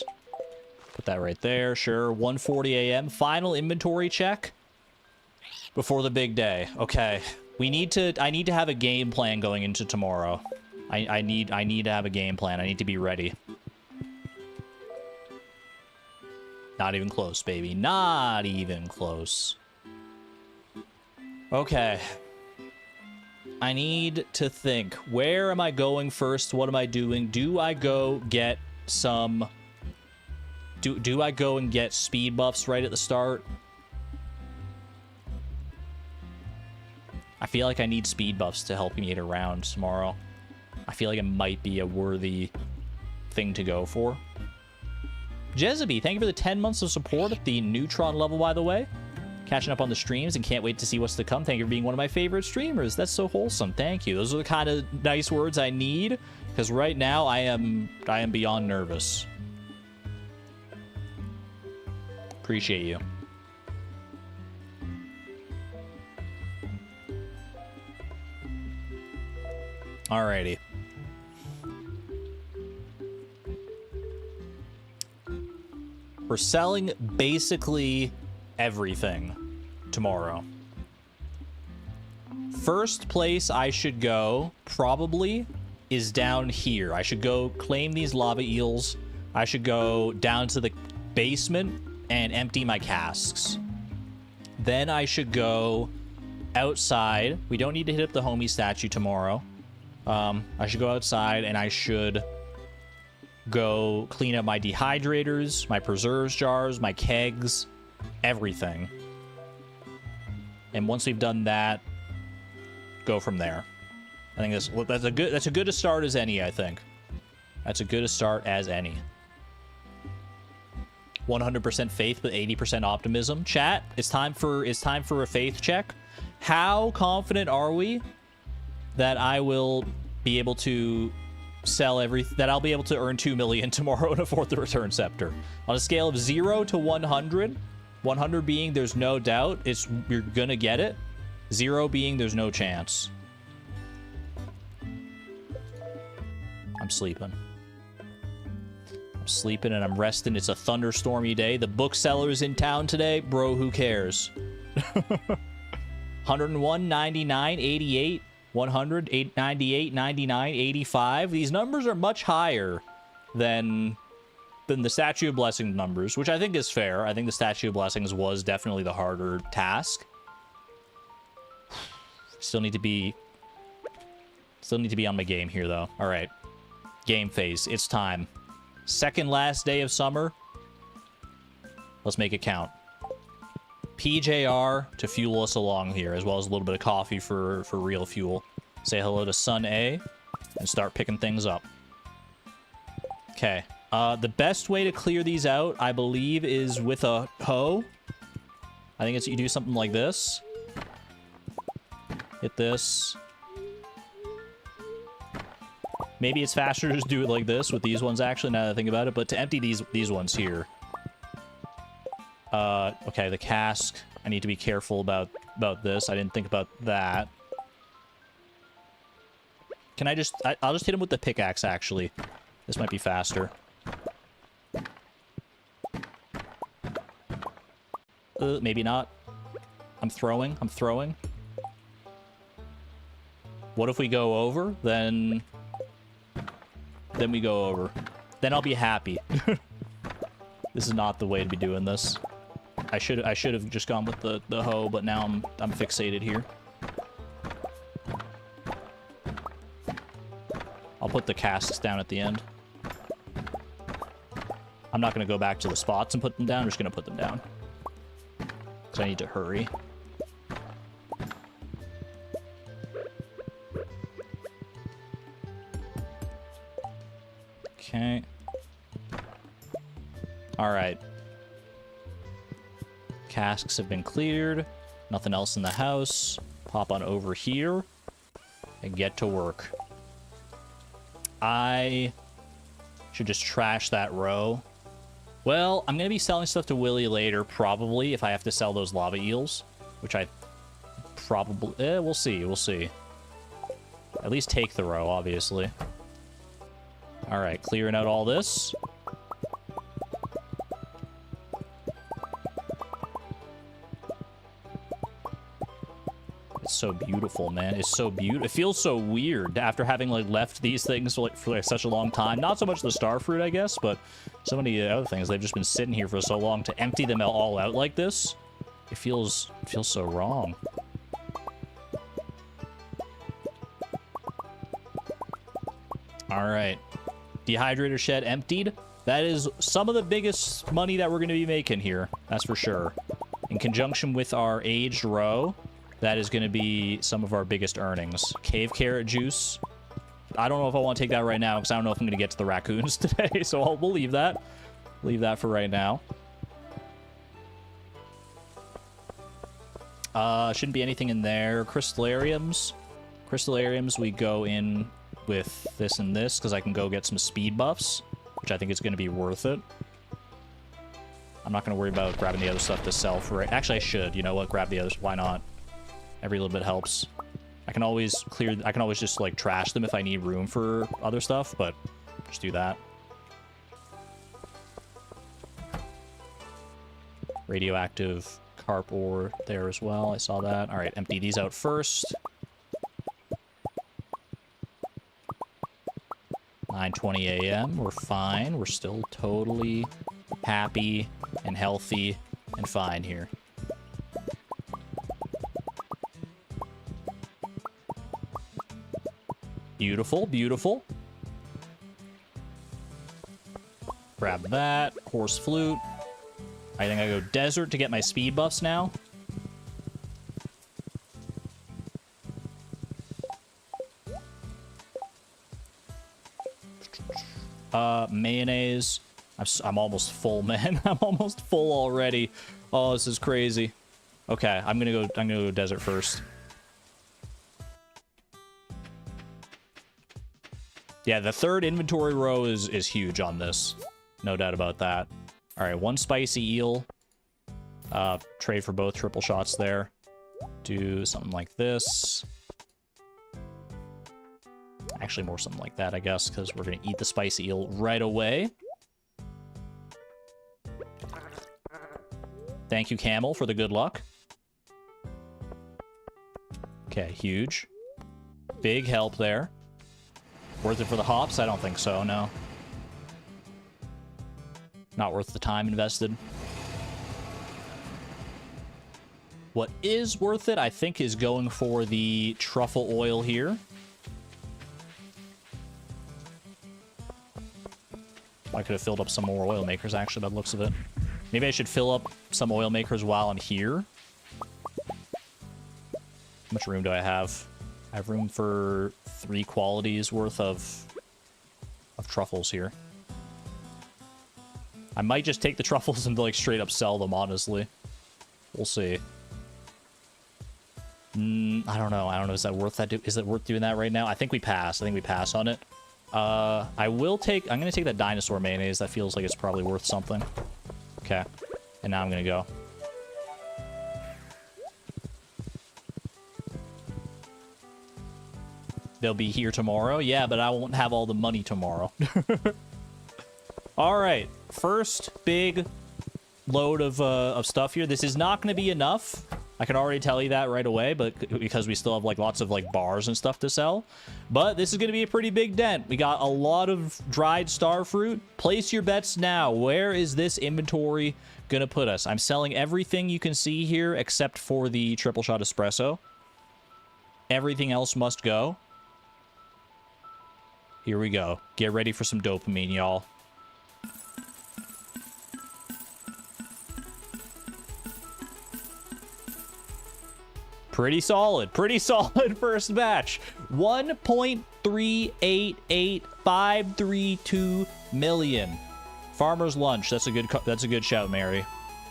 Put that right there. Sure. 1:40 a.m. Final inventory check before the big day. Okay. I need to have a game plan going into tomorrow. I need to have a game plan. I need to be ready. Not even close, baby. Not even close. Okay. I need to think. Where am I going first? What am I doing? Do I go get some... Do I go and get speed buffs right at the start? I feel like I need speed buffs to help me get around tomorrow. I feel like it might be a worthy thing to go for. Jezebel, thank you for the 10 months of support at the Neutron level, by the way. Catching up on the streams and can't wait to see what's to come. Thank you for being one of my favorite streamers. That's so wholesome. Thank you. Those are the kind of nice words I need, because right now I am beyond nervous. Appreciate you. Alrighty. We're selling basically everything tomorrow. First place I should go probably is down here. I should go claim these lava eels. I should go down to the basement and empty my casks. Then I should go outside. We don't need to hit up the homie statue tomorrow. I should go outside and I should go clean up my dehydrators, my preserves jars, my kegs, everything. And once we've done that, go from there. I think that's a good a start as any, I think. That's a good a start as any. 100% faith but 80% optimism. Chat, it's time for a faith check. How confident are we that I will be able to sell that I'll be able to earn 2 million tomorrow in a fourth return scepter? On a scale of 0 to 100, 100 being there's no doubt you're gonna get it, 0 being there's no chance. I'm sleeping and I'm resting. It's a thunderstormy day. The bookseller's in town today. Bro, who cares? 101, 99, 88, 100, 98, 99, 85. These numbers are much higher than the Statue of Blessings numbers, which I think is fair. I think the Statue of Blessings was definitely the harder task. Still need to be on my game here, though. All right. Game phase. It's time. Second last day of summer. Let's make it count. PJR to fuel us along here, as well as a little bit of coffee for real fuel. Say hello to Sun A and start picking things up. Okay. The best way to clear these out, I believe, is with a hoe. I think you do something like this. Hit this. Maybe it's faster to just do it like this with these ones, actually, now that I think about it. But to empty these ones here. Okay, the cask. I need to be careful about this. I didn't think about that. Can I just... I'll just hit him with the pickaxe, actually. This might be faster. Maybe not. I'm throwing. What if we go over? Then we go over. Then I'll be happy. This is not the way to be doing this. I should have just gone with the hoe, but now I'm fixated here. I'll put the casks down at the end. I'm not going to go back to the spots and put them down. I'm just going to put them down. Because I need to hurry. Okay. Alright. Casks have been cleared. Nothing else in the house. Pop on over here. And get to work. I should just trash that row. Well, I'm going to be selling stuff to Willie later, probably, if I have to sell those lava eels. Which I probably... we'll see, we'll see. At least take the row, obviously. Alright, clearing out all this. It's so beautiful, man. It's so beautiful. It feels so weird after having, like, left these things for such a long time. Not so much the starfruit, I guess, but so many other things. They've just been sitting here for so long. To empty them all out like this, it feels so wrong. Alright. Dehydrator shed emptied. That is some of the biggest money that we're going to be making here. That's for sure. In conjunction with our aged row, that is going to be some of our biggest earnings. Cave carrot juice. I don't know if I want to take that right now because I don't know if I'm going to get to the raccoons today. So we'll leave that. Leave that for right now. Shouldn't be anything in there. Crystallariums. Crystallariums, we go in with this and this because I can go get some speed buffs, which I think is going to be worth it. I'm not going to worry about grabbing the other stuff to sell for it. Actually, I should. You know what? Grab the others. Why not? Every little bit helps. I can always just, like, trash them if I need room for other stuff, but just do that. Radioactive carp ore there as well. I saw that. All right, empty these out first. 9:20 a.m. We're fine. We're still totally happy and healthy and fine here. Beautiful, beautiful. Grab that. Horse flute. I think I go desert to get my speed buffs now. Mayonnaise. I'm almost full, man. I'm almost full already. Oh, this is crazy. Okay, I'm gonna go desert first. Yeah, the third inventory row is huge on this. No doubt about that. All right, one spicy eel. Trade for both triple shots there. Do something like this. Actually, more something like that, I guess, because we're going to eat the spicy eel right away. Thank you, Camel, for the good luck. Okay, huge. Big help there. Worth it for the hops? I don't think so, no. Not worth the time invested. What is worth it, I think, is going for the truffle oil here. I could have filled up some more oil makers, actually, by the looks of it. Maybe I should fill up some oil makers while I'm here. How much room do I have? I have room for 3 qualities worth of truffles here. I might just take the truffles and, like, straight up sell them, honestly. We'll see. I don't know. I don't know. Is that worth that? Is it worth doing that right now? I think we pass. I think we pass on it. I'm going to take that dinosaur mayonnaise. That feels like it's probably worth something. Okay. And now I'm going to go. They'll be here tomorrow. Yeah, but I won't have all the money tomorrow. All right. First big load of stuff here. This is not going to be enough. I can already tell you that right away, but because we still have like lots of like bars and stuff to sell. But this is going to be a pretty big dent. We got a lot of dried star fruit. Place your bets now. Where is this inventory going to put us? I'm selling everything you can see here except for the triple shot espresso. Everything else must go. Here we go. Get ready for some dopamine, y'all. Pretty solid first batch. 1.388532 million. Farmer's lunch. That's a good shout, Mary.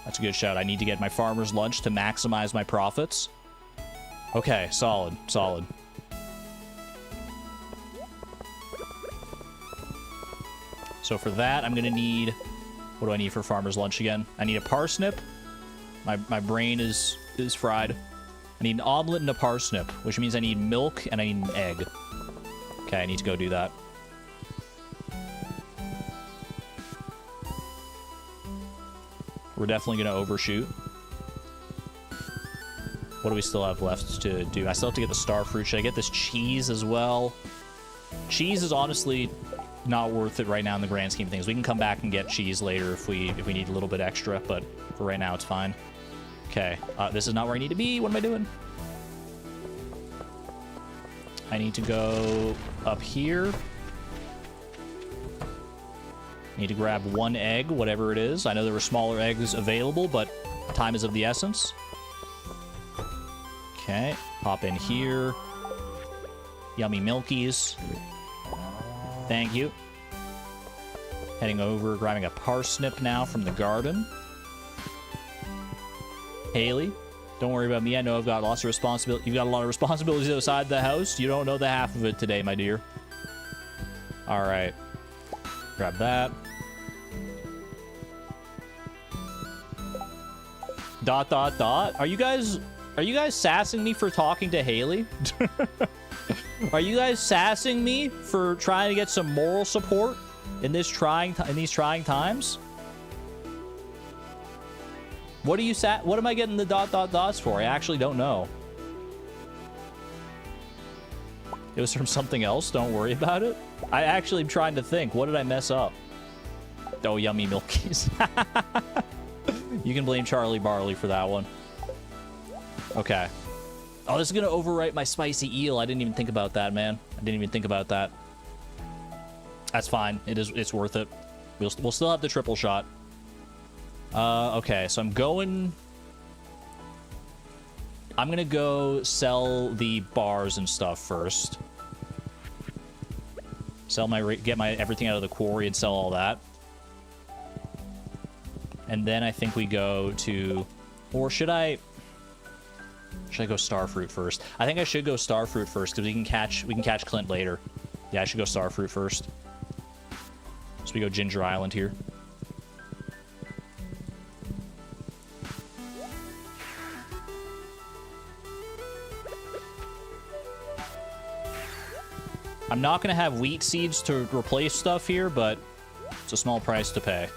That's a good shout. I need to get my farmer's lunch to maximize my profits. Okay, solid. So for that, I'm gonna need, what do I need for farmer's lunch again? I need a parsnip. My brain is fried. I need an omelet and a parsnip, which means I need milk and I need an egg. Okay, I need to go do that. We're definitely going to overshoot. What do we still have left to do? I still have to get the star fruit. Should I get this cheese as well? Cheese is honestly not worth it right now in the grand scheme of things. We can come back and get cheese later if we need a little bit extra, but for right now it's fine. Okay, this is not where I need to be. What am I doing? I need to go up here. Need to grab one egg, whatever it is. I know there were smaller eggs available, but time is of the essence. Okay, hop in here. Yummy milkies. Thank you. Heading over, grabbing a parsnip now from the garden. Haley, don't worry about me. I know I've got lots of responsibility. You've got a lot of responsibilities outside the house. You don't know the half of it today, my dear. All right. Grab that. ... Are you guys sassing me for talking to Haley? Are you guys sassing me for trying to get some moral support in these trying times? What are you what am I getting the dot dot dots for? I actually don't know. It was from something else. Don't worry about it. I actually am trying to think. What did I mess up? Oh, yummy milkies. You can blame Charlie Barley for that one. Okay. Oh, this is going to overwrite my spicy eel. I didn't even think about that, man. I didn't even think about that. That's fine. It's worth it. We'll still have the triple shot. Okay, so I'm going to go sell the bars and stuff first. Get my everything out of the quarry and sell all that. And then I think we go to, or should I go Starfruit first? I think I should go Starfruit first because we can catch Clint later. Yeah, I should go Starfruit first. So we go Ginger Island here. I'm not going to have wheat seeds to replace stuff here, but it's a small price to pay.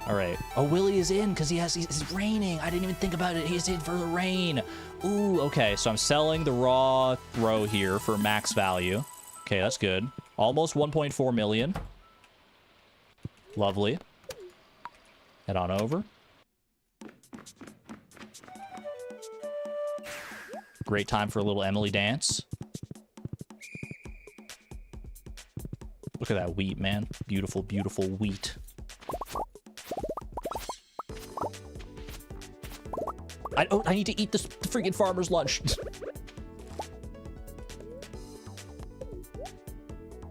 All right. Oh, Willie is in because it's raining. I didn't even think about it. He's in for the rain. Ooh, okay. So I'm selling the raw row here for max value. Okay, that's good. Almost 1.4 million. Lovely. Head on over. Great time for a little Emily dance. Look at that wheat, man. Beautiful, beautiful wheat. I need to eat the freaking farmer's lunch.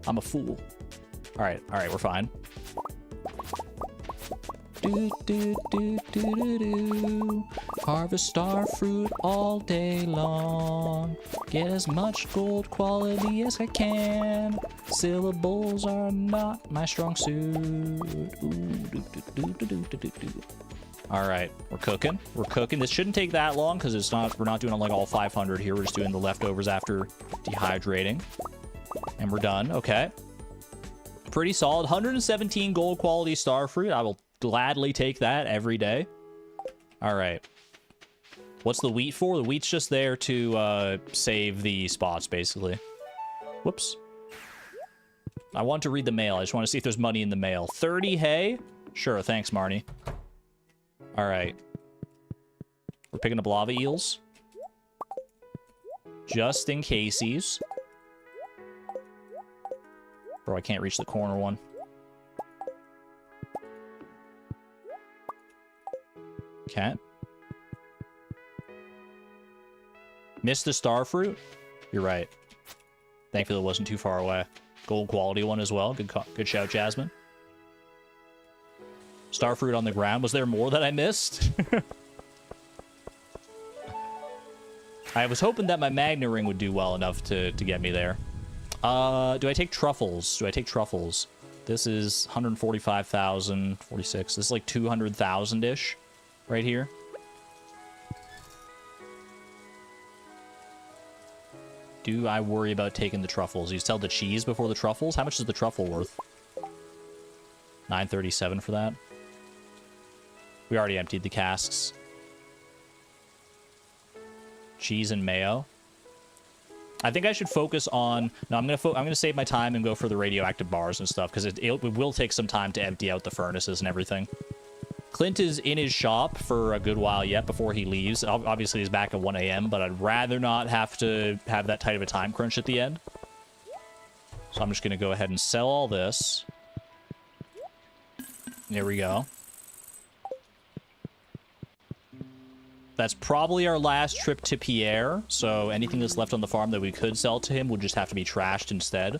I'm a fool. All right, we're fine. Harvest star fruit all day long. Get as much gold quality as I can. Syllables are not my strong suit. All right, we're cooking. We're cooking. This shouldn't take that long because we're not doing like all 500 here. We're just doing the leftovers after dehydrating. And we're done. Okay. Pretty solid. 117 gold quality star fruit. I will gladly take that every day. All right. What's the wheat for? The wheat's just there to save the spots, basically. Whoops. I want to read the mail. I just want to see if there's money in the mail. 30 hay? Sure, thanks, Marnie. All right. We're picking up lava eels. Just in caseies. Bro, I can't reach the corner one. Can't. Missed the star fruit? You're right. Thankfully, it wasn't too far away. Gold quality one as well. Good shout, Jasmine. Star fruit on the ground. Was there more that I missed? I was hoping that my Magna Ring would do well enough to get me there. Do I take truffles? This is 145,000, 46. This is like 200,000-ish right here. Do I worry about taking the truffles? You sell the cheese before the truffles? How much is the truffle worth? 937 for that. We already emptied the casks. Cheese and mayo. I think I should focus on... No, I'm gonna save my time and go for the radioactive bars and stuff, because it will take some time to empty out the furnaces and everything. Clint is in his shop for a good while yet before he leaves. Obviously, he's back at 1 a.m., but I'd rather not have to have that tight of a time crunch at the end. So I'm just gonna go ahead and sell all this. There we go. That's probably our last trip to Pierre, so anything that's left on the farm that we could sell to him would just have to be trashed instead.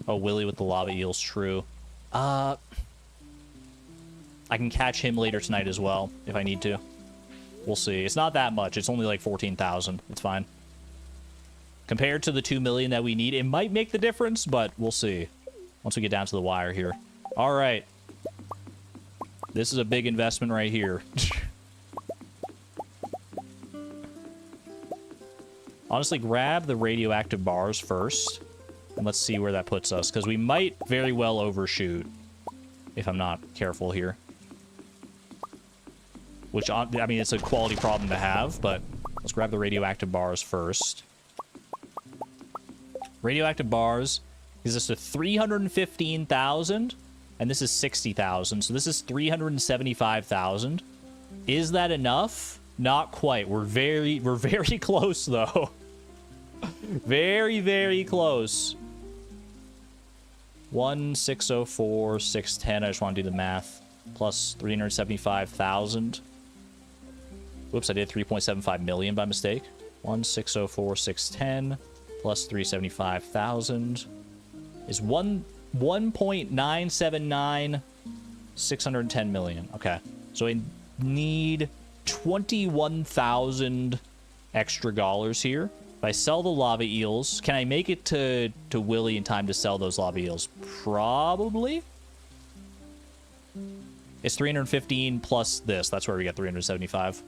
Oh, Willie with the lava eels, true. I can catch him later tonight as well, if I need to. We'll see. It's not that much. It's only like 14,000. It's fine. Compared to the 2 million that we need, it might make the difference, but we'll see. Once we get down to the wire here. All right. This is a big investment right here. Honestly, grab the radioactive bars first. And let's see where that puts us, because we might very well overshoot if I'm not careful here. Which, I mean, it's a quality problem to have, but let's grab the radioactive bars first. Radioactive bars gives us to 315,000, and this is 60,000, so this is 375,000. Is that enough? Not quite. We're very close, though. Very, very close. 1,604, 610. I just want to do the math. Plus 375,000. Whoops, I did 3.75 million by mistake. 1,604, 610 plus 375,000 is 1.979 610 million. Okay, so I need 21,000 extra dollars here. If I sell the lava eels, can I make it to Willy in time to sell those lava eels? Probably. It's 315 plus this. That's where we get 375.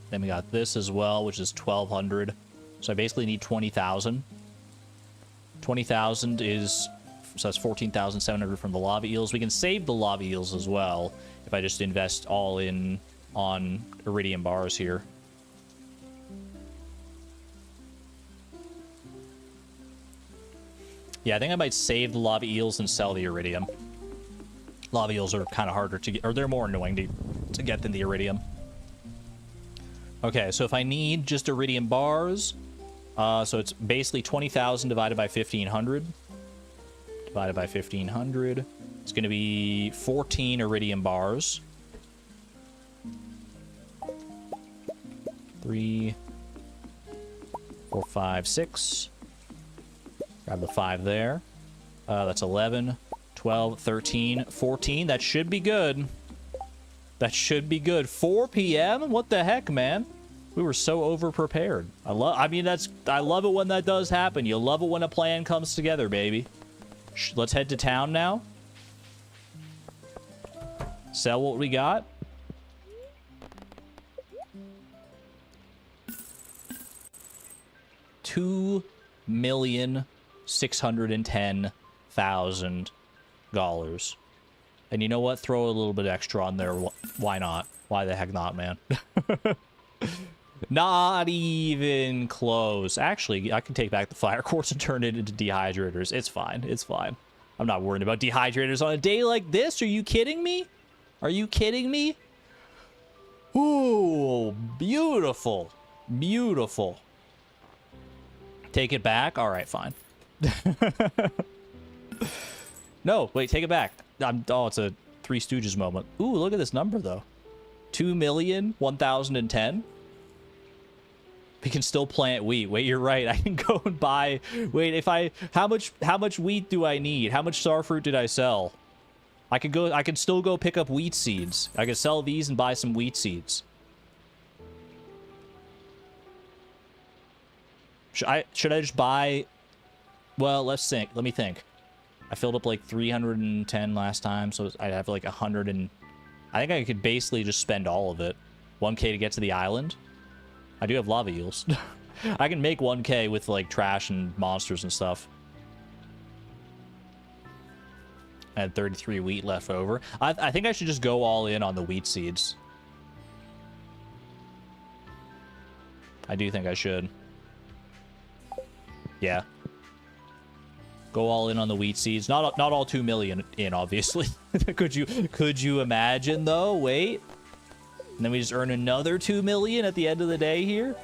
Then we got this as well, which is 1,200. So I basically need 20,000. 20,000 is, so that's 14,700 from the lava eels. We can save the lava eels as well if I just invest all in on iridium bars here. Yeah, I think I might save the lava eels and sell the iridium. Lava eels are kind of harder to get, or they're more annoying to get than the iridium. Okay, so if I need just iridium bars, so it's basically 20,000 divided by 1,500. Divided by 1,500. It's going to be 14 iridium bars. 3, 4, 5, 6. Grab the 5 there. That's 11, 12, 13, 14. That should be good. That should be good. 4 p.m.? What the heck, man? We were so over-prepared. I love it when that does happen. You love it when a plan comes together, baby. Let's head to town now. Sell what we got. $2,610,000. And you know what? Throw a little bit extra on there. Why not? Why the heck not, man? Not even close. Actually, I can take back the fire quartz and turn it into dehydrators. It's fine. It's fine. I'm not worried about dehydrators on a day like this. Are you kidding me? Are you kidding me? Ooh, beautiful. Beautiful. Take it back? All right, fine. No, wait, take it back. Oh, it's a Three Stooges moment. Ooh, look at this number, though. 2,001,010. We can still plant wheat. Wait, you're right. I can go and buy... Wait, how much wheat do I need? How much starfruit did I sell? I could still go pick up wheat seeds. I could sell these and buy some wheat seeds. Should I just buy... Well, let's think. Let me think. I filled up like 310 last time, so I'd have like 100 and... I think I could basically just spend all of it. 1K to get to the island. I do have lava eels. I can make 1K with like trash and monsters and stuff. I had 33 wheat left over. I think I should just go all in on the wheat seeds. I do think I should. Yeah. Go all in on the wheat seeds. Not all 2 million in, obviously. Could you imagine though? Wait. And then we just earn another 2 million at the end of the day here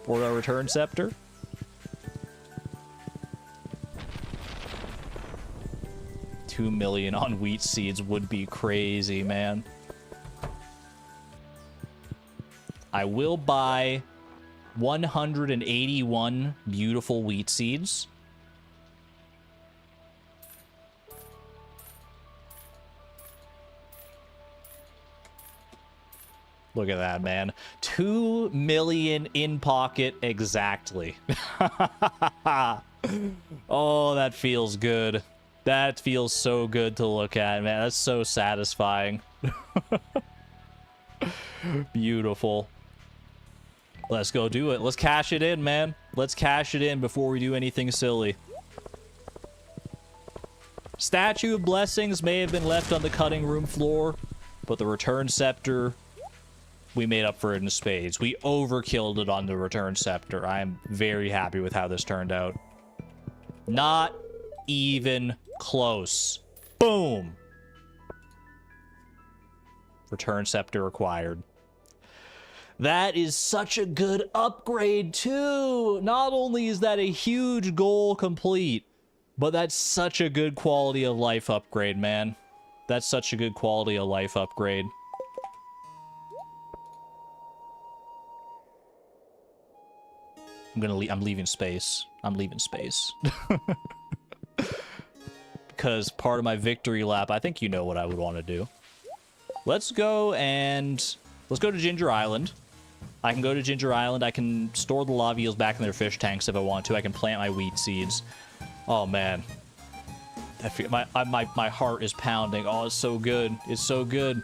for our return scepter. $2 million on wheat seeds would be crazy, man. I will buy 181 beautiful wheat seeds. Look at that, man. 2 million in pocket exactly. Oh, that feels good. That feels so good to look at, man. That's so satisfying. Beautiful. Let's go do it. Let's cash it in, man. Let's cash it in before we do anything silly. Statue of Blessings may have been left on the cutting room floor, but the Return Scepter, we made up for it in spades. We overkilled it on the Return Scepter. I am very happy with how this turned out. Not even close. Boom! Return Scepter acquired. That is such a good upgrade, too! Not only is that a huge goal complete, but that's such a good quality of life upgrade, man. That's such a good quality of life upgrade. I'm leaving space. I'm leaving space. Because part of my victory lap, I think you know what I would want to do. Let's go to Ginger Island. I can go to Ginger Island. I can store the lava eels back in their fish tanks if I want to. I can plant my wheat seeds. Oh, man. My heart is pounding. Oh, it's so good. It's so good.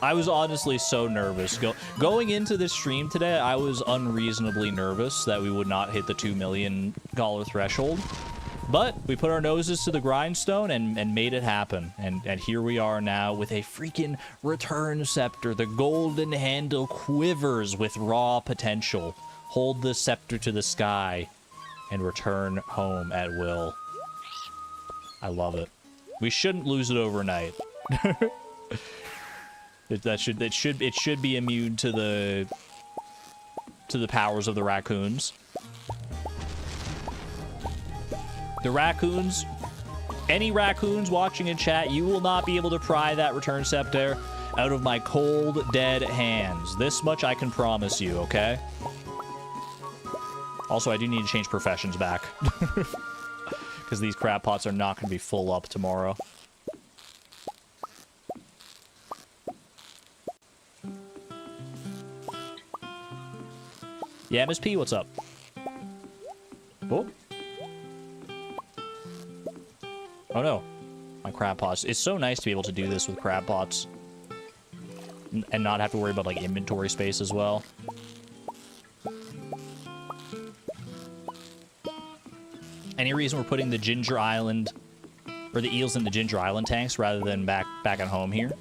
I was honestly so nervous. Going into this stream today, I was unreasonably nervous that we would not hit the $2 million threshold. But we put our noses to the grindstone and made it happen. And here we are now with a freaking Return Scepter. The golden handle quivers with raw potential. Hold the scepter to the sky and return home at will. I love it. We shouldn't lose it overnight. It should be immune to the powers of the raccoons. The raccoons, any raccoons watching in chat, you will not be able to pry that Return Scepter out of my cold, dead hands. This much I can promise you, okay? Also, I do need to change professions back. Because these crab pots are not going to be full up tomorrow. Yeah, Miss P, what's up? Oh. Oh no. My crab pots. It's so nice to be able to do this with crab pots. And not have to worry about, like, inventory space as well. Any reason we're putting the Ginger Island, or the eels in the Ginger Island tanks rather than back at home here?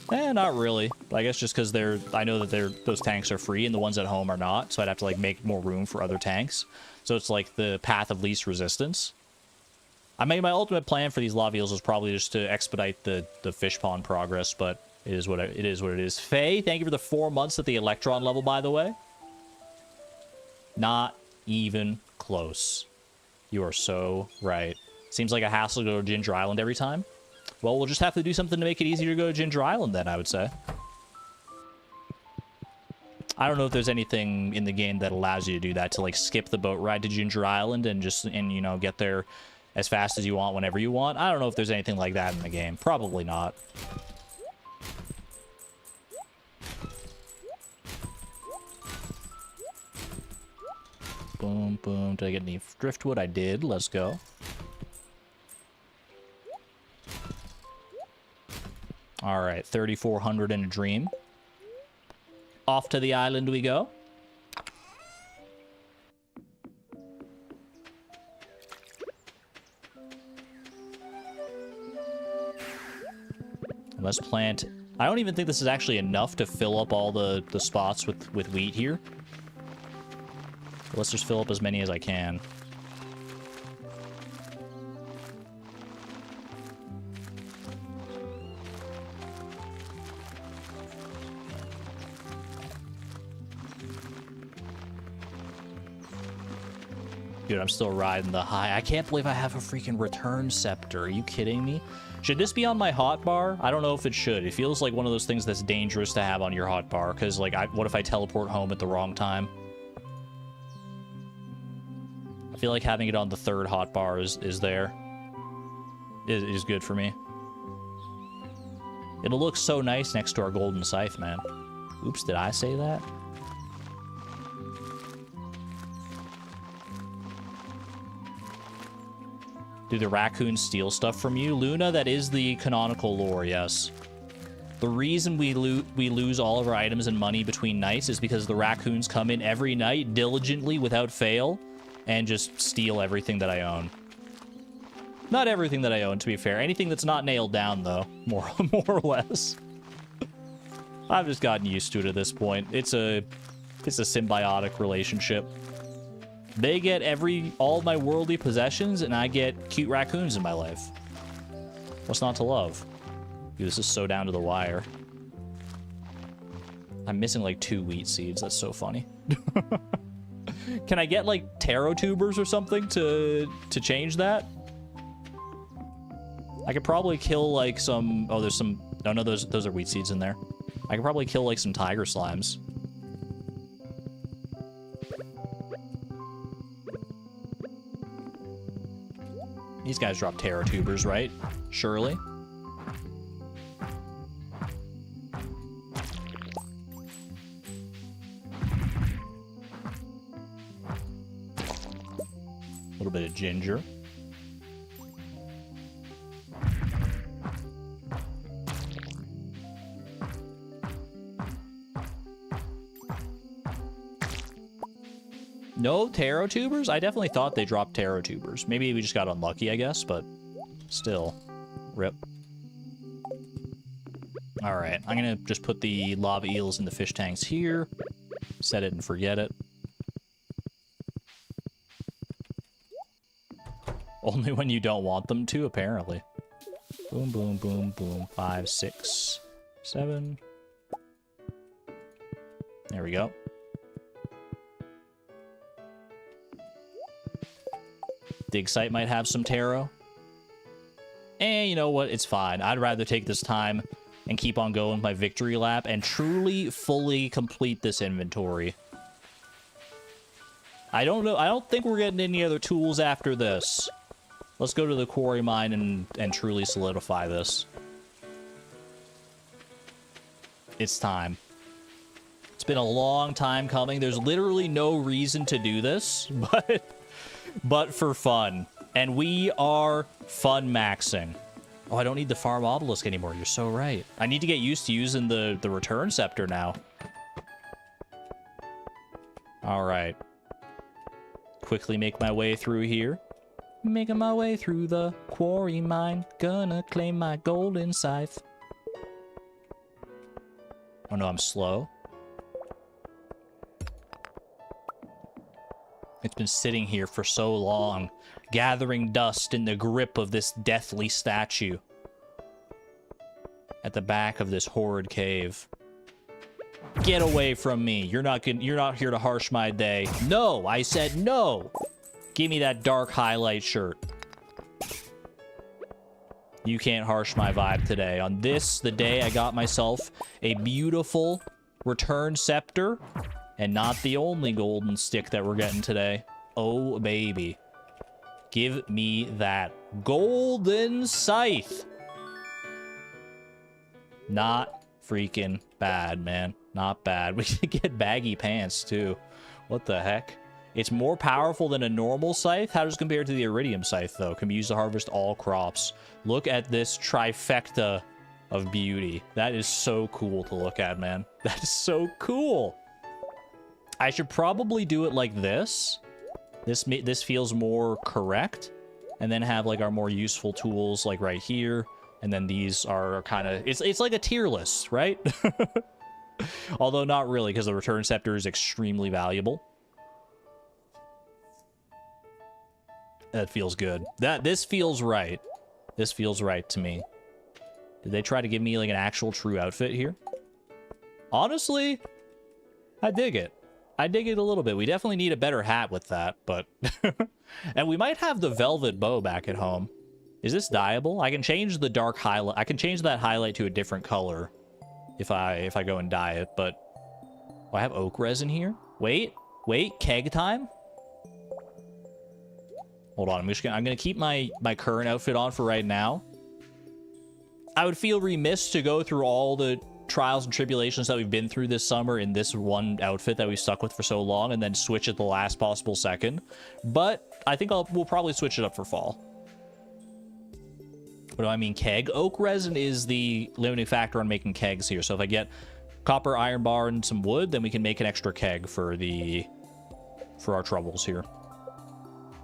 Not really. I guess just because I know that those tanks are free and the ones at home are not, so I'd have to, like, make more room for other tanks. So it's like the path of least resistance. I mean, my ultimate plan for these lava eels is probably just to expedite the fish pond progress, but it is what it is. Faye, thank you for the 4 months at the Electron level, by the way. Not even close. You are so right. Seems like a hassle to go to Ginger Island every time. Well, we'll just have to do something to make it easier to go to Ginger Island then, I would say. I don't know if there's anything in the game that allows you to do that, to, like, skip the boat ride to Ginger Island and you know, get there as fast as you want whenever you want. I don't know if there's anything like that in the game. Probably not. Boom, boom. Did I get any driftwood? I did. Let's go. All right, 3,400 in a dream. Off to the island we go. Let's plant. I don't even think this is actually enough to fill up all the spots with wheat here. Let's just fill up as many as I can. Dude, I'm still riding the high. I can't believe I have a freaking Return Scepter. Are you kidding me? Should this be on my hotbar? I don't know if it should. It feels like one of those things that's dangerous to have on your hotbar, because, like, what if I teleport home at the wrong time? I feel like having it on the third hotbar is good for me. It'll look so nice next to our golden scythe, man. Oops, did I say that? Do the raccoons steal stuff from you? Luna, that is the canonical lore, yes. The reason we lose all of our items and money between nights is because the raccoons come in every night diligently without fail and just steal everything that I own. Not everything that I own, to be fair. Anything that's not nailed down, though, more or less. I've just gotten used to it at this point. It's a symbiotic relationship. They get all my worldly possessions, and I get cute raccoons in my life. What's not to love? Dude, this is so down to the wire. I'm missing like 2 wheat seeds. That's so funny. Can I get like taro tubers or something to change that? I could probably kill like some... Oh, there's some... No, those are wheat seeds in there. I could probably kill like some tiger slimes. These guys drop taro tubers, right? Surely. A little bit of ginger. No taro tubers? I definitely thought they dropped taro tubers. Maybe we just got unlucky, I guess, but still. Rip. Alright, I'm gonna just put the lava eels in the fish tanks here. Set it and forget it. Only when you don't want them to, apparently. Boom, boom, boom, boom. 5, 6, 7. There we go. Dig site might have some taro. And you know what? It's fine. I'd rather take this time and keep on going with my victory lap and truly, fully complete this inventory. I don't know. I don't think we're getting any other tools after this. Let's go to the quarry mine and truly solidify this. It's time. It's been a long time coming. There's literally no reason to do this, but for fun. And we are fun maxing. Oh, I don't need the farm obelisk anymore. You're so right. I need to get used to using the return scepter now. All right. Quickly make my way through here. Making my way through the quarry mine. Gonna claim my golden scythe. Oh no, I'm slow. It's been sitting here for so long, gathering dust in the grip of this deathly statue at the back of this horrid cave. Get away from me. You're not here to harsh my day. No, I said no. Give me that dark highlight shirt. You can't harsh my vibe today. On this, the day I got myself a beautiful return scepter. And not the only golden stick that we're getting today. Oh, baby. Give me that golden scythe. Not freaking bad, man. Not bad. We can get baggy pants, too. What the heck? It's more powerful than a normal scythe? How does it compare to the iridium scythe, though? Can be used to harvest all crops. Look at this trifecta of beauty. That is so cool to look at, man. That is so cool. I should probably do it like this. This feels more correct. And then have like our more useful tools like right here. And then these are kind of... It's like a tier list, right? Although not really, because the return scepter is extremely valuable. That feels good. This feels right. This feels right to me. Did they try to give me like an actual true outfit here? Honestly, I dig it. I dig it a little bit. We definitely need a better hat with that, but... And we might have the velvet bow back at home. Is this dyeable? I can change the dark highlight. I can change that highlight to a different color if I go and dye it, but... Oh, I have oak resin here? Wait, keg time? Hold on, I'm gonna keep my current outfit on for right now. I would feel remiss to go through all the trials and tribulations that we've been through this summer in this one outfit that we stuck with for so long and then switch at the last possible second. But I think we'll probably switch it up for fall. What do I mean keg? Oak resin is the limiting factor on making kegs here. So if I get copper, iron bar, and some wood, then we can make an extra keg for our troubles here.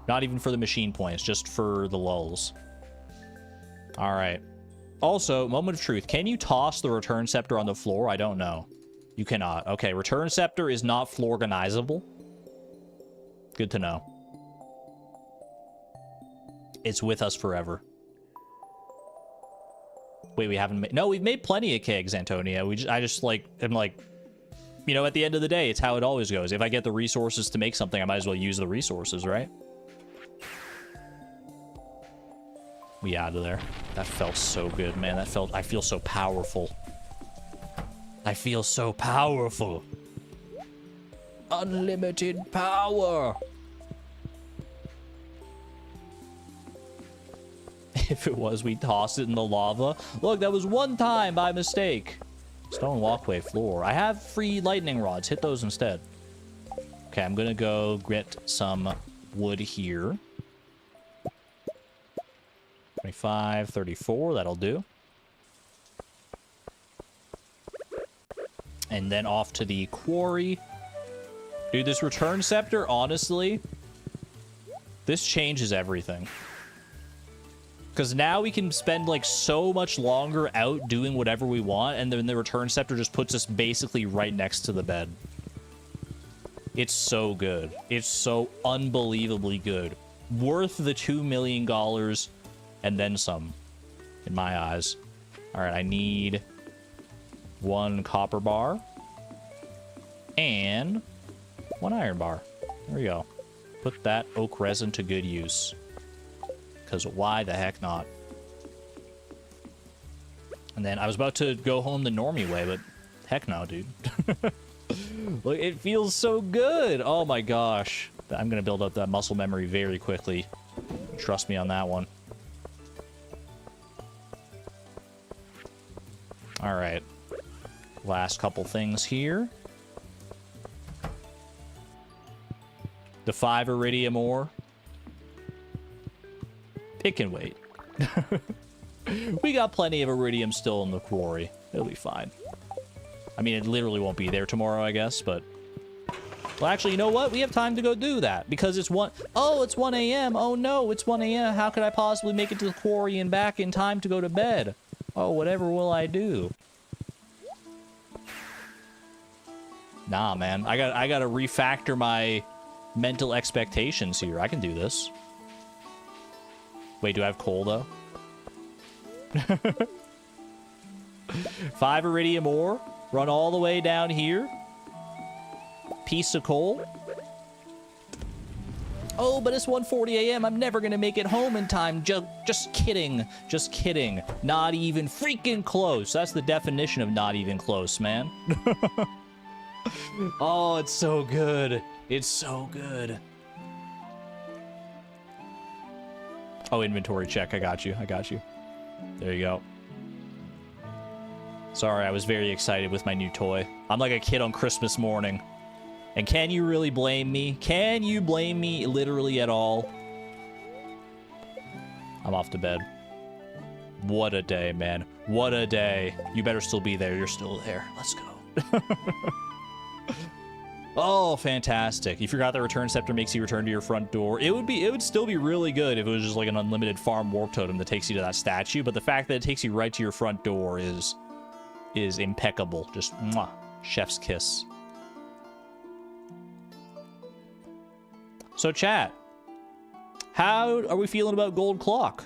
Not even for the machine points, just for the lulls. All right. Also, moment of truth. Can you toss the return scepter on the floor? I don't know. You cannot. Okay, return scepter is not floor organizable. Good to know. It's with us forever. Wait, we haven't made... No, we've made plenty of kegs, Antonia. I just, like, am like... You know, at the end of the day, it's how it always goes. If I get the resources to make something, I might as well use the resources, right? We out of there. That felt so good, man. That felt... I feel so powerful. I feel so powerful. Unlimited power. If it was, we tossed it in the lava. Look, that was one time by mistake. Stone walkway floor. I have free lightning rods. Hit those instead. Okay, I'm gonna go get some wood here. 25, 34, that'll do. And then off to the quarry. Dude, this return scepter, honestly, this changes everything. Because now we can spend, like, so much longer out doing whatever we want, and then the return scepter just puts us basically right next to the bed. It's so good. It's so unbelievably good. Worth the $2 million and then some, in my eyes. All right, I need 1 copper bar and 1 iron bar. There we go. Put that oak resin to good use. Because why the heck not? And then I was about to go home the normie way, but heck no, dude. Look, it feels so good. Oh my gosh. I'm going to build up that muscle memory very quickly. Trust me on that one. All right. Last couple things here. The 5 iridium ore. It can wait. We got plenty of iridium still in the quarry. It'll be fine. I mean, it literally won't be there tomorrow, I guess, but... Well, actually, you know what? We have time to go do that, because it's 1... Oh, it's 1 a.m. Oh, no, it's 1 a.m. How could I possibly make it to the quarry and back in time to go to bed? Oh, whatever will I do? Nah, man. I gotta refactor my mental expectations here. I can do this. Wait, do I have coal, though? 5 iridium ore. Run all the way down here. Piece of coal. Oh, but it's 1:40 a.m. I'm never gonna make it home in time. Just kidding. Just kidding. Not even freaking close. That's the definition of not even close, man. Oh, it's so good. It's so good. Oh, inventory check. I got you. I got you. There you go. Sorry, I was very excited with my new toy. I'm like a kid on Christmas morning. And can you really blame me? Can you blame me literally at all? I'm off to bed. What a day, man. What a day. You better still be there. You're still there. Let's go. Oh, fantastic. You forgot the return scepter makes you return to your front door. It would still be really good if it was just like an unlimited farm warp totem that takes you to that statue, but the fact that it takes you right to your front door is impeccable. Just mwah, chef's kiss. So chat, how are we feeling about gold clock?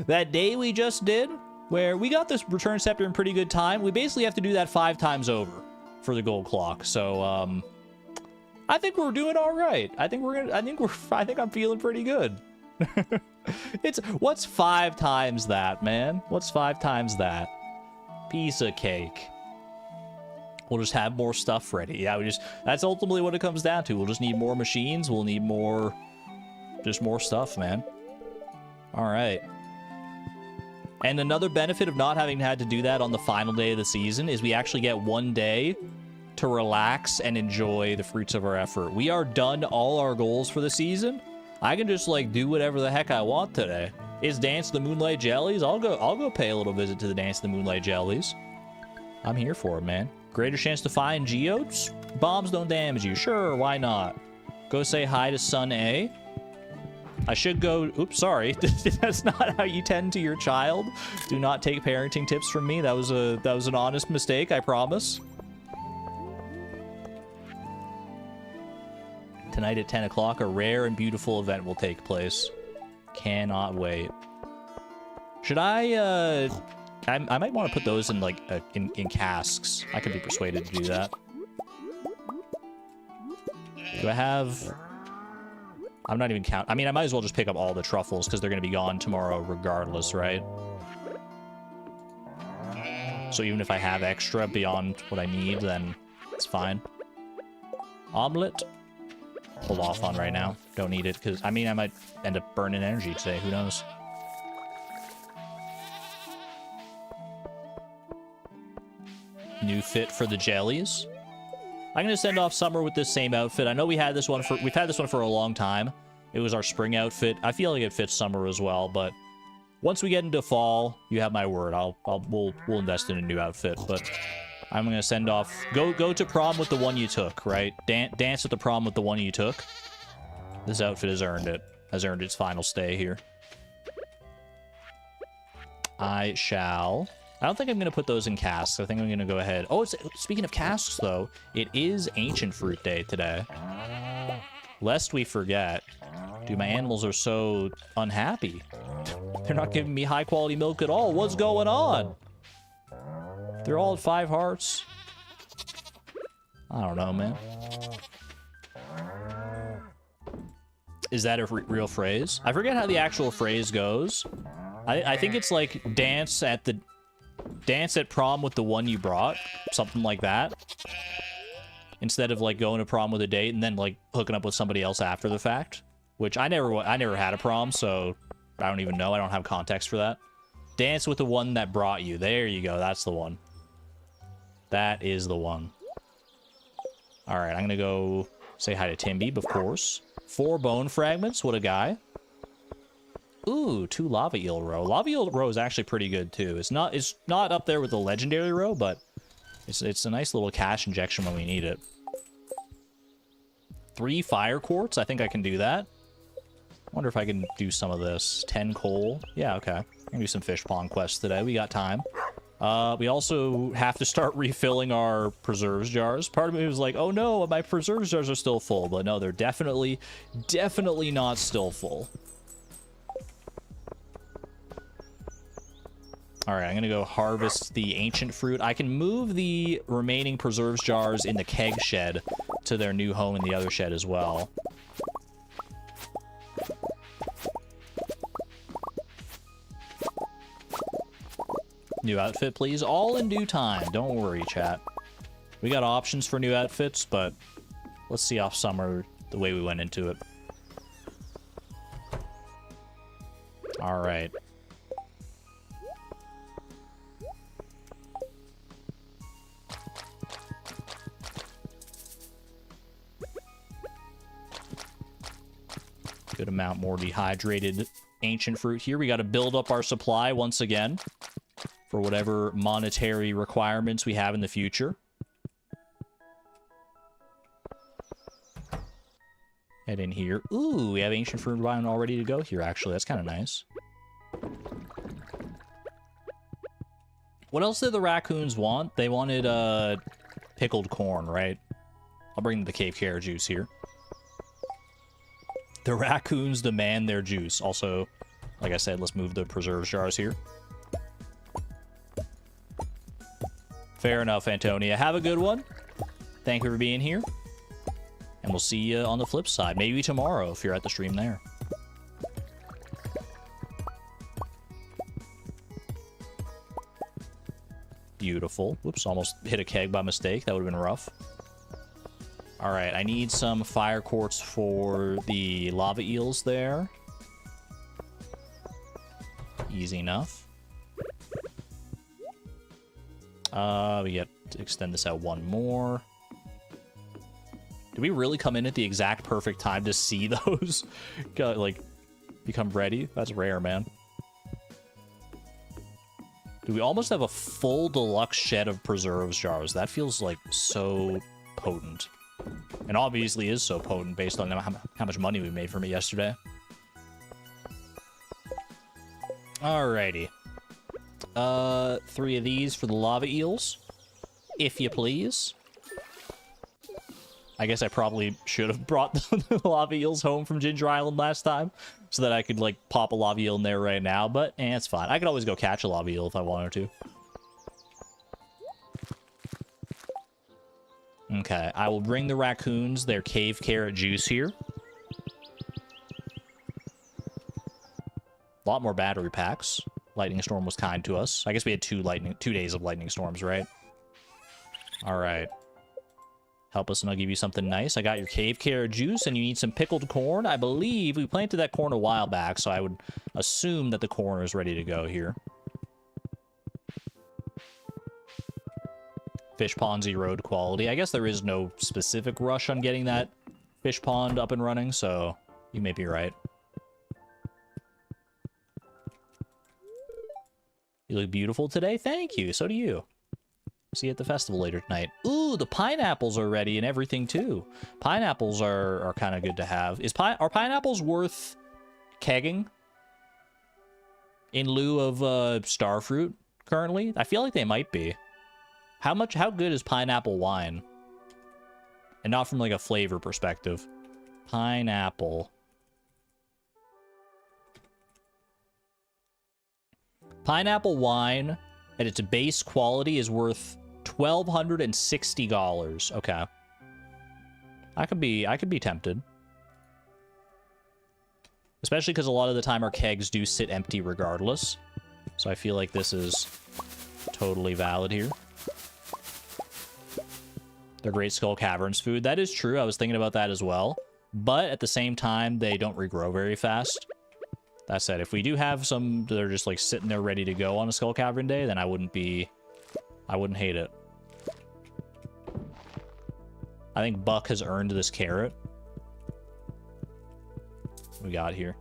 That day we just did, where we got this return scepter in pretty good time, we basically have to do that 5 times over for the gold clock. So I think we're doing all right. I think I'm feeling pretty good. What's 5 times that, man? What's 5 times that? Piece of cake. We'll just have more stuff ready. Yeah, that's ultimately what it comes down to. We'll just need more machines. We'll need more stuff, man. All right. And another benefit of not having had to do that on the final day of the season is we actually get 1 day to relax and enjoy the fruits of our effort. We are done all our goals for the season. I can just, like, do whatever the heck I want today. Is Dance of the Moonlight Jellies? I'll go pay a little visit to the Dance of the Moonlight Jellies. I'm here for it, man. Greater chance to find geodes? Bombs don't damage you. Sure, why not? Go say hi to Son A. I should go... Oops, sorry. That's not how you tend to your child. Do not take parenting tips from me. That was an honest mistake, I promise. Tonight at 10 o'clock, a rare and beautiful event will take place. Cannot wait. Should I might want to put those in, like, in casks. I could be persuaded to do that. Do I have... I'm not even I mean, I might as well just pick up all the truffles, because they're going to be gone tomorrow regardless, right? So even if I have extra beyond what I need, then it's fine. Omelet. Hold off on right now. Don't need it, because, I mean, I might end up burning energy today. Who knows? New fit for the jellies. I'm gonna send off summer with this same outfit. I know we've had this one for a long time. It was our spring outfit. I feel like it fits summer as well, but once we get into fall, you have my word. We'll invest in a new outfit. But I'm gonna send off. Go to prom with the one you took, right? Dance at the prom with the one you took. This outfit has earned it. Has earned its final stay here. I shall. I don't think I'm going to put those in casks. I think I'm going to go ahead. Oh, speaking of casks, though, it is Ancient Fruit Day today. Lest we forget. Dude, my animals are so unhappy. They're not giving me high-quality milk at all. What's going on? They're all at 5 hearts. I don't know, man. Is that a real phrase? I forget how the actual phrase goes. I think it's like dance at prom with the one you brought, something like that. Instead of like going to prom with a date and then like hooking up with somebody else after the fact, which I never had a prom, so I don't even know. I don't have context for that. Dance with the one that brought you. There you go. That's the one. That is the one. All right, I'm gonna go say hi to Timby, of course. 4 bone fragments. What a guy. Ooh, 2 lava eel roe. Lava eel roe is actually pretty good too. It's not up there with the legendary roe, but it's a nice little cash injection when we need it. 3 fire quartz. I think I can do that. Wonder if I can do some of this. 10 coal. Yeah, okay. I'm gonna do some fish pond quests today. We got time. We also have to start refilling our preserves jars. Part of me was like, oh no, my preserves jars are still full, but no, they're definitely not still full. All right, I'm going to go harvest the ancient fruit. I can move the remaining preserves jars in the keg shed to their new home in the other shed as well. New outfit, please. All in due time. Don't worry, chat. We got options for new outfits, but let's see off summer the way we went into it. All right. Good amount more dehydrated ancient fruit here. We got to build up our supply once again for whatever monetary requirements we have in the future. Head in here. Ooh, we have ancient fruit vine all ready to go here, actually. That's kind of nice. What else did the raccoons want? They wanted pickled corn, right? I'll bring the cave carrot juice here. The raccoons demand their juice. Also, like I said, let's move the preserves jars here. Fair enough, Antonia. Have a good one. Thank you for being here. And we'll see you on the flip side. Maybe tomorrow if you're at the stream there. Beautiful. Whoops, almost hit a keg by mistake. That would have been rough. All right, I need some fire quartz for the lava eels there. Easy enough. We get to extend this out one more. Did we really come in at the exact perfect time to see those like become ready? That's rare, man. Dude, we almost have a full deluxe shed of preserves jars. That feels like so potent. And obviously is so potent based on how much money we made from it yesterday. Alrighty. 3 of these for the lava eels, if you please. I guess I probably should have brought the lava eels home from Ginger Island last time, so that I could, like, pop a lava eel in there right now, but, it's fine. I could always go catch a lava eel if I wanted to. Okay, I will bring the raccoons their cave carrot juice here. A lot more battery packs. Lightning storm was kind to us. I guess we had 2 days of lightning storms, right? Alright. Help us and I'll give you something nice. I got your cave carrot juice and you need some pickled corn. I believe we planted that corn a while back, so I would assume that the corn is ready to go here. Fish pond 0'd quality. I guess there is no specific rush on getting that fish pond up and running, so you may be right. You look beautiful today. Thank you. So do you. See you at the festival later tonight. Ooh, the pineapples are ready and everything too. Pineapples are kind of good to have. Are pineapples worth kegging in lieu of starfruit currently? I feel like they might be. How good is pineapple wine? And not from like a flavor perspective. Pineapple. Pineapple wine at its base quality is worth $1,260. Okay. I could be tempted. Especially because a lot of the time our kegs do sit empty regardless. So I feel like this is totally valid here. They're great Skull Caverns food. That is true. I was thinking about that as well. But at the same time, they don't regrow very fast. That said, if we do have some that are just like sitting there ready to go on a Skull Cavern day, then I wouldn't hate it. I think Buck has earned this carrot. What we got here?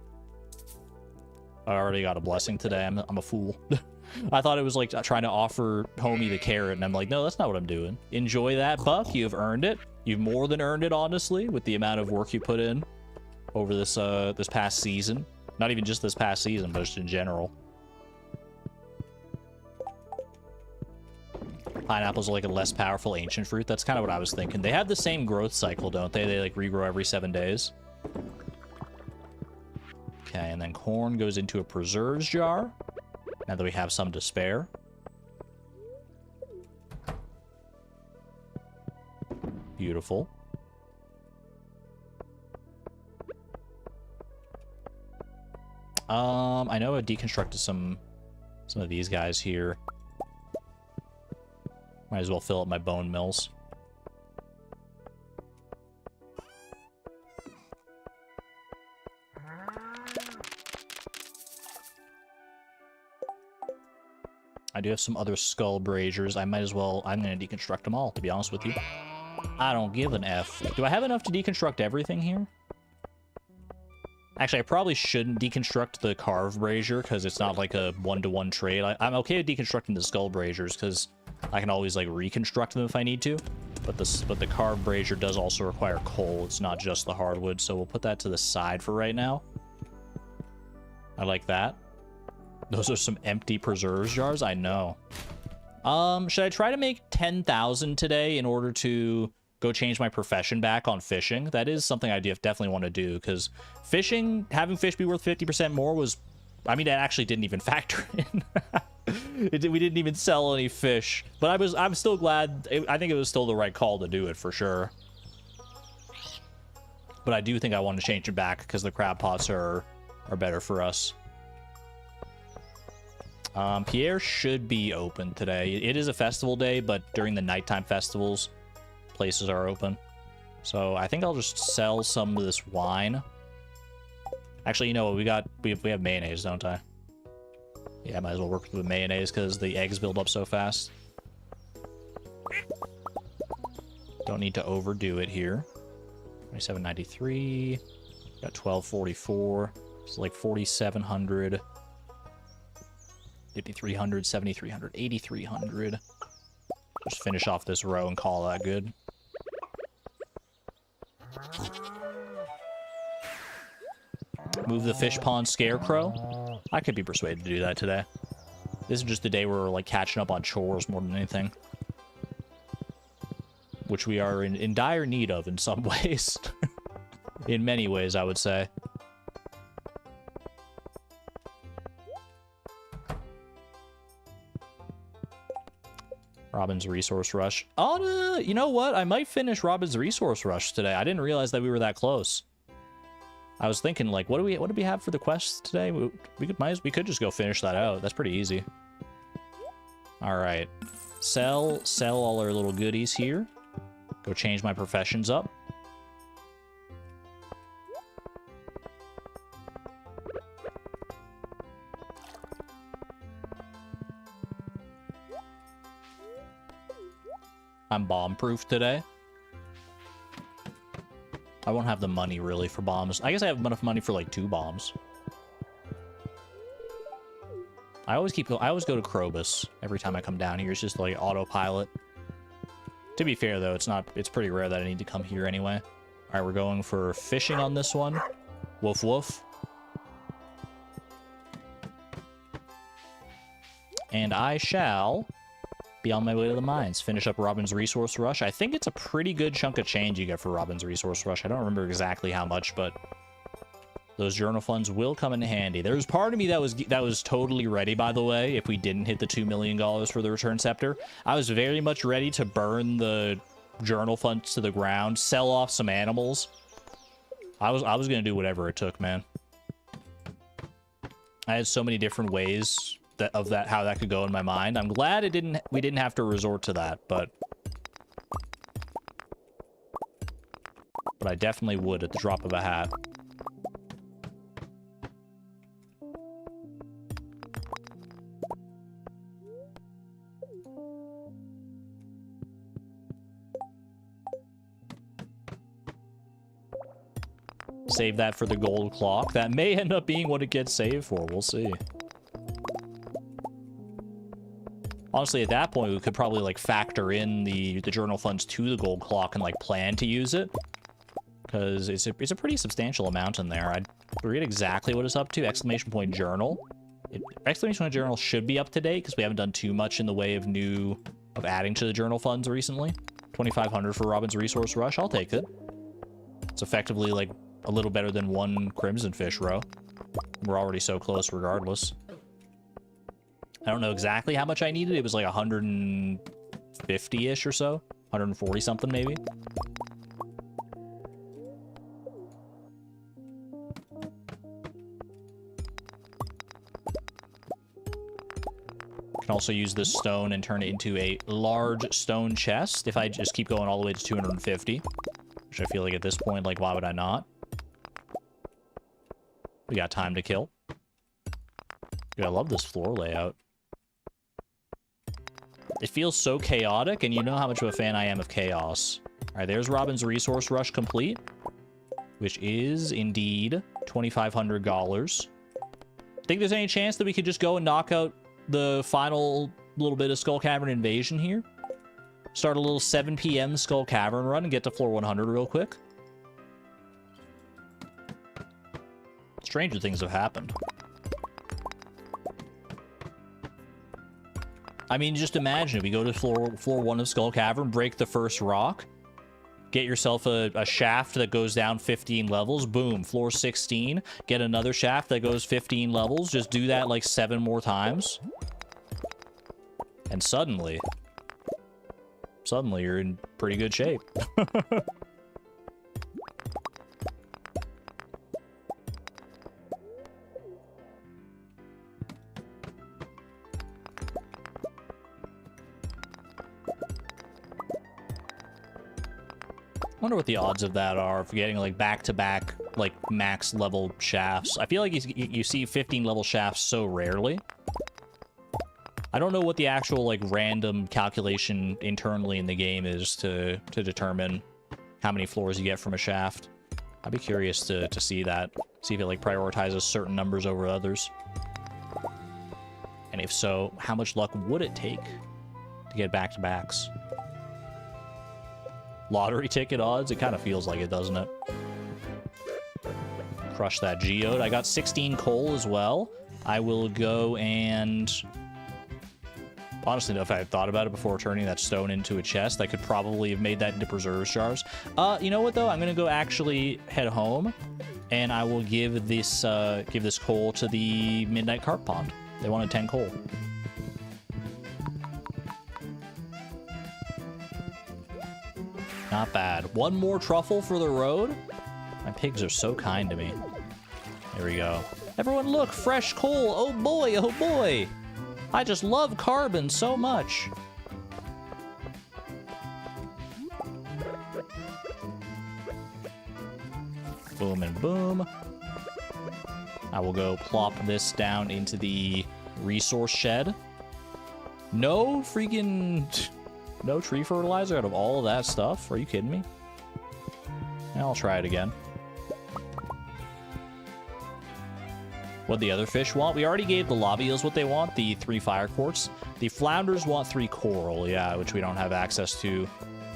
I already got a blessing today. I'm a fool. I thought it was like trying to offer Homie the carrot, and I'm like, no, that's not what I'm doing. Enjoy that, Buck. You've earned it. You've more than earned it, honestly, with the amount of work you put in over this this past season. Not even just this past season, but just in general. Pineapples are like a less powerful ancient fruit. That's kind of what I was thinking. They have the same growth cycle, don't they? They like regrow every 7 days. Okay, and then corn goes into a preserves jar. Now that we have some to spare. Beautiful. I know I deconstructed some of these guys here. Might as well fill up my bone mills. I do have some other skull braziers. I might as well... I'm going to deconstruct them all, to be honest with you. I don't give an F. Do I have enough to deconstruct everything here? Actually, I probably shouldn't deconstruct the carved brazier, because it's not like a one-to-one trade. I'm okay with deconstructing the skull braziers, because I can always, like, reconstruct them if I need to. But the carved brazier does also require coal. It's not just the hardwood, so we'll put that to the side for right now. I like that. Those are some empty preserves jars? I know. Should I try to make 10,000 today in order to go change my profession back on fishing? That is something I definitely want to do, because fishing, having fish be worth 50% more was... I mean, that actually didn't even factor in. We didn't even sell any fish. But I'm still glad... I think it was still the right call to do it, for sure. But I do think I want to change it back, because the crab pots are better for us. Pierre should be open today. It is a festival day, but during the nighttime festivals, places are open. So I think I'll just sell some of this wine. Actually, you know what? We have mayonnaise, don't I? Yeah, I might as well work with mayonnaise because the eggs build up so fast. Don't need to overdo it here. 27.93. Got 12.44. It's like 4,700. 5,300, 7,300, 8,300. Just finish off this row and call that good. Move the fish pond scarecrow. I could be persuaded to do that today. This is just the day where we're like catching up on chores more than anything. Which we are in dire need of in some ways. In many ways, I would say. Robin's Resource Rush. Oh, you know what? I might finish Robin's Resource Rush today. I didn't realize that we were that close. I was thinking, like, what do we have for the quests today? We could just go finish that out. That's pretty easy. All right, sell all our little goodies here. Go change my professions up. I'm bomb-proof today. I won't have the money, really, for bombs. I guess I have enough money for, like, 2 bombs. I always go to Krobus every time I come down here. It's just, like, autopilot. To be fair, though, it's pretty rare that I need to come here anyway. All right, we're going for fishing on this one. Woof, woof. And I shall be on my way to the mines. Finish up Robin's Resource Rush. I think it's a pretty good chunk of change you get for Robin's Resource Rush. I don't remember exactly how much, but those journal funds will come in handy. There's part of me that was totally ready, by the way, if we didn't hit the $2 million for the Return Scepter. I was very much ready to burn the journal funds to the ground, sell off some animals. I was going to do whatever it took, man. I had so many different ways how that could go in my mind. I'm glad we didn't have to resort to that, but I definitely would at the drop of a hat. Save that for the gold clock. That may end up being what it gets saved for. We'll see. Honestly, at that point, we could probably, like, factor in the journal funds to the gold clock and, like, plan to use it. Because it's a pretty substantial amount in there. I forget exactly what it's up to. Exclamation point journal. Exclamation point journal should be up to date because we haven't done too much in the way of adding to the journal funds recently. 2,500 for Robin's Resource Rush. I'll take it. It's effectively, like, a little better than 1 Crimson Fish row. We're already so close regardless. I don't know exactly how much I needed. It was like 150-ish or so. 140 something maybe. Can also use this stone and turn it into a large stone chest if I just keep going all the way to 250. Which I feel like at this point, like, why would I not? We got time to kill. Dude, I love this floor layout. It feels so chaotic, and you know how much of a fan I am of chaos. All right, there's Robin's Resource Rush complete, which is indeed $2,500. Think there's any chance that we could just go and knock out the final little bit of Skull Cavern invasion here? Start a little 7 p.m. Skull Cavern run and get to floor 100 real quick? Stranger things have happened. I mean, just imagine if we go to floor 1 of Skull Cavern, break the first rock, get yourself a shaft that goes down 15 levels, boom, floor 16, get another shaft that goes 15 levels, just do that like 7 more times. And suddenly you're in pretty good shape. I wonder what the odds of that are for getting like back-to-back like max level shafts. I feel like you see 15 level shafts so rarely. I don't know what the actual like random calculation internally in the game is to determine how many floors you get from a shaft. I'd be curious to see that. See if it like prioritizes certain numbers over others. And if so, how much luck would it take to get back-to-backs? Lottery ticket odds? It kind of feels like it, doesn't it? Crush that geode. I got 16 coal as well. I will go and... Honestly, if I had thought about it before turning that stone into a chest, I could probably have made that into preserves jars. You know what, though? I'm going to go actually head home, and I will give this coal to the Midnight Carp Pond. They wanted 10 coal. Not bad. One more truffle for the road? My pigs are so kind to me. There we go. Everyone look, fresh coal. Oh boy, oh boy. I just love carbon so much. Boom and boom. I will go plop this down into the resource shed. No freaking... No tree fertilizer out of all of that stuff? Are you kidding me? I'll try it again. What the other fish want? We already gave the lobules what they want, the 3 fire quartz. The flounders want 3 coral, yeah, which we don't have access to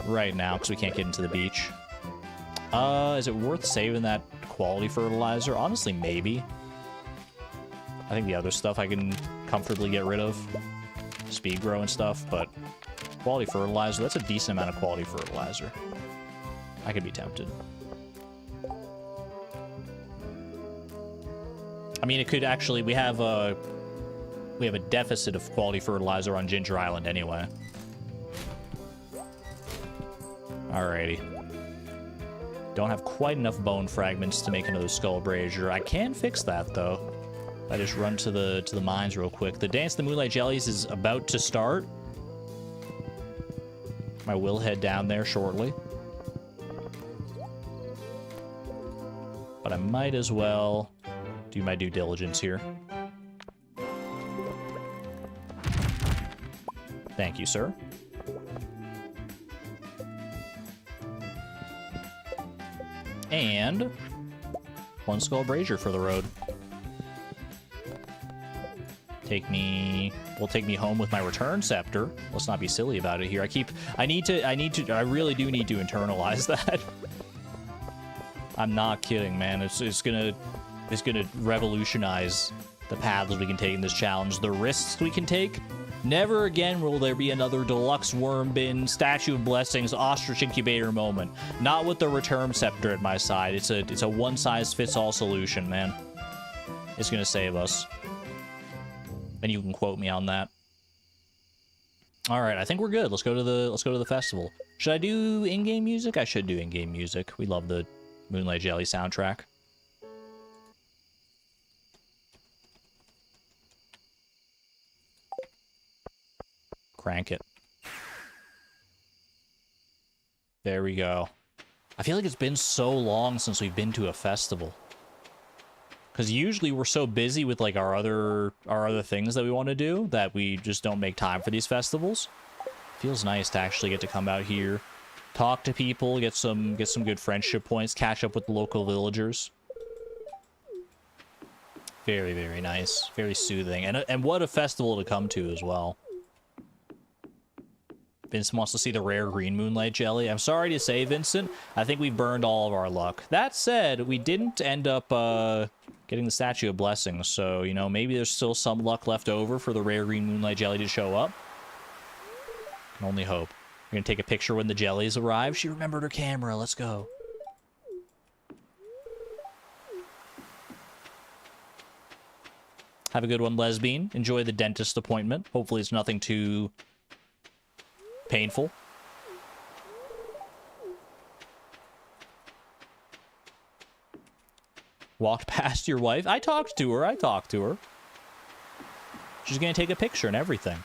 right now because we can't get into the beach. Is it worth saving that quality fertilizer? Honestly, maybe. I think the other stuff I can comfortably get rid of. Speed grow and stuff, but quality fertilizer, that's a decent amount of quality fertilizer. I could be tempted. I mean, it could actually, we have a deficit of quality fertilizer on Ginger Island anyway. Alrighty. Don't have quite enough bone fragments to make another skull brazier. I can fix that though. I just run to the mines real quick. The Dance of the Moonlight Jellies is about to start. I will head down there shortly. But I might as well do my due diligence here. Thank you, sir. And 1 skull brazier for the road. Will take me home with my return scepter. Let's not be silly about it here. I really do need to internalize that. I'm not kidding, man. It's gonna revolutionize the paths we can take in this challenge. The risks we can take. Never again will there be another deluxe worm bin, Statue of Blessings, ostrich incubator moment. Not with the return scepter at my side. It's a one-size-fits-all solution, man. It's gonna save us. And you can quote me on that. All right, I think we're good. Let's go to the festival. Should I do in-game music? I should do in-game music. We love the Moonlight Jelly soundtrack. Crank it. There we go. I feel like it's been so long since we've been to a festival. Because usually we're so busy with like our other things that we want to do that we just don't make time for these festivals. Feels nice to actually get to come out here, talk to people, get some good friendship points, catch up with the local villagers. Very, very nice. Very soothing. And what a festival to come to as well. Vincent wants to see the rare green moonlight jelly. I'm sorry to say, Vincent, I think we've burned all of our luck. That said, we didn't end up getting the Statue of Blessings, so, you know, maybe there's still some luck left over for the rare green moonlight jelly to show up. Can only hope. We're gonna take a picture when the jellies arrive. She remembered her camera. Let's go. Have a good one, lesbian. Enjoy the dentist appointment. Hopefully it's nothing too painful. Walked past your wife. I talked to her. She's gonna take a picture and everything.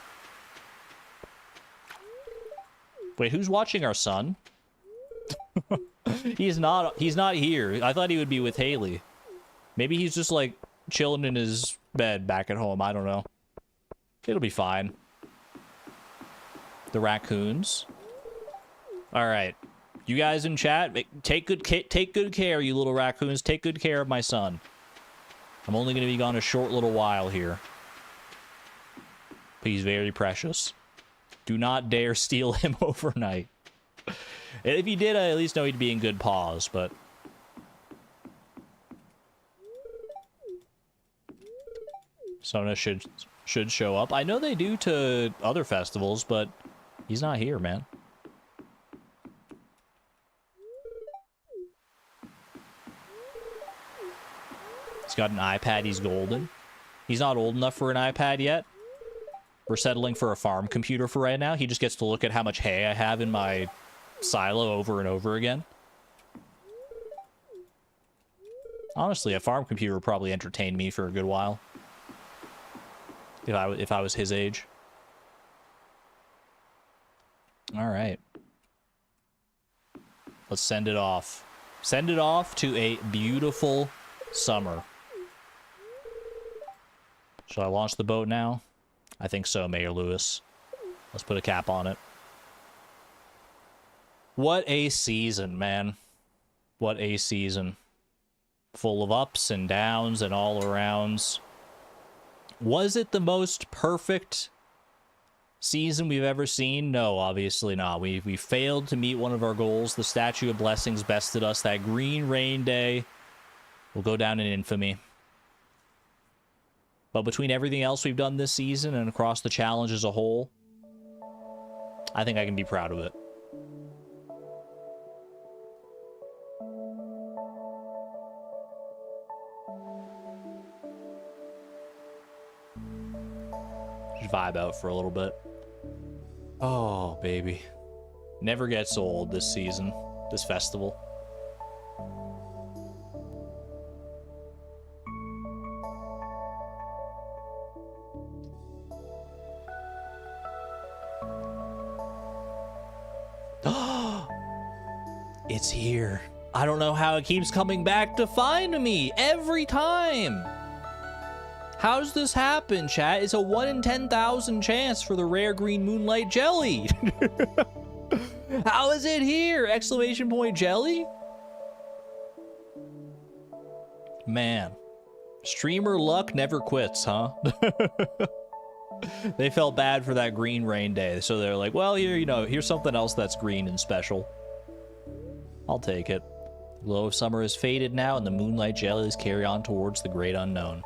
Wait, who's watching our son? He's not here. I thought he would be with Haley. Maybe he's just like chilling in his bed back at home. I don't know. It'll be fine. The raccoons. All right, you guys in chat, take good care, you little raccoons. Take good care of my son. I'm only going to be gone a short little while here. He's very precious. Do not dare steal him overnight. If you did, I at least know he'd be in good paws, but... Sona should show up. I know they do to other festivals, but he's not here, man. He's got an iPad, he's golden. He's not old enough for an iPad yet. We're settling for a farm computer for right now. He just gets to look at how much hay I have in my silo over and over again. Honestly, a farm computer would probably entertain me for a good while. If I was his age. All right. Let's send it off. Send it off to a beautiful summer. Should I launch the boat now? I think so, Mayor Lewis. Let's put a cap on it. What a season, man. What a season. Full of ups and downs and all arounds. Was it the most perfect season we've ever seen? No, obviously not. We failed to meet one of our goals. The Statue of Blessings bested us. That green rain day will go down in infamy. But between everything else we've done this season and across the challenge as a whole, I think I can be proud of it. Just vibe out for a little bit. Oh, baby. Never gets old this season, this festival. It's here. I don't know how it keeps coming back to find me every time. How does this happen, chat? It's a 1 in 10,000 chance for the rare green moonlight jelly. How is it here? Exclamation point jelly? Man. Streamer luck never quits, huh? They felt bad for that green rain day, so they're like, well, here, here's something else that's green and special. I'll take it. The glow of summer is faded now, and the moonlight jellies carry on towards the great unknown.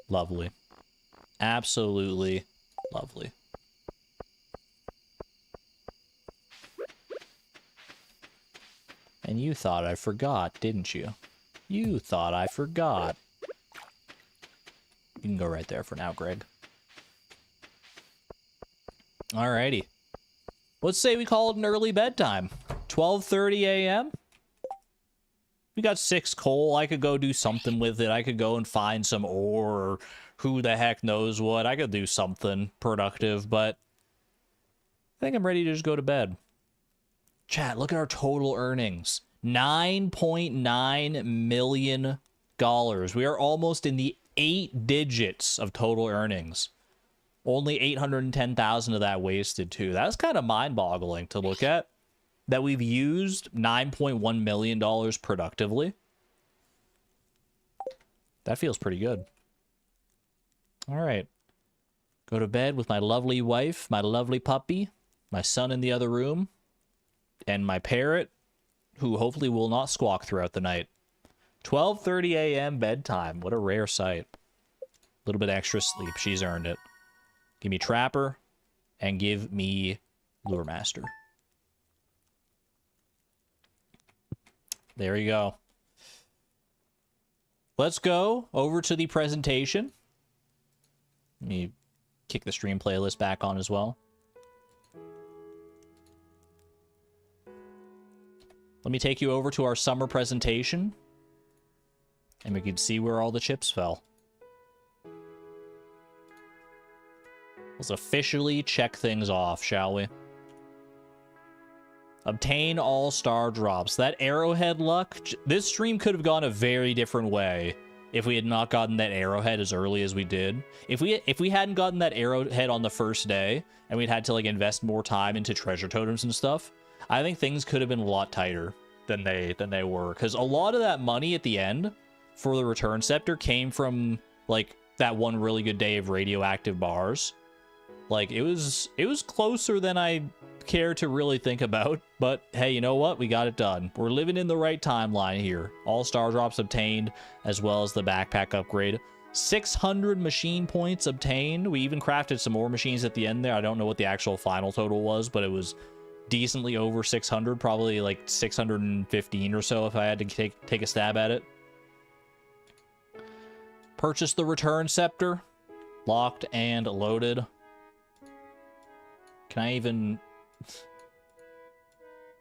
Lovely. Absolutely lovely. And you thought I forgot, didn't you? You thought I forgot. You can go right there for now, Greg. Alrighty. Let's say we call it an early bedtime. 12:30 a.m. We got 6 coal. I could go do something with it. I could go and find some ore, or who the heck knows what. I could do something productive, but I think I'm ready to just go to bed. Chat, look at our total earnings. $9.9 million. We are almost in the 8 digits of total earnings. Only 810,000 of that wasted, too. That's kind of mind-boggling to look at. That we've used $9.1 million productively. That feels pretty good. All right. Go to bed with my lovely wife, my lovely puppy, my son in the other room, and my parrot, who hopefully will not squawk throughout the night. 12:30 a.m. bedtime. What a rare sight. A little bit extra sleep. She's earned it. Give me Trapper, and give me Lure Master. There you go. Let's go over to the presentation. Let me kick the stream playlist back on as well. Let me take you over to our summer presentation, and we can see where all the chips fell. Let's officially check things off, shall we? Obtain all star drops. That arrowhead luck, this stream could have gone a very different way if we had not gotten that arrowhead as early as we did. If we hadn't gotten that arrowhead on the first day, and we'd had to like invest more time into treasure totems and stuff, I think things could have been a lot tighter. than they were, because a lot of that money at the end for the return scepter came from like that one really good day of radioactive bars. Like it was closer than I care to really think about, but hey, you know what? We got it done. We're living in the right timeline here. All star drops obtained, as well as the backpack upgrade. 600 machine points obtained. We even crafted some more machines at the end there. I don't know what the actual final total was, but it was decently over 600, probably like 615 or so if I had to take a stab at it. Purchase the return scepter. Locked and loaded. Can I even...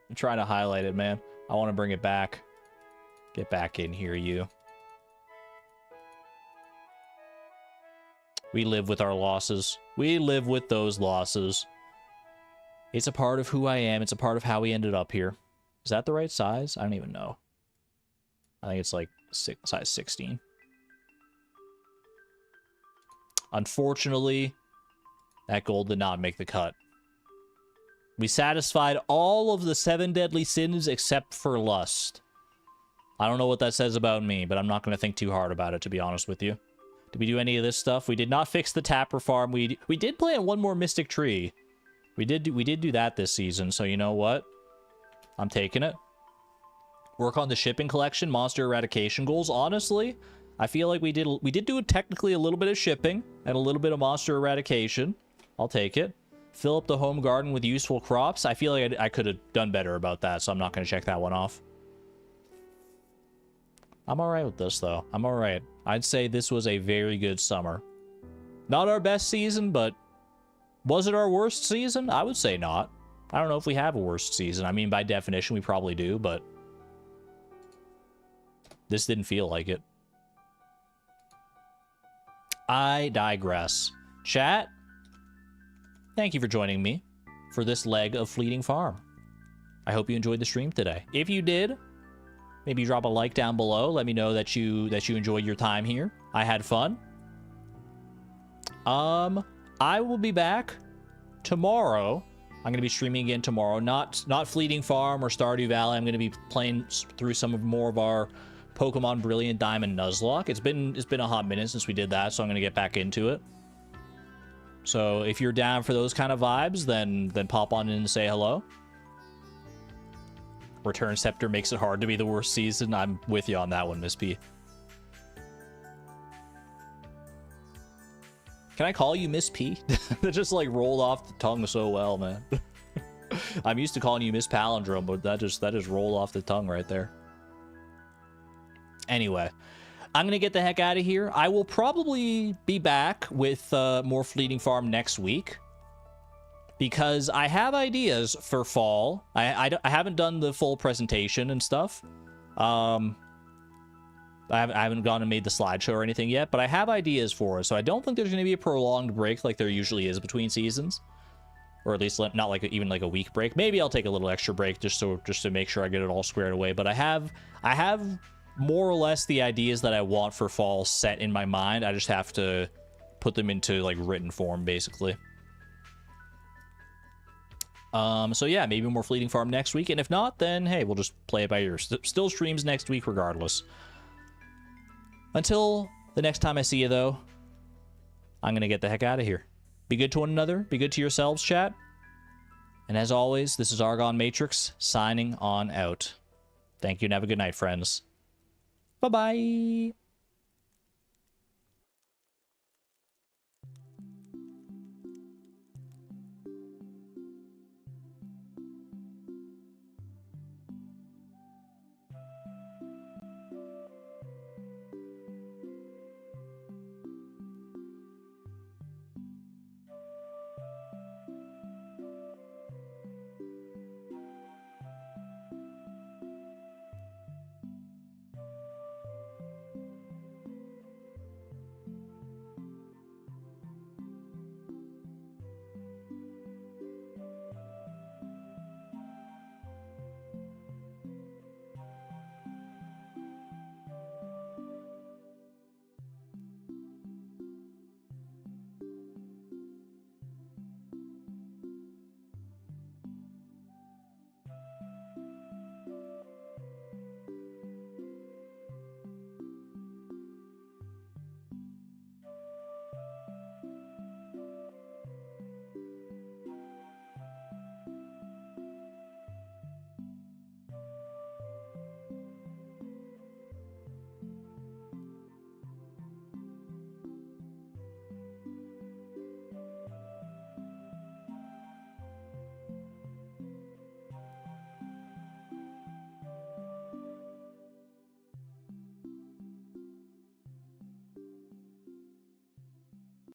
I'm trying to highlight it, man. I want to bring it back. Get back in here, you. We live with our losses. We live with those losses. It's a part of who I am. It's a part of how we ended up here. Is that the right size? I don't even know. I think it's like size 16. Unfortunately, that gold did not make the cut. We satisfied all of the 7 deadly sins except for lust. I don't know what that says about me, but I'm not going to think too hard about it, to be honest with you. Did we do any of this stuff? We did not fix the tapper farm. We did plant one more mystic tree. We did do that this season, so you know what? I'm taking it. Work on the shipping collection, monster eradication goals. Honestly, I feel like we did do technically a little bit of shipping and a little bit of monster eradication. I'll take it. Fill up the home garden with useful crops. I feel like I could have done better about that, so I'm not going to check that one off. I'm alright with this, though. I'm alright. I'd say this was a very good summer. Not our best season, but was it our worst season? I would say not. I don't know if we have a worst season. I mean, by definition, we probably do, but this didn't feel like it. I digress. Chat, thank you for joining me for this leg of Fleeting Farm. I hope you enjoyed the stream today. If you did, maybe drop a like down below. Let me know that you enjoyed your time here. I had fun. I will be back tomorrow. I'm going to be streaming again tomorrow. Not Fleeting Farm or Stardew Valley. I'm going to be playing through some more of our Pokemon Brilliant Diamond Nuzlocke. It's been a hot minute since we did that, so I'm going to get back into it. So if you're down for those kind of vibes, then pop on in and say hello. Return Scepter makes it hard to be the worst season. I'm with you on that one, Miss P. Can I call you Miss P? That just like rolled off the tongue so well, man. I'm used to calling you Miss Palindrome, but that just rolled off the tongue right there. Anyway, I'm gonna get the heck out of here. I will probably be back with more Fleeting Farm next week, because I have ideas for fall. I haven't done the full presentation and stuff. I haven't gone and made the slideshow or anything yet, but I have ideas for it. So I don't think there's going to be a prolonged break like there usually is between seasons, or at least not like even like a week break. Maybe I'll take a little extra break just to make sure I get it all squared away. But I have more or less the ideas that I want for fall set in my mind. I just have to put them into like written form, basically. So yeah, maybe more Fleeting Farm next week, and if not, then hey, we'll just play it by ear. Still streams next week regardless. Until the next time I see you, though, I'm gonna get the heck out of here. Be good to one another, be good to yourselves, chat. And as always, this is Argon Matrix, signing on out. Thank you and have a good night, friends. Bye-bye!